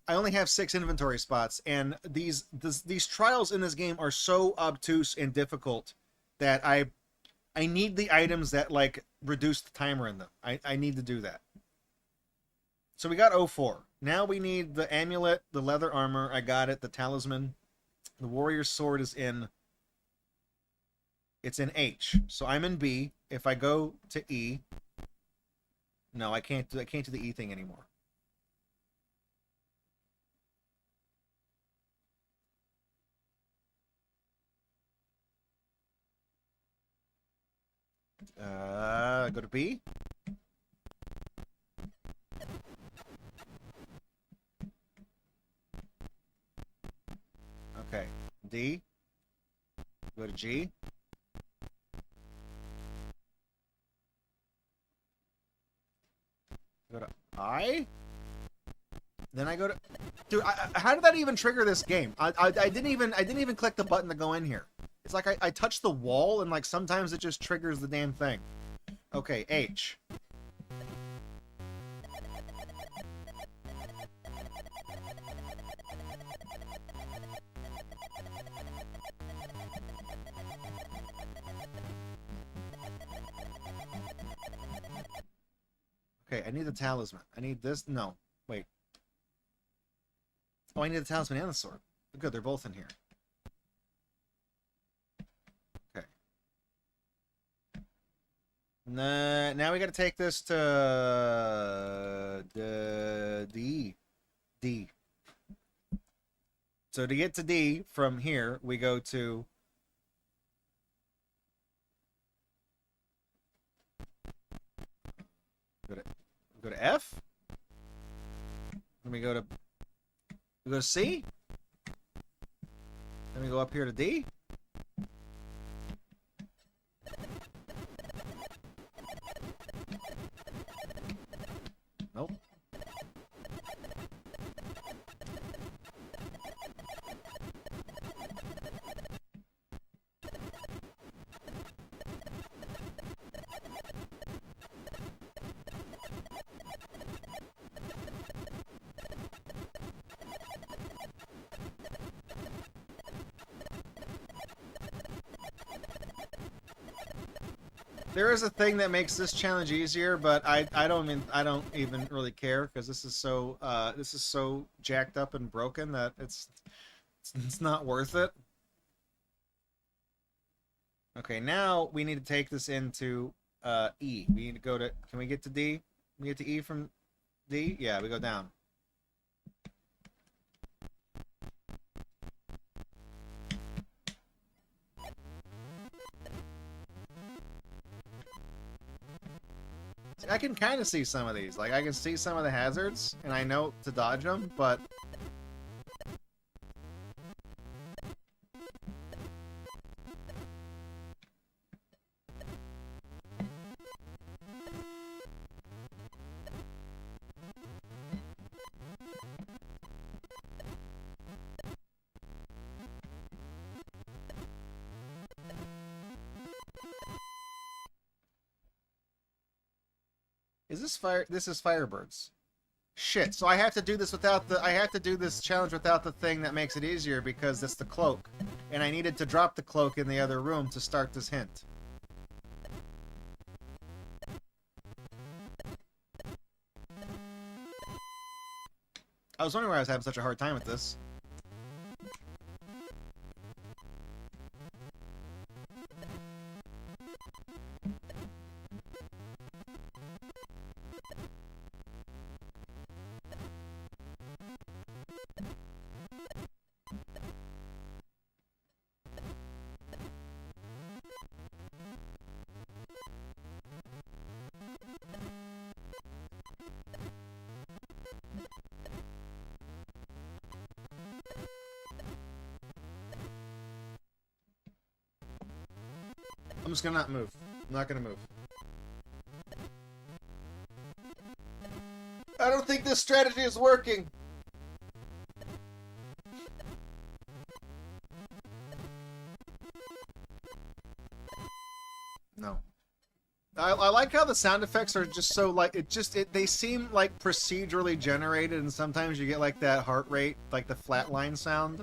I only have 6 inventory spots, and these trials in this game are so obtuse and difficult that I need the items that, like, reduce the timer in them. I need to do that. So we got 04. Now we need the amulet, the leather armor. I got it. The talisman. The warrior's sword is in... It's in H. So I'm in B. If I go to E... No, I can't do the E thing anymore. Go to B. Okay. D. Go to G. Go to I. Then I go to... Dude, how did that even trigger this game? I didn't even click the button to go in here. It's like I touched the wall, and, like, sometimes it just triggers the damn thing. Okay, H. Okay, I need the talisman. I need this. No, wait. Oh, I need the talisman and the sword. Good, they're both in here. Okay. Nah, now we gotta take this to D. D. So to get to D from here, we go to go to F. Then we go to C. Then we go up here to D. Nope. There is a thing that makes this challenge easier, but I don't even really care because this is so jacked up and broken that it's not worth it. Okay, now we need to take this into E. We need to go to. Can we get to D? Can we get to E from D? Yeah, we go down. I can kind of see some of these. Like, I can see some of the hazards, and I know to dodge them, but... Is this fire? This is Firebirds. Shit, so I have to do this without the... I have to do this challenge without the thing that makes it easier because it's the cloak. And I needed to drop the cloak in the other room to start this hint. I was wondering why I was having such a hard time with this. I'm just gonna not move. I'm not gonna move. I don't think this strategy is working. No. I like how the sound effects are just so like they seem like procedurally generated, and sometimes you get like that heart rate, like the flatline sound.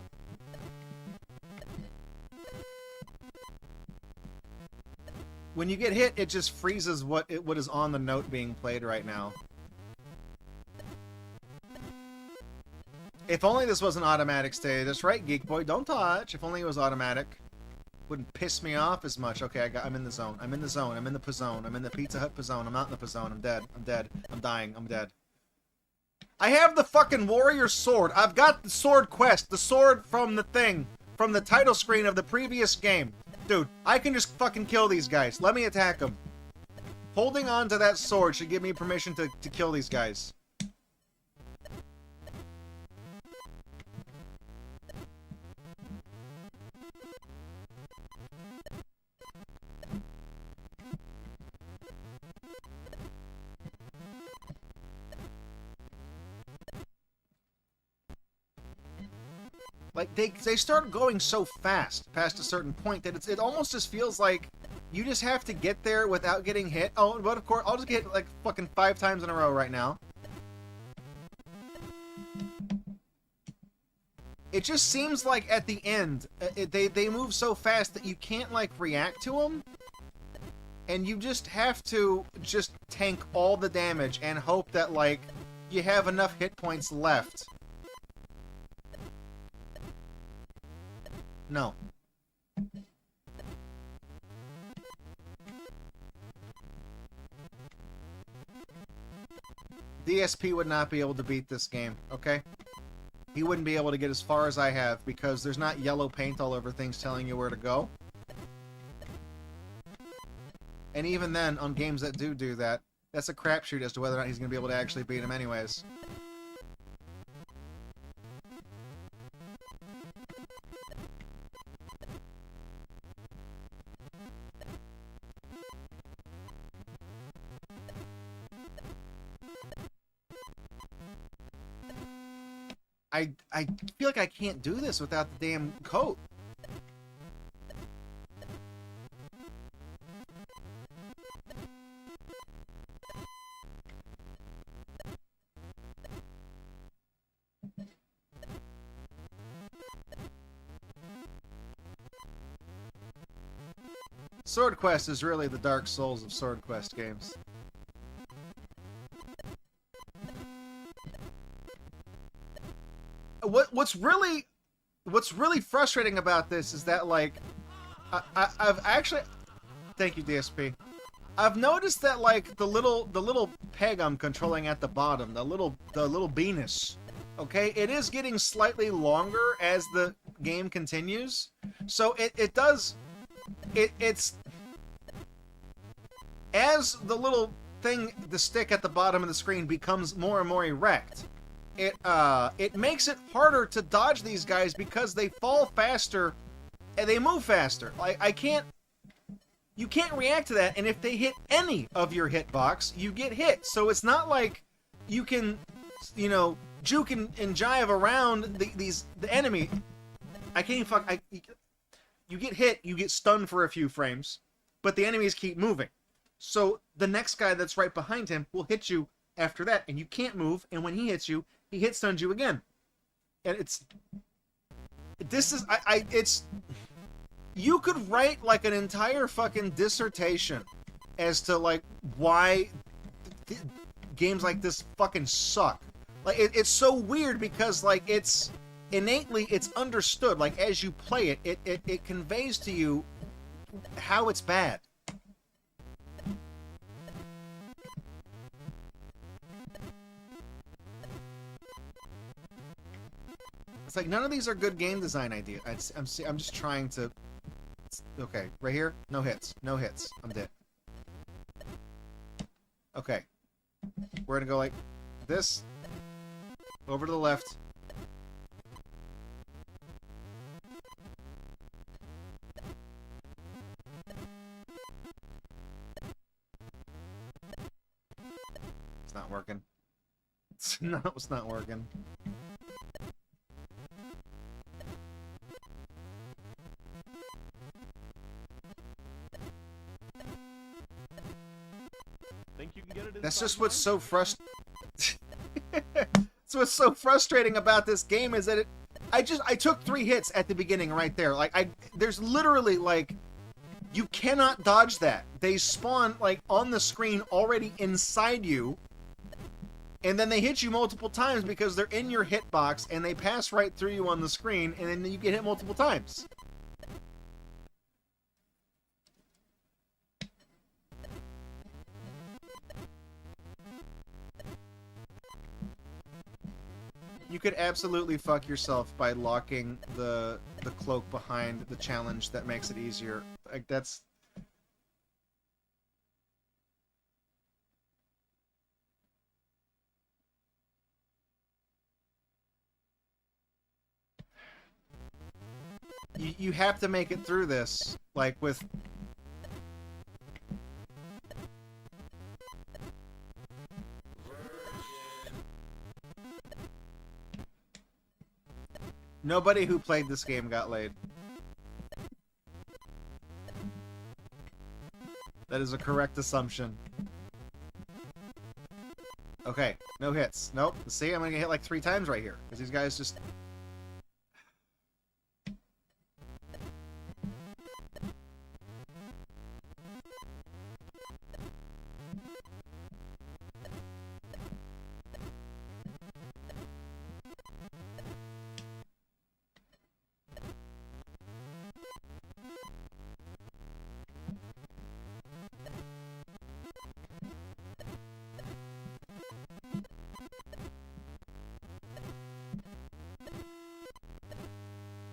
When you get hit, it just freezes what is on the note being played right now. If only this was an automatic stay. That's right, Geek Boy. Don't touch. If only it was automatic. Wouldn't piss me off as much. Okay, I'm in the zone. I'm in the zone. I'm in the Pizzone. I'm in the Pizza Hut Pizzone. I'm not in the Pizzone. I'm dead. I'm dead. I'm dying. I'm dead. I have the fucking warrior sword. I've got the sword quest. The sword from the thing. From the title screen of the previous game. Dude, I can just fucking kill these guys. Let me attack them. Holding on to that sword should give me permission to kill these guys. Like, they start going so fast past a certain point that it almost just feels like you just have to get there without getting hit. Oh, but of course, I'll just get hit like fucking 5 times in a row right now. It just seems like at the end, they move so fast that you can't, like, react to them. And you just have to just tank all the damage and hope that, like, you have enough hit points left. No. DSP would not be able to beat this game, okay? He wouldn't be able to get as far as I have because there's not yellow paint all over things telling you where to go. And even then, on games that do that, that's a crapshoot as to whether or not he's going to be able to actually beat him anyways. I feel like I can't do this without the damn coat. Sword Quest is really the Dark Souls of Sword Quest games. What's really frustrating about this is that, like, I've actually, thank you, DSP. I've noticed that, like, the little peg I'm controlling at the bottom, the little penis, okay, it is getting slightly longer as the game continues. So it's as the little thing, the stick at the bottom of the screen becomes more and more erect. It makes it harder to dodge these guys because they fall faster and they move faster. Like, you can't react to that, and if they hit any of your hitbox, you get hit. So it's not like you can, you know, juke and jive around the enemy. I can't even you get hit, you get stunned for a few frames, but the enemies keep moving. So the next guy that's right behind him will hit you after that, and you can't move, and when he hits you, he hit stuns you again. And you could write like an entire fucking dissertation as to like why games like this fucking suck. Like it's so weird because like it's innately understood, like as you play it, it conveys to you how it's bad. It's like none of these are good game design ideas. I'm just trying to. Okay, right here, no hits, no hits. I'm dead. Okay, we're gonna go like this, over to the left. It's not working. No, it's not working. That's just what's so frustrating. So what's so frustrating about this game is that I took 3 hits at the beginning right there. Like there's literally like you cannot dodge that. They spawn like on the screen already inside you, and then they hit you multiple times because they're in your hitbox and they pass right through you on the screen, and then you get hit multiple times. You could absolutely fuck yourself by locking the cloak behind the challenge that makes it easier. Like that's you have to make it through this like with nobody who played this game got laid. That is a correct assumption. Okay, no hits. Nope. See, I'm gonna get hit like 3 times right here. Because these guys just...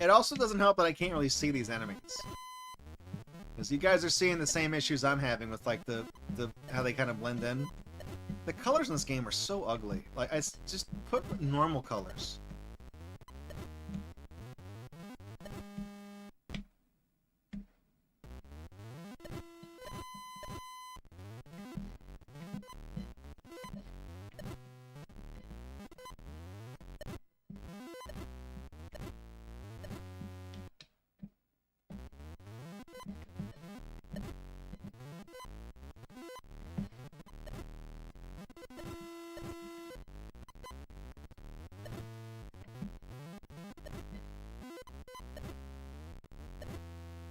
It also doesn't help that I can't really see these enemies. Because you guys are seeing the same issues I'm having with, like, the how they kind of blend in. The colors in this game are so ugly. Like, just put normal colors.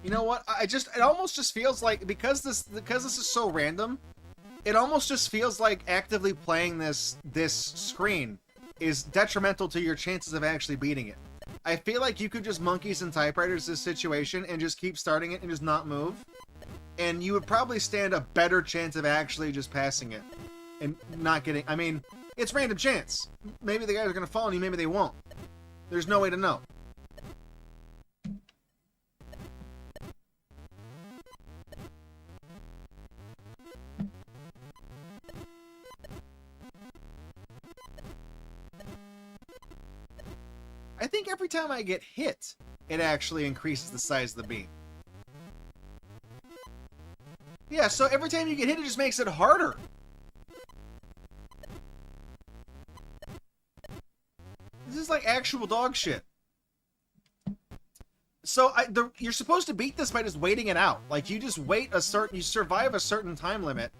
You know what? It almost just feels like, because this is so random, it almost just feels like actively playing this screen is detrimental to your chances of actually beating it. I feel like you could just monkeys and typewriters this situation and just keep starting it and just not move, and you would probably stand a better chance of actually just passing it and not getting. I mean, it's random chance. Maybe the guys are gonna fall on you, maybe they won't. There's no way to know. I think every time I get hit, it actually increases the size of the beam. Yeah, so every time you get hit, it just makes it harder. This is like actual dog shit. So you're supposed to beat this by just waiting it out. Like, you just wait you survive a certain time limit,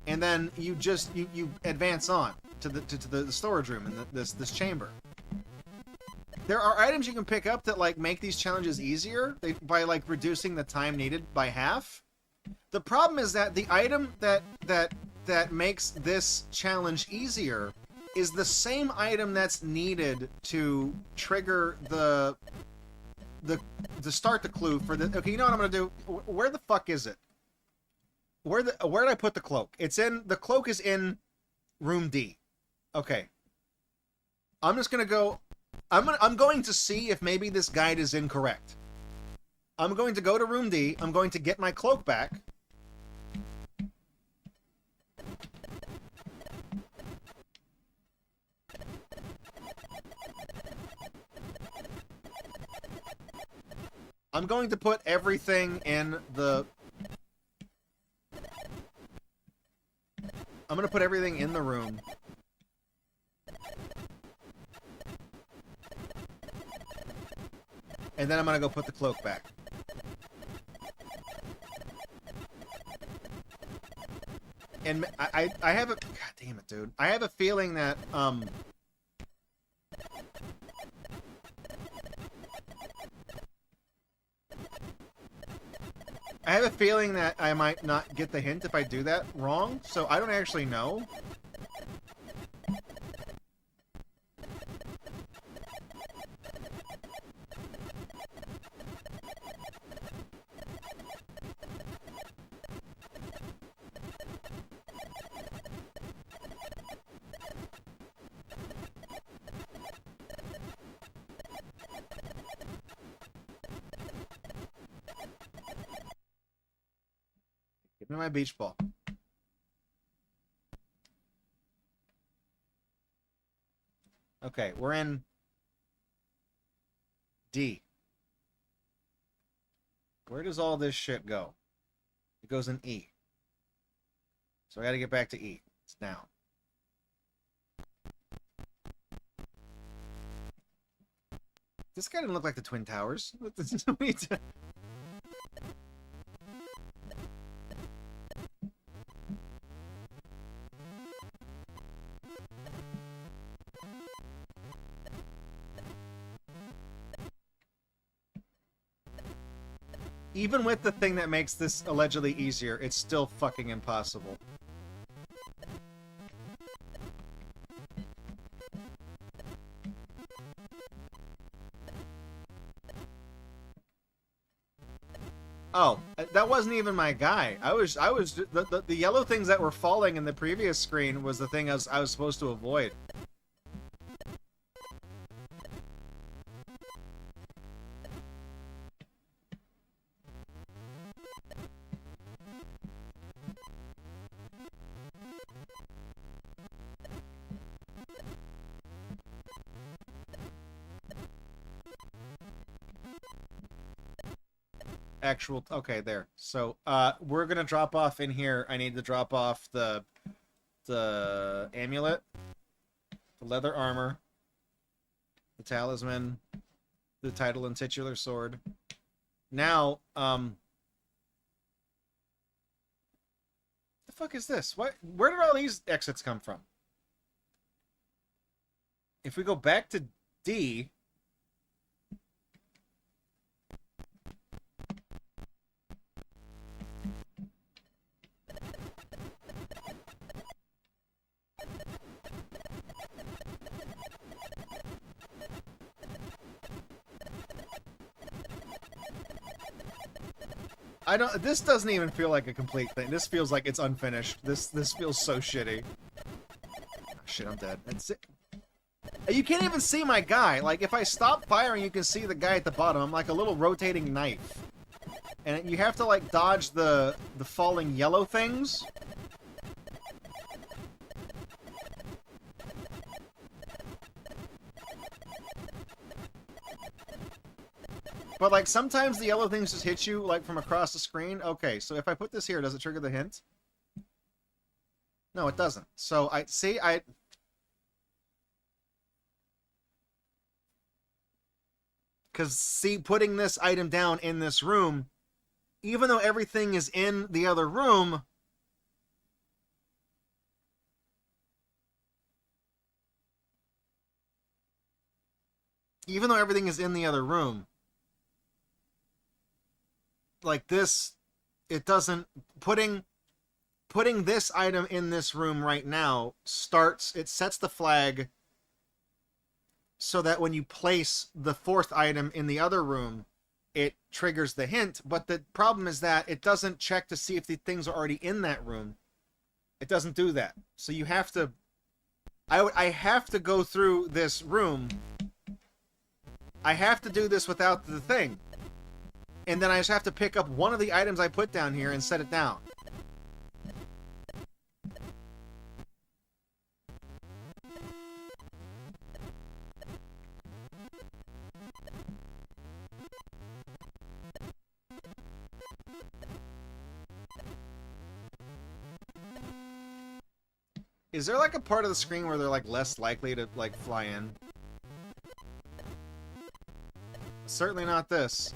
and then you just you advance on to the storage room in this chamber. There are items you can pick up that, like, make these challenges easier by, like, reducing the time needed by half. The problem is that the item that makes this challenge easier is the same item that's needed to trigger the start the clue for the. Okay, you know what I'm gonna do? Where the fuck is it? Where did I put the cloak? The cloak is in room D. Okay. I'm just gonna go. I'm going to see if maybe this guide is incorrect. I'm going to go to room D. I'm going to get my cloak back. I'm going to put everything in the... I'm going to put everything in the room. And then I'm going to go put the cloak back. And I have a... God damn it, dude. I have a feeling that, I have a feeling that I might not get the hint if I do that wrong, so I don't actually know. Give me my beach ball. Okay, we're in D. Where does all this shit go? It goes in E. So I gotta get back to E. It's down. This guy didn't look like the Twin Towers. Even with the thing that makes this allegedly easier, it's still fucking impossible. Oh, that wasn't even my guy. The yellow things that were falling in the previous screen was the thing I was supposed to avoid. actual... Okay, there. So, we're gonna drop off in here. I need to drop off the amulet, the leather armor, the talisman, the title and titular sword. Now, the fuck is this? What? Where did all these exits come from? If we go back to D... I don't. This doesn't even feel like a complete thing. This feels like it's unfinished. This feels so shitty. Oh, shit, I'm dead. That's it. You can't even see my guy. Like, if I stop firing, you can see the guy at the bottom. I'm like a little rotating knife, and you have to like dodge the falling yellow things. But, like, sometimes the yellow things just hit you, like, from across the screen. Okay, so if I put this here, does it trigger the hint? No, it doesn't. So, because, see, putting this item down in this room, even though everything is in the other room... Even though everything is in the other room... like this, it doesn't... Putting this item in this room right now it sets the flag so that when you place the fourth item in the other room, it triggers the hint. But the problem is that it doesn't check to see if the things are already in that room. It doesn't do that. So you have to... I have to go through this room. I have to do this without the thing. And then I just have to pick up one of the items I put down here and set it down. Is there like a part of the screen where they're like less likely to like fly in? Certainly not this.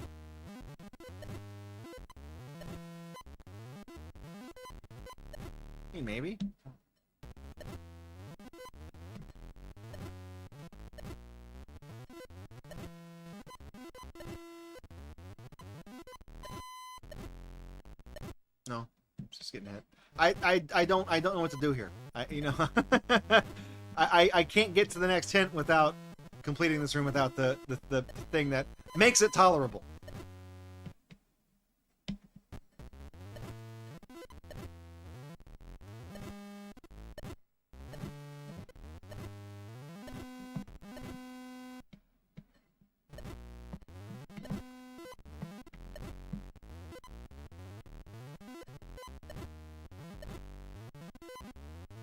Maybe. No, just getting hit. I don't know what to do here. I can't get to the next hint without completing this room without the thing that makes it tolerable.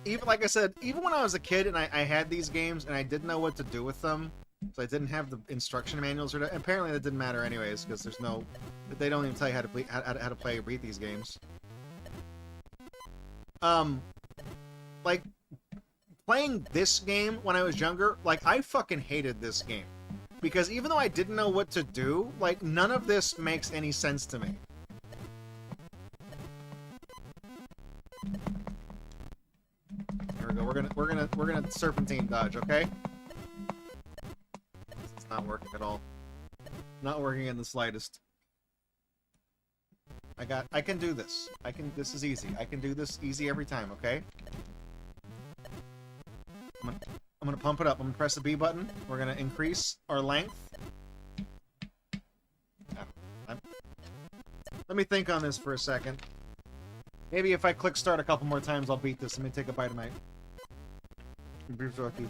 Even, like I said, even when I was a kid and I had these games and I didn't know what to do with them, so I didn't have the instruction manuals, or apparently that didn't matter anyways, because there's no... They don't even tell you how to play or beat these games. Like, playing this game when I was younger, like, I fucking hated this game. Because even though I didn't know what to do, like, none of this makes any sense to me. There we go. We're gonna serpentine dodge, okay? It's not working at all. Not working in the slightest. I can do this. This is easy. I can do this easy every time, okay? I'm gonna pump it up. I'm gonna press the B button. We're gonna increase our length. Let me think on this for a second. Maybe if I click start a couple more times, I'll beat this. Let me take a bite of my beef jerky.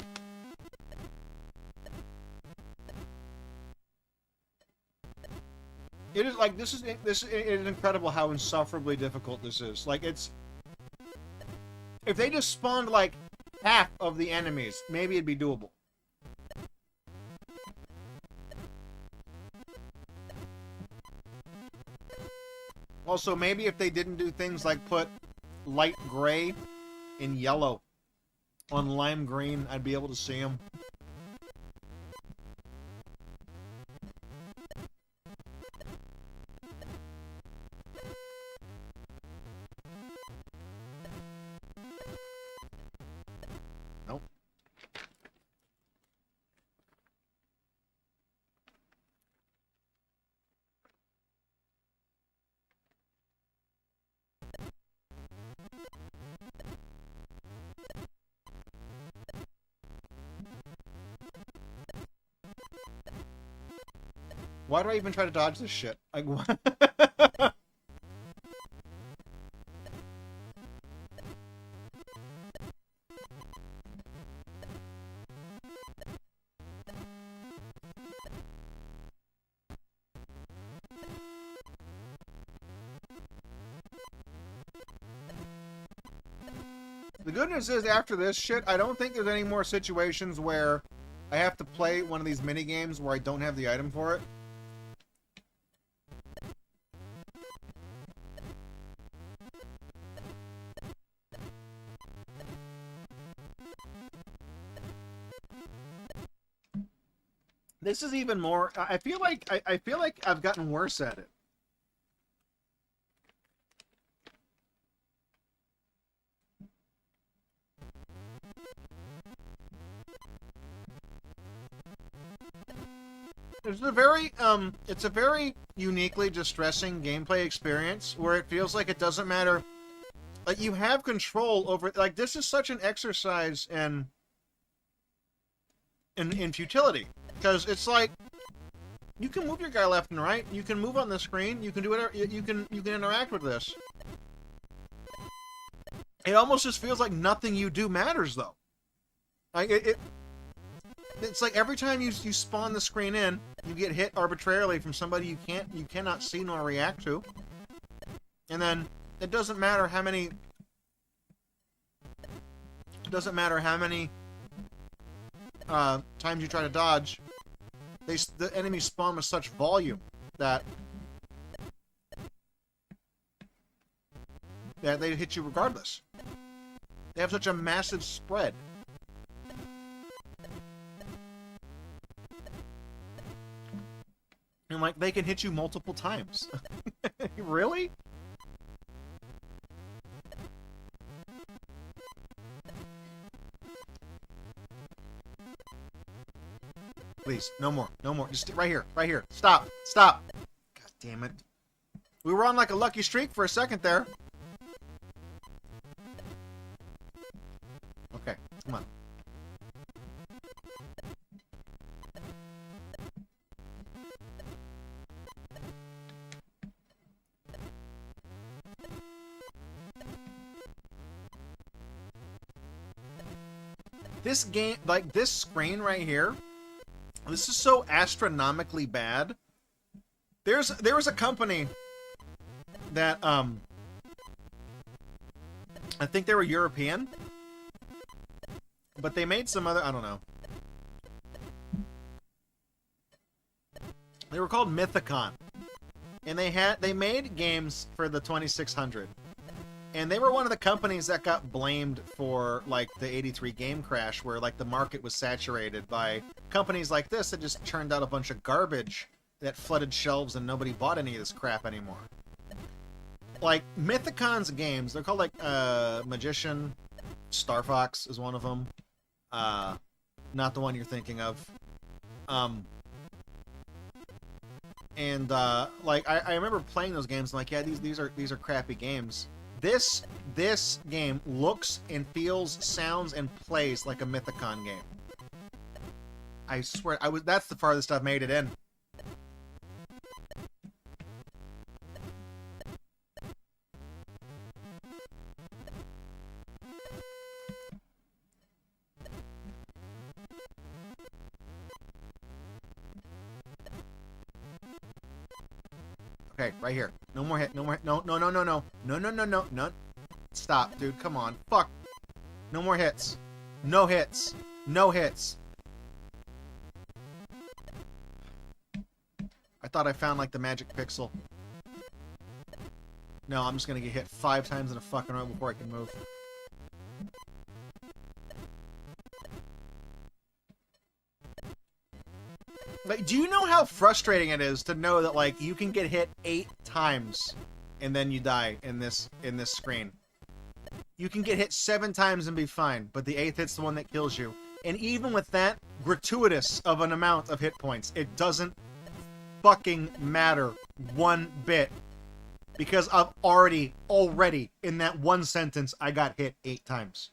It is like this is incredible how insufferably difficult this is. Like it's if they just spawned like half of the enemies, maybe it'd be doable. Also, maybe if they didn't do things like put light gray and yellow on lime green, I'd be able to see them. Nope. Why do I even try to dodge this shit? Like, what? The good news is, after this shit, I don't think there's any more situations where I have to play one of these mini games where I don't have the item for it. This is even more. I feel like I've gotten worse at it. It's a very uniquely distressing gameplay experience where it feels like it doesn't matter. Like, you have control over, like, this is such an exercise in futility. Because it's like, you can move your guy left and right, you can move on the screen, you can do whatever, you can interact with this. It almost just feels like nothing you do matters, though. Like, it's like every time you spawn the screen in, you get hit arbitrarily from somebody you cannot see nor react to. And then it doesn't matter how many times you try to dodge. The enemies spawn with such volume that they hit you regardless. They have such a massive spread. And, like, they can hit you multiple times. Really? Please, no more. No more. Just right here. Right here. Stop. Stop. God damn it. We were on, like, a lucky streak for a second there. Okay, come on. This game, like, this screen right here, this is so astronomically bad. There was a company that, I think they were European, but they made some other, I don't know. They were called Mythicon, and they made games for the 2600. And they were one of the companies that got blamed for, like, the 83 game crash, where, like, the market was saturated by companies like this that just churned out a bunch of garbage that flooded shelves and nobody bought any of this crap anymore. Like, Mythicon's games, they're called, like, Magician, Star Fox is one of them. Not the one you're thinking of. Like, I remember playing those games and, like, yeah, these are crappy games. This game looks and feels, sounds, and plays like a Mythicon game. I swear, that's the farthest I've made it in. Okay, right here. No more hit. No more hit. No. No. Stop, dude. Come on. Fuck. No more hits. No hits. No hits. I thought I found, like, the magic pixel. No, I'm just gonna get hit 5 times in a fucking row before I can move. Like, do you know how frustrating it is to know that, like, you can get hit 8 times and then you die in this screen? You can get hit 7 times and be fine, but the 8th hit's the one that kills you. And even with that gratuitous of an amount of hit points, it doesn't fucking matter one bit. Because I've already, in that one sentence, I got hit 8 times.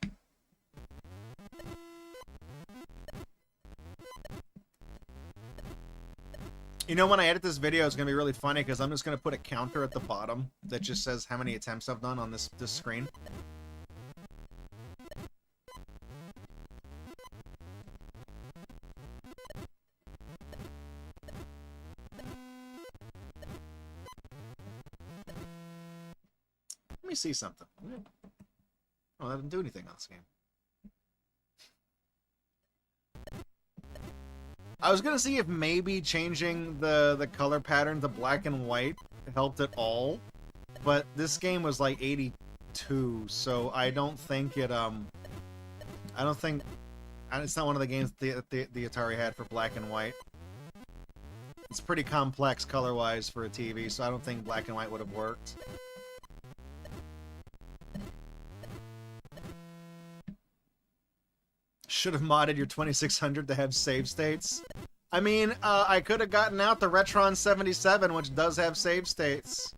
You know, when I edit this video, it's going to be really funny because I'm just going to put a counter at the bottom that just says how many attempts I've done on this screen. Let me see something. Oh, that didn't do anything on this game. I was gonna see if maybe changing the color pattern to black and white helped at all, but this game was like 82, so I don't think it it's not one of the games the Atari had for black and white. It's pretty complex color-wise for a TV, so I don't think black and white would have worked. Should have modded your 2600 to have save states. I mean, I could have gotten out the Retron 77, which does have save states,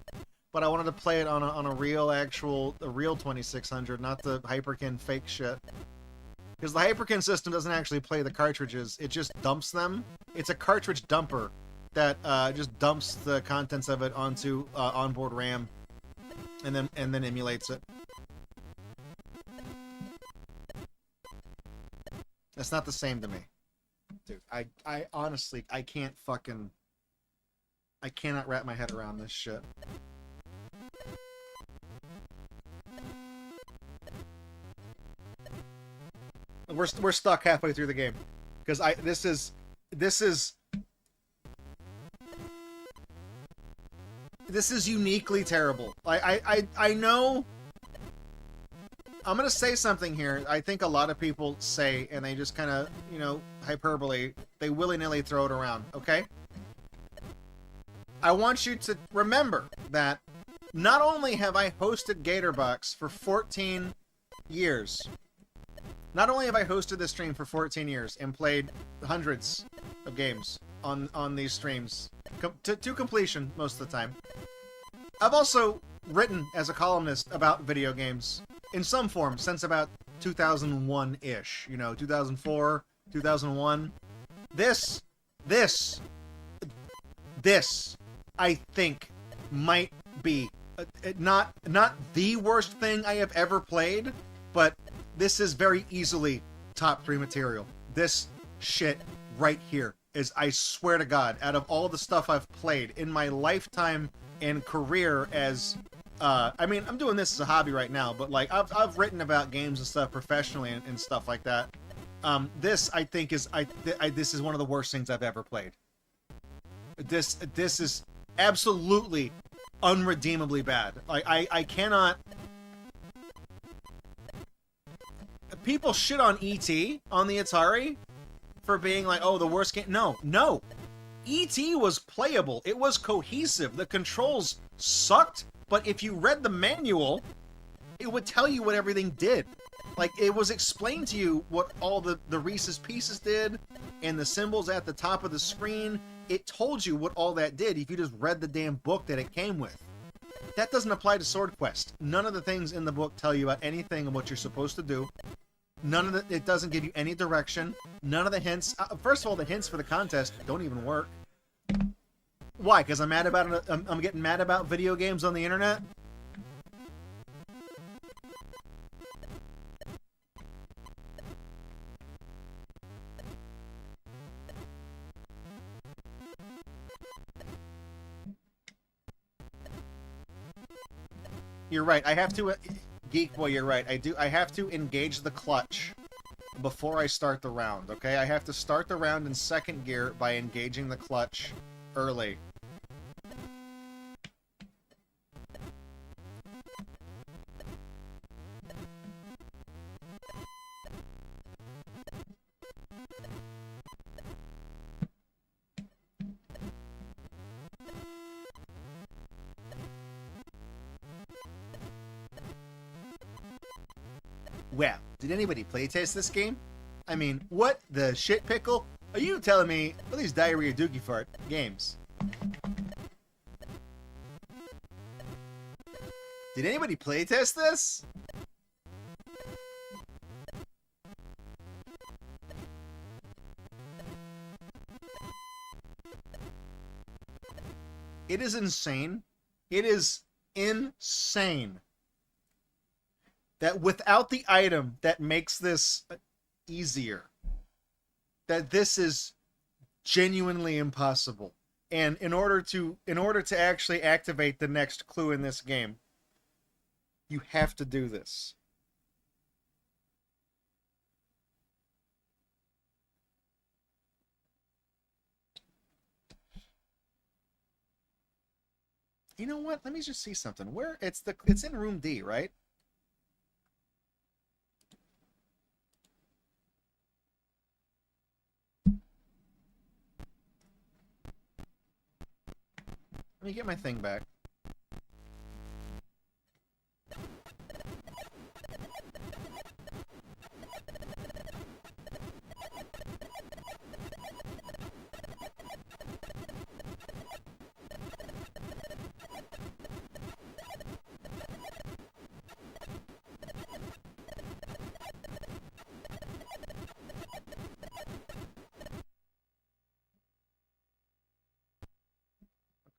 but I wanted to play it on a real 2600, not the Hyperkin fake shit. Because the Hyperkin system doesn't actually play the cartridges; it just dumps them. It's a cartridge dumper that just dumps the contents of it onto onboard RAM, and then emulates it. That's not the same to me. Dude, I honestly, I cannot wrap my head around this shit. We're stuck halfway through the game. Because this is uniquely terrible. I know. I'm going to say something here. I think a lot of people say, and they just kind of, you know, hyperbole, they willy-nilly throw it around, okay? I want you to remember that not only have I hosted Gatorbox for 14 years, not only have I hosted this stream for 14 years and played hundreds of games on these streams, to completion most of the time, I've also written as a columnist about video games in some form since about 2001-ish, you know, 2004, 2001. This, I think, might be not the worst thing I have ever played, but this is very easily top 3 material. This shit right here is, I swear to God, out of all the stuff I've played in my lifetime and career as I mean, I'm doing this as a hobby right now, but like I've written about games and stuff professionally and stuff like that. This I think is this is one of the worst things I've ever played. This is absolutely unredeemably bad. Like I cannot. People shit on E.T. on the Atari for being like, oh, the worst game. No. E.T. was playable. It was cohesive. The controls sucked. But if you read the manual, it would tell you what everything did. Like, it was explained to you what all the Reese's Pieces did, and the symbols at the top of the screen. It told you what all that did if you just read the damn book that it came with. That doesn't apply to SwordQuest. None of the things in the book tell you about anything of what you're supposed to do. It doesn't give you any direction. None of the hints. First of all, the hints for the contest don't even work. Why? Because I'm mad about it. I'm getting mad about video games on the internet. You're right. I have to, Geek Boy. You're right. I have to engage the clutch before I start the round. Okay. I have to start the round in second gear by engaging the clutch early. Well, did anybody playtest this game? I mean, what the shit pickle? Are you telling me all these diarrhea dookie fart games? Did anybody playtest this? It is insane. It is insane that without the item that makes this easier, that this is genuinely impossible. And in order to actually activate the next clue in this game, you have to do this. You know what? Let me just see something. Where it's in room D, right? Let me get my thing back.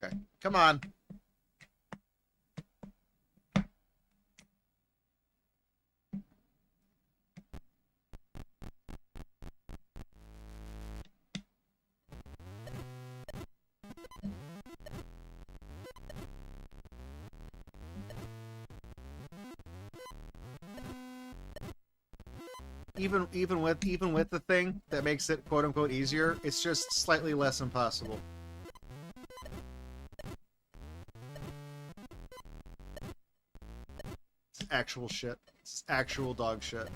Okay, come on. Even with the thing that makes it quote unquote easier, it's just slightly less impossible. It's actual shit. It's actual dog shit.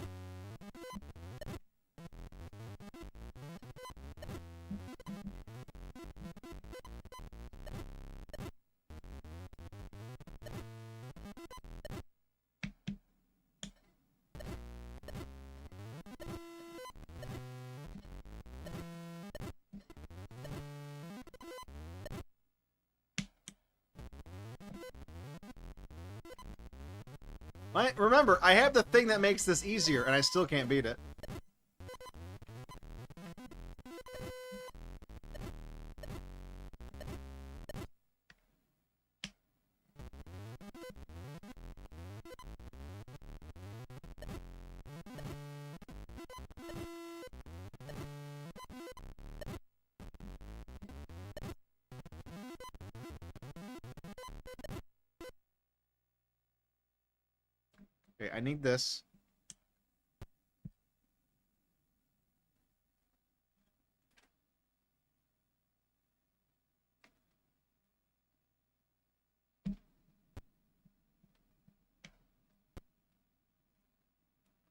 Remember, I have the thing that makes this easier, and I still can't beat it. Okay, I need this.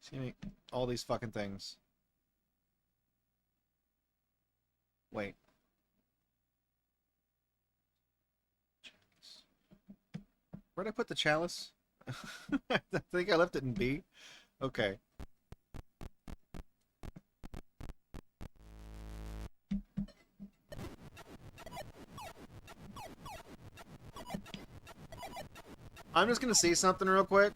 See all these fucking things. Wait. Where'd I put the chalice? I think I left it in B. Okay. I'm just gonna see something real quick.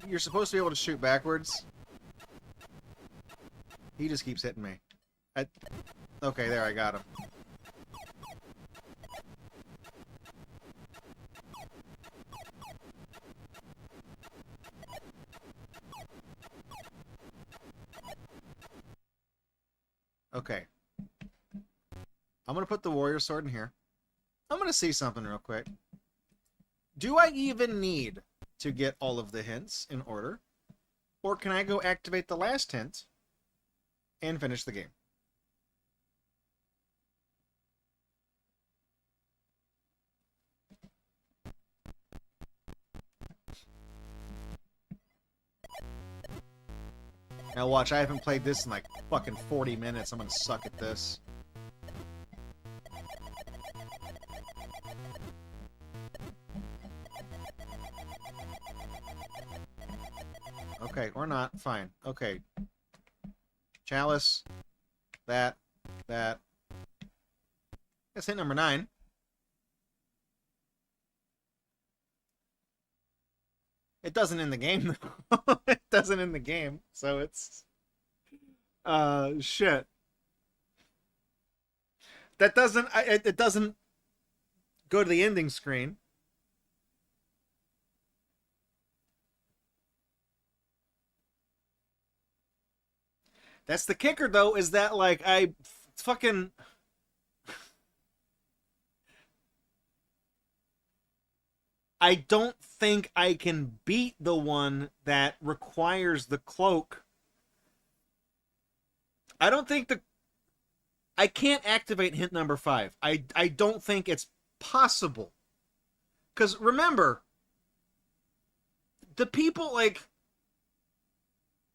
You're supposed to be able to shoot backwards. He just keeps hitting me. Okay, there, I got him. Okay. I'm gonna put the warrior sword in here. I'm gonna see something real quick. Do I even need to get all of the hints in order? Or can I go activate the last hint and finish the game? Now watch, I haven't played this in like fucking 40 minutes. I'm gonna suck at this. Okay, or not. Fine. Okay. Chalice. That. That's hit number 9. It doesn't in the game, though. It doesn't in the game, so it's... shit. That doesn't... It doesn't go to the ending screen. That's the kicker, though, is that, like, I fucking... I don't think I can beat the one that requires the cloak. I don't think the... I can't activate hint number 5. I don't think it's possible. Because, remember, the people, like...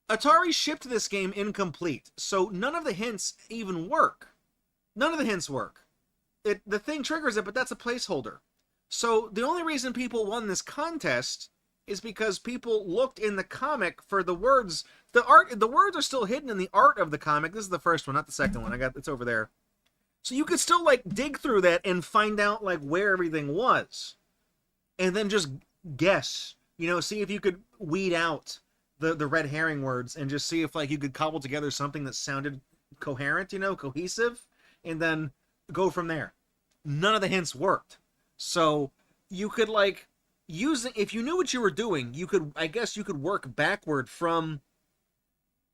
Atari shipped this game incomplete, so none of the hints even work. None of the hints work. The thing triggers it, but that's a placeholder. So the only reason people won this contest is because people looked in the comic for the words. The words are still hidden in the art of the comic. This is the first one, not the second one. It's over there. So you could still like dig through that and find out like where everything was, and then just guess. You know, see if you could weed out the red herring words and just see if like you could cobble together something that sounded coherent, you know, cohesive, and then go from there. None of the hints worked. So you could like use it if you knew what you were doing. You could, I guess, you could work backward from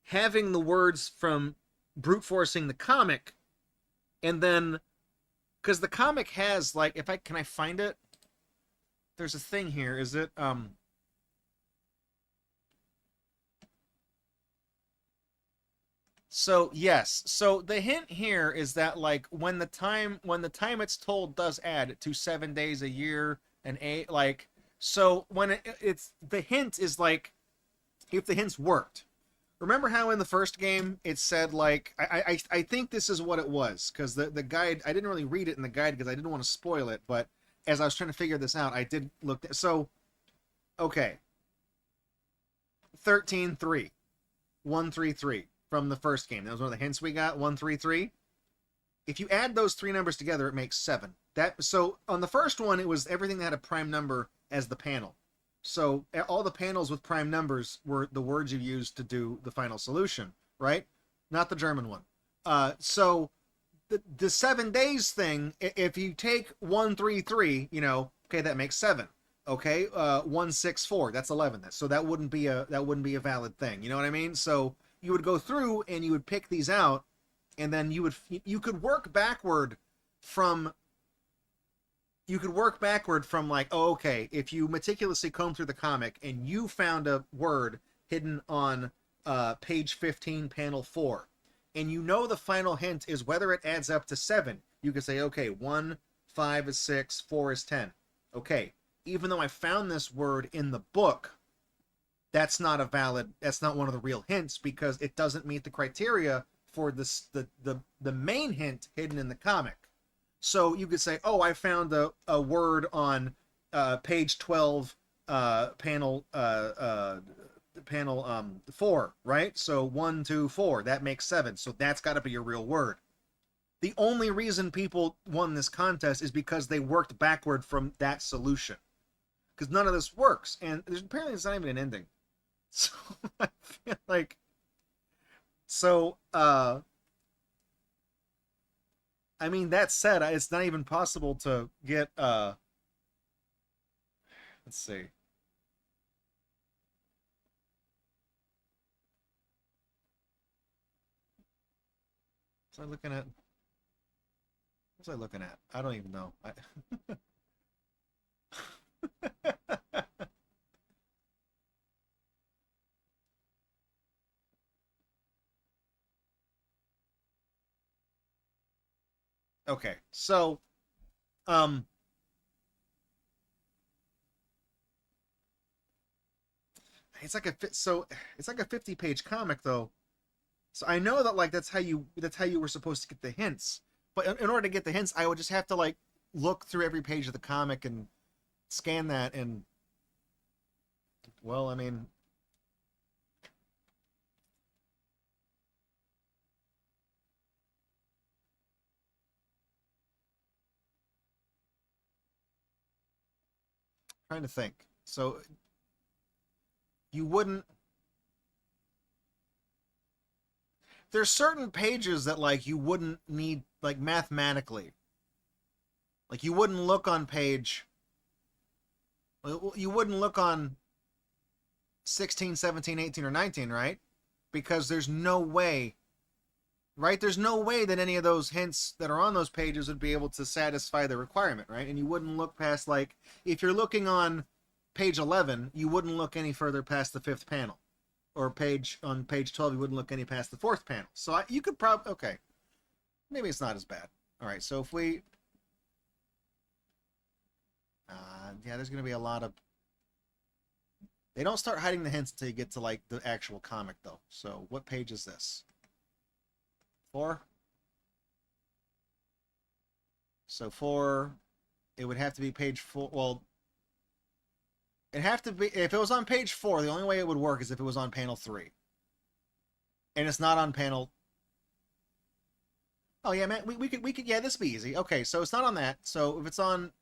having the words from brute forcing the comic, and then because the comic has like, if I can I find it? There's a thing here. Is it So yes, so the hint here is that like when the time it's told does add to 7 days a year and like so when it's the hint is like if the hints worked. Remember how in the first game it said like I think this is what it was because the guide I didn't really read it in the guide because I didn't want to spoil it, but as I was trying to figure this out I did look so okay 13-3 133 from the first game. That was one of the hints we got, 133. If you add those 3 numbers together, it makes 7. So on the first one, it was everything that had a prime number as the panel. So all the panels with prime numbers were the words you used to do the final solution, right? Not the German one. So the 7 days thing, if you take 133, you know, okay, that makes 7. Okay, 164, that's 11. So that wouldn't be a valid thing. You know what I mean? So you would go through and you would pick these out, and then you could work backward from like, oh, okay, if you meticulously comb through the comic and you found a word hidden on page 15, panel 4, and you know the final hint is whether it adds up to 7, you could say, okay, 1, 5 is 6, 4 is 10. Okay, even though I found this word in the book, that's not one of the real hints because it doesn't meet the criteria for this the main hint hidden in the comic. So you could say, oh, I found a word on page 12, panel 4, right? So 1, 2, 4, that makes 7. So that's got to be your real word. The only reason people won this contest is because they worked backward from that solution. Because none of this works, and apparently it's not even an ending. So I feel like I mean, that said, it's not even possible to get let's see. Was I looking at? What was I looking at? I don't even know. Okay, so I It's like it's like a 50-page comic though. So I know that like that's how you were supposed to get the hints. But in order to get the hints, I would just have to like look through every page of the comic and scan that and well, I mean, trying to think. So you wouldn't there's certain pages that like you wouldn't need like mathematically. Like you wouldn't look on page you wouldn't look on 16, 17, 18 or 19, right? Because there's no way, right? There's no way that any of those hints that are on those pages would be able to satisfy the requirement, right? And you wouldn't look past like if you're looking on page 11, you wouldn't look any further past the 5th panel. Or on page 12, you wouldn't look any past the 4th panel. So you could probably, okay, maybe it's not as bad. All right, so if we, yeah, there's going to be a lot of, they don't start hiding the hints until you get to like the actual comic though. So what page is this? 4? So 4, it would have to be page 4, well, it'd have to be, if it was on page 4, the only way it would work is if it was on panel 3. And it's not on panel... Oh, yeah, man, we could, yeah, this would be easy. Okay, so it's not on that. So if it's on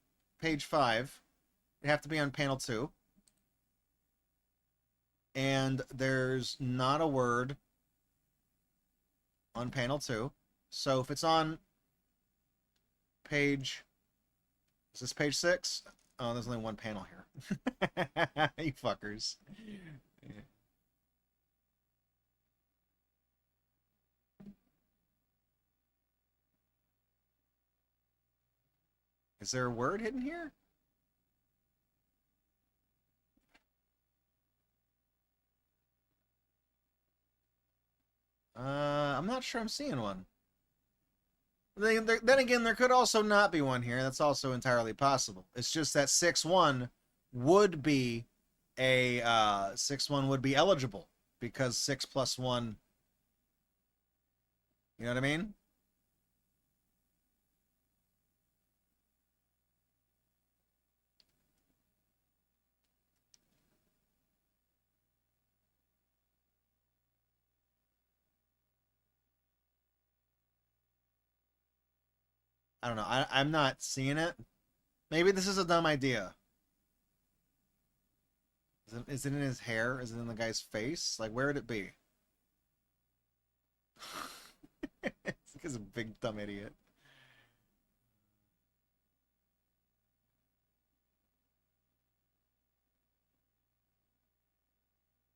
page 5, it'd have to be on panel 2. And there's not a word on panel 2. So if it's on page... Is this page 6? Oh, there's only one panel here. You fuckers. Is there a word hidden here? I'm not sure I'm seeing one. Then again, there could also not be one here. That's also entirely possible. It's just that 6-1 would be a 6-1 would be eligible because 6 plus 1. You know what I mean? I don't know. I'm not seeing it. Maybe this is a dumb idea. Is it in his hair? Is it in the guy's face? Like, where would it be? He's a big dumb idiot.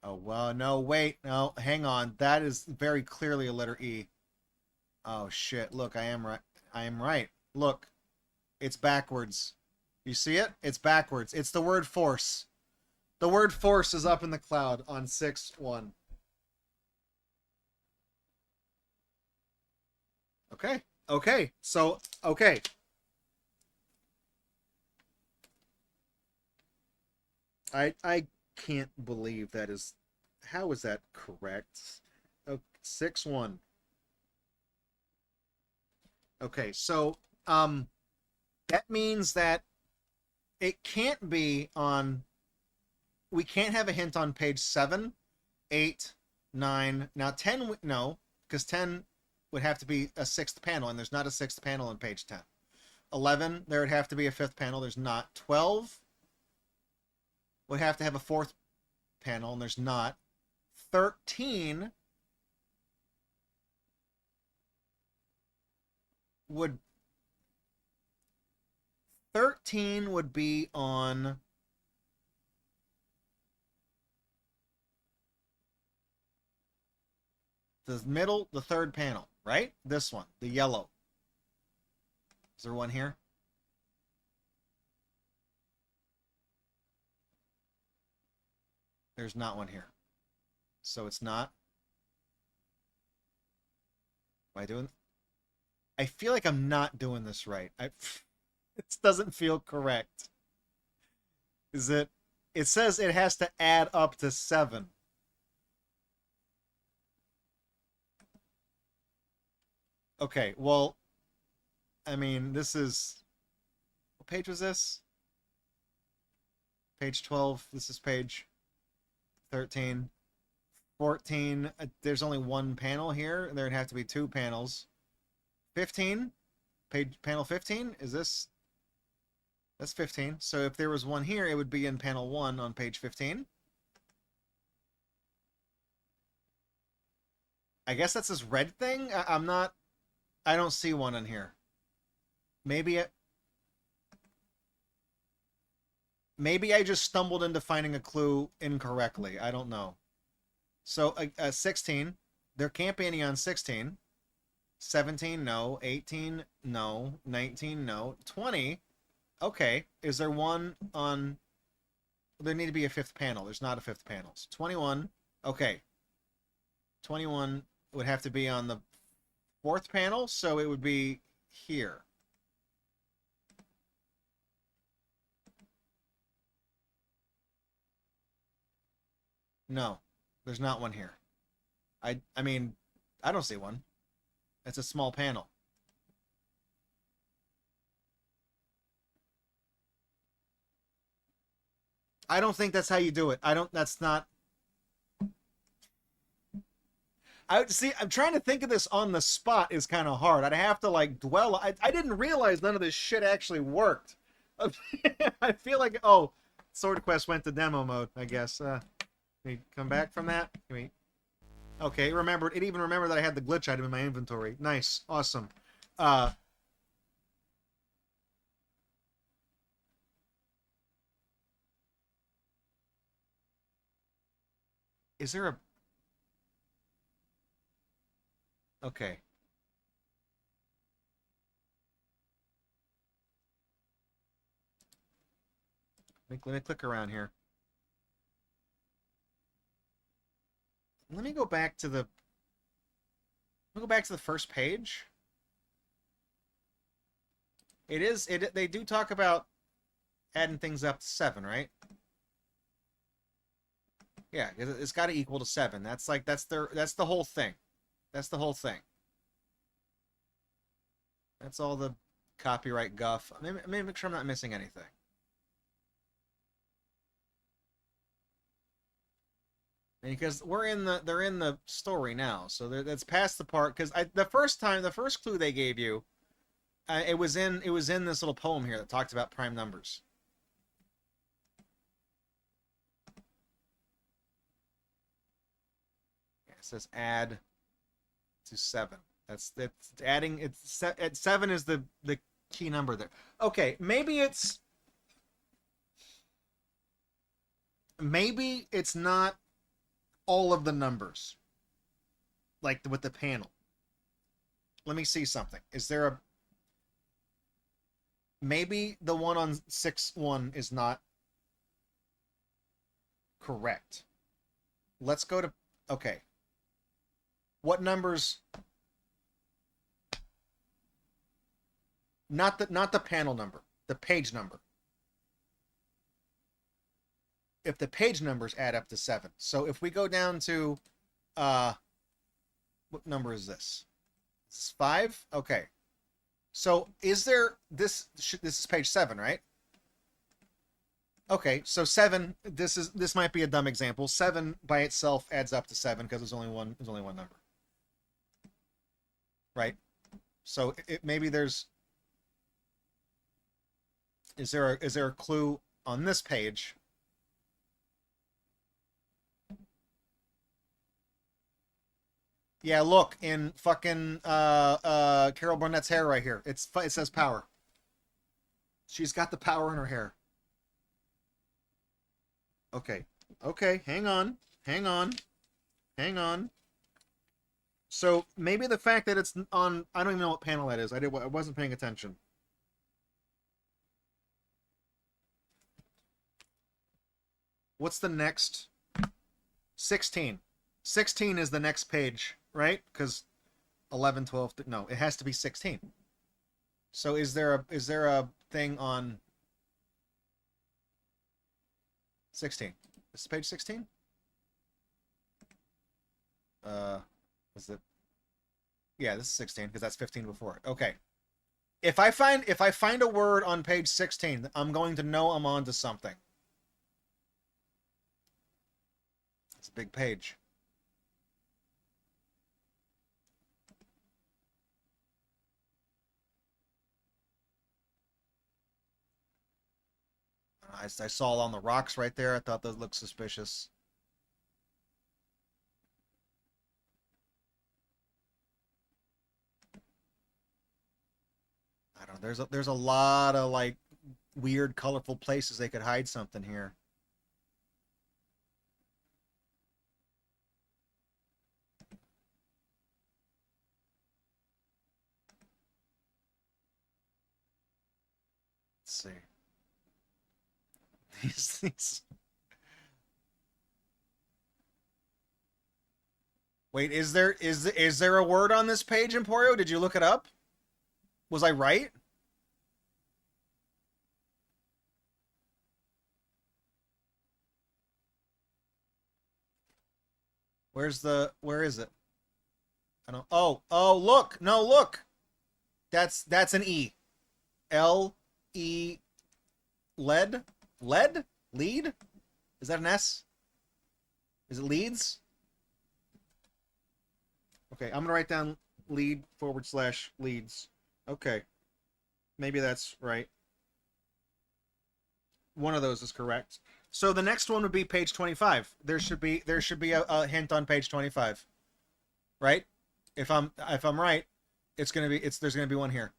Oh, well, no, wait. No, hang on. That is very clearly a letter E. Oh, shit. Look, I am right. I am right. Look. It's backwards. You see it? It's backwards. It's the word force. The word force is up in the cloud on 6-1. Okay. Okay. So, okay. I can't believe that is... How is that correct? Oh, 6-1. Okay, so, that means that it can't be on... We can't have a hint on page 7, 8, 9. Now, 10, no, because 10 would have to be a 6th panel, and there's not a 6th panel on page 10. 11, there would have to be a 5th panel. There's not. 12 would have to have a 4th panel, and there's not. 13 would... 13 would be on... the middle, the 3rd panel, right? This one, the yellow. Is there one here? There's not one here. So it's not. Am I doing... I feel like I'm not doing this right. It doesn't feel correct. Is it? It says it has to add up to 7. Okay, well, I mean, this is... What page was this? Page 12. This is page 13. 14. There's only one panel here. There'd have to be 2 panels. 15. Panel 15. Is this... That's 15. So if there was one here, it would be in panel 1 on page 15. I guess that's this red thing? I'm not... I don't see one in here. Maybe I just stumbled into finding a clue incorrectly. I don't know. So, 16. There can't be any on 16. 17, no. 18, no. 19, no. 20, okay. Is there one on... There need to be a 5th panel. There's not a 5th panel. 21, okay. 21 would have to be on the 4th panel, so it would be here. No, there's not one here. I mean, I don't see one. It's a small panel. I don't think that's how you do it. That's not... I'm trying to think of this on the spot is kind of hard. I'd have to, like, dwell. I didn't realize none of this shit actually worked. I feel like, oh, Sword Quest went to demo mode, I guess. Can we come back from that? Can we... Okay, it even remembered that I had the glitch item in my inventory. Nice. Awesome. Is there a... Okay. Let me click around here. Let me go back to the... first page. They do talk about adding things up to 7, right? Yeah, it's got to equal to 7. That's the whole thing. That's the whole thing. That's all the copyright guff. Let me make sure I'm not missing anything. Because they're in the story now, so that's past the part. Because the first clue they gave you, it was in this little poem here that talked about prime numbers. Yeah, it says add to 7. That's adding. It's at 7 is the key number there. Okay, maybe it's not all of the numbers, like with the panel. Let me see something. Is there a... Maybe the one on 6-1 is not correct. Let's go to... Okay. What numbers... Not the panel number. The page number. If the page numbers add up to 7. So if we go down to... what number is this? This is 5? Okay. So is there... This is page 7, right? Okay, so 7... This might be a dumb example. 7 by itself adds up to 7 because there's only one number. Right? So maybe there's... Is there a clue on this page? Yeah, look, in fucking Carol Burnett's hair right here. It says power. She's got the power in her hair. Okay. Okay, hang on. So maybe the fact that it's on... I don't even know what panel that is. I wasn't paying attention. What's the next? 16. 16 is the next page, right? Because 11, 12... No, it has to be 16. So is there a thing on... 16. This is page 16? Is it? Yeah, this is 16 because that's 15 before it. Okay. If I find a word on page 16, I'm going to know I'm onto something. It's a big page. I saw it on the rocks right there. I thought those looked suspicious. I don't know. There's a lot of like weird, colorful places they could hide something here. Let's see. These. Wait, is there a word on this page, Emporio? Did you look it up? Was I right? Where is it? I don't. Oh, look. No, look. That's an E. L-E lead? Lead? Lead? Is that an S? Is it leads? Okay, I'm gonna write down lead / leads. Okay. Maybe that's right. One of those is correct. So the next one would be page 25. There should be a hint on page 25. Right? If I'm right, there's gonna be one here.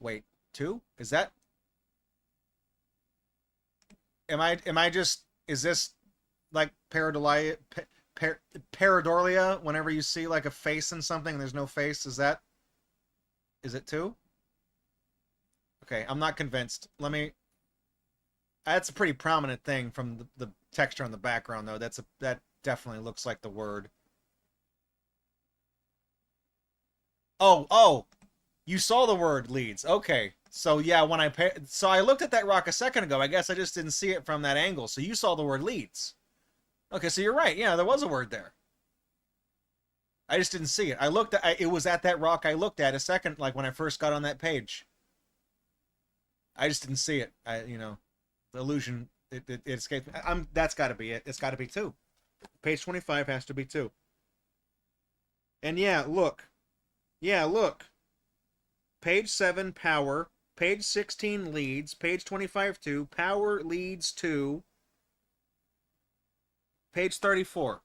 Wait. 2? Is that? Is this like pareidolia whenever you see like a face in something and there's no face? Is it 2? Okay, I'm not convinced. That's a pretty prominent thing from the texture on the background though. That definitely looks like the word. Oh, you saw the word leads. Okay. So yeah, so I looked at that rock a second ago. I guess I just didn't see it from that angle. So you saw the word leads. Okay, so you're right. Yeah, there was a word there. I just didn't see it. It was at that rock I looked at a second, like when I first got on that page. I just didn't see it. The illusion, it escaped me. That's got to be it. It's got to be 2. Page 25 has to be 2. And yeah, look. Page 7, power. Page 16, leads. Page 25, 2. Power leads to. Page 34.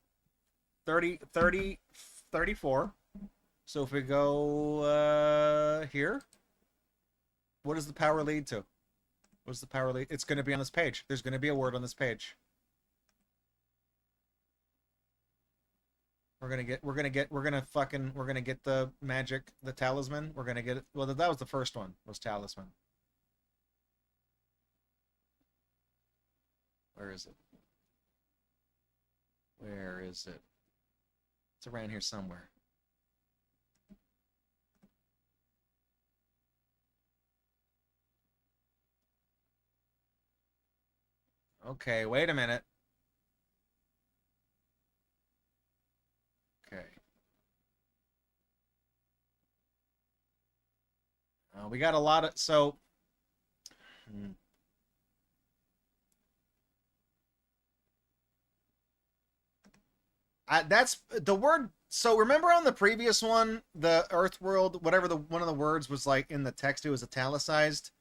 34. So if we go here, what does the power lead to? What's the power lead? It's going to be on this page. There's going to be a word on this page. We're gonna get the magic, the talisman. We're gonna get it. Well, that was the first one, was talisman. Where is it? Where is it? It's around here somewhere. Okay, wait a minute. Okay. We got a lot of that's the word. So remember on the previous one, the Earth World, whatever one of the words was like in the text, it was italicized.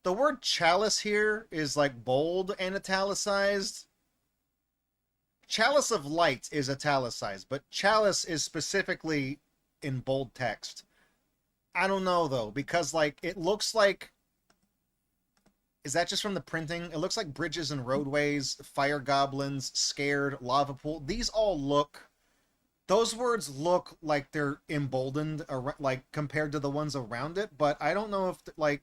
The word chalice here is like bold and italicized. Chalice of light is italicized, but chalice is specifically in bold text. I don't know though, because like it looks like, is that just from the printing? It looks like bridges and roadways, fire goblins, scared, lava pool. Those words look like they're emboldened, like compared to the ones around it. But I don't know if like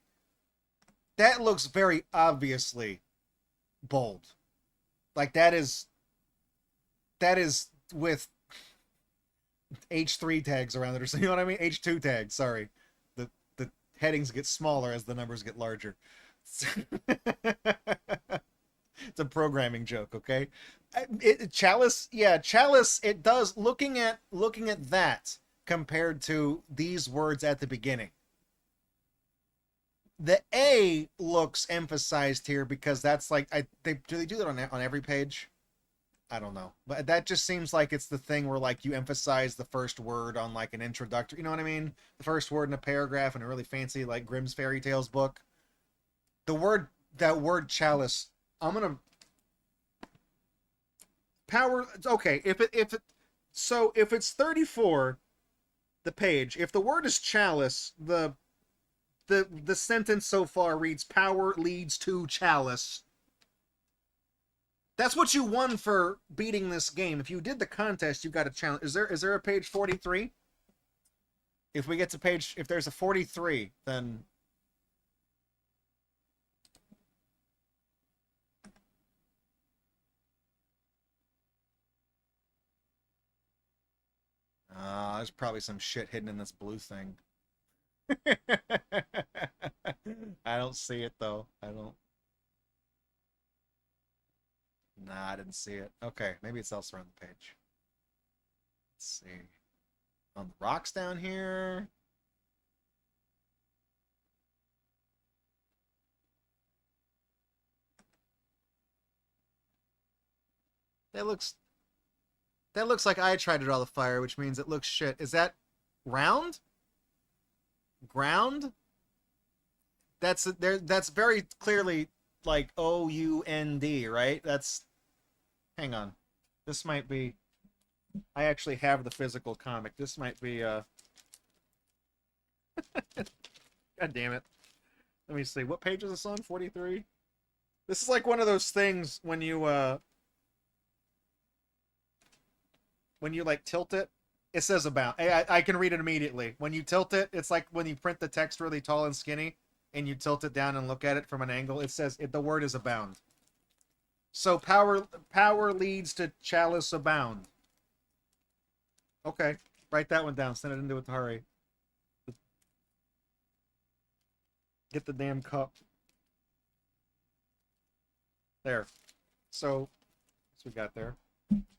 that looks very obviously bold. Like that is with H3 tags around it or something. You know what I mean? H2 tags. Sorry, the headings get smaller as the numbers get larger. It's a programming joke, okay? Chalice, yeah, chalice. It does. Looking at that compared to these words at the beginning, the A looks emphasized here because that's like do they do that on every page? I don't know, but that just seems like it's the thing where like you emphasize the first word on like an introductory. You know what I mean? The first word in a paragraph in a really fancy like Grimm's fairy tales book. That word chalice. I'm gonna power. Okay, if it's 34, the page. If the word is chalice, the sentence so far reads power leads to chalice. That's what you won for beating this game. If you did the contest, you got a challenge. Is there a page 43? If we get to page, if there's a 43, then there's probably some shit hidden in this blue thing. I don't see it though. I don't. Nah, I didn't see it. Okay, maybe it's elsewhere on the page. Let's see. On the rocks down here. That looks like I tried to draw the fire, which means it looks shit. Is that round? Ground? That's very clearly like OUND, right? That's hang on. This might be I actually have the physical comic. This might be God damn it. Let me see. What page is this on? 43? This is like one of those things when you like tilt it, it says about. I can read it immediately. When you tilt it, it's like when you print the text really tall and skinny and you tilt it down and look at it from an angle, it says the word is abound. So power leads to chalice abound. Okay, write that one down. Send it into a hurry. Get the damn cup. There. So, what's we got there?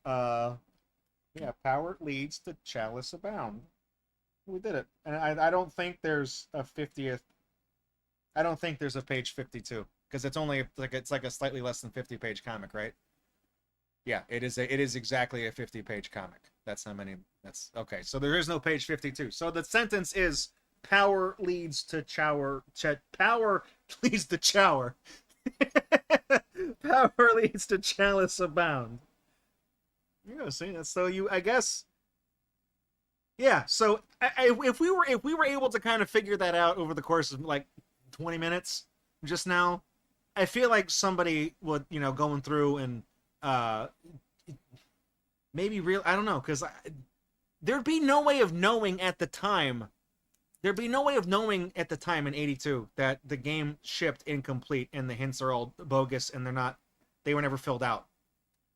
Yeah, power leads to chalice abound. We did it. And I don't think there's a 50th. I don't think there's a page 52 because it's only like it's like a slightly less than 50-page comic, right? Yeah, it is exactly a 50-page comic. That's how many. That's okay. So there is no page 52. So the sentence is power leads to power leads to chower. Power leads to chalice abound. You know, see that. So I guess, yeah. So if we were able to kind of figure that out over the course of like 20 minutes just now, I feel like somebody would, going through and maybe I don't know, because there'd be no way of knowing at the time. There'd be no way of knowing at the time in '82 that the game shipped incomplete and the hints are all bogus and they were never filled out.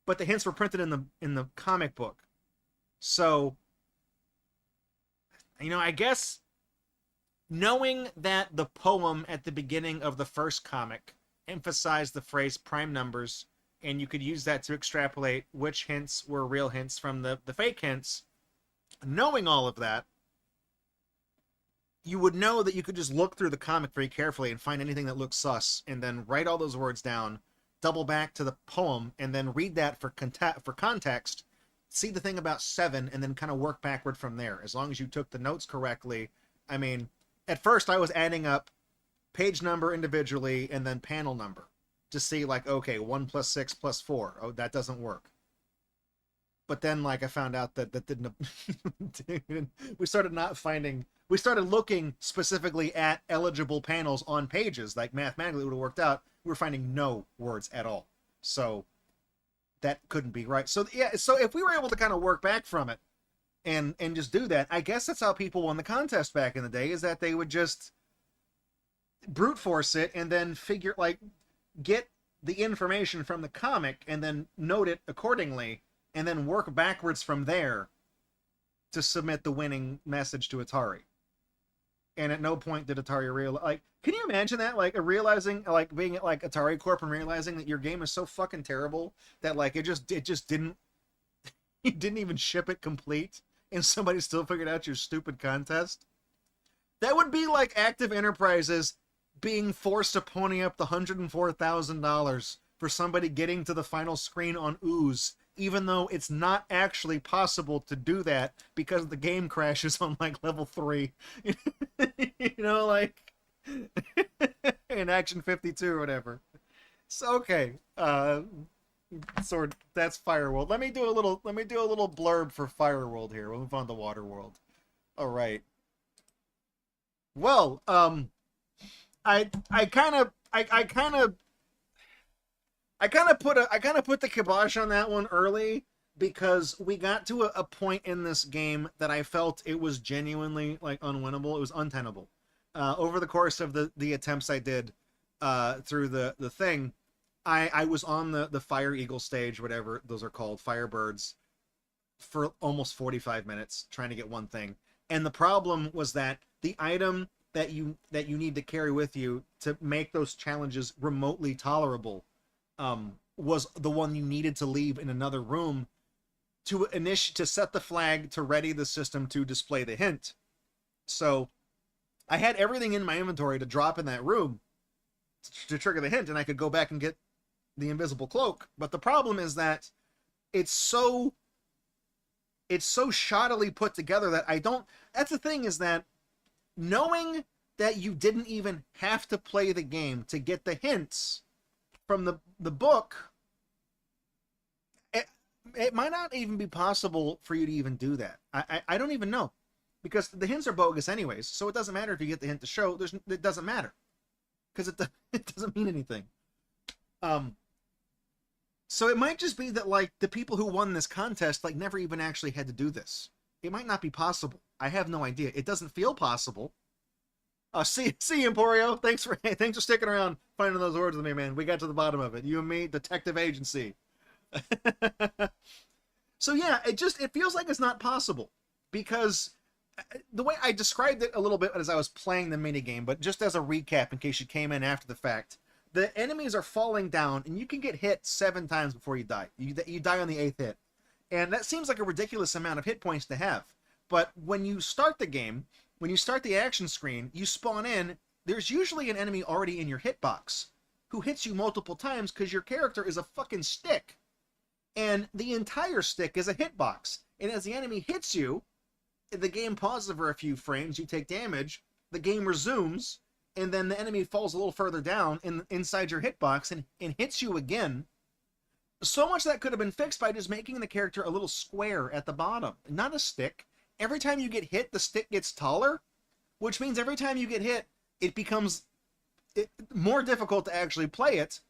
But the hints were printed in the comic book. So, I guess knowing that the poem at the beginning of the first comic emphasized the phrase prime numbers, and you could use that to extrapolate which hints were real hints from the fake hints, knowing all of that, you would know that you could just look through the comic very carefully and find anything that looks sus, and then write all those words down, double back to the poem, and then read that for context, see the thing about 7, and then kind of work backward from there. As long as you took the notes correctly. I mean, at first I was adding up page number individually and then panel number to see like, okay, 1 plus 6 plus 4. Oh, that doesn't work. But then like I found out that didn't we started looking specifically at eligible panels on pages, like mathematically it would have worked out. We were finding no words at all. So that couldn't be right. So yeah, so if we were able to kind of work back from it and just do that, I guess that's how people won the contest back in the day, is that they would just brute force it and then get the information from the comic and then note it accordingly and then work backwards from there to submit the winning message to Atari. And at no point did Atari realize, like, can you imagine that? Like, realizing, like, being at, like, Atari Corp and realizing that your game is so fucking terrible that, like, it just didn't, you didn't even ship it complete, and somebody still figured out your stupid contest? That would be like Active Enterprises being forced to pony up the $104,000 for somebody getting to the final screen on Ooze, even though it's not actually possible to do that because the game crashes on, like, level 3. You know, like, in Action 52 or whatever. So, okay, that's Fireworld. Let me do a little blurb for Fireworld here. We'll move on to Waterworld. All right. Well, I kind of put the kibosh on that one early because we got to a point in this game that I felt it was genuinely, like, unwinnable. It was untenable. Over the course of the attempts I did through the thing, I was on the Fire Eagle stage, whatever those are called, Firebirds, for almost 45 minutes trying to get one thing. And the problem was that the item that you need to carry with you to make those challenges remotely tolerable was the one you needed to leave in another room to set the flag to ready the system to display the hint. So I had everything in my inventory to drop in that room to trigger the hint, and I could go back and get the invisible cloak. But the problem is that it's so shoddily put together that I don't... That's the thing, is that knowing that you didn't even have to play the game to get the hints from the book, it might not even be possible for you to even do that. I don't even know, because the hints are bogus anyways, so it doesn't matter if you get the hint to show. It doesn't matter, because it doesn't mean anything. So it might just be that, like, the people who won this contest, like, never even actually had to do this. It might not be possible. I have no idea. It doesn't feel possible. See you, Emporio. Thanks for sticking around, finding those words with me, man. We got to the bottom of it. You and me, detective agency. So yeah, it feels like it's not possible, because the way I described it a little bit as I was playing the minigame, but just as a recap in case you came in after the fact, the enemies are falling down and you can get hit 7 times before you die. You die on the 8th hit. And that seems like a ridiculous amount of hit points to have. But when you start the game, when you start the action screen, you spawn in, there's usually an enemy already in your hitbox who hits you multiple times because your character is a fucking stick. And the entire stick is a hitbox. And as the enemy hits you, the game pauses for a few frames, you take damage, the game resumes, and then the enemy falls a little further down inside your hitbox and hits you again. So much that could have been fixed by just making the character a little square at the bottom, not a stick. Every time you get hit, the stick gets taller, which means every time you get hit, it becomes more difficult to actually play it.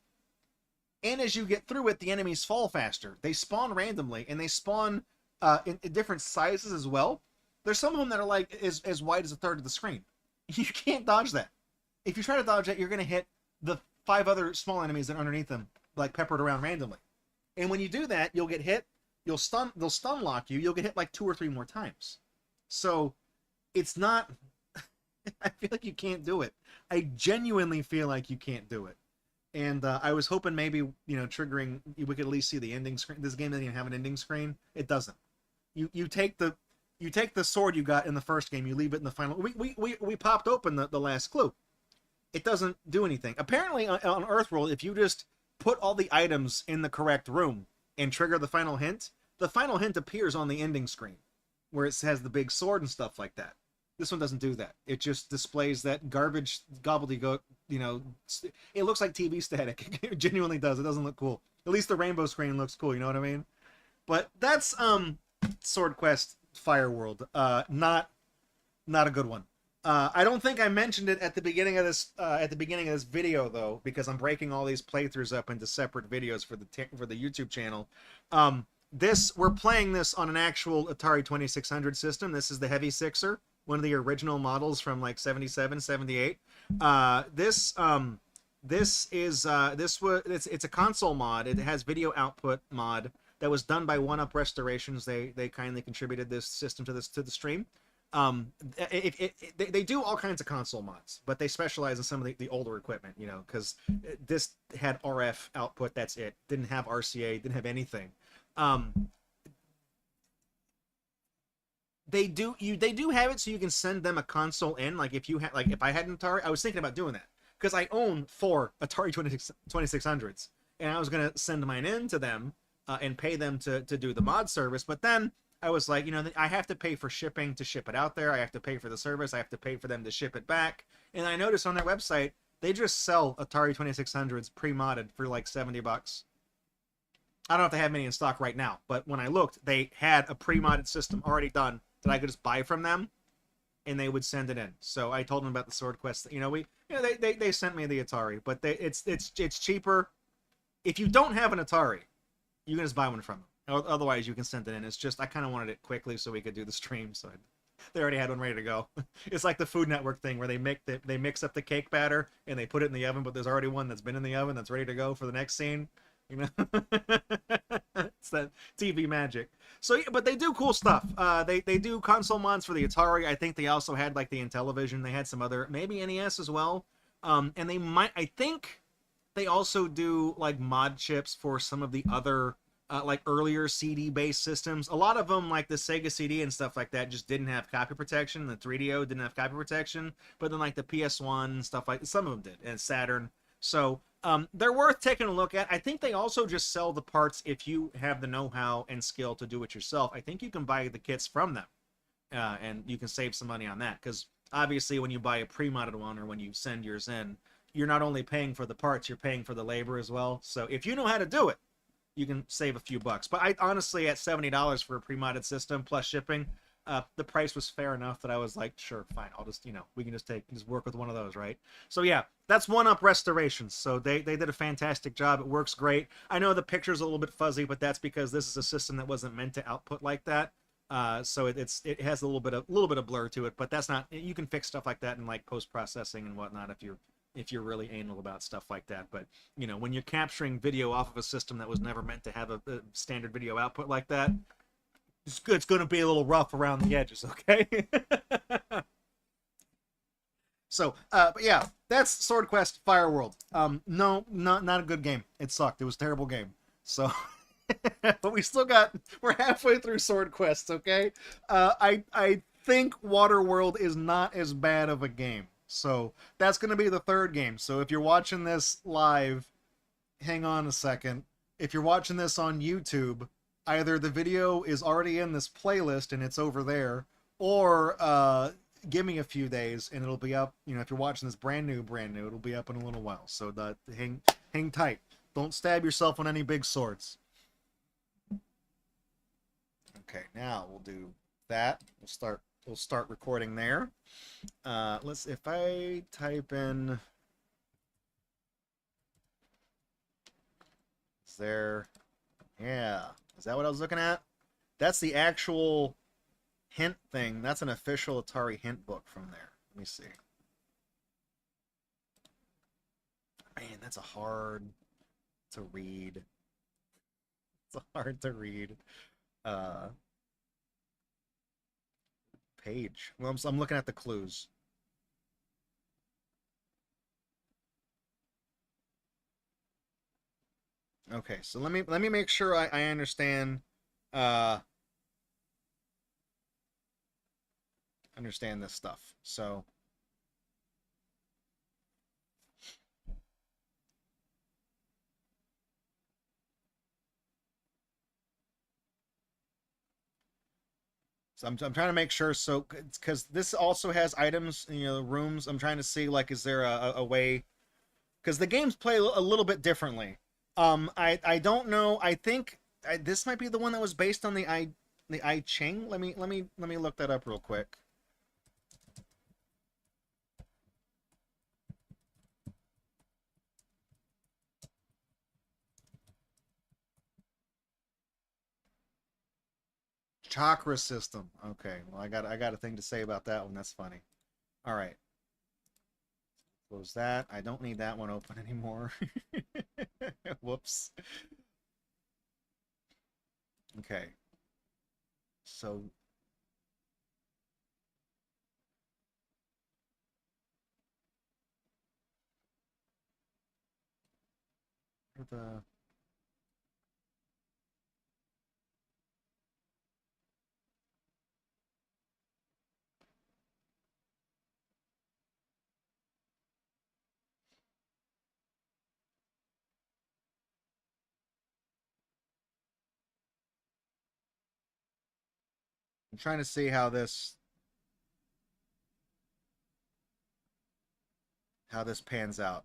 And as you get through it, the enemies fall faster. They spawn randomly, and they spawn in different sizes as well. There's some of them that are like as wide as a third of the screen. You can't dodge that. If you try to dodge that, you're going to hit the 5 other small enemies that are underneath them, like peppered around randomly. And when you do that, you'll get hit. They'll stun lock you. You'll get hit like 2 or 3 more times. So it's not... I feel like you can't do it. I genuinely feel like you can't do it. And I was hoping maybe, triggering, we could at least see the ending screen. This game doesn't even have an ending screen. It doesn't. You take the sword you got in the first game, you leave it in the final. We popped open the last clue. It doesn't do anything. Apparently on Earthworld, if you just put all the items in the correct room and trigger the final hint appears on the ending screen, where it has the big sword and stuff like that. This one doesn't do that. It just displays that garbage gobbledygook, it looks like TV static. It genuinely does. It doesn't look cool. At least the rainbow screen looks cool, you know what I mean? But that's Sword Quest Fireworld. Not a good one. I don't think I mentioned it at the beginning of this video though, because I'm breaking all these playthroughs up into separate videos for the YouTube channel. We're playing this on an actual Atari 2600 system. This is the Heavy Sixer, one of the original models from like 77, 78. It's a console mod. It has video output mod. that was done by One Up Restorations. They kindly contributed this system to the stream. They do all kinds of console mods, but they specialize in some of the older equipment, you know, because this had RF output. That's it. Didn't have RCA. Didn't have anything. They do have it so you can send them a console in. Like if you had if I had an Atari, I was thinking about doing that because I own 4 Atari 2600s, and I was gonna send mine in to them and pay them to do the mod service. But then I was like, you know, I have to pay for shipping to ship it out there. I have to pay for the service. I have to pay for them to ship it back. And I noticed on their website they just sell Atari 2600s pre-modded for like $70. I don't know if they have many in stock right now, but when I looked, they had a pre-modded system already done that I could just buy from them, and they would send it in. So I told them about the SwordQuest. You know, they sent me the Atari, but it's cheaper. If you don't have an Atari, you can just buy one from them. Otherwise, you can send it in. It's just I kind of wanted it quickly so we could do the stream. So they already had one ready to go. It's like the Food Network thing where they mix up the cake batter and they put it in the oven, but there's already one that's been in the oven that's ready to go for the next scene. You know, it's that TV magic. So, yeah, but they do cool stuff. They do console mods for the Atari. I think they also had like the Intellivision. They had some other, maybe NES as well. And they might, I think, they also do like mod chips for some of the other like earlier CD-based systems. A lot of them, like the Sega CD and stuff like that, just didn't have copy protection. The 3DO didn't have copy protection, but then like the PS1 and stuff like some of them did, and Saturn. So they're worth taking a look at. I think they also just sell the parts if you have the know-how and skill to do it yourself. I think you can buy the kits from them, and you can save some money on that. Because obviously, when you buy a pre-modded one or when you send yours in, you're not only paying for the parts, you're paying for the labor as well. So if you know how to do it, you can save a few bucks. But I honestly, at $70 for a pre-modded system plus shipping, the price was fair enough that I was like, sure, fine, I'll just, you know, we can just work with one of those, right? So yeah, that's One Up Restorations. So they did a fantastic job. It works great. I know the picture's a little bit fuzzy, but that's because this is a system that wasn't meant to output like that. So it has a little bit of blur to it, but that's not, you can fix stuff like that in like post-processing and whatnot if you're really anal about stuff like that. But you know, when you're capturing video off of a system that was never meant to have a standard video output like that, it's going to be a little rough around the edges, okay? So, but yeah, that's SwordQuest Fireworld. No, not a good game. It sucked. It was a terrible game. So, but we're halfway through SwordQuest, okay? I think Waterworld is not as bad of a game. So, that's going to be the third game. So, if you're watching this live, hang on a second. If you're watching this on YouTube, either the video is already in this playlist and it's over there, or give me a few days and it'll be up. You know, if you're watching this brand new, it'll be up in a little while. So hang tight. Don't stab yourself on any big swords. Okay, now we'll do that. We'll start recording there. If I type in, yeah. Is that what I was looking at? That's the actual hint thing. That's an official Atari hint book from there. Let me see. Man, that's hard to read. It's hard to read. Page. Well, I'm looking at the clues. Okay, so let me make sure I understand understand this stuff. So I'm trying to make sure, so because this also has items, you know, rooms. I'm trying to see, like, is there a way, because the games play a little bit differently. I don't know. I think this might be the one that was based on the I Ching. Let me look that up real quick. Chakra system. Okay, well, I got a thing to say about that one. That's funny. All right. Close that. I don't need that one open anymore. Whoops. Okay. So the I'm trying to see how this pans out.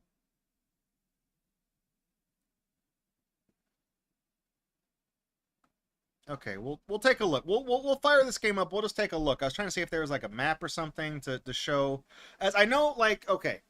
Okay, we'll take a look. We'll fire this game up. We'll just take a look. I was trying to see if there was like a map or something to show. As I know, like, okay,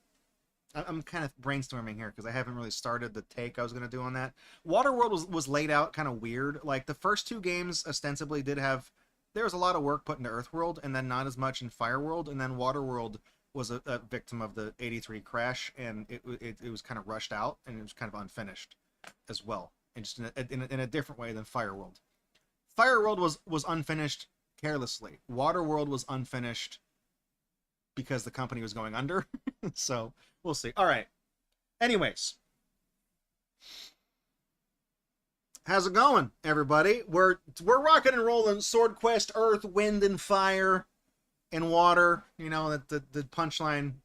I'm kind of brainstorming here because I haven't really started the take I was gonna do on that. Waterworld was laid out kind of weird. Like the first two games ostensibly did have there was a lot of work put into Earthworld and then not as much in Fireworld, and then Waterworld was a victim of the '83 crash, and it was kind of rushed out and it was kind of unfinished as well, and just in a different way than Fireworld. Fireworld was unfinished carelessly. Waterworld was unfinished because the company was going under. So we'll see. All right. Anyways, how's it going, everybody? We're rocking and rolling. Sword Quest, Earth, Wind, and Fire, and Water. You know the punchline.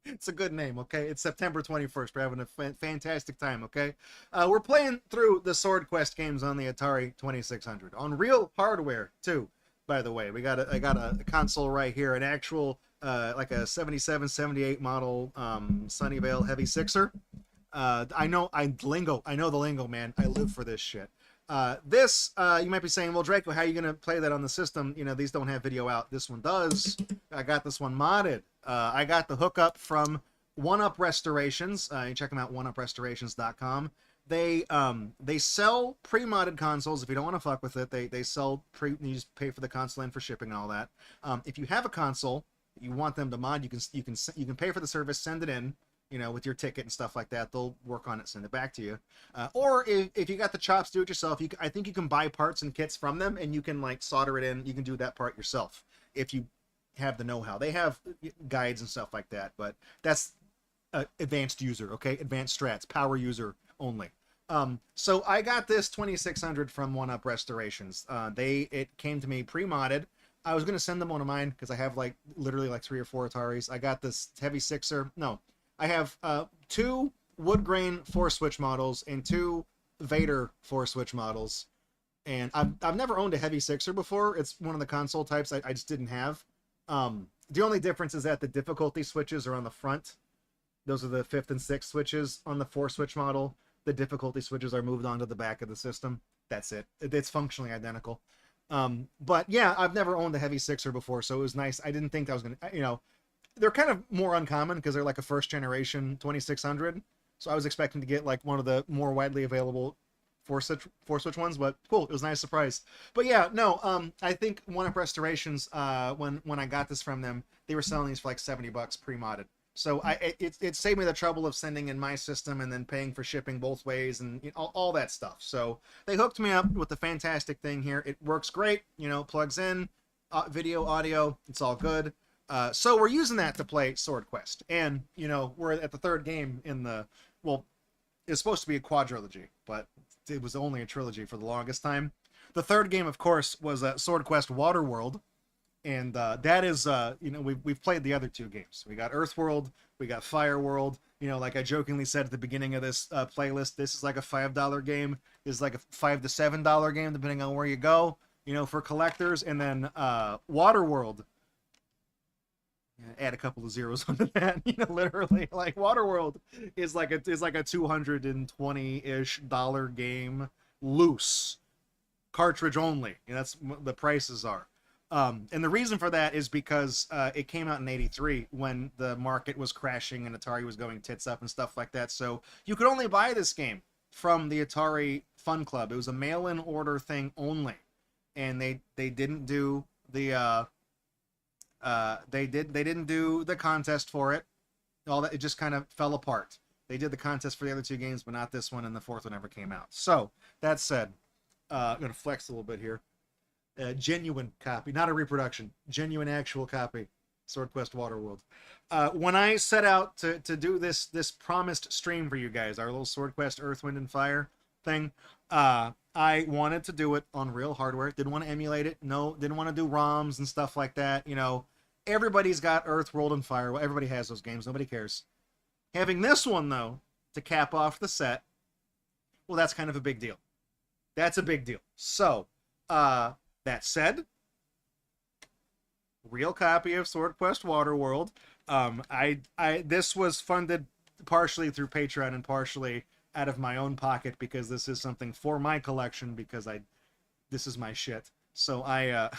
It's a good name, okay? It's September 21st. We're having a fantastic time, okay? We're playing through the Sword Quest games on the Atari 2600 on real hardware too. By the way, I got a console right here, an actual like a 77, 78 model Sunnyvale Heavy Sixer. I know the lingo, man. I live for this shit. This you might be saying, well, Draco, how are you gonna play that on the system? You know, these don't have video out. This one does. I got this one modded. I got the hookup from One Up Restorations. You check them out, oneuprestorations.com. They sell pre-modded consoles. If you don't want to fuck with it, they sell you just pay for the console and for shipping and all that. If you have a console you want them to mod, you can pay for the service, send it in, you know, with your ticket and stuff like that. They'll work on it, send it back to you. Or if you got the chops, do it yourself. I think you can buy parts and kits from them, and you can like solder it in. You can do that part yourself if you have the know-how. They have guides and stuff like that, but that's advanced user, okay? Advanced strats, power user only. So I got this 2600 from One Up Restorations. It came to me pre-modded. I was gonna send them one of mine because I have like literally like 3 or 4 Ataris. I got this Heavy Sixer. No, I have 2 wood grain 4-switch models and 2 Vader 4-switch models. And I've never owned a Heavy Sixer before. It's one of the console types I just didn't have. The only difference is that the difficulty switches are on the front. Those are the 5th and 6th switches. On the 4-switch model, the difficulty switches are moved onto the back of the system. That's it. It's functionally identical. But yeah, I've never owned a Heavy Sixer before, so it was nice. I didn't think I was going to, you know, they're kind of more uncommon because they're like a first generation 2600. So I was expecting to get like one of the more widely available 4-switch ones, but cool. It was a nice surprise. But yeah, no, I think One Up Restorations, when I got this from them, they were selling these for like $70 pre-modded. So it saved me the trouble of sending in my system and then paying for shipping both ways and you know, all that stuff. So they hooked me up with the fantastic thing here. It works great, you know, plugs in, video, audio, it's all good. So we're using that to play Sword Quest, and you know we're at the 3rd game in the it's supposed to be a quadrilogy, but it was only a trilogy for the longest time. The 3rd game, of course, was Sword Quest Waterworld. And that is, you know, we've played the other 2 games. We got Earthworld, we got Fireworld. You know, like I jokingly said at the beginning of this playlist, this is like a $5 game. This is like a $5 to $7 game, depending on where you go. You know, for collectors. And then Waterworld. Add a couple of zeros onto that. You know, literally, like Waterworld is like a $220-ish game, loose, cartridge only. And that's what the prices are. And the reason for that is because it came out in '83 when the market was crashing and Atari was going tits up and stuff like that. So you could only buy this game from the Atari Fun Club. It was a mail-in order thing only, and they didn't do the they didn't do the contest for it. All that, it just kind of fell apart. They did the contest for the other two games, but not this one, and the fourth one never came out. So, that said, I'm going to flex a little bit here. Genuine copy, not a reproduction. Genuine actual copy. Sword Quest Waterworld. When I set out to do this promised stream for you guys, our little Sword Quest Earth, Wind, and Fire thing, I wanted to do it on real hardware. Didn't want to emulate it. No, didn't want to do ROMs and stuff like that. You know, everybody's got Earth, World, and Fire. Well, everybody has those games. Nobody cares. Having this one, though, to cap off the set, well, that's kind of a big deal. That's a big deal. So, that said, real copy of Sword Quest Waterworld. This was funded partially through Patreon and partially out of my own pocket because this is something for my collection because this is my shit. So I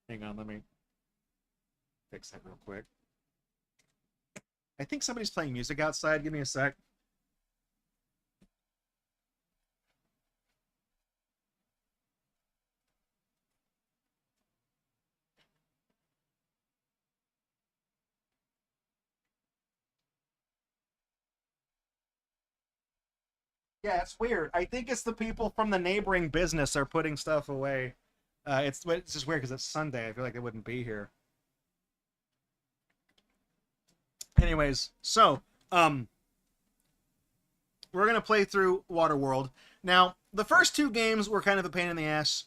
hang on, let me fix that real quick. I think somebody's playing music outside. Give me a sec. Yeah, it's weird. I think it's the people from the neighboring business are putting stuff away. It's just weird because it's Sunday. I feel like they wouldn't be here. Anyways, so we're gonna play through Waterworld. Now, the first two games were kind of a pain in the ass.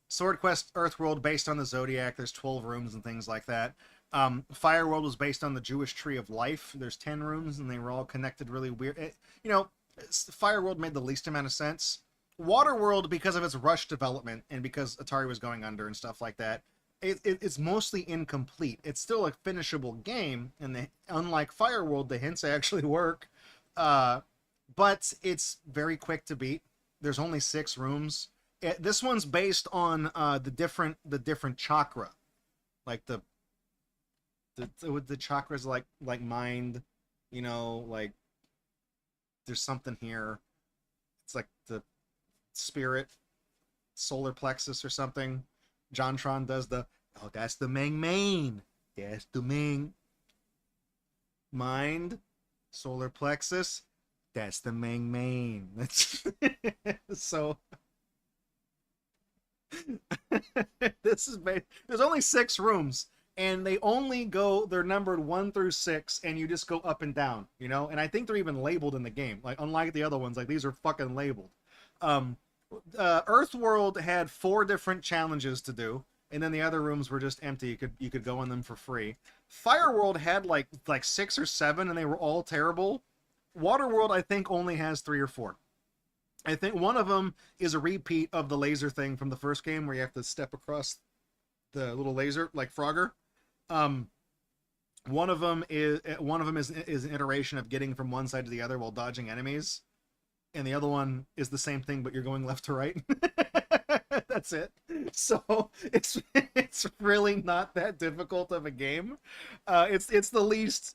Sword Quest Earthworld based on the Zodiac. There's 12 rooms and things like that. Fireworld was based on the Jewish Tree of Life. There's 10 rooms and they were all connected really weird. You know, Fireworld made the least amount of sense. Waterworld, because of its rush development and because Atari was going under and stuff like that, it's mostly incomplete. It's still a finishable game, and unlike Fireworld, the hints actually work. But it's very quick to beat. There's only 6 rooms. This one's based on the different chakra, like the chakras like mind, you know, like there's something here. It's like the spirit, solar plexus or something. JonTron does that's the main. That's the main. Mind, solar plexus. That's the main. That's so. This is there's only 6 rooms. And they're numbered 1 through 6, and you just go up and down, you know? And I think they're even labeled in the game. Like, unlike the other ones, like, these are fucking labeled. Earthworld had 4 different challenges to do, and then the other rooms were just empty. You could go in them for free. Fireworld had, like 6 or 7, and they were all terrible. Waterworld, I think, only has 3 or 4. I think one of them is a repeat of the laser thing from the first game, where you have to step across the little laser, like Frogger. One of them is an iteration of getting from one side to the other while dodging enemies, and the other one is the same thing, but you're going left to right. That's it. So it's really not that difficult of a game. It's the least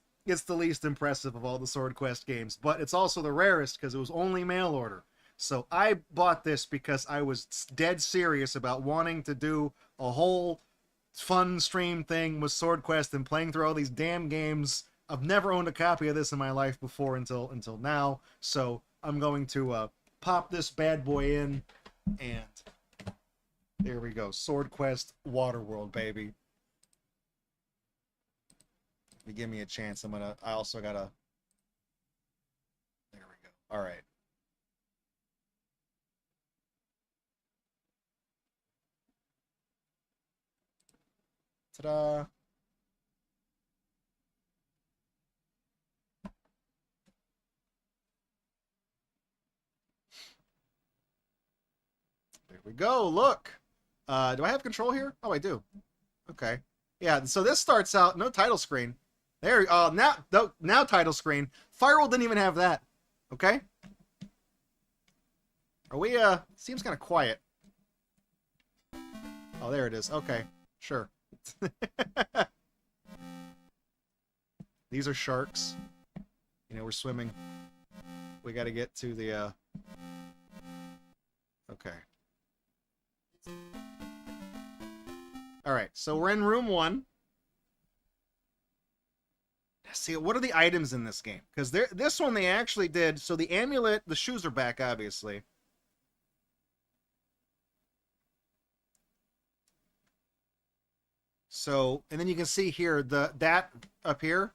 impressive of all the Sword Quest games, but it's also the rarest because it was only mail order. So I bought this because I was dead serious about wanting to do a whole fun stream thing with Sword Quest and playing through all these damn games. I've never owned a copy of this in my life before until now. So I'm going to pop this bad boy in, and there we go. Sword Quest Waterworld, baby. If you give me a chance, I also gotta. There we go. All right. Ta-da. There we go. Look. Do I have control here? Oh, I do. Okay. Yeah, so this starts out, no title screen. There, now title screen. Firewall didn't even have that. Okay? Are we, seems kind of quiet. Oh, there it is. Okay. Sure. These are sharks. You know, we're swimming. We gotta get to the, okay. Alright, so we're in room 1. See, what are the items in this game? Because this one they actually did. So the amulet, the shoes are back, obviously. So, and then you can see here that up here,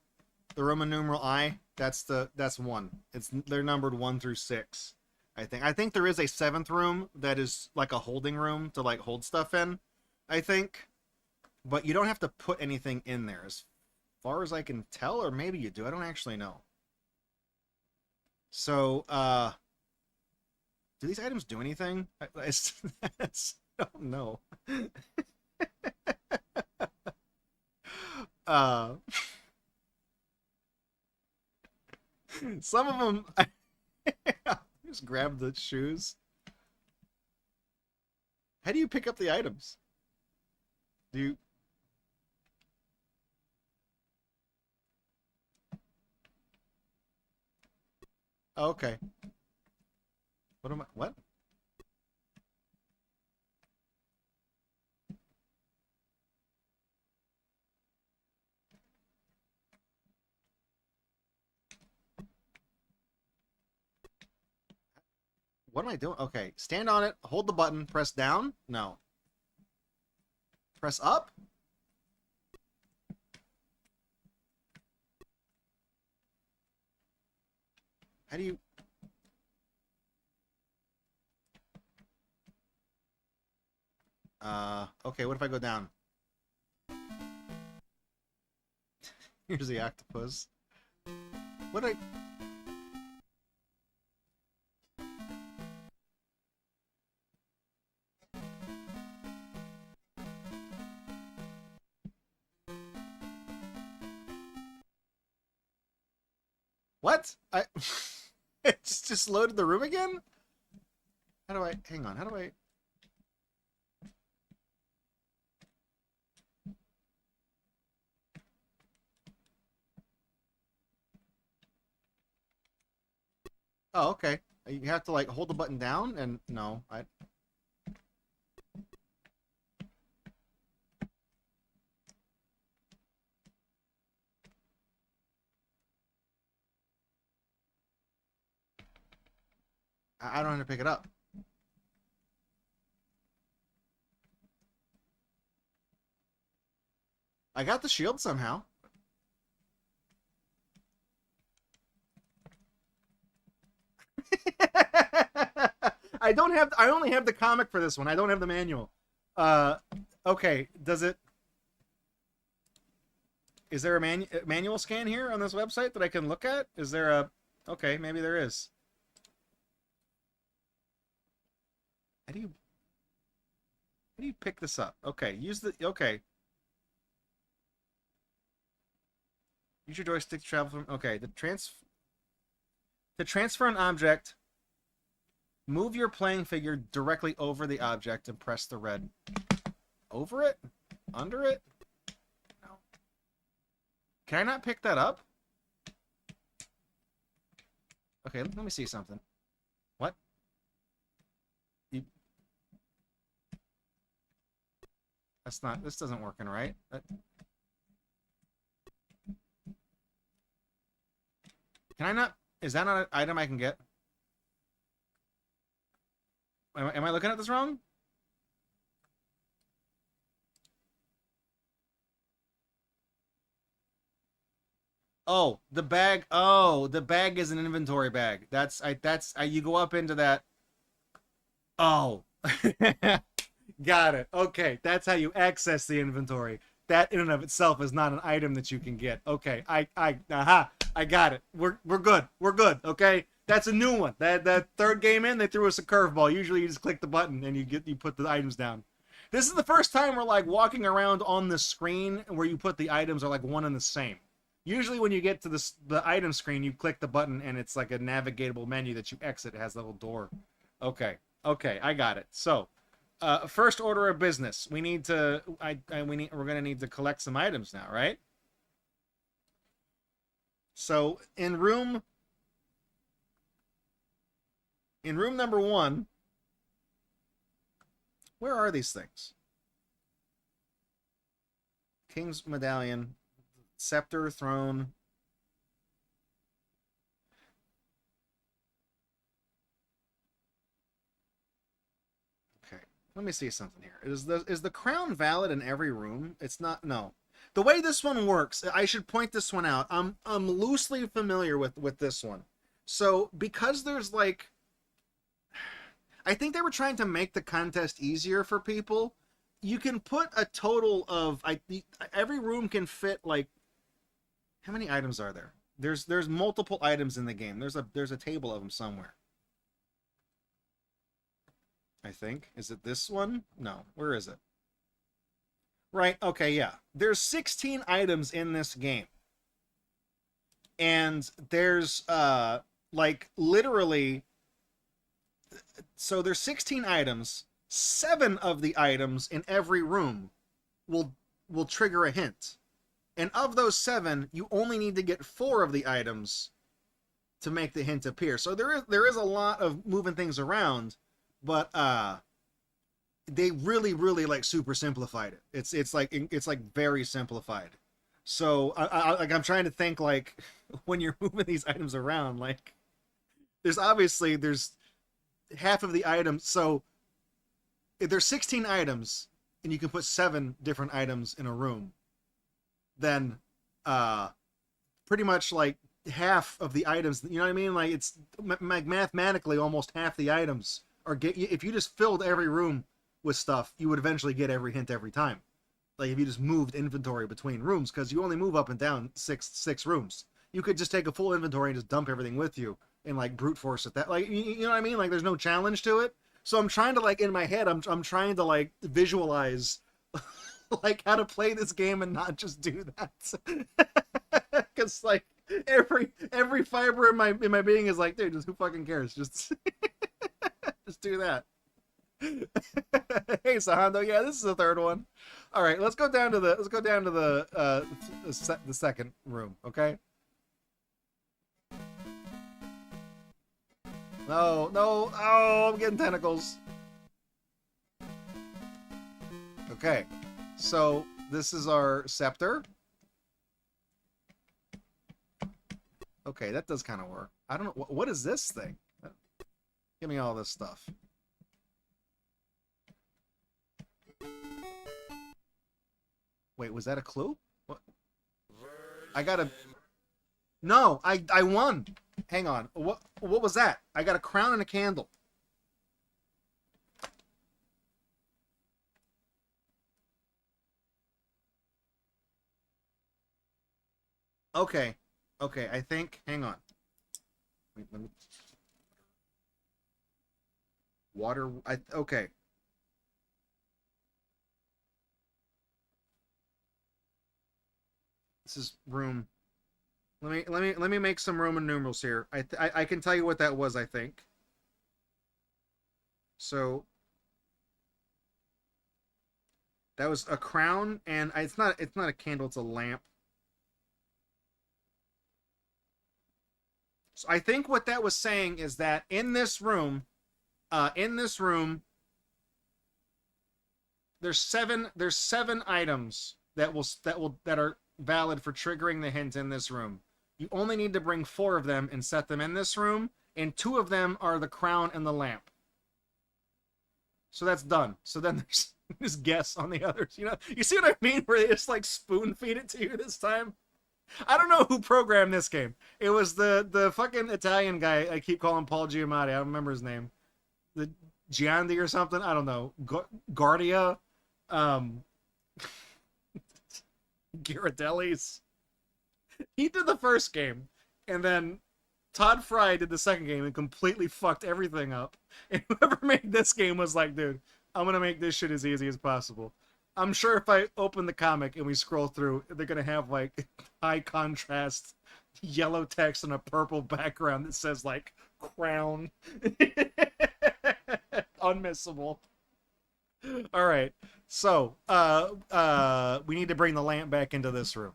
the Roman numeral I. That's one. They're numbered 1 through 6. I think. I think there is a 7th room that is like a holding room to like hold stuff in. I think, but you don't have to put anything in there as far as I can tell, or maybe you do. I don't actually know. So, do these items do anything? I don't know. uh, some of them, just grab the shoes. How do you pick up the items? Do you? Oh, okay. What am I? What? What am I doing? Okay, stand on it, hold the button, press down. No. Press up? How do you... Okay, what if I go down? Here's the octopus. What do I... What? It's just loaded the room again? How do I... Hang on, how do I... Oh, okay. You have to, like, hold the button down and... No, I don't know how to pick it up. I got the shield somehow. I don't have... I only have the comic for this one. I don't have the manual. Okay. Does it... Is there a manual scan here on this website that I can look at? Is there a... Okay, maybe there is. How do you pick this up? Okay, use the... Okay. Use your joystick to travel from... Okay, to transfer an object, move your playing figure directly over the object and press the red. Over it? Under it? No. Can I not pick that up? Okay, let me see something. What? That's not... This doesn't working right. Can I not... Is that not an item I can get? Am I looking at this wrong? Oh, the bag. Oh, the bag is an inventory bag. You go up into that. Oh. Got it. Okay, that's how you access the inventory. That in and of itself is not an item that you can get. Okay, aha, I got it. We're good. We're good. Okay, that's a new one. That third game in, they threw us a curveball. Usually, you just click the button and you put the items down. This is the first time we're like walking around on the screen where you put the items are like one and the same. Usually, when you get to the item screen, you click the button and it's like a navigatable menu that you exit. It has a little door. Okay, I got it. So. First order of business. We need to. We're gonna need to collect some items now, right? So in room number 1, where are these things? King's medallion, scepter, throne. Let me see something here. Is the crown valid in every room? It's not. No. The way this one works, I should point this one out. I'm loosely familiar with this one. So because there's like, I think they were trying to make the contest easier for people. You can put a total of every room can fit like, how many items are there? There's multiple items in the game. There's a table of them somewhere. I think. Is it this one? No. Where is it? Right. Okay, yeah. There's 16 items in this game. And there's like literally, so there's 16 items. 7 of the items in every room will trigger a hint. And of those 7, you only need to get 4 of the items to make the hint appear. So there is a lot of moving things around, but they really like super simplified it. It's like very simplified. So I'm trying to think, like, when you're moving these items around, like, there's half of the items. So if there's 16 items and you can put 7 different items in a room, then pretty much like half of the items, you know what I mean? Like, it's mathematically almost half the items are if you just filled every room with stuff, you would eventually get every hint every time. Like, if you just moved inventory between rooms, because you only move up and down six rooms. You could just take a full inventory and just dump everything with you and like brute force at that. Like, you know what I mean? Like, there's no challenge to it. So I'm trying to, like, in my head, I'm trying to like visualize like how to play this game and not just do that. Because like every fiber in my being is like, dude, just who fucking cares? Just just do that. Hey, Sahando, yeah, this is the third one. All right, let's go down to the second room, okay? No, oh, I'm getting tentacles. Okay, so this is our scepter. Okay, that does kind of work. I don't know, what is this thing? Give me all this stuff. Wait, was that a clue? What? I gotta... No, I won. Hang on. What was that? I got a crown and a candle. Okay. Okay, I think... Hang on. Wait, let me... Water... Okay. This is room... Let me make some Roman numerals here. I can tell you what that was, I think. So that was a crown, and it's not a candle, it's a lamp. So I think what that was saying is that in this room, there's seven items that are valid for triggering the hint in this room. You only need to bring 4 of them and set them in this room, and 2 of them are the crown and the lamp. So that's done. So then there's just guess on the others. You know, you see what I mean? Where they just like spoon feed it to you this time. I don't know who programmed this game. It was the fucking Italian guy. I keep calling Paul Giamatti. I don't remember his name. The Giandi or something. I don't know. Guardia. Ghirardelli's. He did the first game, and then Todd Fry did the second game and completely fucked everything up. And whoever made this game was like, dude, I'm gonna make this shit as easy as possible. I'm sure if I open the comic and we scroll through, they're gonna have like high contrast yellow text on a purple background that says like crown. Unmissable. All right, so we need to bring the lamp back into this room,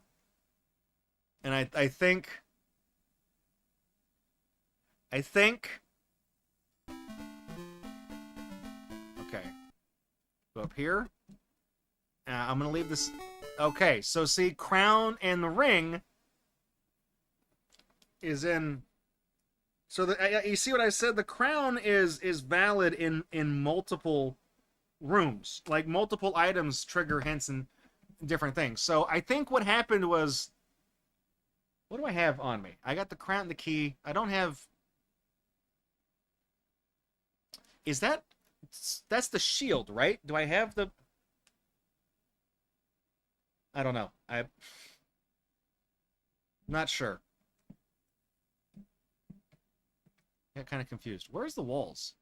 and I think okay, go up here. I'm gonna leave this. Okay, so see, crown and the ring is in. So you see what I said? The crown is valid in multiple rooms. Like, multiple items trigger hints and different things. So I think what happened was... What do I have on me? I got the crown and the key. I don't have... Is that... That's the shield, right? Do I have the... I don't know. I'm not sure. I got kind of confused. Where's the walls?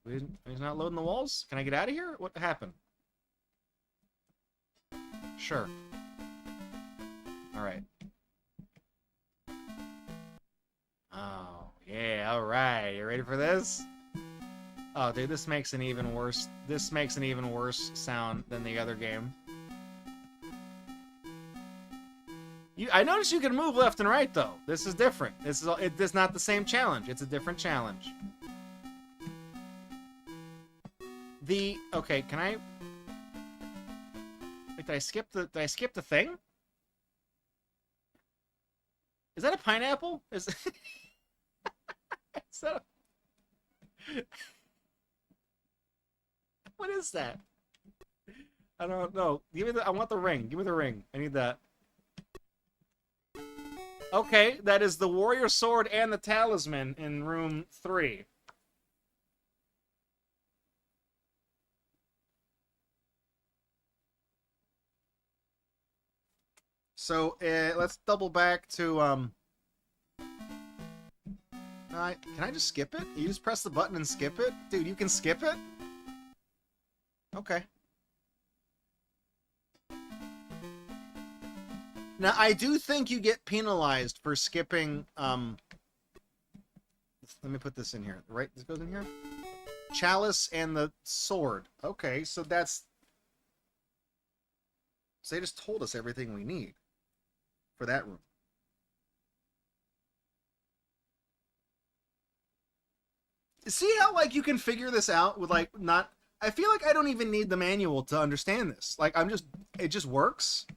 He's not loading the walls? Can I get out of here? What happened? Sure. Alright. Oh, yeah, alright. You ready for this? Oh, dude, this makes an even worse... This makes an even worse sound than the other game. I noticed you can move left and right, though. This is different. This is not the same challenge. It's a different challenge. Okay, can I... Wait, did I skip the thing? Is that a pineapple? Is that a... What is that? I don't know. I want the ring. Give me the ring. I need that. Okay, that is the warrior sword and the talisman in room 3. So, let's double back to, can I just skip it? You just press the button and skip it? Dude, you can skip it? Okay. Now, I do think you get penalized for skipping, let me put this in here. Right? This goes in here? Chalice and the sword. Okay, so that's... So they just told us everything we need for that room. See how, like, you can figure this out with, like, not... I feel like I don't even need the manual to understand this. Like, it just works.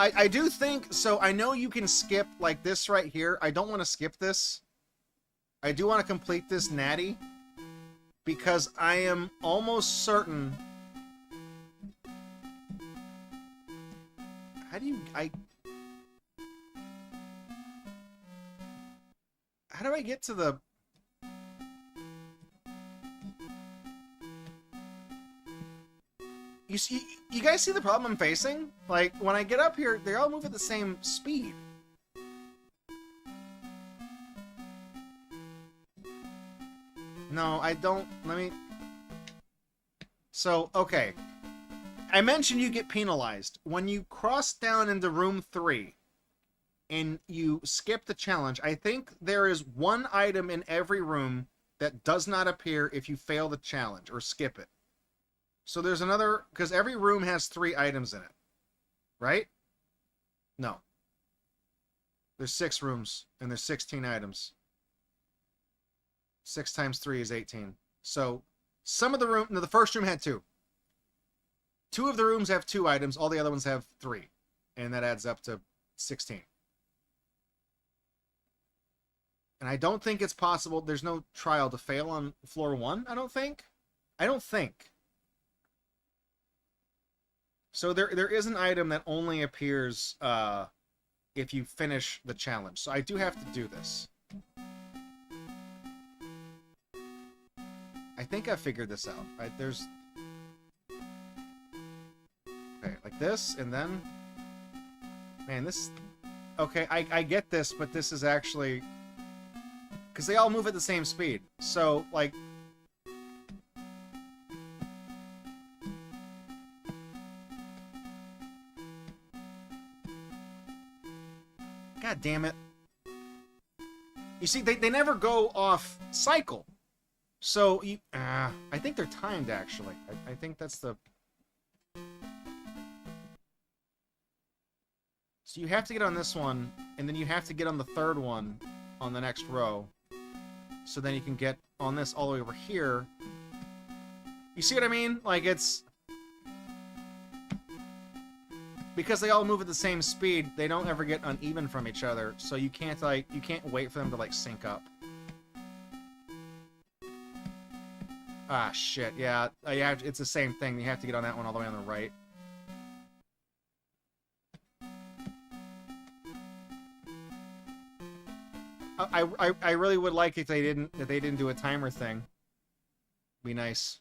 I do think, so I know you can skip, like, this right here. I don't want to skip this. I do want to complete this natty. Because I am almost certain... How do I get to the... You guys see the problem I'm facing? Like, when I get up here, they all move at the same speed. No, I don't... Let me... So, okay. I mentioned you get penalized. When you cross down into room 3 and you skip the challenge, I think there is one item in every room that does not appear if you fail the challenge or skip it. So there's another, because every room has 3 items in it, right? No. There's 6 rooms, and there's 16 items. 6 times 3 is 18. So some of the room, no, the first room had 2. 2 of the rooms have 2 items, all the other ones have 3. And that adds up to 16. And I don't think it's possible, there's no trial to fail on floor 1, I don't think. So there is an item that only appears if you finish the challenge. So I do have to do this. I think I figured this out. There's... Okay, like this, and then... Man, this... Okay, I get this, but this is actually... Because they all move at the same speed. So, like... God damn it. You see, they never go off cycle. So, I think they're timed, actually. I think that's the... So you have to get on this one, and then you have to get on the third one on the next row. So then you can get on this all the way over here. You see what I mean? Like, it's... Because they all move at the same speed, they don't ever get uneven from each other, so you can't, like, you can't wait for them to, like, sync up. Ah, shit. Yeah, it's the same thing. You have to get on that one all the way on the right. I really would like if they didn't do a timer thing. Be nice.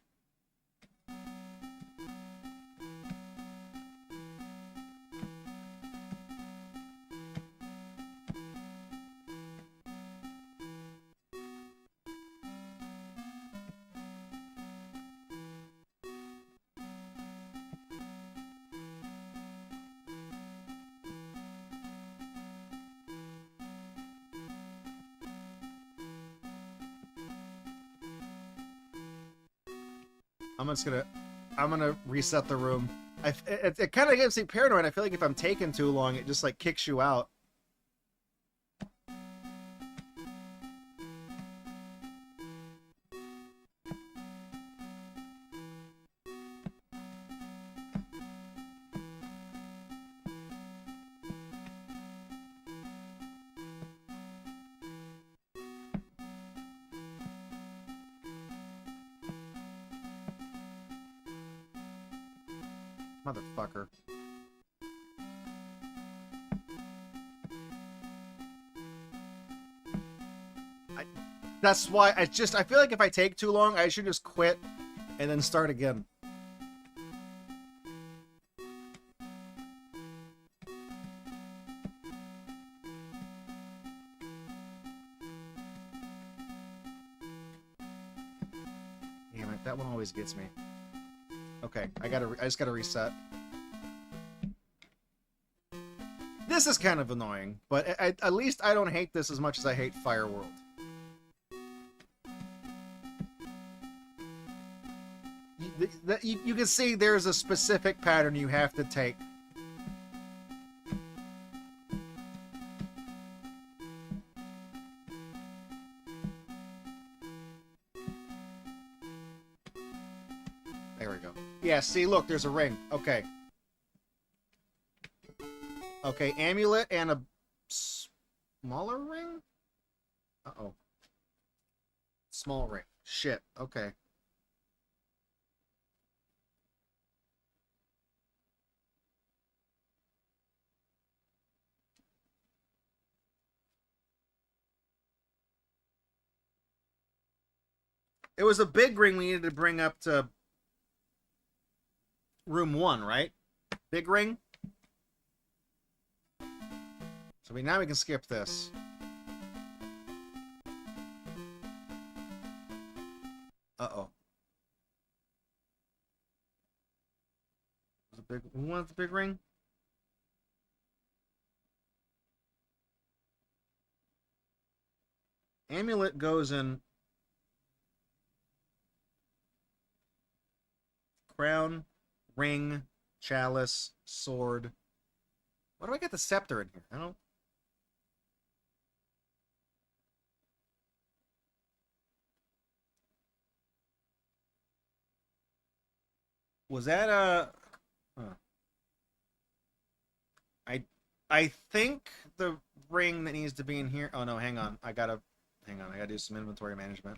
I'm gonna reset the room. It kind of gives me paranoid. I feel like if I'm taking too long, it just like kicks you out. Motherfucker. That's why I feel like if I take too long, I should just quit and then start again. Damn it, that one always gets me. Okay, I just gotta reset. This is kind of annoying, but at least I don't hate this as much as I hate Fire World. You can see there's a specific pattern you have to take. There we go. Yeah, see, look, there's a ring. Okay. Okay, amulet and a smaller ring? Uh-oh. Small ring. Shit, okay. It was a big ring we needed to bring up to room 1, right? Big ring? So now we can skip this. Uh-oh. Who wants the big ring? Amulet goes in crown, ring, chalice, sword. Why do I get the scepter in here? I don't... Was that a... Huh. I think the ring that needs to be in here... Oh, no, hang on. I gotta do some inventory management.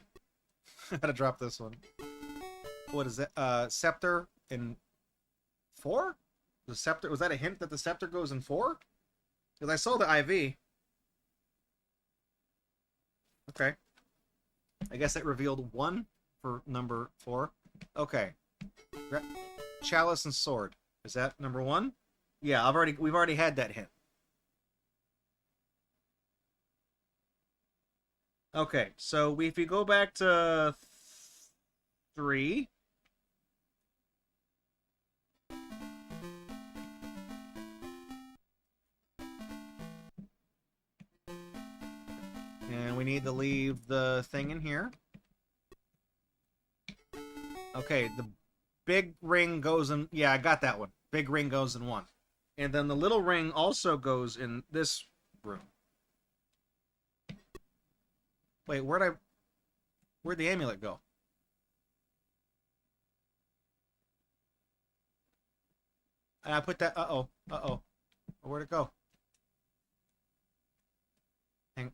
I gotta drop this one. What is that? Scepter in 4? The scepter... Was that a hint that the scepter goes in 4? Because I saw the IV. Okay. I guess that revealed 1 for number 4. Okay. Chalice and sword. Is that number 1? Yeah, we've already had that hint. Okay, so if you go back to 3, and we need to leave the thing in here. Okay, the big ring goes in... Yeah, I got that one. Big ring goes in 1. And then the little ring also goes in this room. Wait, where'd the amulet go? And I put that... Uh-oh. Uh-oh. Where'd it go? Hang...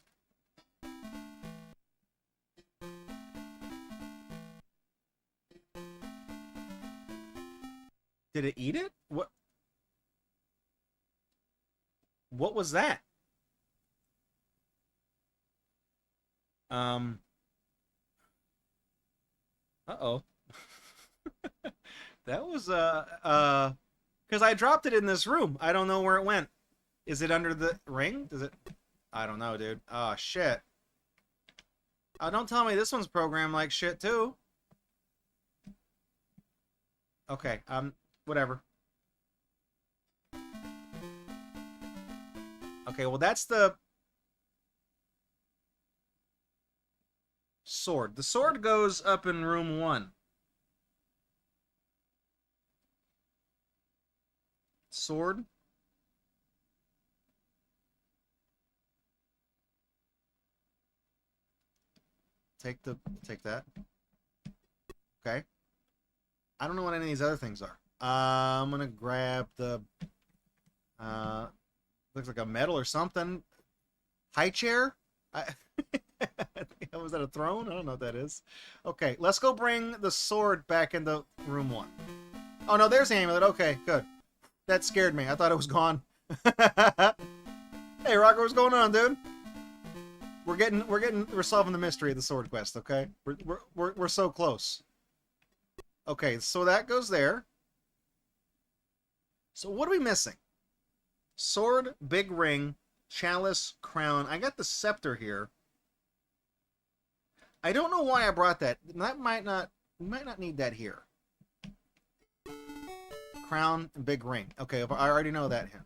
Did it eat it? What? What was that? Uh-oh. That was because I dropped it in this room. I don't know where it went. Is it under the ring? Does it? I don't know, dude. Oh shit. Oh, don't tell me this one's programmed like shit too. Okay, whatever. Okay, well that's the sword. The sword goes up in room 1. Sword. Take that. Okay. I don't know what any of these other things are. I'm gonna grab the looks like a medal or something. High chair? Was that a throne? I don't know what that is. Okay, let's go bring the sword back into room 1. Oh no, there's the amulet. Okay, good. That scared me. I thought it was gone. Hey Rocker, what's going on, dude? We're solving the mystery of the sword quest, okay? We're so close. Okay, so that goes there. So what are we missing? Sword, big ring, chalice, crown. I got the scepter here. I don't know why I brought that. We might not need that here. Crown and big ring. Okay, I already know that here.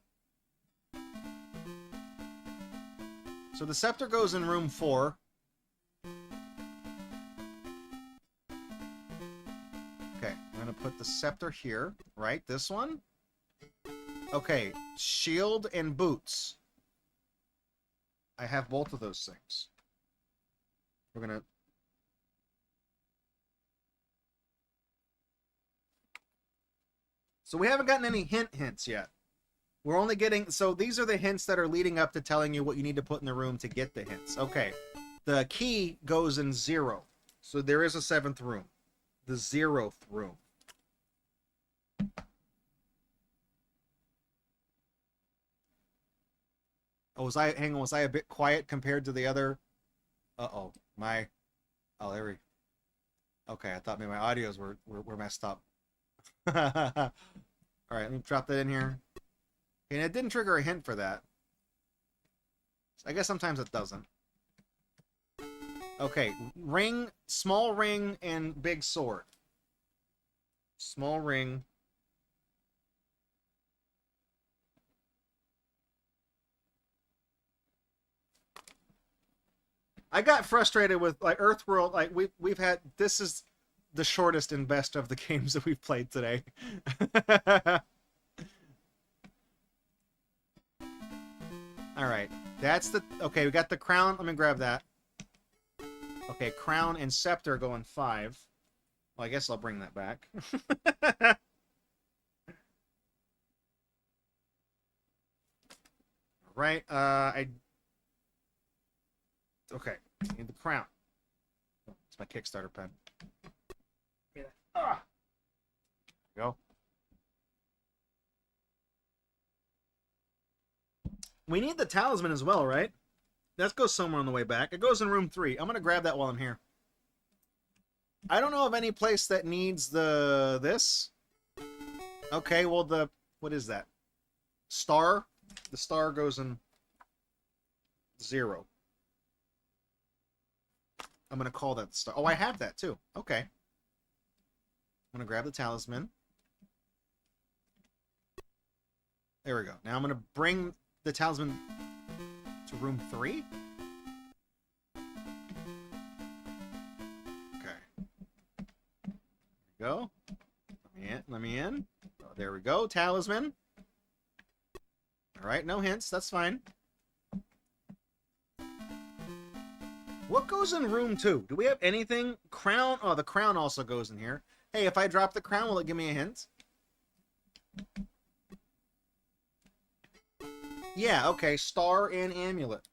So the scepter goes in room 4. Okay, I'm gonna put the scepter here, right? This one. Okay, shield and boots. I have both of those things. We're gonna... So we haven't gotten any hints yet. We're only getting... So these are the hints that are leading up to telling you what you need to put in the room to get the hints. Okay. The key goes in 0. So there is a 7th room. The 0th room. Oh, hang on, was I a bit quiet compared to the other? Uh-oh. Oh, there we... Okay, I thought maybe my audios were messed up. Alright, let me drop that in here. And it didn't trigger a hint for that. I guess sometimes it doesn't. Okay, ring, small ring, and big sword. Small ring. I got frustrated with like Earthworld. Like we've had, this is the shortest and best of the games that we've played today. All right, that's the... Okay, we got the crown. Let me grab that. Okay, crown and scepter go in 5. Well, I guess I'll bring that back. Right, okay, I need the crown. Oh, it's my Kickstarter pen. Ah! There we go. We need the talisman as well, right? That goes somewhere on the way back. It goes in room 3. I'm going to grab that while I'm here. I don't know of any place that needs this. Okay, well, what is that? Star? The star goes in 0. I'm going to call that the star. Oh, I have that too. Okay. I'm going to grab the talisman. There we go. Now I'm going to bring the talisman to room 3. Okay. There we go. Let me in. Oh, there we go. Talisman. All right, no hints. That's fine. What goes in room 2? Do we have anything? Crown? Oh, the crown also goes in here. Hey, if I drop the crown, will it give me a hint? Yeah, okay. Star and amulet.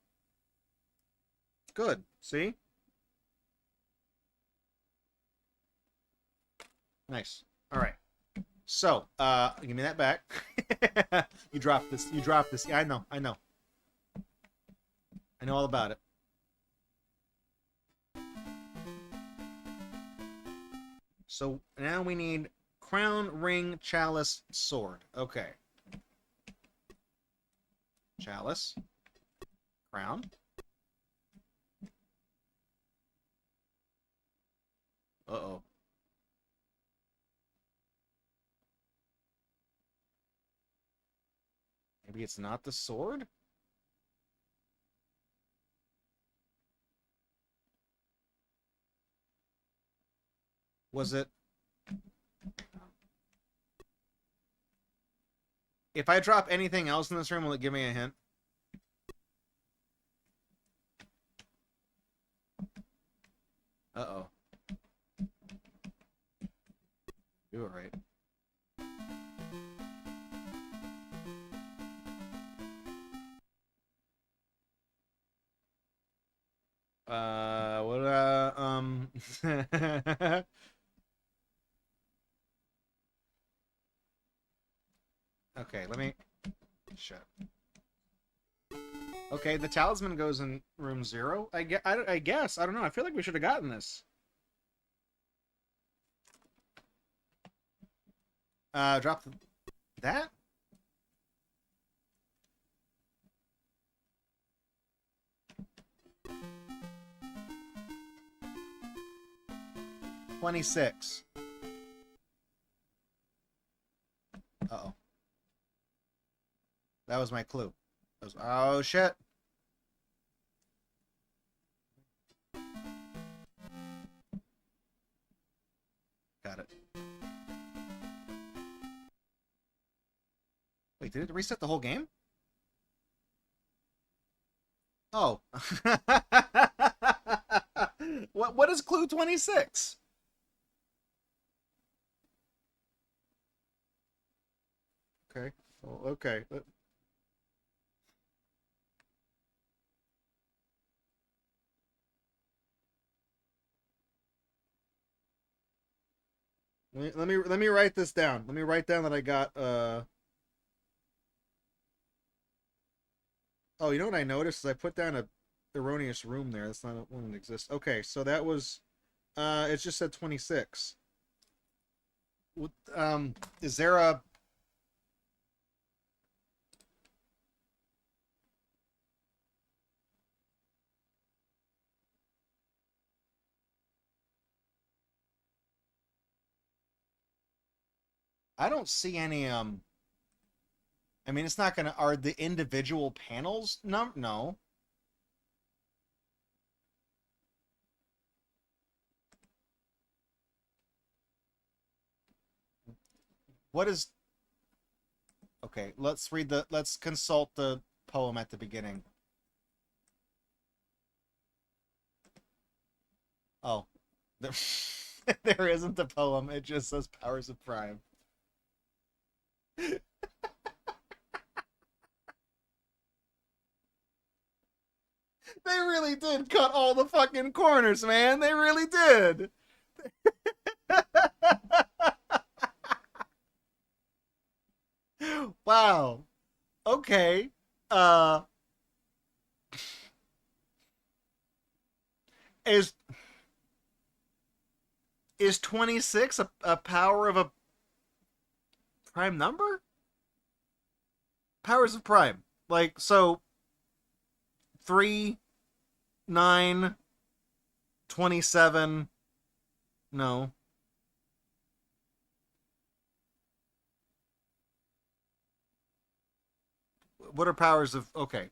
Good. See? Nice. All right. So, give me that back. You dropped this. You dropped this. Yeah, I know. I know. I know all about it. So now we need crown, ring, chalice, sword. Okay. Chalice. Crown. Uh-oh. Maybe it's not the sword? Was it? If I drop anything else in this room, will it give me a hint? Uh-oh. Do it right. What, Okay, let me... Shut. Okay, the talisman goes in room 0. I guess. I don't know. I feel like we should have gotten this. Drop that? $26. Uh-oh. That was my clue. Oh, shit. Got it. Wait, did it reset the whole game? Oh. What is clue 26? Okay. Oh, okay. Let me write this down. Let me write down that I got Oh, you know what I noticed is I put down a erroneous room there. That's not one that exists. Okay, so that was it just said 26. Is there a I don't see any I mean, it's not gonna. Are the individual panels? No. What is? Okay, let's read the. Let's consult the poem at the beginning. Oh, there, there isn't a poem. It just says Powers of Prime. They really did cut all the fucking corners, man. They really did. Wow. Okay. Uh is 26 a power of a prime number? Powers of prime. Like so 3 9 27. No. What are powers of okay.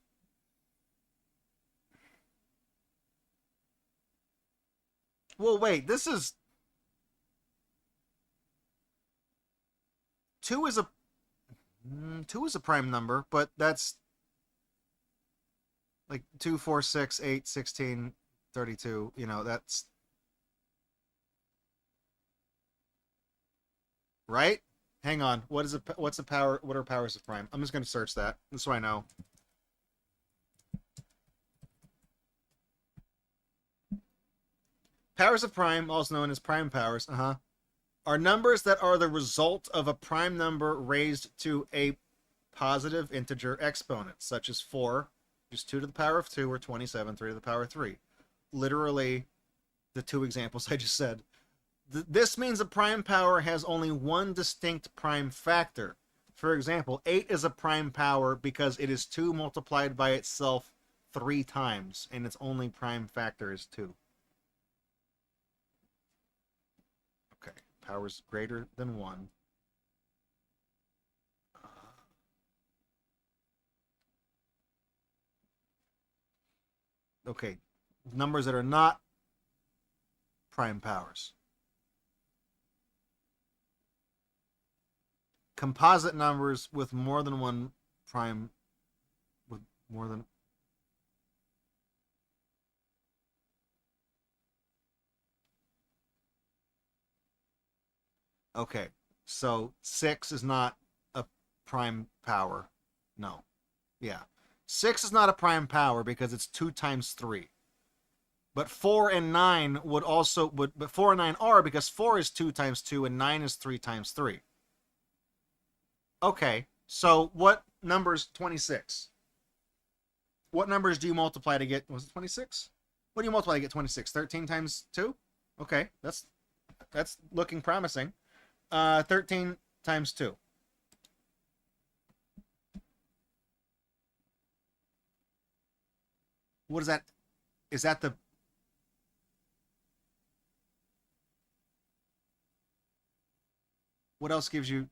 Well, wait, this is 2 is a 2 is a prime number, but that's like 2, 4, 6, 8, 16, 32. You know, that's right. Hang on. What is a what's a power? What are powers of prime? I'm just gonna search that. That's so I know. Powers of prime, also known as prime powers. are numbers that are the result of a prime number raised to a positive integer exponent, such as 4, just 2 to the power of 2, or 27, 3 to the power of 3. Literally, the two examples I just said. This means a prime power has only one distinct prime factor. For example, 8 is a prime power because it is 2 multiplied by itself 3 times, and its only prime factor is 2. Okay, power's greater than 1. Okay, numbers that are not prime powers. Composite numbers with more than one prime, with more than... Okay, so 6 is not a prime power. No. Yeah. 6 is not a prime power because it's 2 times 3. But 4 and 9 would also... But 4 and 9 are, because 4 is 2 times 2 and 9 is 3 times 3. Okay, so what number's 26? What numbers do you multiply to get... Was it 26? What do you multiply to get 26? 13 times 2? Okay, that's looking promising. 13 times 2. What is that? Is that the... What else gives you...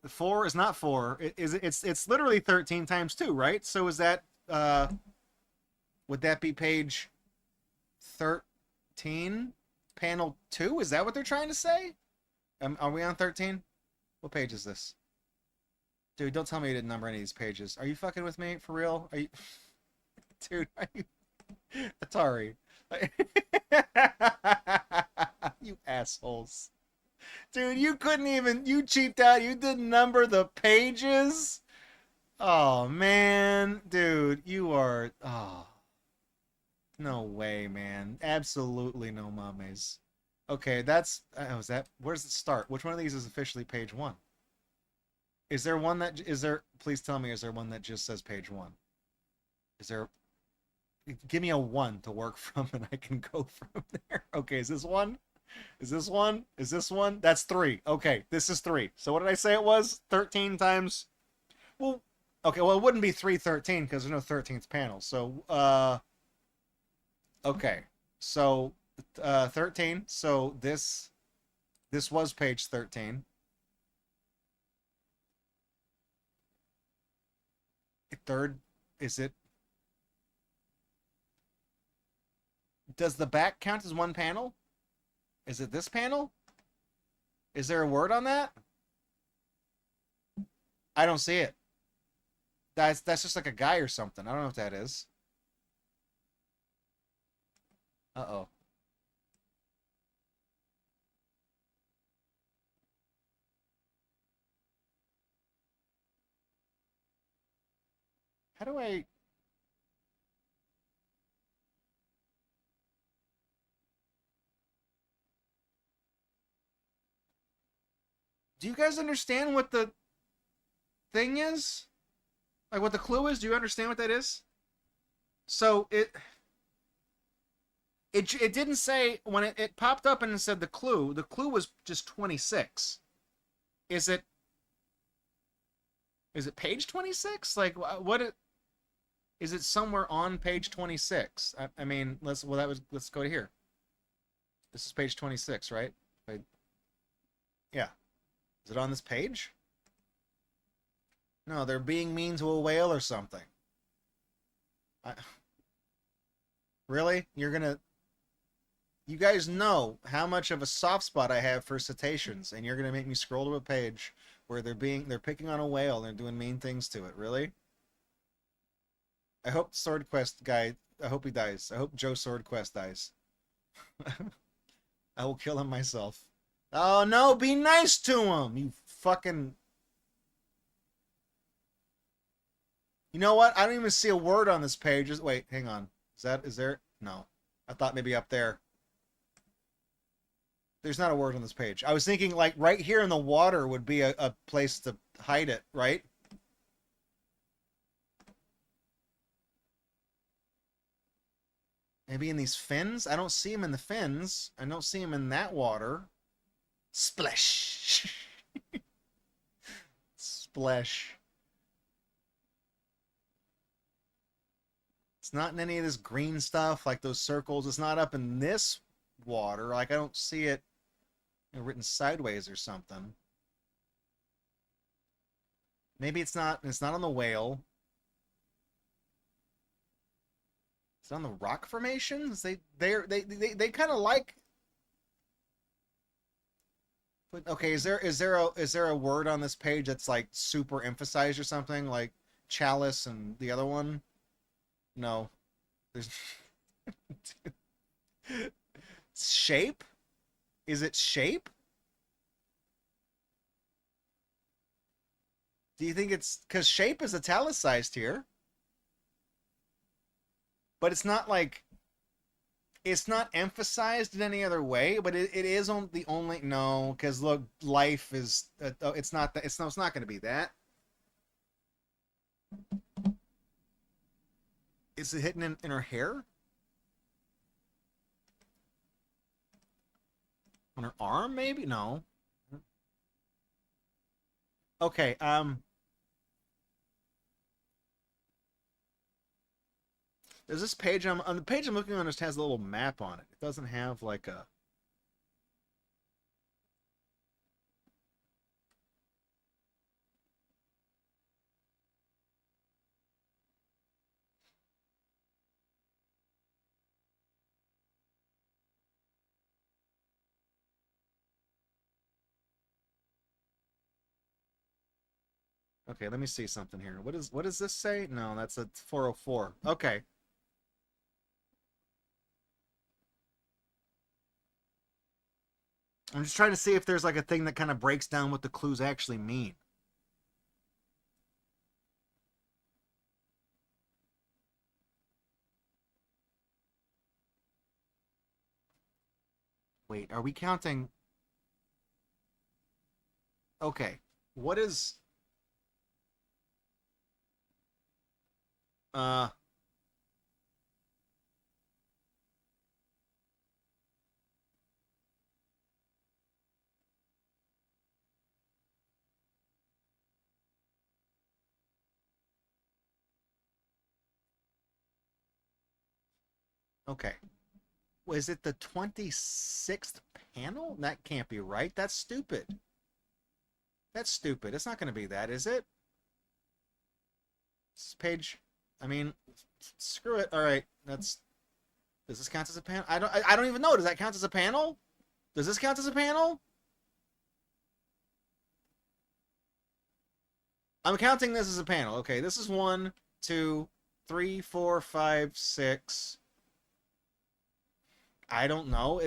Four is not 4. It's literally 13 times 2, right? So is that... would that be page 13? Panel 2? Is that what they're trying to say? Are we on 13? What page is this? Dude, don't tell me you didn't number any of these pages. Are you fucking with me? For real? Are you... Dude, are you... Atari. You assholes. Dude, you couldn't even... You cheaped out. You didn't number the pages? Oh, man. Dude, you are... Oh. No way, man. Absolutely no mummies. Okay, that's... is that... Where does it start? Which one of these is officially page 1? Is there one that... Is there... Please tell me, is there one that just says page 1? Is there... Give me a 1 to work from and I can go from there. Okay, is this 1? Is this 1? Is this 1? That's 3. Okay, this is 3. So what did I say it was? 13 times... Well, okay, well, it wouldn't be 313 because there's no 13th panel. So, okay. So, 13. So this was page 13. Third, is it... Does the back count as one panel? Is it this panel? Is there a word on that? I don't see it. That's just like a guy or something. I don't know what that is. Uh-oh. How do I... Do you guys understand what the thing is? Like what the clue is? Do you understand what that is? So it didn't say when it popped up and it said the clue. The clue was just 26. Is it page 26? Like is it somewhere on page 26? I mean, let's go to here. This is page 26, right? Yeah. Is it on this page? No, they're being mean to a whale or something. Really? You're gonna... You guys know how much of a soft spot I have for cetaceans, and you're gonna make me scroll to a page where they're picking on a whale and they're doing mean things to it. Really? I hope SWORDQuest guy... I hope he dies. I hope Joe SWORDQuest dies. I will kill him myself. Oh, no, be nice to him, you fucking... You know what? I don't even see a word on this page. Wait, hang on. Is there? No. I thought maybe up there. There's not a word on this page. I was thinking like right here in the water would be a place to hide it, right? Maybe in these fins? I don't see them in the fins. I don't see them in that water. Splash. Splash. It's not in any of this green stuff, like those circles. It's not up in this water. Like, I don't see it, you know, written sideways or something. Maybe it's not on the whale. It's on the rock formations. They kind of like. But okay, is there a word on this page that's like super emphasized or something, like chalice and the other one? No, there's shape. Is it shape? Do you think it's because shape is italicized here? But it's not like it's not emphasized in any other way, but it is on the only no, because look, life is it's not that it's not going to be that. Is it hidden in her hair? On her arm, maybe? No. Okay, there's this page on the page I'm looking on. Just has a little map on it. It doesn't have like a. Okay, let me see something here. What does this say? No, that's a 404. Okay. I'm just trying to see if there's like a thing that kind of breaks down what the clues actually mean. Wait, are we counting? Okay. What is uh okay. Was it the 26th panel? That can't be right. That's stupid. That's stupid. It's not going to be that, is it? This page. I mean, screw it. All right. Does this count as a panel? I don't even know. Does that count as a panel? Does this count as a panel? I'm counting this as a panel. Okay, this is 1, 2, 3, 4, 5, 6. I don't know.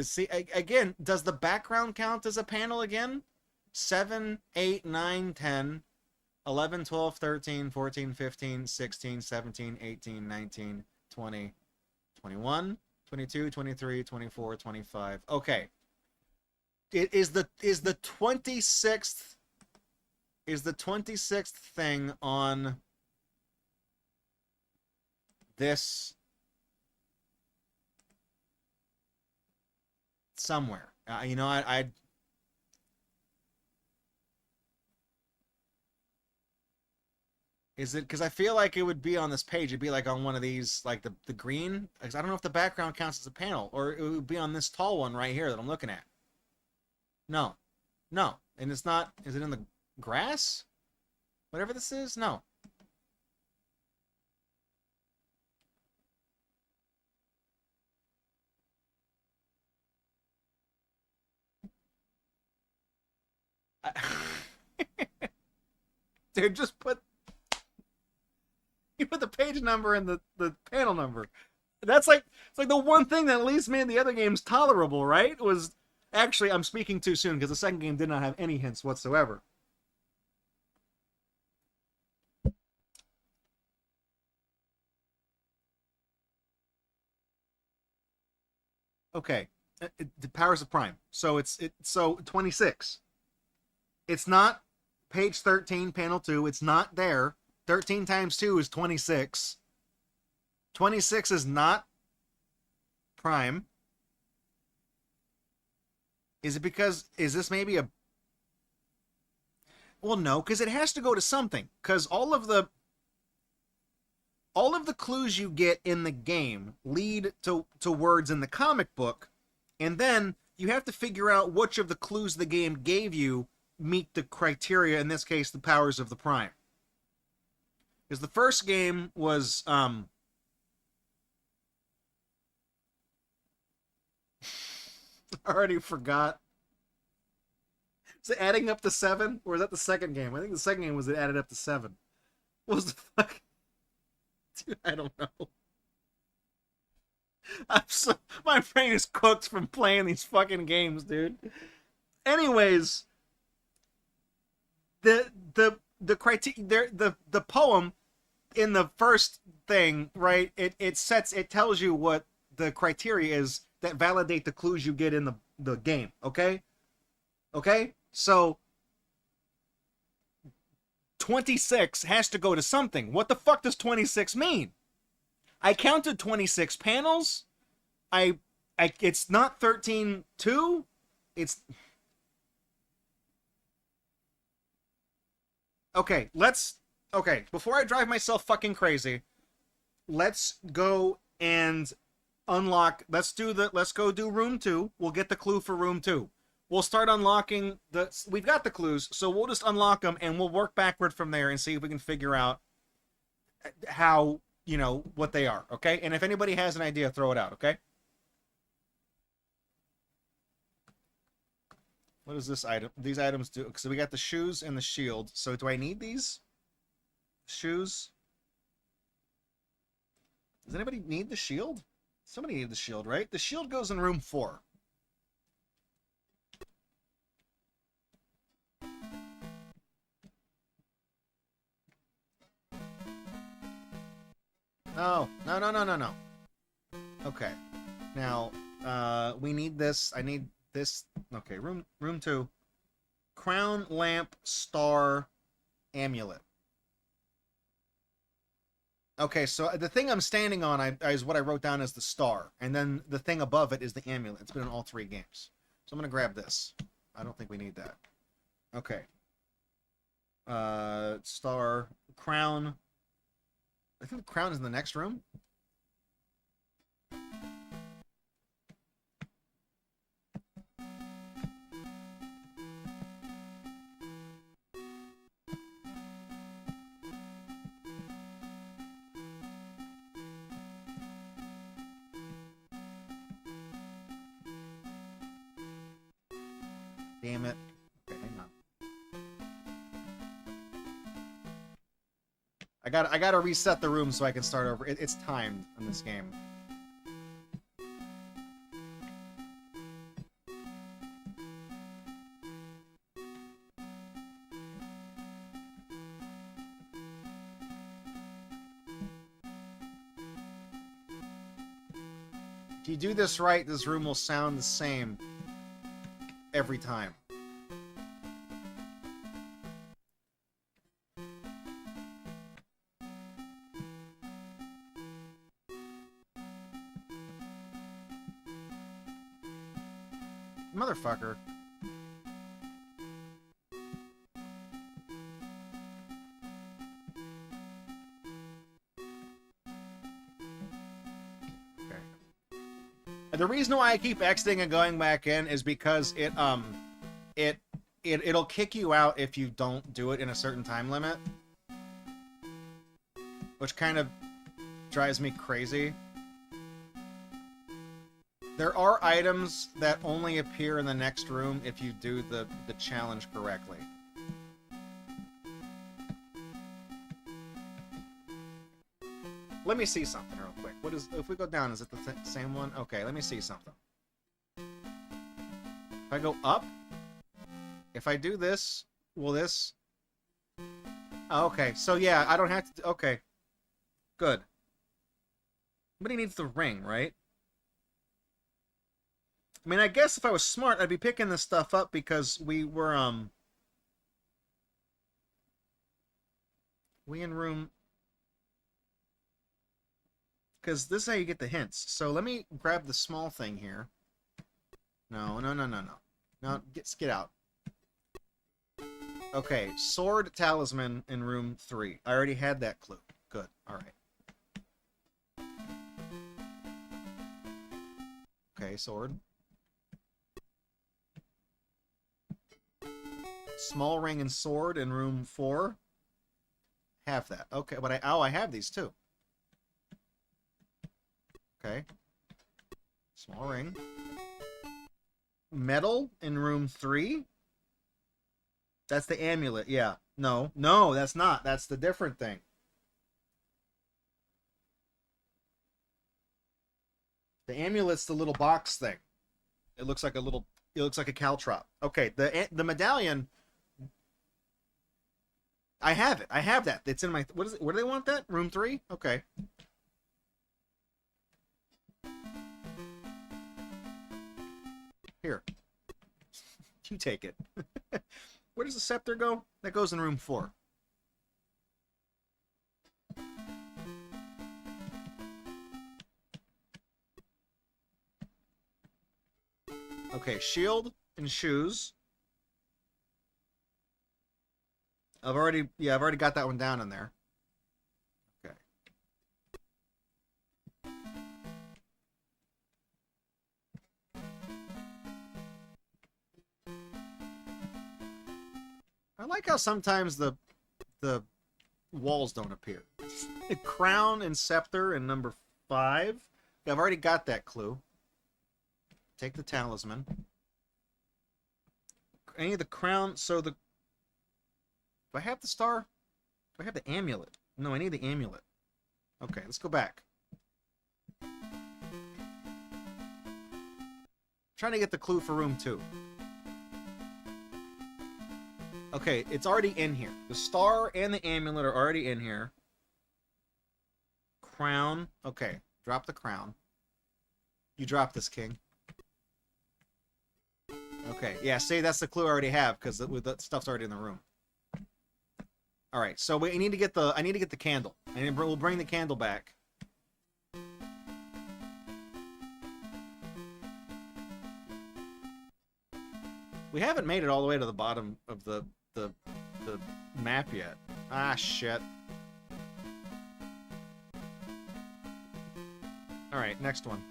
Again, does the background count as a panel again? 7, 8, 9, 10, 11, 12, 13, 14, 15, 16, 17, 18, 19, 20, 21, 22, 23, 24, 25. Okay. Is the 26th thing on this somewhere? You know, I is it because I feel like it would be on this page. It'd be like on one of these, like the green. Because I don't know if the background counts as a panel, or it would be on this tall one right here that I'm looking at. No, no, and it's not. Is it in the grass? Whatever this is, no. I... Dude, just put you put the page number and the panel number. That's like it's like the one thing that at least made the other games tolerable, right? Was actually I'm speaking too soon because the second game did not have any hints whatsoever. Okay. The powers of prime. So so 26. It's not page 13, panel 2. It's not there. 13 times 2 is 26. 26 is not prime. Is it because, is this maybe a... Well, no, because it has to go to something. Because all of the clues you get in the game lead to words in the comic book, and then you have to figure out which of the clues the game gave you meet the criteria, in this case, the powers of the prime. Because the first game was, I already forgot. Is it adding up to 7? Or is that the second game? I think the second game was it added up to 7. What was the fuck? Dude, I don't know. My brain is cooked from playing these fucking games, dude. Anyways, the poem in the first thing, right? It tells you what the criteria is that validate the clues you get in the game, okay? Okay? So 26 has to go to something. What the fuck does 26 mean? I counted 26 panels. It's not 13-2. It's... Okay, okay, before I drive myself fucking crazy, let's go and unlock... Let's go do room 2. We'll get the clue for room 2. We'll start unlocking we've got the clues, so we'll just unlock them and we'll work backward from there and see if we can figure out how, what they are, okay? And if anybody has an idea, throw it out, okay? What is this item? These items do... So we got the shoes and the shield. So do I need these shoes? Does anybody need the shield? Somebody needs the shield, right? The shield goes in room 4. No. Okay. Now, we need this. I need this. Okay, room 2. Crown, lamp, star, amulet. Okay, so the thing I'm standing on is what I wrote down as the star. And then the thing above it is the amulet. It's been in all 3 games. So I'm going to grab this. I don't think we need that. Okay. Star, crown... I think the crown is in the next room. Damn it. Okay, hang on. I gotta reset the room so I can start over. It's timed in this game. If you do this right, this room will sound the same every time. Motherfucker. Okay. And the reason why I keep exiting and going back in is because it'll kick you out if you don't do it in a certain time limit, which kind of drives me crazy. There are items that only appear in the next room if you do the challenge correctly. Let me see something real quick. What is... If we go down, is it the same one? Okay, let me see something. If I go up... If I do this... Will this... Oh, okay, so yeah, I don't have to... Okay. Good. Somebody needs the ring, right? I mean, I guess if I was smart, I'd be picking this stuff up because we were, we in room... Because this is how you get the hints. So let me grab the small thing here. No. No, get out. Okay, sword talisman in room 3. I already had that clue. Good, alright. Okay, sword. Small ring and sword in room 4. Have that. Okay, but I have these too. Okay. Small ring. Metal in room 3. That's the amulet, yeah. No, that's not. That's the different thing. The amulet's the little box thing. It looks like a caltrop. Okay, the medallion. I have it. I have that. It's in my... What is it? Where do they want that? Room 3? Okay. Here. You take it. Where does the scepter go? That goes in room 4. Okay, shield and shoes. I've already got that one down in there. Okay. I like how sometimes the walls don't appear. Crown and scepter in number 5. I've already got that clue. Take the talisman. Any of the crown, so the... Do I have the star? Do I have the amulet? No, I need the amulet. Okay, let's go back. Trying to get the clue for room 2. Okay, it's already in here. The star and the amulet are already in here. Crown. Okay, drop the crown. You drop this, King. Okay, yeah, see, that's the clue I already have, because the stuff's already in the room. Alright, so I need to get the candle. We'll bring the candle back. We haven't made it all the way to the bottom of the map yet. Ah, shit. Alright, next one.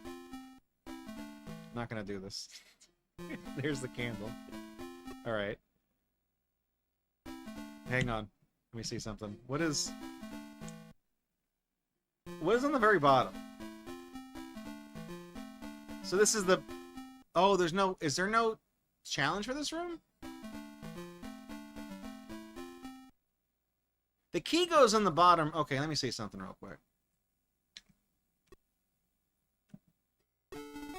Not gonna do this. There's the candle. Alright. Hang on. Let me see something. What is on the very bottom? So this is the... Oh, is there no challenge for this room? The key goes on the bottom. Okay, let me see something real quick.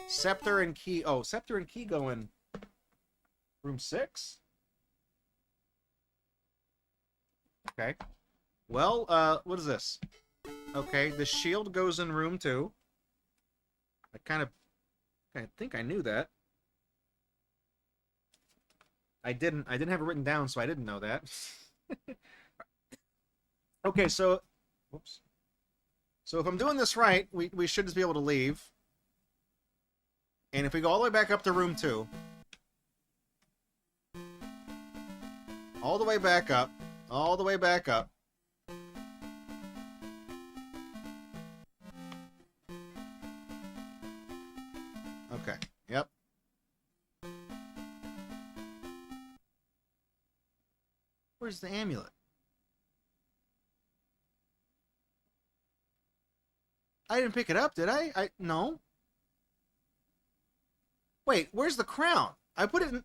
Scepter and key. Oh, scepter and key go in room 6? Okay. Well, what is this? Okay, the shield goes in room 2. I think I knew that. I didn't have it written down, so I didn't know that. Okay, so... Whoops. So if I'm doing this right, we should just be able to leave. And if we go all the way back up to room 2... All the way back up. All the way back up. Okay, yep. Where's the amulet? I didn't pick it up, did I? No. Wait, where's the crown? I put it in...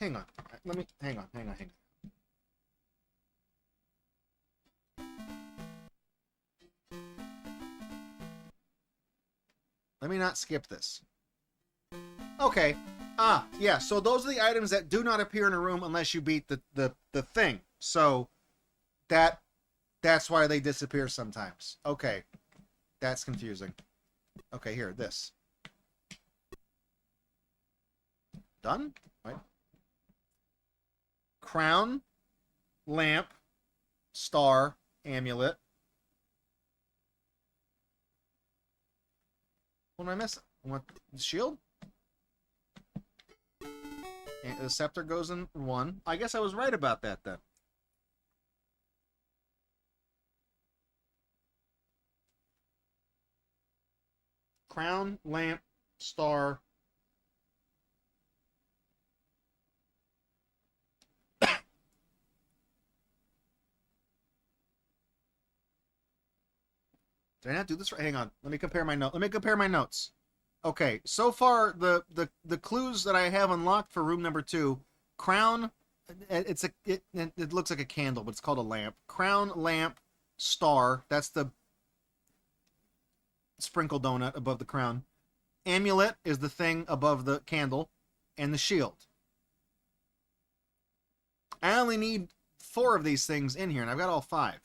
Hang on. Hang on. Let me not skip this. Okay. Ah, yeah, so those are the items that do not appear in a room unless you beat the thing. So, That's why they disappear sometimes. Okay. That's confusing. Okay, here, this. Done? Right. Crown, lamp, star, amulet. What am I missing? What, the shield? And the scepter goes in one. I guess I was right about that then. Crown, lamp, star. Did I not do this right? Hang on. Let me compare my note. Let me compare my notes. Okay, so far the clues that I have unlocked for room number 2, crown, it looks like a candle, but it's called a lamp. Crown, lamp, star. That's the sprinkle donut above the crown. Amulet is the thing above the candle, and the shield. I only need 4 of these things in here, and I've got all 5.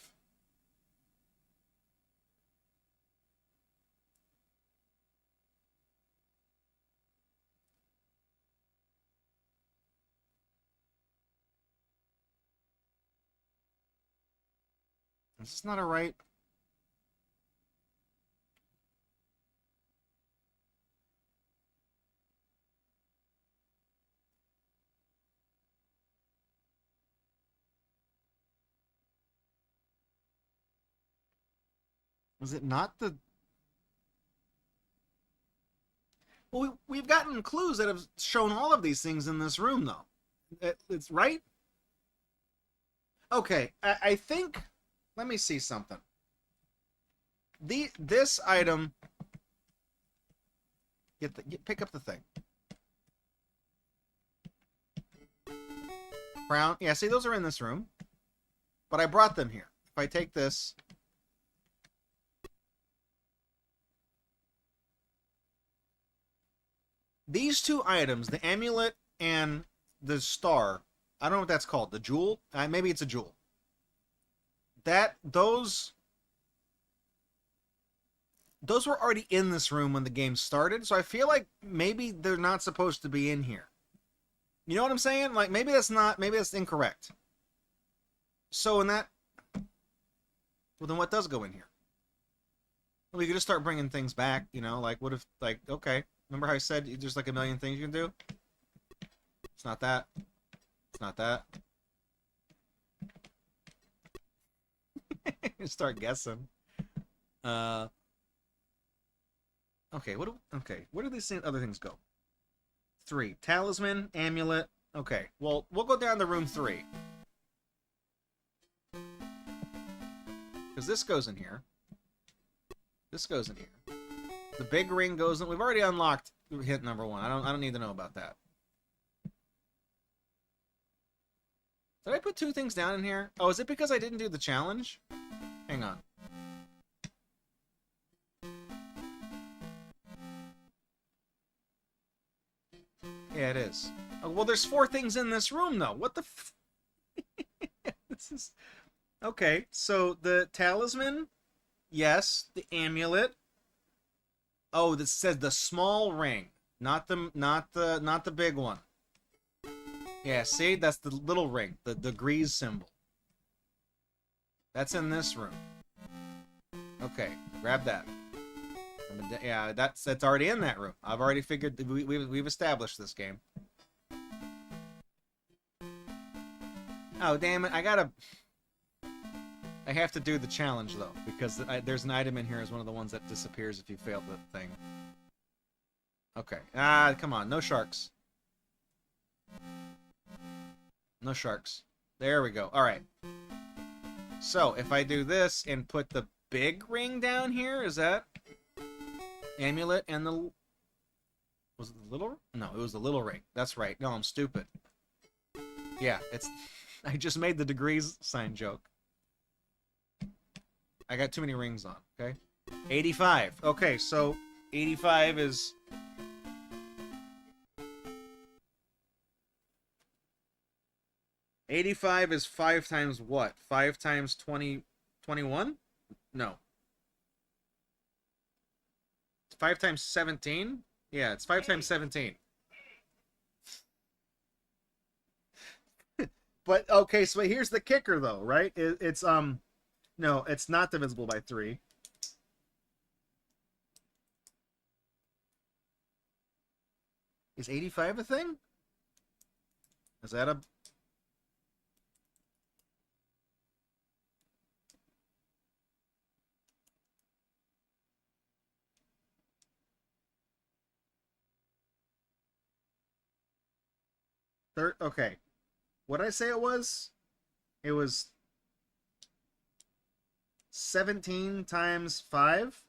Is this not a right? Was it not the... Well, we've gotten clues that have shown all of these things in this room, though. It's right? Okay, I think... Let me see something. This item... pick up the thing. Crown. Yeah, see, those are in this room. But I brought them here. If I take this... These 2 items, the amulet and the star, I don't know what that's called. The jewel? Maybe it's a jewel. Those were already in this room when the game started, so I feel like maybe they're not supposed to be in here. You know what I'm saying? Like, maybe that's incorrect. So in that... Well, then what does go in here? Well, we could just start bringing things back, you know? Like, what if, like, okay. Remember how I said there's like a million things you can do? It's not that. It's not that. Start guessing. Okay, where do these other things go? 3. Talisman, amulet. Okay, well, we'll go down to room 3. Because this goes in here. This goes in here. The big ring goes in. We've already unlocked hint number 1. I don't need to know about that. Did I put 2 things down in here? Oh, is it because I didn't do the challenge? Hang on. Yeah, it is. Oh, well, there's 4 things in this room, though. What the f... This is... Okay, so the talisman, yes. The amulet. Oh, this says the small ring, not the big one. Yeah, see, that's the little ring, the degrees symbol. That's in this room. Okay, grab that. Yeah, that's already in that room. I've already figured we've established this game. Oh, damn it! I have to do the challenge, though, because there's an item in here as one of the ones that disappears if you fail the thing. Okay. Come on. No sharks. No sharks. There we go. Alright. So, if I do this and put the big ring down here, is that... Amulet and the... Was it the little... No, it was the little ring. That's right. No, I'm stupid. Yeah, it's... I just made the degrees sign joke. I got too many rings on, okay? 85. Okay, so 85 is... 85 is 5 times what? 5 times 20, 21? No. 5 times 17? Yeah, it's 5 times 17. But okay, so here's the kicker though, right? It's no, it's not divisible by 3. Is 85 a thing? Is that a third? Okay. What did I say it was? It was 17 times 5.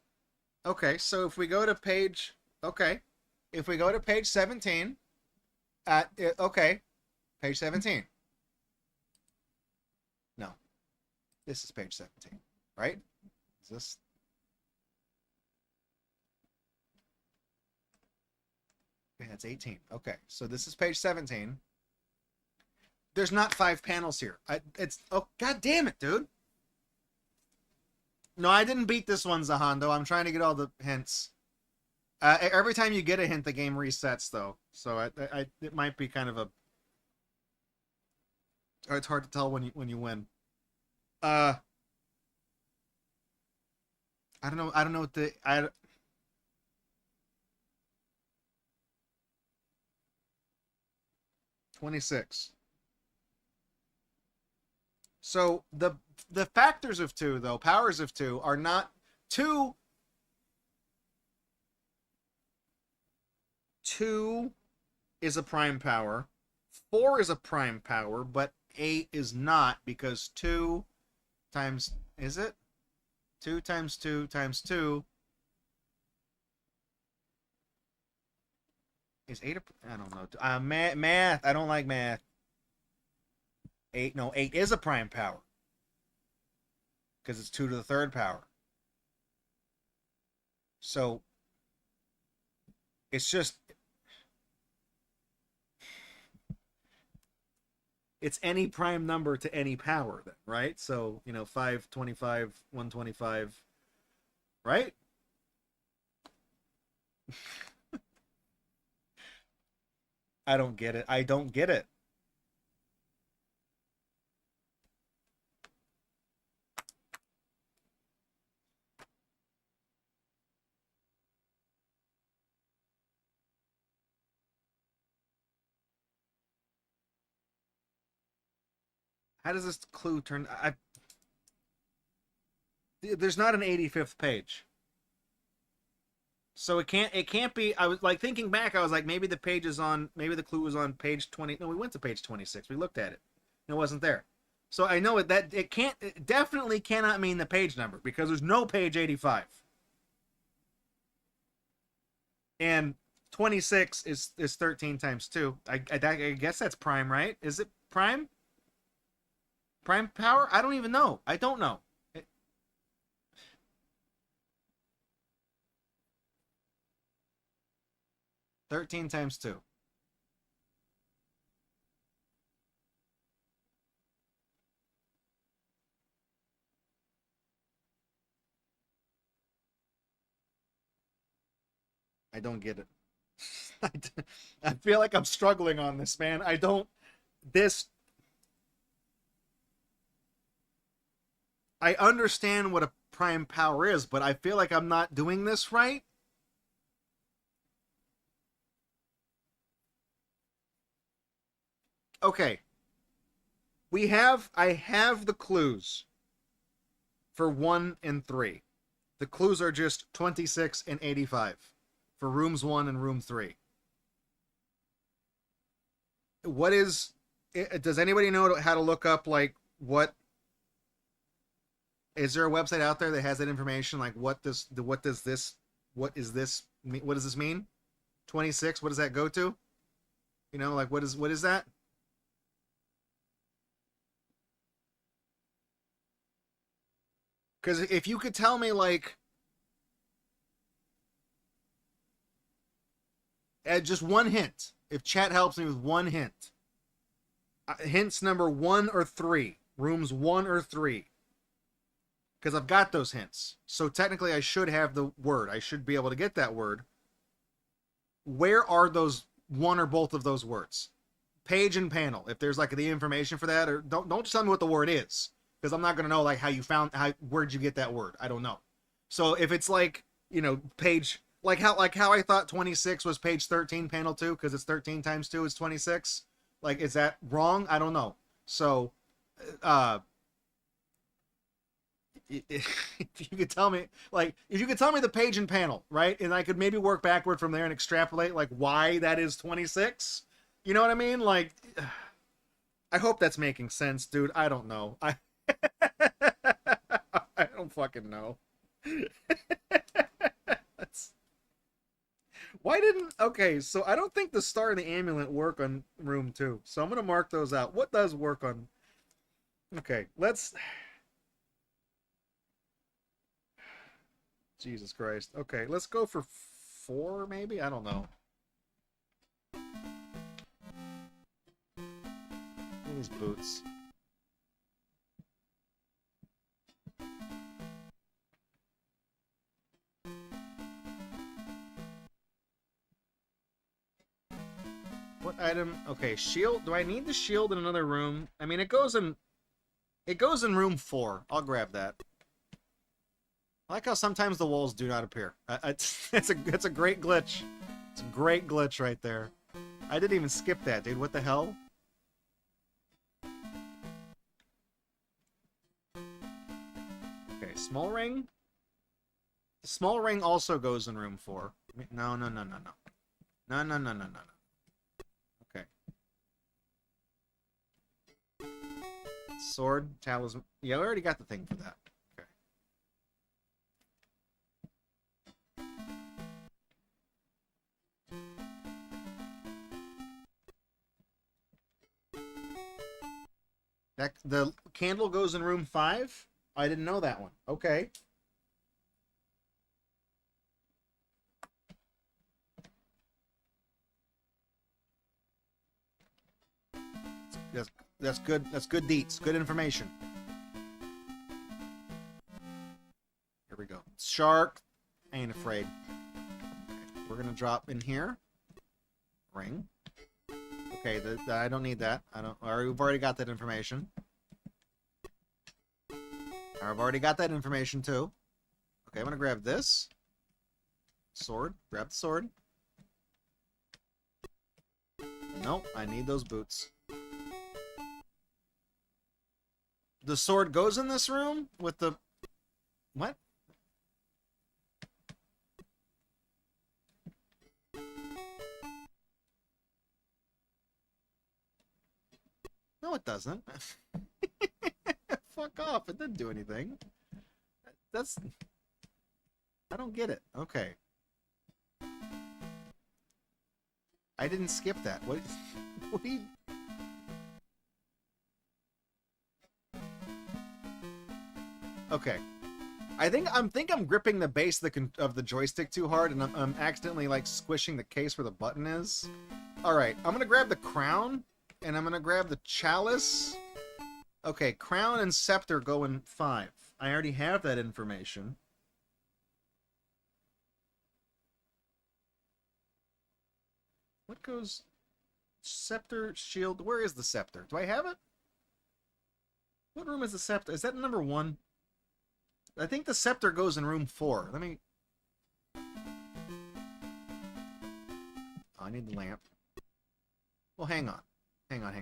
Okay, so if we go to page, okay, if we go to page 17, okay, page 17. No, this is page 17, right? Is this? Okay, that's 18. Okay, so this is page 17. There's not 5 panels here. It's, oh, god damn it, dude. No, I didn't beat this one, Zahando. I'm trying to get all the hints. Every time you get a hint, the game resets, though. So it might be kind of a. It's hard to tell when you win. I don't know. I don't know what the 26. So the factors of 2, though, powers of 2 are not 2. 2 is a prime power. 4 is a prime power, but 8 is not, because 2 times, is it? 2 times 2 times 2 is 8. I don't know. Math. I don't like math. 8. No, 8 is a prime power, because it's 2 to the 3rd power. So it's just, it's any prime number to any power then, right? So, 525, 125, right? I don't get it. I don't get it. How does this clue turn? There's not an 85th page. So it can't be. I was like thinking back, I was like, maybe the clue was on page 20. No, we went to page 26. We looked at it. It wasn't there. So I know it definitely cannot mean the page number, because there's no page 85. And 26 is 13 times 2. I guess that's prime, right? Is it prime? Prime power? I don't even know. I don't know. 13 times 2. I don't get it. I feel like I'm struggling on this, man. I understand what a prime power is, but I feel like I'm not doing this right. Okay. I have the clues for 1 and 3. The clues are just 26 and 85 for rooms 1 and room 3. Does anybody know how to look up, like, what is there a website out there that has that information? Like, what does this mean? 26, what does that go to? Like, what is that? Because if you could tell me, like, just one hint, if chat helps me with one hint. Hints number 1 or 3. Rooms 1 or 3. Because I've got those hints. So technically I should have the word. I should be able to get that word. Where are those one or both of those words? Page and panel. If there's like the information for that, or don't just tell me what the word is. Because I'm not gonna know like where'd you get that word. I don't know. So if it's like, you know, page like how I thought 26 was page 13, panel 2, because it's 13 times 2 is 26. Like, is that wrong? I don't know. So if you could tell me, like, if you could tell me the page and panel, right, and I could maybe work backward from there and extrapolate like why that is 26. You know what I mean? Like, I hope that's making sense, dude. I don't know. I don't fucking know. Why didn't... Okay, so I don't think the star and the amulet work on room 2. So I'm going to mark those out. What does work on... Okay, let's... Jesus Christ. Okay, let's go for 4, maybe? I don't know. These boots. What item? Okay, shield. Do I need the shield in another room? I mean, it goes in room 4. I'll grab that. I like how sometimes the walls do not appear. It's a great glitch. It's a great glitch right there. I didn't even skip that, dude. What the hell? Okay, small ring. The small ring also goes in room 4. No. No. Okay. Sword, talisman. Yeah, I already got the thing for that. The candle goes in room 5? I didn't know that one. Okay. That's good. That's good deets. Good information. Here we go. Shark. Ain't afraid. Okay, we're gonna drop in here. Ring. Okay, I don't need that. We've already got that information. I've already got that information too. Okay, I'm gonna grab this. Sword. Grab the sword. Nope, I need those boots. The sword goes in this room with the... What? No, it doesn't. Fuck off. It didn't do anything. That's... I don't get it. Okay. I didn't skip that. What do you... Okay. I think I'm gripping the base of the joystick too hard, and I'm accidentally like squishing the case where the button is. All right, I'm gonna grab the crown, and I'm gonna grab the chalice. Okay, crown and scepter go in 5. I already have that information. What goes? Scepter, shield. Where is the scepter? Do I have it? What room is the scepter? Is that number 1? I think the scepter goes in room 4. Let me... Oh, I need the lamp. Well, hang on. Hang on.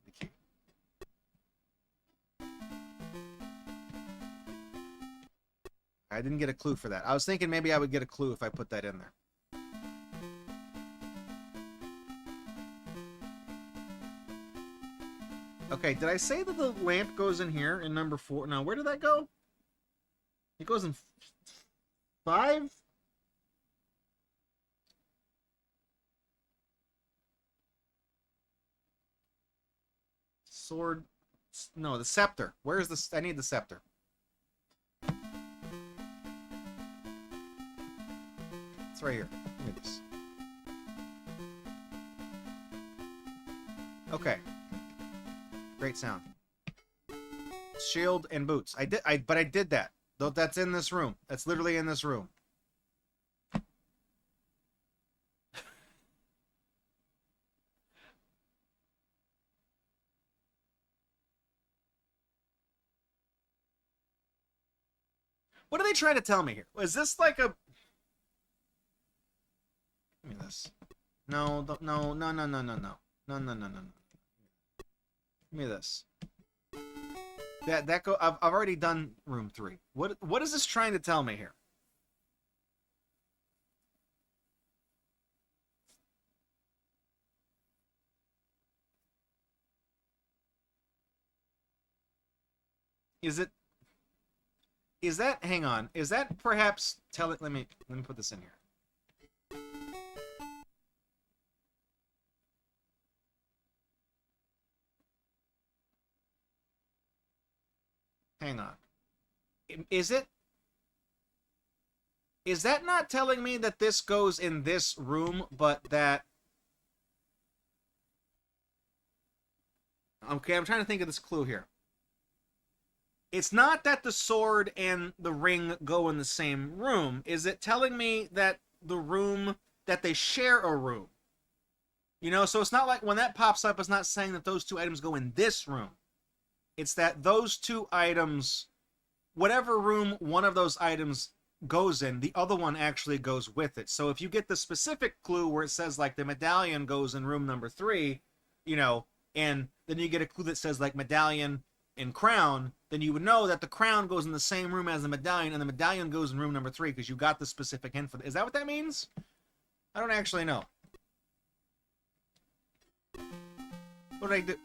The key. I didn't get a clue for that. I was thinking maybe I would get a clue if I put that in there. Okay, did I say that the lamp goes in here in number 4? No, where did that go? It goes in 5? Sword. No, the scepter. Where's the... I need the scepter. It's right here. Give me this. Okay. Great sound. Shield and boots. But I did that. Though that's in this room. That's literally in this room. What are they trying to tell me here? Is this like a... Give me this. No, no, no, no, no, no, no. No, no, no, no, no. Give me this. I've already done room 3. What is this trying to tell me here? Is that, hang on, is that perhaps telling, let me put this in here. Hang on. Is that not telling me that this goes in this room, but that... Okay, I'm trying to think of this clue here. It's not that the sword and the ring go in the same room. Is it telling me that the room, that they share a room? You know, so it's not like when that pops up, it's not saying that those 2 items go in this room. It's that those 2 items, whatever room one of those items goes in, the other one actually goes with it. So if you get the specific clue where it says, like, the medallion goes in room number 3, you know, and then you get a clue that says, like, medallion and crown, then you would know that the crown goes in the same room as the medallion, and the medallion goes in room number 3 because you got the specific hint for it. Is that what that means? I don't actually know. What did I do?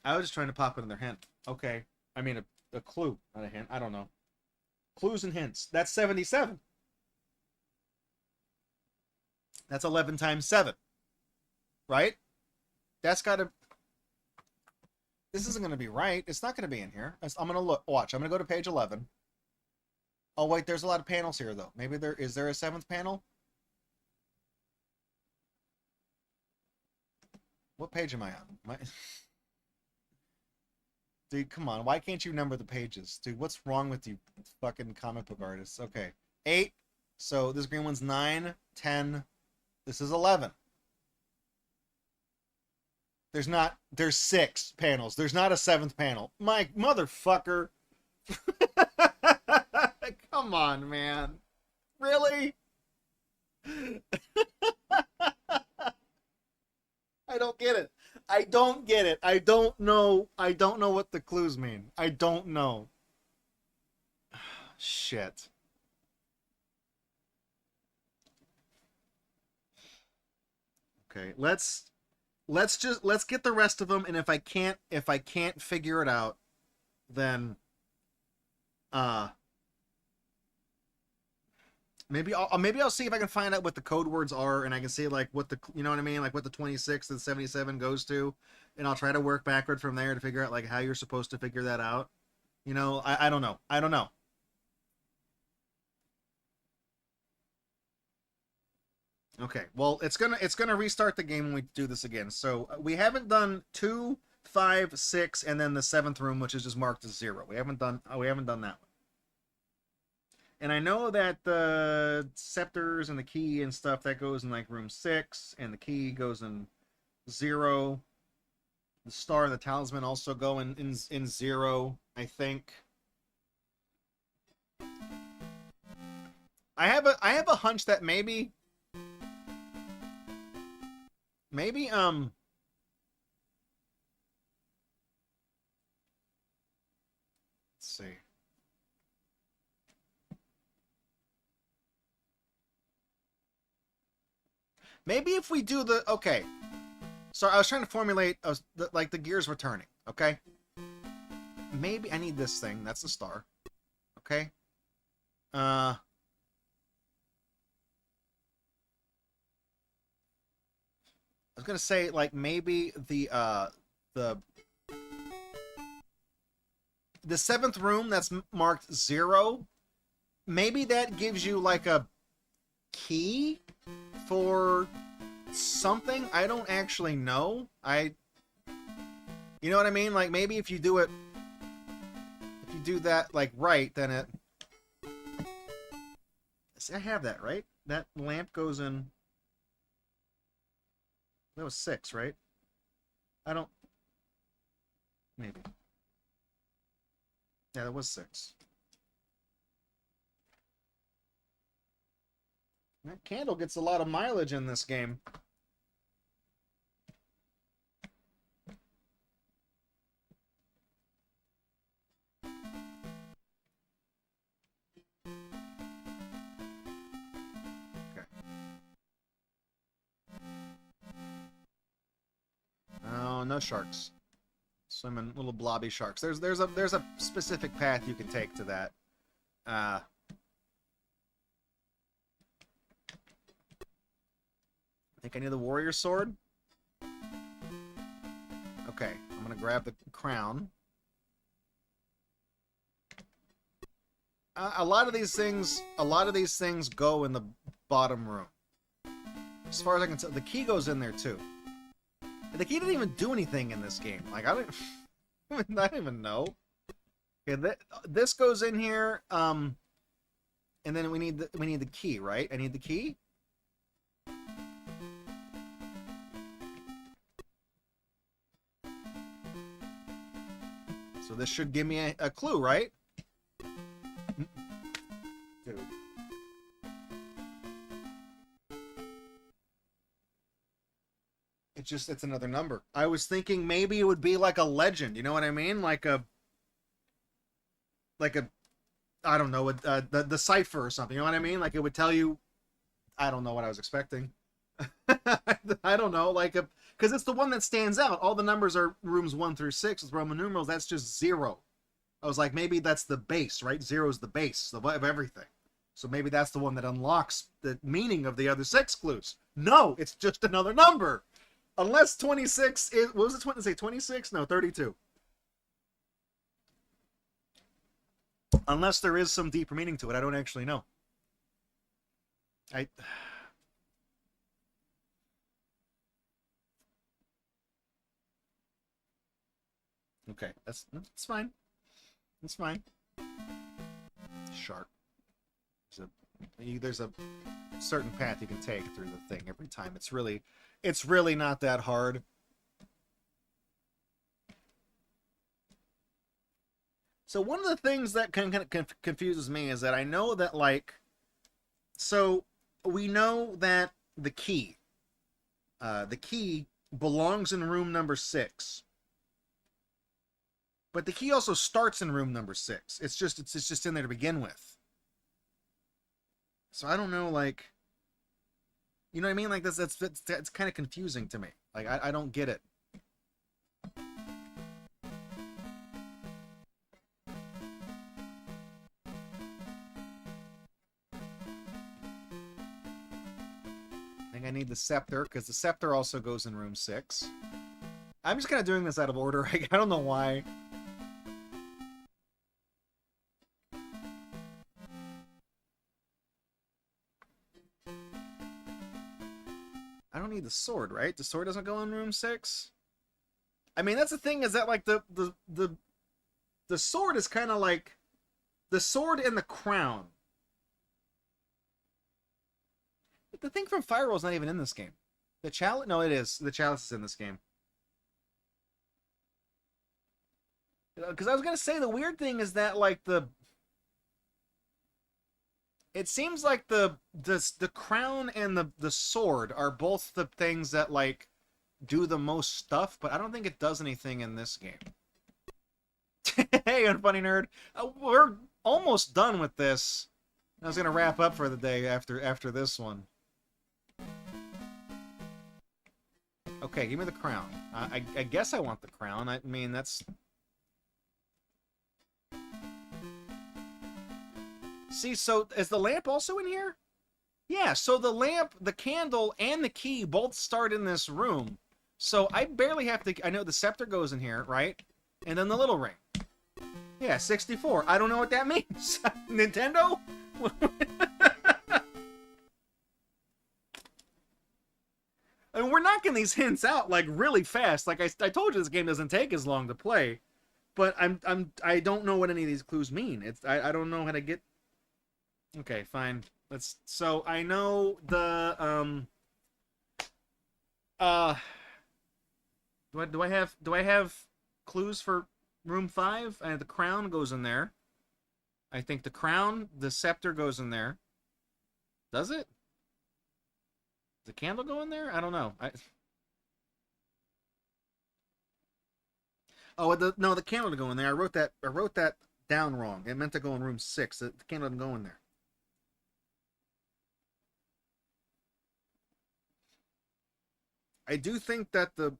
I was just trying to pop another hint. Okay. I mean, a clue, not a hint. I don't know. Clues and hints. That's 77. That's 11 times 7. Right? That's got to... This isn't going to be right. It's not going to be in here. I'm going to look. Watch. I'm going to go to page 11. Oh, wait. There's a lot of panels here, though. Maybe there... Is there a 7th panel? What page am I on? Dude, come on. Why can't you number the pages? Dude, what's wrong with you fucking comic book artists? Okay. 8. So this green one's 9, 10. This is 11. There's 6 panels. There's not a 7th panel. My motherfucker. Come on, man. Really? I don't get it. I don't get it. I don't know what the clues mean. I don't know. Shit. Okay, let's get the rest of them, and if I can't figure it out, then maybe I'll see if I can find out what the code words are, and I can see, like, what the, you know what I mean, like what the 26 and 77 goes to, and I'll try to work backward from there to figure out, like, how you're supposed to figure that out. You know, I don't know. I don't know. Okay, well, it's gonna restart the game when we do this again. So we haven't done 2, 5, 6, and then the 7th room, which is just marked as 0. We haven't done that one. And I know that the scepters and the key and stuff, that goes in, like, room 6, and the key goes in 0. The star and the talisman also go in 0, I think. I have a hunch that maybe let's see. Maybe if we do the... Okay. So I was trying to formulate... like, the gears were turning. Okay? Maybe... I need this thing. That's the star. Okay? I was gonna say, like, maybe the the 7th room that's marked 0, maybe that gives you like a key for something. I don't actually know. You know what I mean? Like maybe if you do that like right, then it. See, I have that right. That lamp goes in. That was 6, right? I don't. Maybe. Yeah, that was 6. That candle gets a lot of mileage in this game. Okay. Oh, no sharks. Swimming little blobby sharks. There's a specific path you can take to that. I think I need the warrior sword. Okay, I'm gonna grab the crown. A lot of these things go in the bottom room. As far as I can tell, the key goes in there too. The key didn't even do anything in this game. Like I don't even know. Okay, this goes in here. And then we need the key, right? I need the key. So this should give me a clue, right? Dude. It's another number. I was thinking maybe it would be like a legend, you know what I mean? Like a I don't know, the cipher or something, you know what I mean? Like it would tell you, I don't know what I was expecting. I don't know, like because it's the one that stands out. All the numbers are rooms 1 through 6 with Roman numerals. That's just 0. I was like, maybe that's the base, right? 0 is the base of everything. So maybe that's the one that unlocks the meaning of the other 6 clues. No, it's just another number. Unless 26 is, what was it, say 26? No, 32. Unless there is some deeper meaning to it, I don't actually know. Okay, that's fine. That's fine. Shark. There's a certain path you can take through the thing every time. It's really not that hard. So one of the things that kind of confuses me is that I know that, like, so we know that the key belongs in room number 6. But the key also starts in room number 6. It's just in there to begin with. So I don't know, like, you know what I mean? Like that's kind of confusing to me. Like I don't get it. I think I need the scepter because the scepter also goes in room 6. I'm just kind of doing this out of order. I don't know why. I don't need the sword, right? The sword doesn't go in room 6. I mean, that's the thing, is that like the sword is kind of like the sword and the crown. But the thing from Fire is not even in this game. The chalice, no, it is. The chalice is in this game. Because I was gonna say the weird thing is that like it seems like the crown and the sword are both the things that like do the most stuff, but I don't think it does anything in this game. Hey, Unfunny Nerd, we're almost done with this. I was gonna wrap up for the day after this one. Okay, give me the crown. I guess I want the crown. I mean, that's. See, so is the lamp also in here? Yeah, so the lamp, the candle, and the key both start in this room. So I barely have to... I know the scepter goes in here, right? And then the little ring. Yeah, 64. I don't know what that means. Nintendo? I mean, we're knocking these hints out like really fast. Like I told you, this game doesn't take as long to play, but I don't know what any of these clues mean. I don't know how to get. Okay, fine. Let's. So I know the Do I have clues for room 5? The crown goes in there. I think the crown, the scepter goes in there. Does it? Does the candle go in there? I don't know. Oh, no, the candle didn't go in there. I wrote that down wrong. It meant to go in room 6. The candle didn't go in there. I do think that the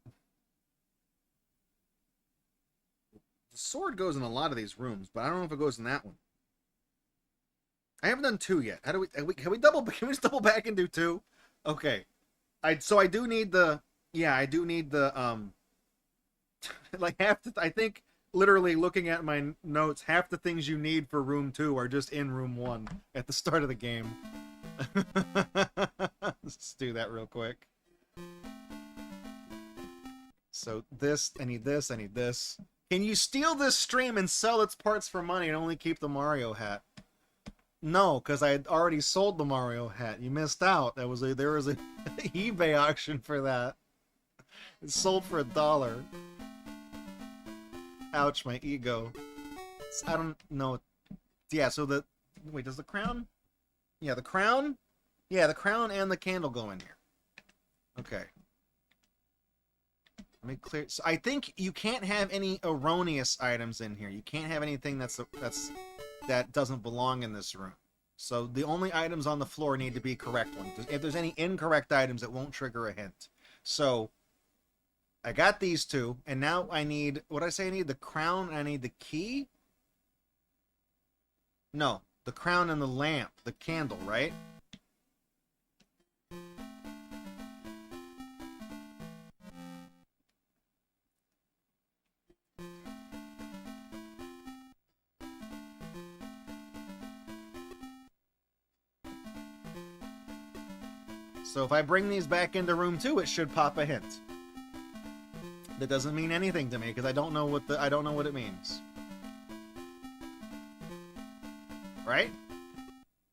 sword goes in a lot of these rooms, but I don't know if it goes in that one. I haven't done 2 yet. How do we can we just double back and do 2? Okay. I do need the I do need the like I think literally looking at my notes, half the things you need for room 2 are just in room 1 at the start of the game. Let's do that real quick. So I need this. Can you steal this stream and sell its parts for money and only keep the Mario hat? No, because I had already sold the Mario hat. You missed out. There was a eBay auction for that. It sold for $1. Ouch, my ego. I don't know. Yeah, so wait, does the crown? Yeah, the crown? Yeah, the crown and the candle go in here. Okay. Let me clear. So I think you can't have any erroneous items in here. You can't have anything that doesn't belong in this room. So the only items on the floor need to be correct ones. If there's any incorrect items, it won't trigger a hint. So I got these 2, and now I need, what did I say I need? The crown and I need the key? No, the crown and the lamp, the candle, right? So if I bring these back into room 2, it should pop a hint. That doesn't mean anything to me because I don't know what it means. Right?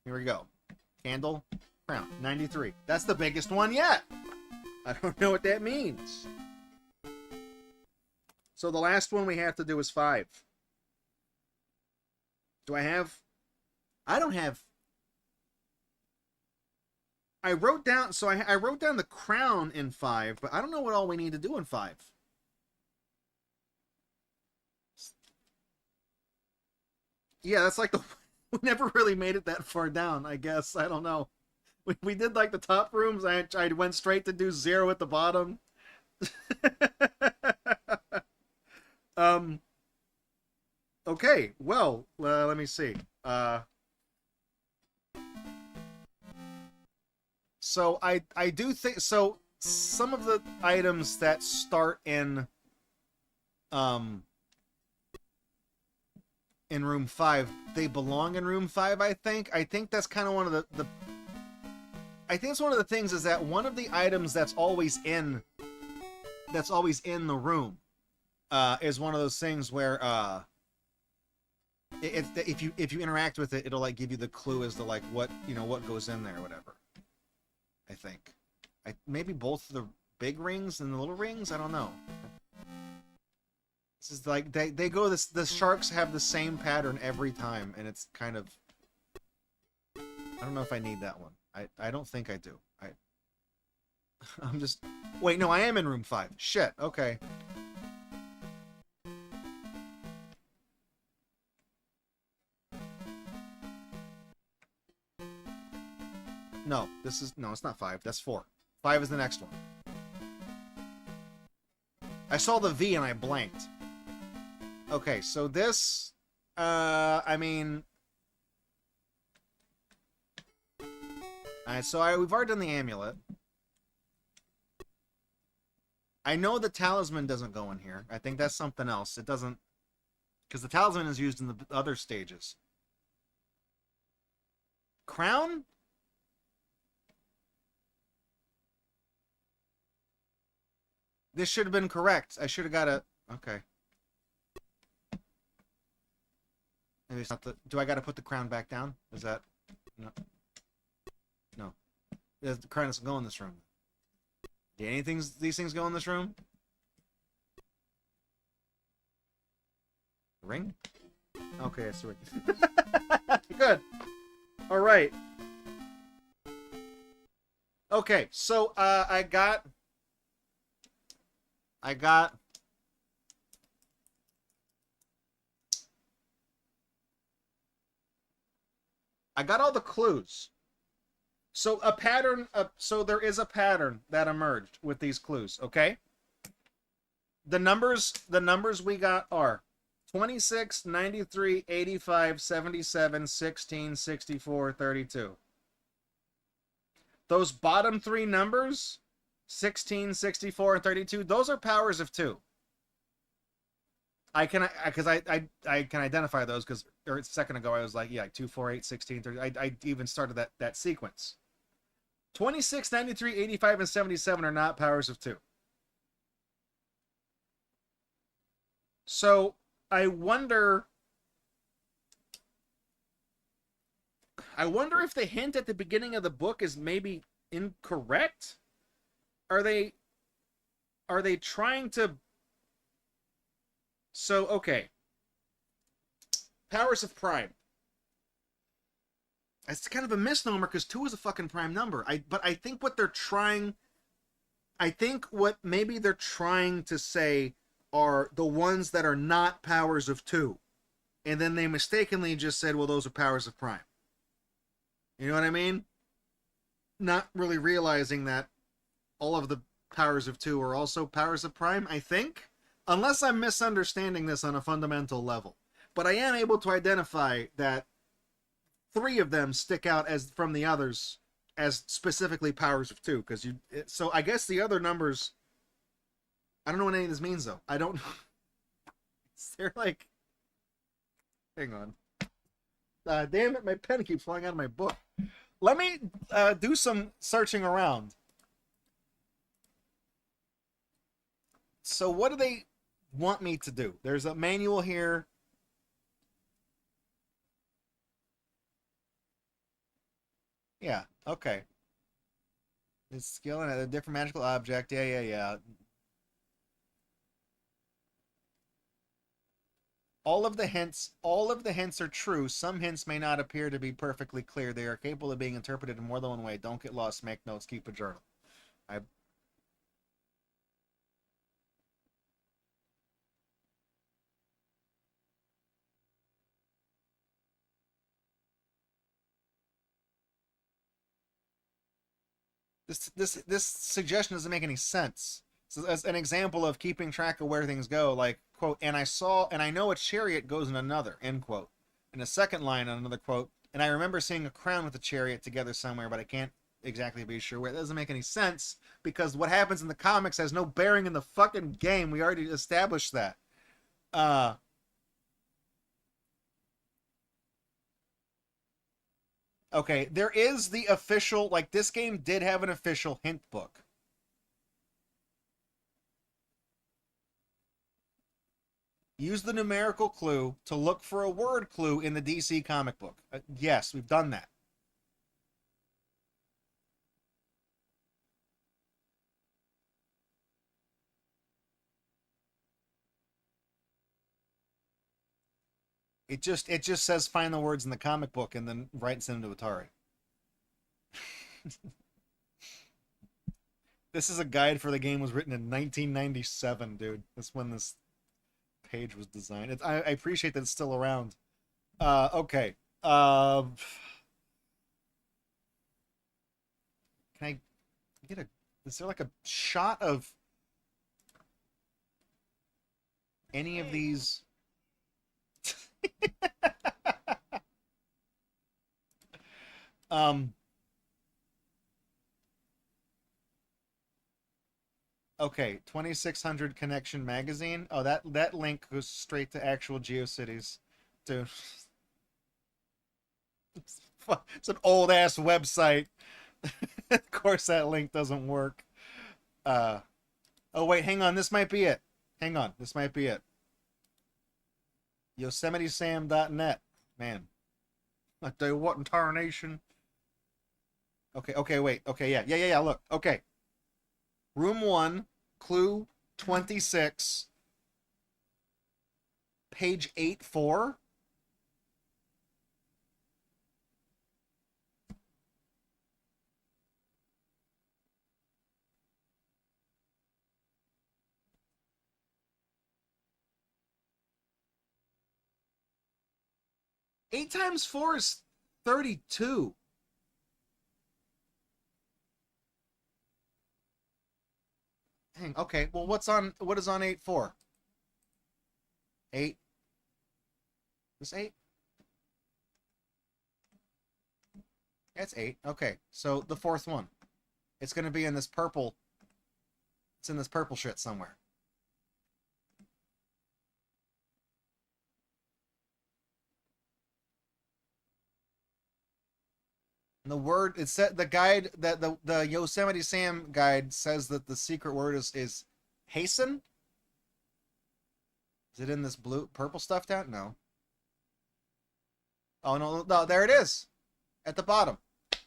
Here we go. Candle, crown, 93. That's the biggest one yet. I don't know what that means. So the last one we have to do is 5. Do I have? I don't have. I wrote down, so I wrote down the crown in 5, but I don't know what all we need to do in 5. Yeah, that's like we never really made it that far down, I guess. I don't know. We did like the top rooms. I went straight to do 0 at the bottom. Okay, well, let me see. So I do think so. Some of the items that start in room 5, they belong in room 5. I think that's kind of one of the. I think it's one of the things is that one of the items that's always in the room is one of those things where if you interact with it, it'll like give you the clue as to like what what goes in there or whatever. I think. Maybe both the big rings and the little rings? I don't know. This is like, they go, the sharks have the same pattern every time, and it's kind of... I don't know if I need that one. I don't think I do. I'm just... Wait, no, I am in room 5. Shit, okay. No, it's not 5. That's 4. 5 is the next one. I saw the V and I blanked. Okay, so this, I mean... Alright, so we've already done the amulet. I know the talisman doesn't go in here. I think that's something else. It doesn't... Because the talisman is used in the other stages. Crown? This should have been correct. I should have got a... Okay. Maybe it's not the... Do I got to put the crown back down? Is that... No. No. The crown doesn't go in this room. Do these things go in this room? Ring? Okay, it's the ring. Good. All right. Okay, so I got all the clues. So a pattern. So there is a pattern that emerged with these clues. Okay. The numbers we got are 26, 93, 85, 77, 16, 64, 32. Those bottom three numbers, 16, 64, and 32, those are powers of 2. I can identify those because a second ago I was like, yeah, 2, 4, 8, 16, 30. I even started that sequence. 26, 93, 85, and 77 are not powers of 2. So I wonder if the hint at the beginning of the book is maybe incorrect. Are they trying to... So, okay. Powers of prime. It's kind of a misnomer because 2 is a fucking prime number. But I think what they're trying... I think what maybe they're trying to say are the ones that are not powers of 2. And then they mistakenly just said, well, those are powers of prime. You know what I mean? Not really realizing that all of the powers of 2 are also powers of prime, I think. Unless I'm misunderstanding this on a fundamental level. But I am able to identify that 3 of them stick out as from the others as specifically powers of 2. So I guess the other numbers... I don't know what any of this means, though. I don't know. They're like... Hang on. Damn it, my pen keeps falling out of my book. Let me do some searching around. So what do they want me to do? There's a manual here. Yeah, okay. It's skill and a different magical object. Yeah. All of the hints are true. Some hints may not appear to be perfectly clear. They are capable of being interpreted in more than one way. Don't get lost. Make notes. Keep a journal. This suggestion doesn't make any sense. So as an example of keeping track of where things go, like, quote, and I know a chariot goes in another, end quote. And a second line on another quote, and I remember seeing a crown with a chariot together somewhere, but I can't exactly be sure where. It doesn't make any sense, because what happens in the comics has no bearing in the fucking game. We already established that. Okay, there is the official, like, this game did have an official hint book. Use the numerical clue to look for a word clue in the DC comic book. Yes, we've done that. It just says find the words in the comic book and then write and send them to Atari. This is a guide for the game was written in 1997, dude. That's when this page was designed. I appreciate that it's still around. Okay. Can I get a... Is there like a shot of any of these... Okay, 2600 Connection Magazine. Oh, that link goes straight to actual GeoCities. Dude. It's an old ass website. Of course that link doesn't work. Oh wait, hang on, this might be it. Hang on, this might be it. YosemiteSam.net. Man. I tell you what, in tarnation. Okay, wait. Okay, yeah, look. Okay. Room 1, clue 26, page 84. Eight times 4 is 32. Okay, well what is on 8 4? 8. This 8? That's 8. Okay, so the fourth one. It's gonna be in this purple. It's in this purple shit somewhere. And the word it said the guide that the Yosemite Sam guide says that the secret word is hasten. Is it in this purple stuff down? No. Oh no, there it is. At the bottom.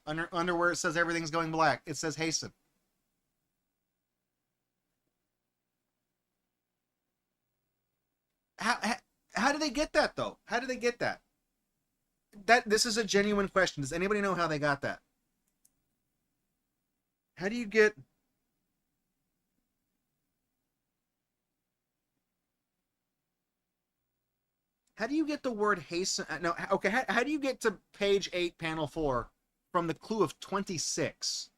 Under where it says everything's going black. It says hasten. How do they get that though? How do they get that? This is a genuine question. Does anybody know how they got that? How do you get the word hasten? No, okay. How do you get to page 8, panel 4 from the clue of 26?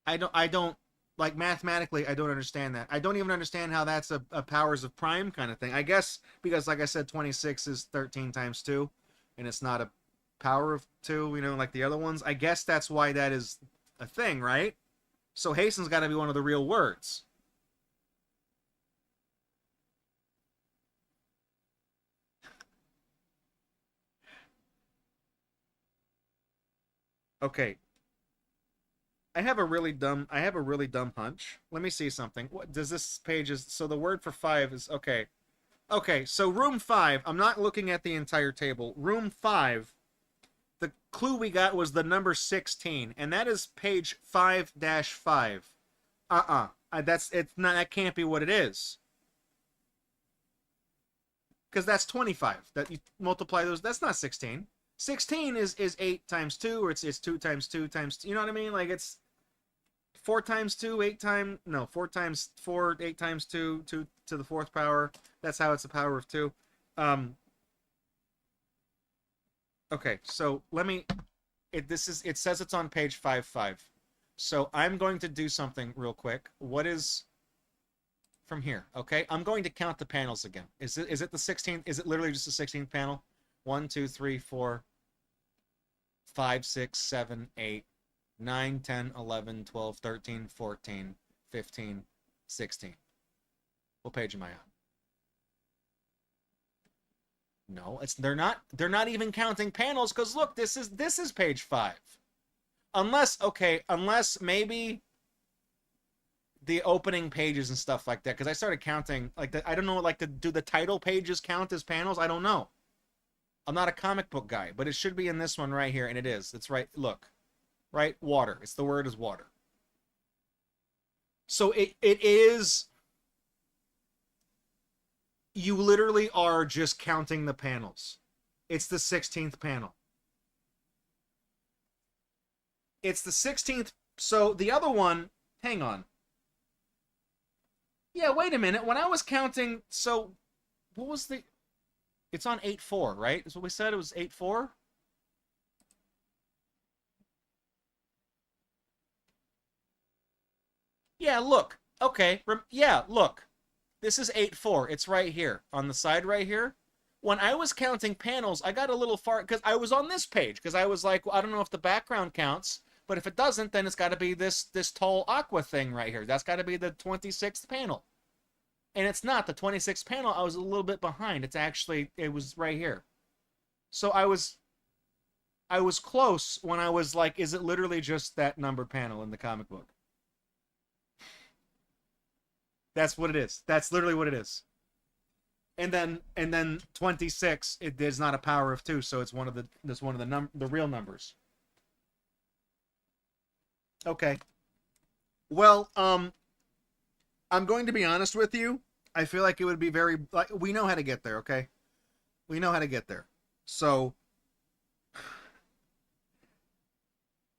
I don't like mathematically. I don't understand that. I don't even understand how that's a powers of prime kind of thing. I guess because, like I said, 26 is 13 times 2, and it's not a power of 2. You know, like the other ones. I guess that's why that is a thing, right? So hasten's got to be one of the real words. Okay. I have a really dumb hunch. Let me see something. What does this page is so the word for 5 is okay. Okay, so room 5, I'm not looking at the entire table. Room 5, the clue we got was the number 16, and that is page 5-5. That can't be what it is. Because that's 25. That you multiply those, that's not 16. 16 is 8 times 2, or it's 2 times 2 times 2, you know what I mean? Like it's 4 times 2, 8 times, no, 4 times 4, 8 times 2, 2 to the 4th power. That's how it's a power of 2. Okay, so let me, it says it's on page 5-5. So I'm going to do something real quick. What is from here? Okay, I'm going to count the panels again. Is it the 16th? Is it literally just the 16th panel? 1, 2, 3, 4, 5, 6, 7, 8, 9, 10, 11, 12, 13, 14, 15, 16. What page am I on? No, they're not even counting panels because look, this is page 5. Unless maybe the opening pages and stuff like that, because I started counting like I don't know, like do the title pages count as panels? I don't know. I'm not a comic book guy, but it should be in this one right here, and it is. It's right. Look, right, water. It's the word is water. So it is. You literally are just counting the panels. It's the 16th panel. It's the 16th. So the other one, hang on. Yeah, wait a minute. When I was counting, so what was the... It's on 8-4, right? Is what we said. It was 8-4? Yeah, look. Okay. Yeah, look. This is 8-4. It's right here. On the side right here. when I was counting panels, I got a little far because I was on this page because I was like, well, I don't know if the background counts, but if it doesn't, then it's got to be this tall aqua thing right here. That's got to be the 26th panel, and it's not the 26th panel. I was a little bit behind. It was right here. So I was close when I was like, is it literally just that numbered panel in the comic book? That's what it is. That's literally what it is. And then 26, it is not a power of 2, so it's one of the real numbers. Okay. Well, I'm going to be honest with you. I feel like it would be very like we know how to get there, okay? We know how to get there. So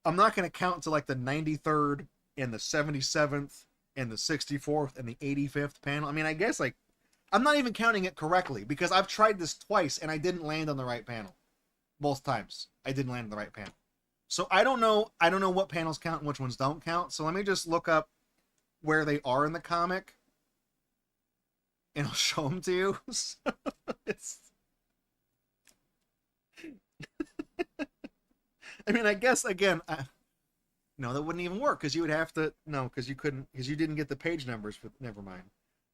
I'm not going to count to like the 93rd and the 77th and the 64th and the 85th panel. I mean, I guess like I'm not even counting it correctly because I've tried this twice and I didn't land on the right panel. Both times I didn't land on the right panel. So I don't know what panels count and which ones don't count. So let me just look up where they are in the comic and I'll show them to you. So it's I mean, I guess again, no, that wouldn't even work because you would have to because you couldn't because you didn't get the page numbers. For never mind.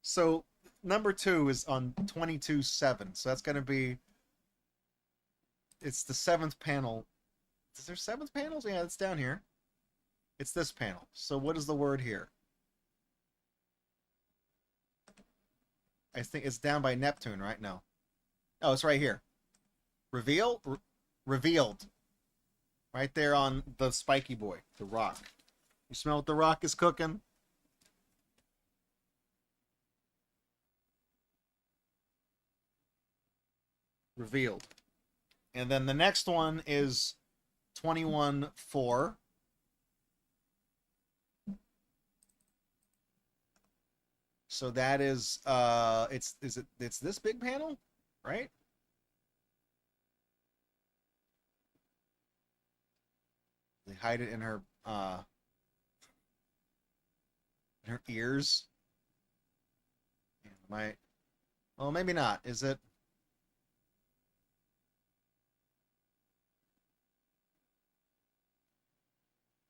So number 2 is on 22/7, so that's gonna be it's the 7th panel. Is there 7th panels? Yeah, it's down here. It's this panel. So what is the word here? I think it's down by Neptune, right? No. Oh, it's right here. Revealed. Right there on the spiky boy, the rock. You smell what the rock is cooking? Revealed. And then the next one is 21/4. So that is it's this big panel, right? They hide it in her ears. Well, maybe not. Is it?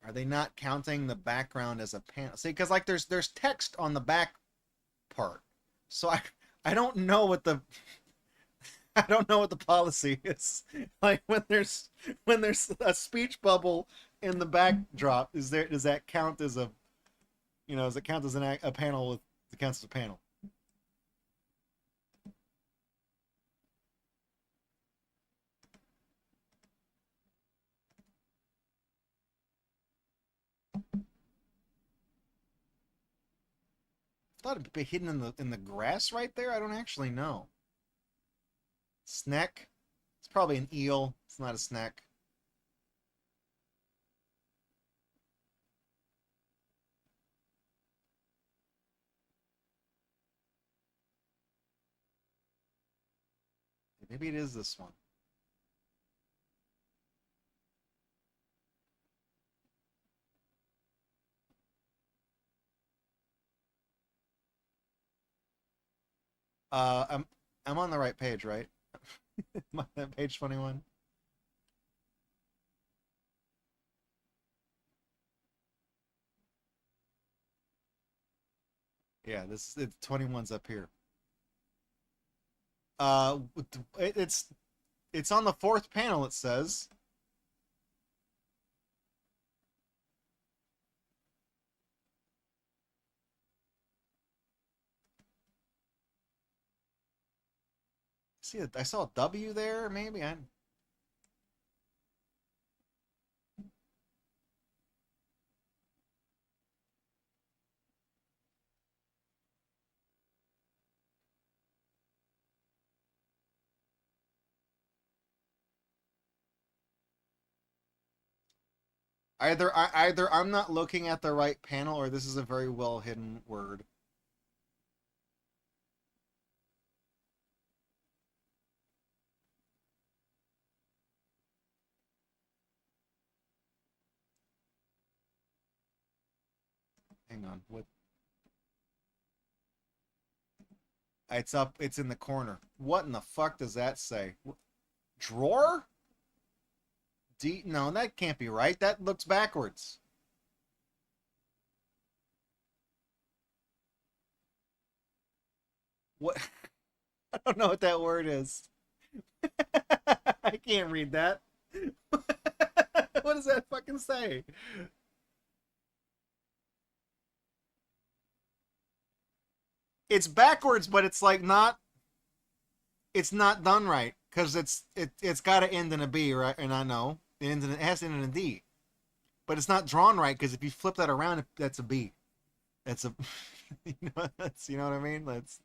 Are they not counting the background as a panel? See, because like there's text on the back part, so I don't know what the I don't know what the policy is. Like when there's a speech bubble in the backdrop, does that count as a does it count as a panel with it counts as a panel? I thought it'd be hidden in the grass right there. I don't actually know. Snack? It's probably an eel. It's not a snack. Maybe it is this one. I'm on the right page, right? Page 21. Yeah, this is 21's up here. Uh, it's on the 4th panel. It says. See, I saw a W there. Maybe I. Either I'm not looking at the right panel, or this is a very well hidden word. Hang on. What? It's up. It's in the corner. What in the fuck does that say? Drawer? D? No, that can't be right. That looks backwards. What? I don't know what that word is. I can't read that. What does that fucking say? It's backwards, but it's like not. It's not done right because it's got to end in a B, right? And I know it has to end in a D, but it's not drawn right because if you flip that around, that's a B. That's a. You know what I mean? That's.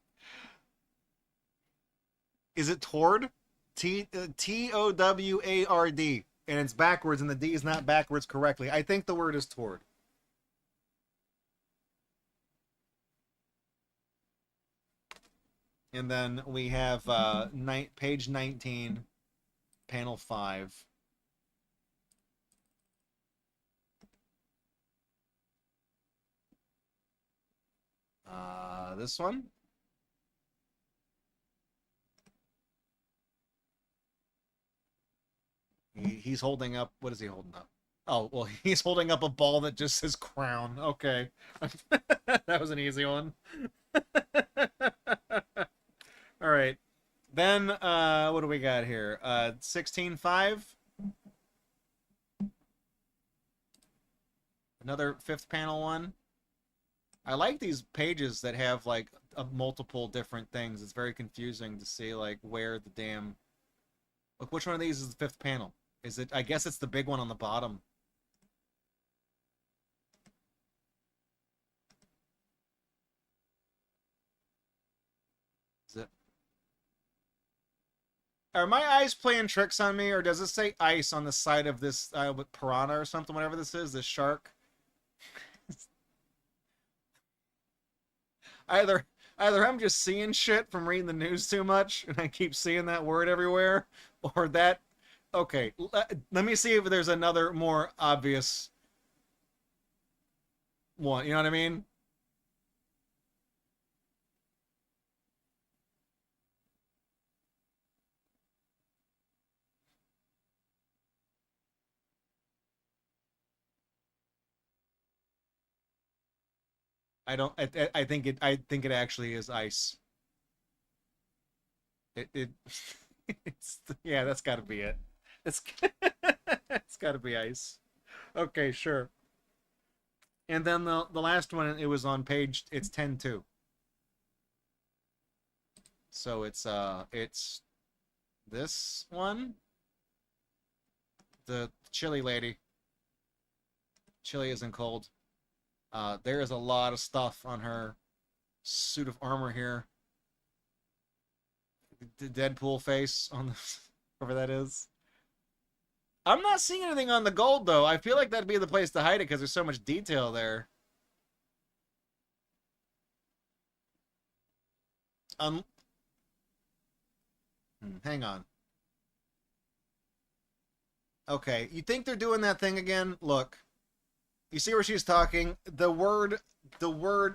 Is it toward? Toward, and it's backwards, and the D is not backwards correctly. I think the word is toward. And then we have page 19, panel 5. This one. He's holding up. What is he holding up? Oh, well, he's holding up a ball that just says crown. Okay. That was an easy one. All right. Then, what do we got here? 16.5. Another fifth panel one. I like these pages that have, like, multiple different things. It's very confusing to see, like, where the damn... Look, which one of these is the fifth panel? Is it? I guess it's the big one on the bottom. Is it? Are my eyes playing tricks on me, or does it say ice on the side of this piranha or something? Whatever this is, this shark. either I'm just seeing shit from reading the news too much, and I keep seeing that word everywhere, or that. Okay, let me see if there's another more obvious one. You know what I mean? I don't. I think it. I think it actually is ice. It. It's yeah. That's got to be it. It's. It's got to be ice. Okay, sure. And then the last one, it was on page. It's 10-2. So it's this one. The chili lady. Chili isn't cold. There is a lot of stuff on her suit of armor here. The Deadpool face on the whatever that is. I'm not seeing anything on the gold though. I feel like that'd be the place to hide it because there's so much detail there. Hang on. Okay, you think they're doing that thing again? Look. You see where she's talking? The word,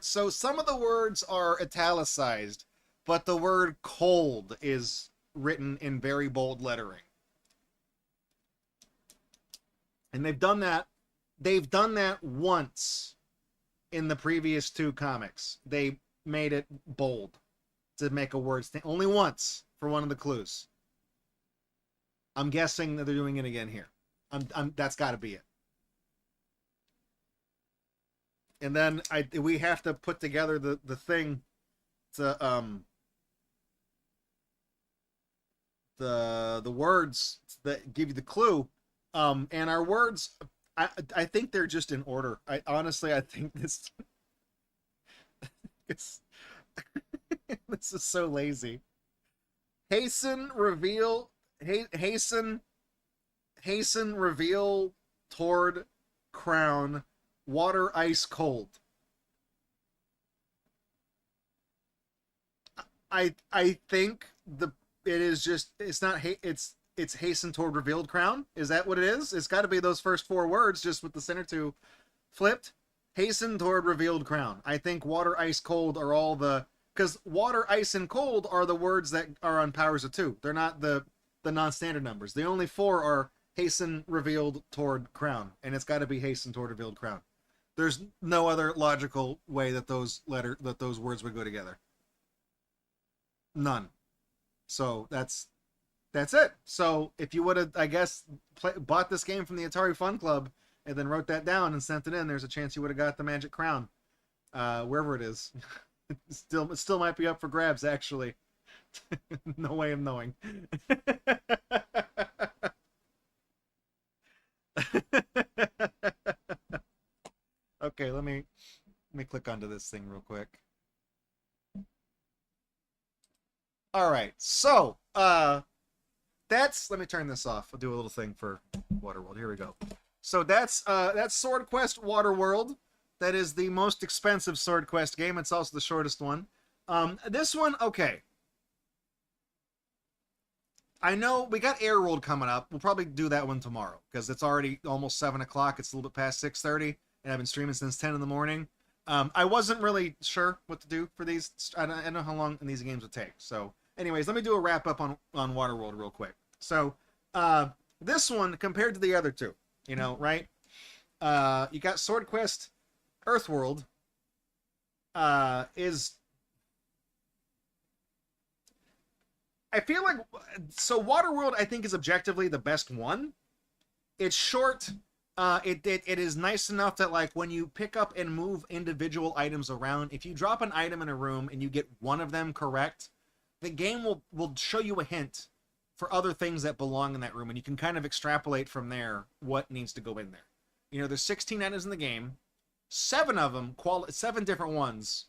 so some of the words are italicized, but the word cold is written in very bold lettering. And they've done that once in the previous two comics. They made it bold to make a word stand. Only once for one of the clues. I'm guessing that they're doing it again here. That's got to be it. And then we have to put together the thing to the words that give you the clue. And our words, I think they're just in order. I think this it's this is so lazy. Hasten, reveal toward crown. Water ice cold. I think it's hasten toward revealed crown. Is that what it is? It's got to be those first four words, just with the center two flipped. Hasten toward revealed crown. I think water ice cold are all the because water, ice, and cold are the words that are on powers of 2. They're not the non-standard numbers. The only 4 are hasten, revealed, toward, crown, and it's got to be hasten, toward, revealed, crown. There's no other logical way that those words would go together. None. So that's it. So if you would have, I guess, bought this game from the Atari Fun Club and then wrote that down and sent it in, there's a chance you would have got the Magic Crown, wherever it is. It still might be up for grabs, actually. No way of knowing. Okay, let me click onto this thing real quick. All right, so that's, let me turn this off. I'll do a little thing for Waterworld. Here we go. So that's Sword Quest Waterworld. That is the most expensive Sword Quest game. It's also the shortest one. This one, okay. I know we got Airworld coming up. We'll probably do that one tomorrow because it's already almost 7 o'clock. It's a little bit past 6:30, and I've been streaming since 10 in the morning. I wasn't really sure what to do for these. I don't know how long these games would take. So, anyways, let me do a wrap up on Waterworld real quick. So, this one compared to the other two, you know, right? You got Sword Quest Earthworld. Is, I feel like, so Waterworld I think is objectively the best one. It's short. It is nice enough that, like, when you pick up and move individual items around, if you drop an item in a room and you get one of them correct, the game will show you a hint for other things that belong in that room, and you can kind of extrapolate from there what needs to go in there. You know, there's 16 items in the game. 7 of them, 7 different ones,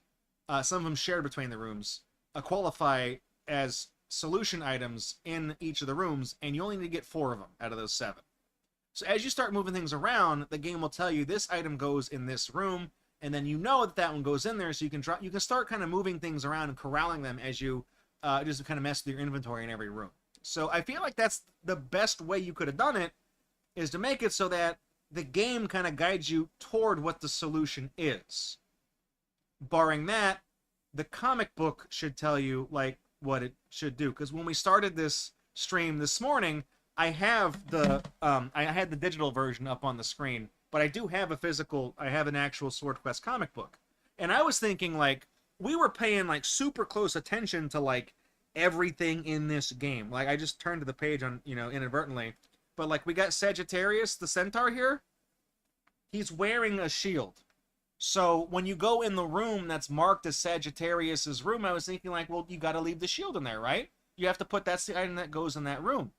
some of them shared between the rooms, qualify as solution items in each of the rooms, and you only need to get 4 of them out of those 7. So as you start moving things around, the game will tell you this item goes in this room, and then you know that that one goes in there, so you can start kind of moving things around and corralling them as you just kind of mess with your inventory in every room. So I feel like that's the best way you could have done it, is to make it so that the game kind of guides you toward what the solution is. Barring that, the comic book should tell you, like, what it should do. Because when we started this stream this morning, I have the I had the digital version up on the screen, but I do have I have an actual Sword Quest comic book. And I was thinking, like, we were paying, like, super close attention to, like, everything in this game. Like, I just turned to the page on, you know, inadvertently. But, like, we got Sagittarius, the centaur here. He's wearing a shield. So when you go in the room that's marked as Sagittarius's room, I was thinking, like, well, you got to leave the shield in there, right? You have to put, that's the item that goes in that room.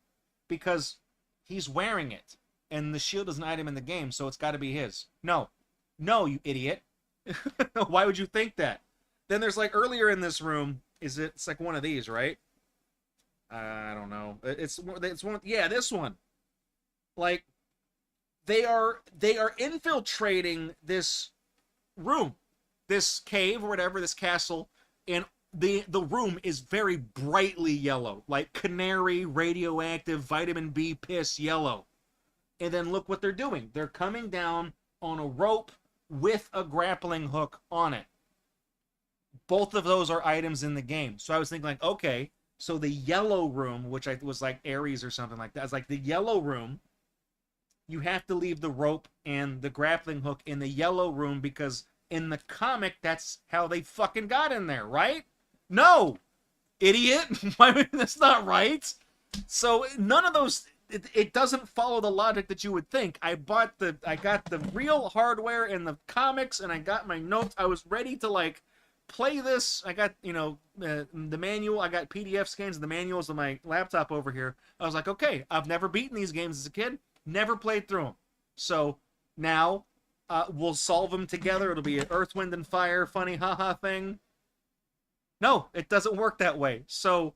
Because he's wearing it. And the shield is an item in the game, so it's got to be his. No. No, you idiot. Why would you think that? Then there's, like, earlier in this room, it's like one of these, right? I don't know. It's one, yeah, this one. Like, they are infiltrating this room, this cave or whatever, this castle, and the room is very brightly yellow, like canary, radioactive, vitamin B piss yellow. And then look what they're doing. They're coming down on a rope with a grappling hook on it. Both of those are items in the game. So I was thinking, like, okay, so the yellow room, which was like Ares or something like that, I was like, the yellow room, you have to leave the rope and the grappling hook in the yellow room because in the comic, that's how they fucking got in there, right? No, idiot. That's not right. So none of those, it doesn't follow the logic that you would think. I got the real hardware and the comics, and I got my notes. I was ready to, like, play this. I got, you know, the manual. I got PDF scans of the manuals on my laptop over here. I was like, okay, I've never beaten these games as a kid. Never played through them. So now we'll solve them together. It'll be an Earth, Wind, and Fire funny haha thing. No, it doesn't work that way. So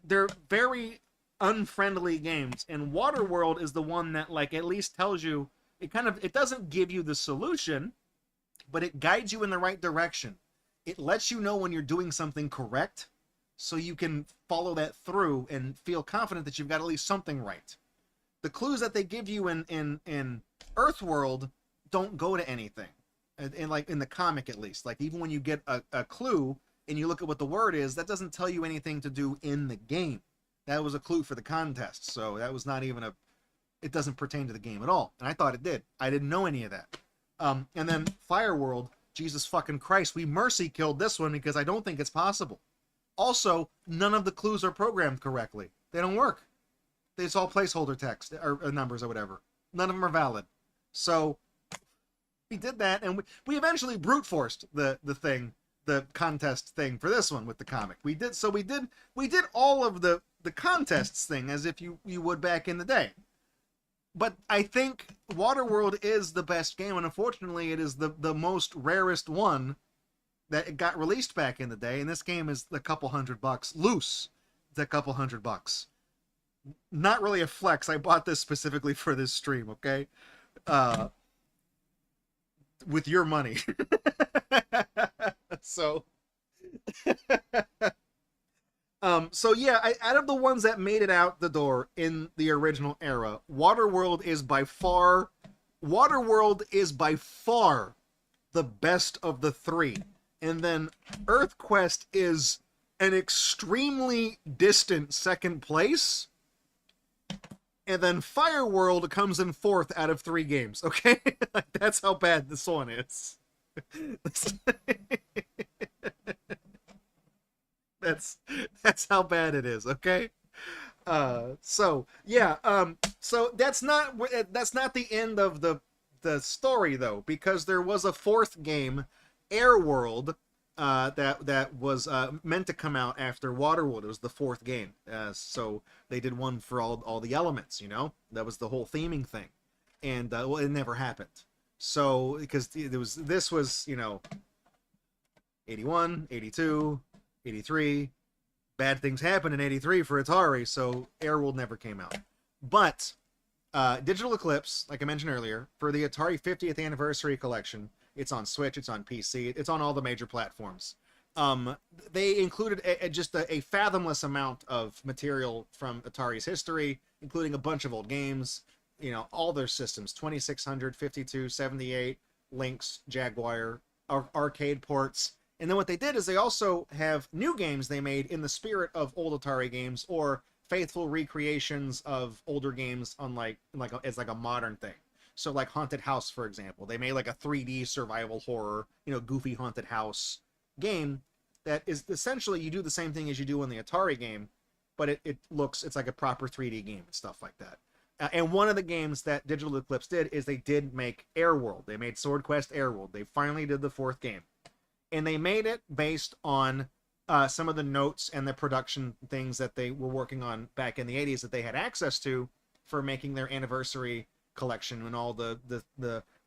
they're very unfriendly games. And Waterworld is the one that, like, at least tells you, it doesn't give you the solution, but it guides you in the right direction. It lets you know when you're doing something correct, so you can follow that through and feel confident that you've got at least something right. The clues that they give you in Earthworld don't go to anything, and like in the comic at least. Like, even when you get a clue, and you look at what the word is, that doesn't tell you anything to do in the game. That was a clue for the contest, so that was not even a... It doesn't pertain to the game at all, and I thought it did. I didn't know any of that. And then Fireworld, Jesus fucking Christ, we mercy killed this one because I don't think it's possible. Also, none of the clues are programmed correctly. They don't work. It's all placeholder text, or numbers or whatever. None of them are valid. So, we did that, and we eventually brute forced the thing, the contest thing for this one with the comic. We did all of the contests thing as if you would back in the day. But I think Waterworld is the best game, and unfortunately it is the most rarest one that it got released back in the day, and this game is a couple $100 loose. It's a couple $100. Not really a flex. I bought this specifically for this stream, okay? With your money. So so yeah, out of the ones that made it out the door in the original era, Waterworld is by far the best of the three. And then EarthQuest is an extremely distant second place. And then Fireworld comes in fourth out of 3 games, okay? Like, that's how bad this one is. That's how bad it is, okay? So yeah, so that's not the end of the story though, because there was a 4th game, Airworld, that was meant to come out after Waterworld. It was the 4th game, so they did one for all the elements, you know. That was the whole theming thing, and well, it never happened. So because this was you know 81, 82, 83. Bad things happened in 83 for Atari, so Airworld never came out. But Digital Eclipse, like I mentioned earlier, for the Atari 50th Anniversary Collection, it's on Switch, it's on PC, it's on all the major platforms. They included just a fathomless amount of material from Atari's history, including a bunch of old games, you know, all their systems, 2600, 52, 78, Lynx, Jaguar, arcade ports. And then what they did is they also have new games they made in the spirit of old Atari games, or faithful recreations of older games on as a modern thing. So like Haunted House, for example. They made like a 3D survival horror, you know, goofy Haunted House game that is essentially you do the same thing as you do in the Atari game, but it's like a proper 3D game and stuff like that. And one of the games that Digital Eclipse did is they did make Airworld. They made SwordQuest Airworld. They finally did the 4th game. And they made it based on some of the notes and the production things that they were working on back in the 80s that they had access to for making their anniversary collection and all the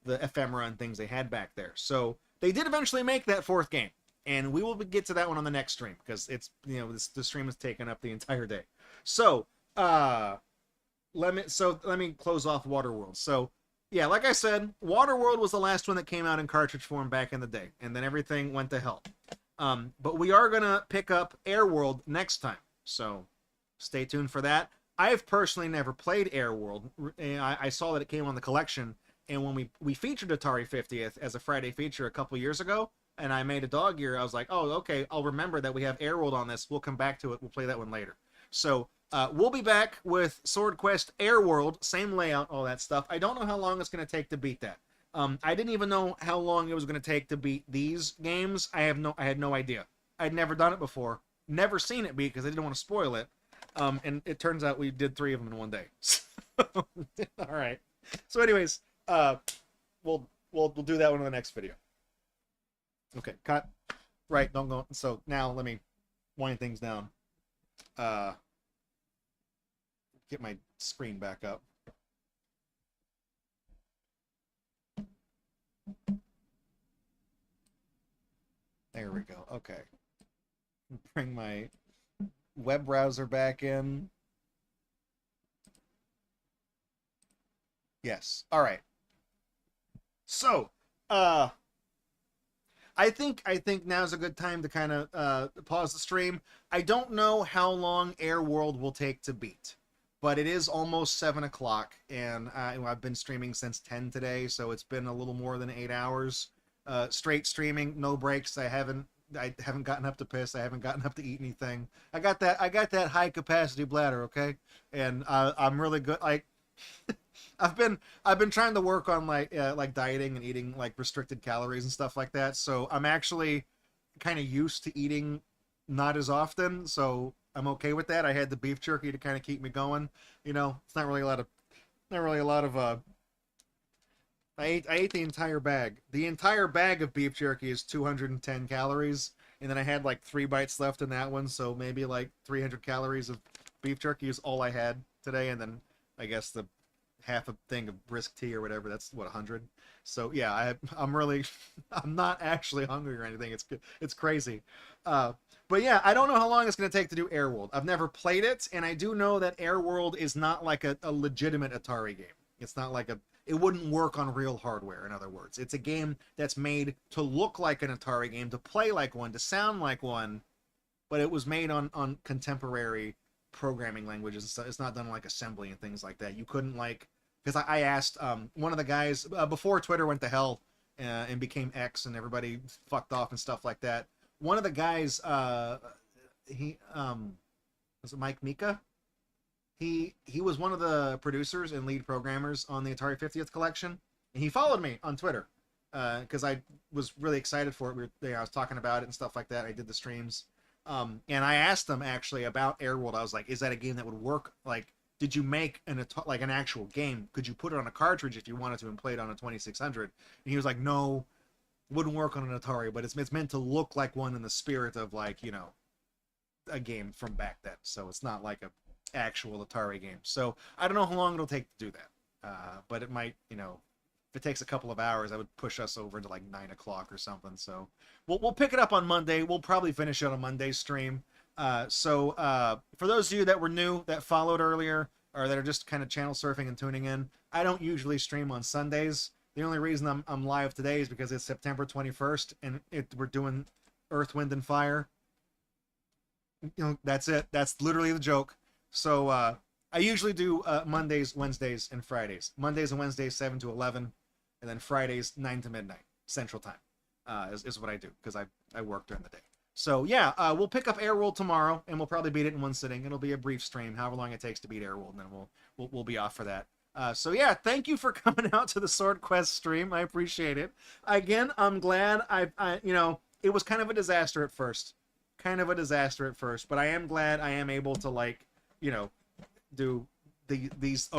ephemera and things they had back there. So they did eventually make that 4th game, and we will get to that one on the next stream because it's, you know, the stream is taken up the entire day. So let me close off Waterworld. So yeah, like I said, Waterworld was the last one that came out in cartridge form back in the day, and then everything went to hell. But we are going to pick up Airworld next time, so stay tuned for that. I've personally never played Airworld. I saw that it came on the collection, and when we featured Atari 50th as a Friday feature a couple years ago, and I made a dog ear, I was like, oh, okay, I'll remember that we have Airworld on this. We'll come back to it. We'll play that one later. So we'll be back with SwordQuest Airworld, same layout, all that stuff. I don't know how long it's going to take to beat that. I didn't even know how long it was going to take to beat these games. I had no idea. I'd never done it before, never seen it beat because I didn't want to spoil it. And it turns out we did 3 of them in one day. All right. So, anyways, we'll do that one in the next video. Okay, cut. Right, don't go. So now let me wind things down. Get my screen back up. There we go. Okay. Bring my web browser back in. Yes. All right. So, I think now's a good time to kind of pause the stream. I don't know how long Airworld will take to beat, but it is almost 7 o'clock, and I've been streaming since 10 today, so it's been a little more than 8 hours straight streaming, no breaks. I haven't I haven't gotten up to piss. I haven't gotten up to eat anything. I got that high capacity bladder, okay, and I'm really good. Like I've been trying to work on like dieting and eating like restricted calories and stuff like that. So I'm actually kind of used to eating not as often. So I'm okay with that. I had the beef jerky to kind of keep me going. You know, it's not really a lot of I ate the entire bag. The entire bag of beef jerky is 210 calories, and then I had like 3 bites left in that one, so maybe like 300 calories of beef jerky is all I had today, and then I guess the half a thing of brisk tea or whatever, that's what, 100. So yeah, I'm really I'm not actually hungry or anything. It's crazy. But yeah, I don't know how long it's going to take to do Airworld. I've never played it, and I do know that Airworld is not like a legitimate Atari game. It's not like it wouldn't work on real hardware, in other words. It's a game that's made to look like an Atari game, to play like one, to sound like one, but it was made on contemporary programming languages. So it's not done like assembly and things like that. You couldn't like, because I asked one of the guys, before Twitter went to hell and became X and everybody fucked off and stuff like that, one of the guys, he, was it Mike Mika? He was one of the producers and lead programmers on the Atari 50th collection, and he followed me on Twitter because I was really excited for it. I was talking about it and stuff like that. I did the streams, and I asked him actually about Airworld. I was like, "Is that a game that would work? Like, did you make an actual game? Could you put it on a cartridge if you wanted to and play it on a 2600?" And he was like, "No, wouldn't work on an Atari, but it's meant to look like one in the spirit of like, you know, a game from back then. So it's not like a actual Atari game." So I don't know how long it'll take to do that, but it might, you know, if it takes a couple of hours, I would push us over to like 9 o'clock or something. So we'll pick it up on Monday. We'll probably finish it on Monday's stream. So for those of you that were new, that followed earlier, or that are just kind of channel surfing and tuning in, I don't usually stream on Sundays. The only reason I'm live today is because it's September 21st and we're doing Earth, Wind, and Fire. You know, that's it. That's literally the joke. So I usually do Mondays, Wednesdays, and Fridays. Mondays and Wednesdays 7 to 11, and then Fridays 9 to midnight Central Time is what I do because I work during the day. So yeah, we'll pick up Airworld tomorrow, and we'll probably beat it in one sitting. It'll be a brief stream, however long it takes to beat Airworld, and then we'll be off for that. So yeah, thank you for coming out to the Sword Quest stream. I appreciate it. Again, I'm glad I you know, it was kind of a disaster at first. But I am glad I am able to, like, you know, do these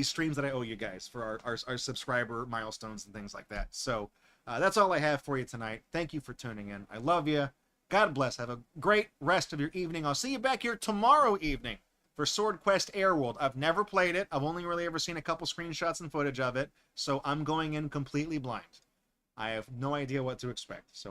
streams that I owe you guys for our subscriber milestones and things like that. So that's all I have for you tonight. Thank you for tuning in. I love you. God bless. Have a great rest of your evening. I'll see you back here tomorrow evening for Sword Quest Airworld. I've never played it. I've only really ever seen a couple screenshots and footage of it, so I'm going in completely blind. I have no idea what to expect. So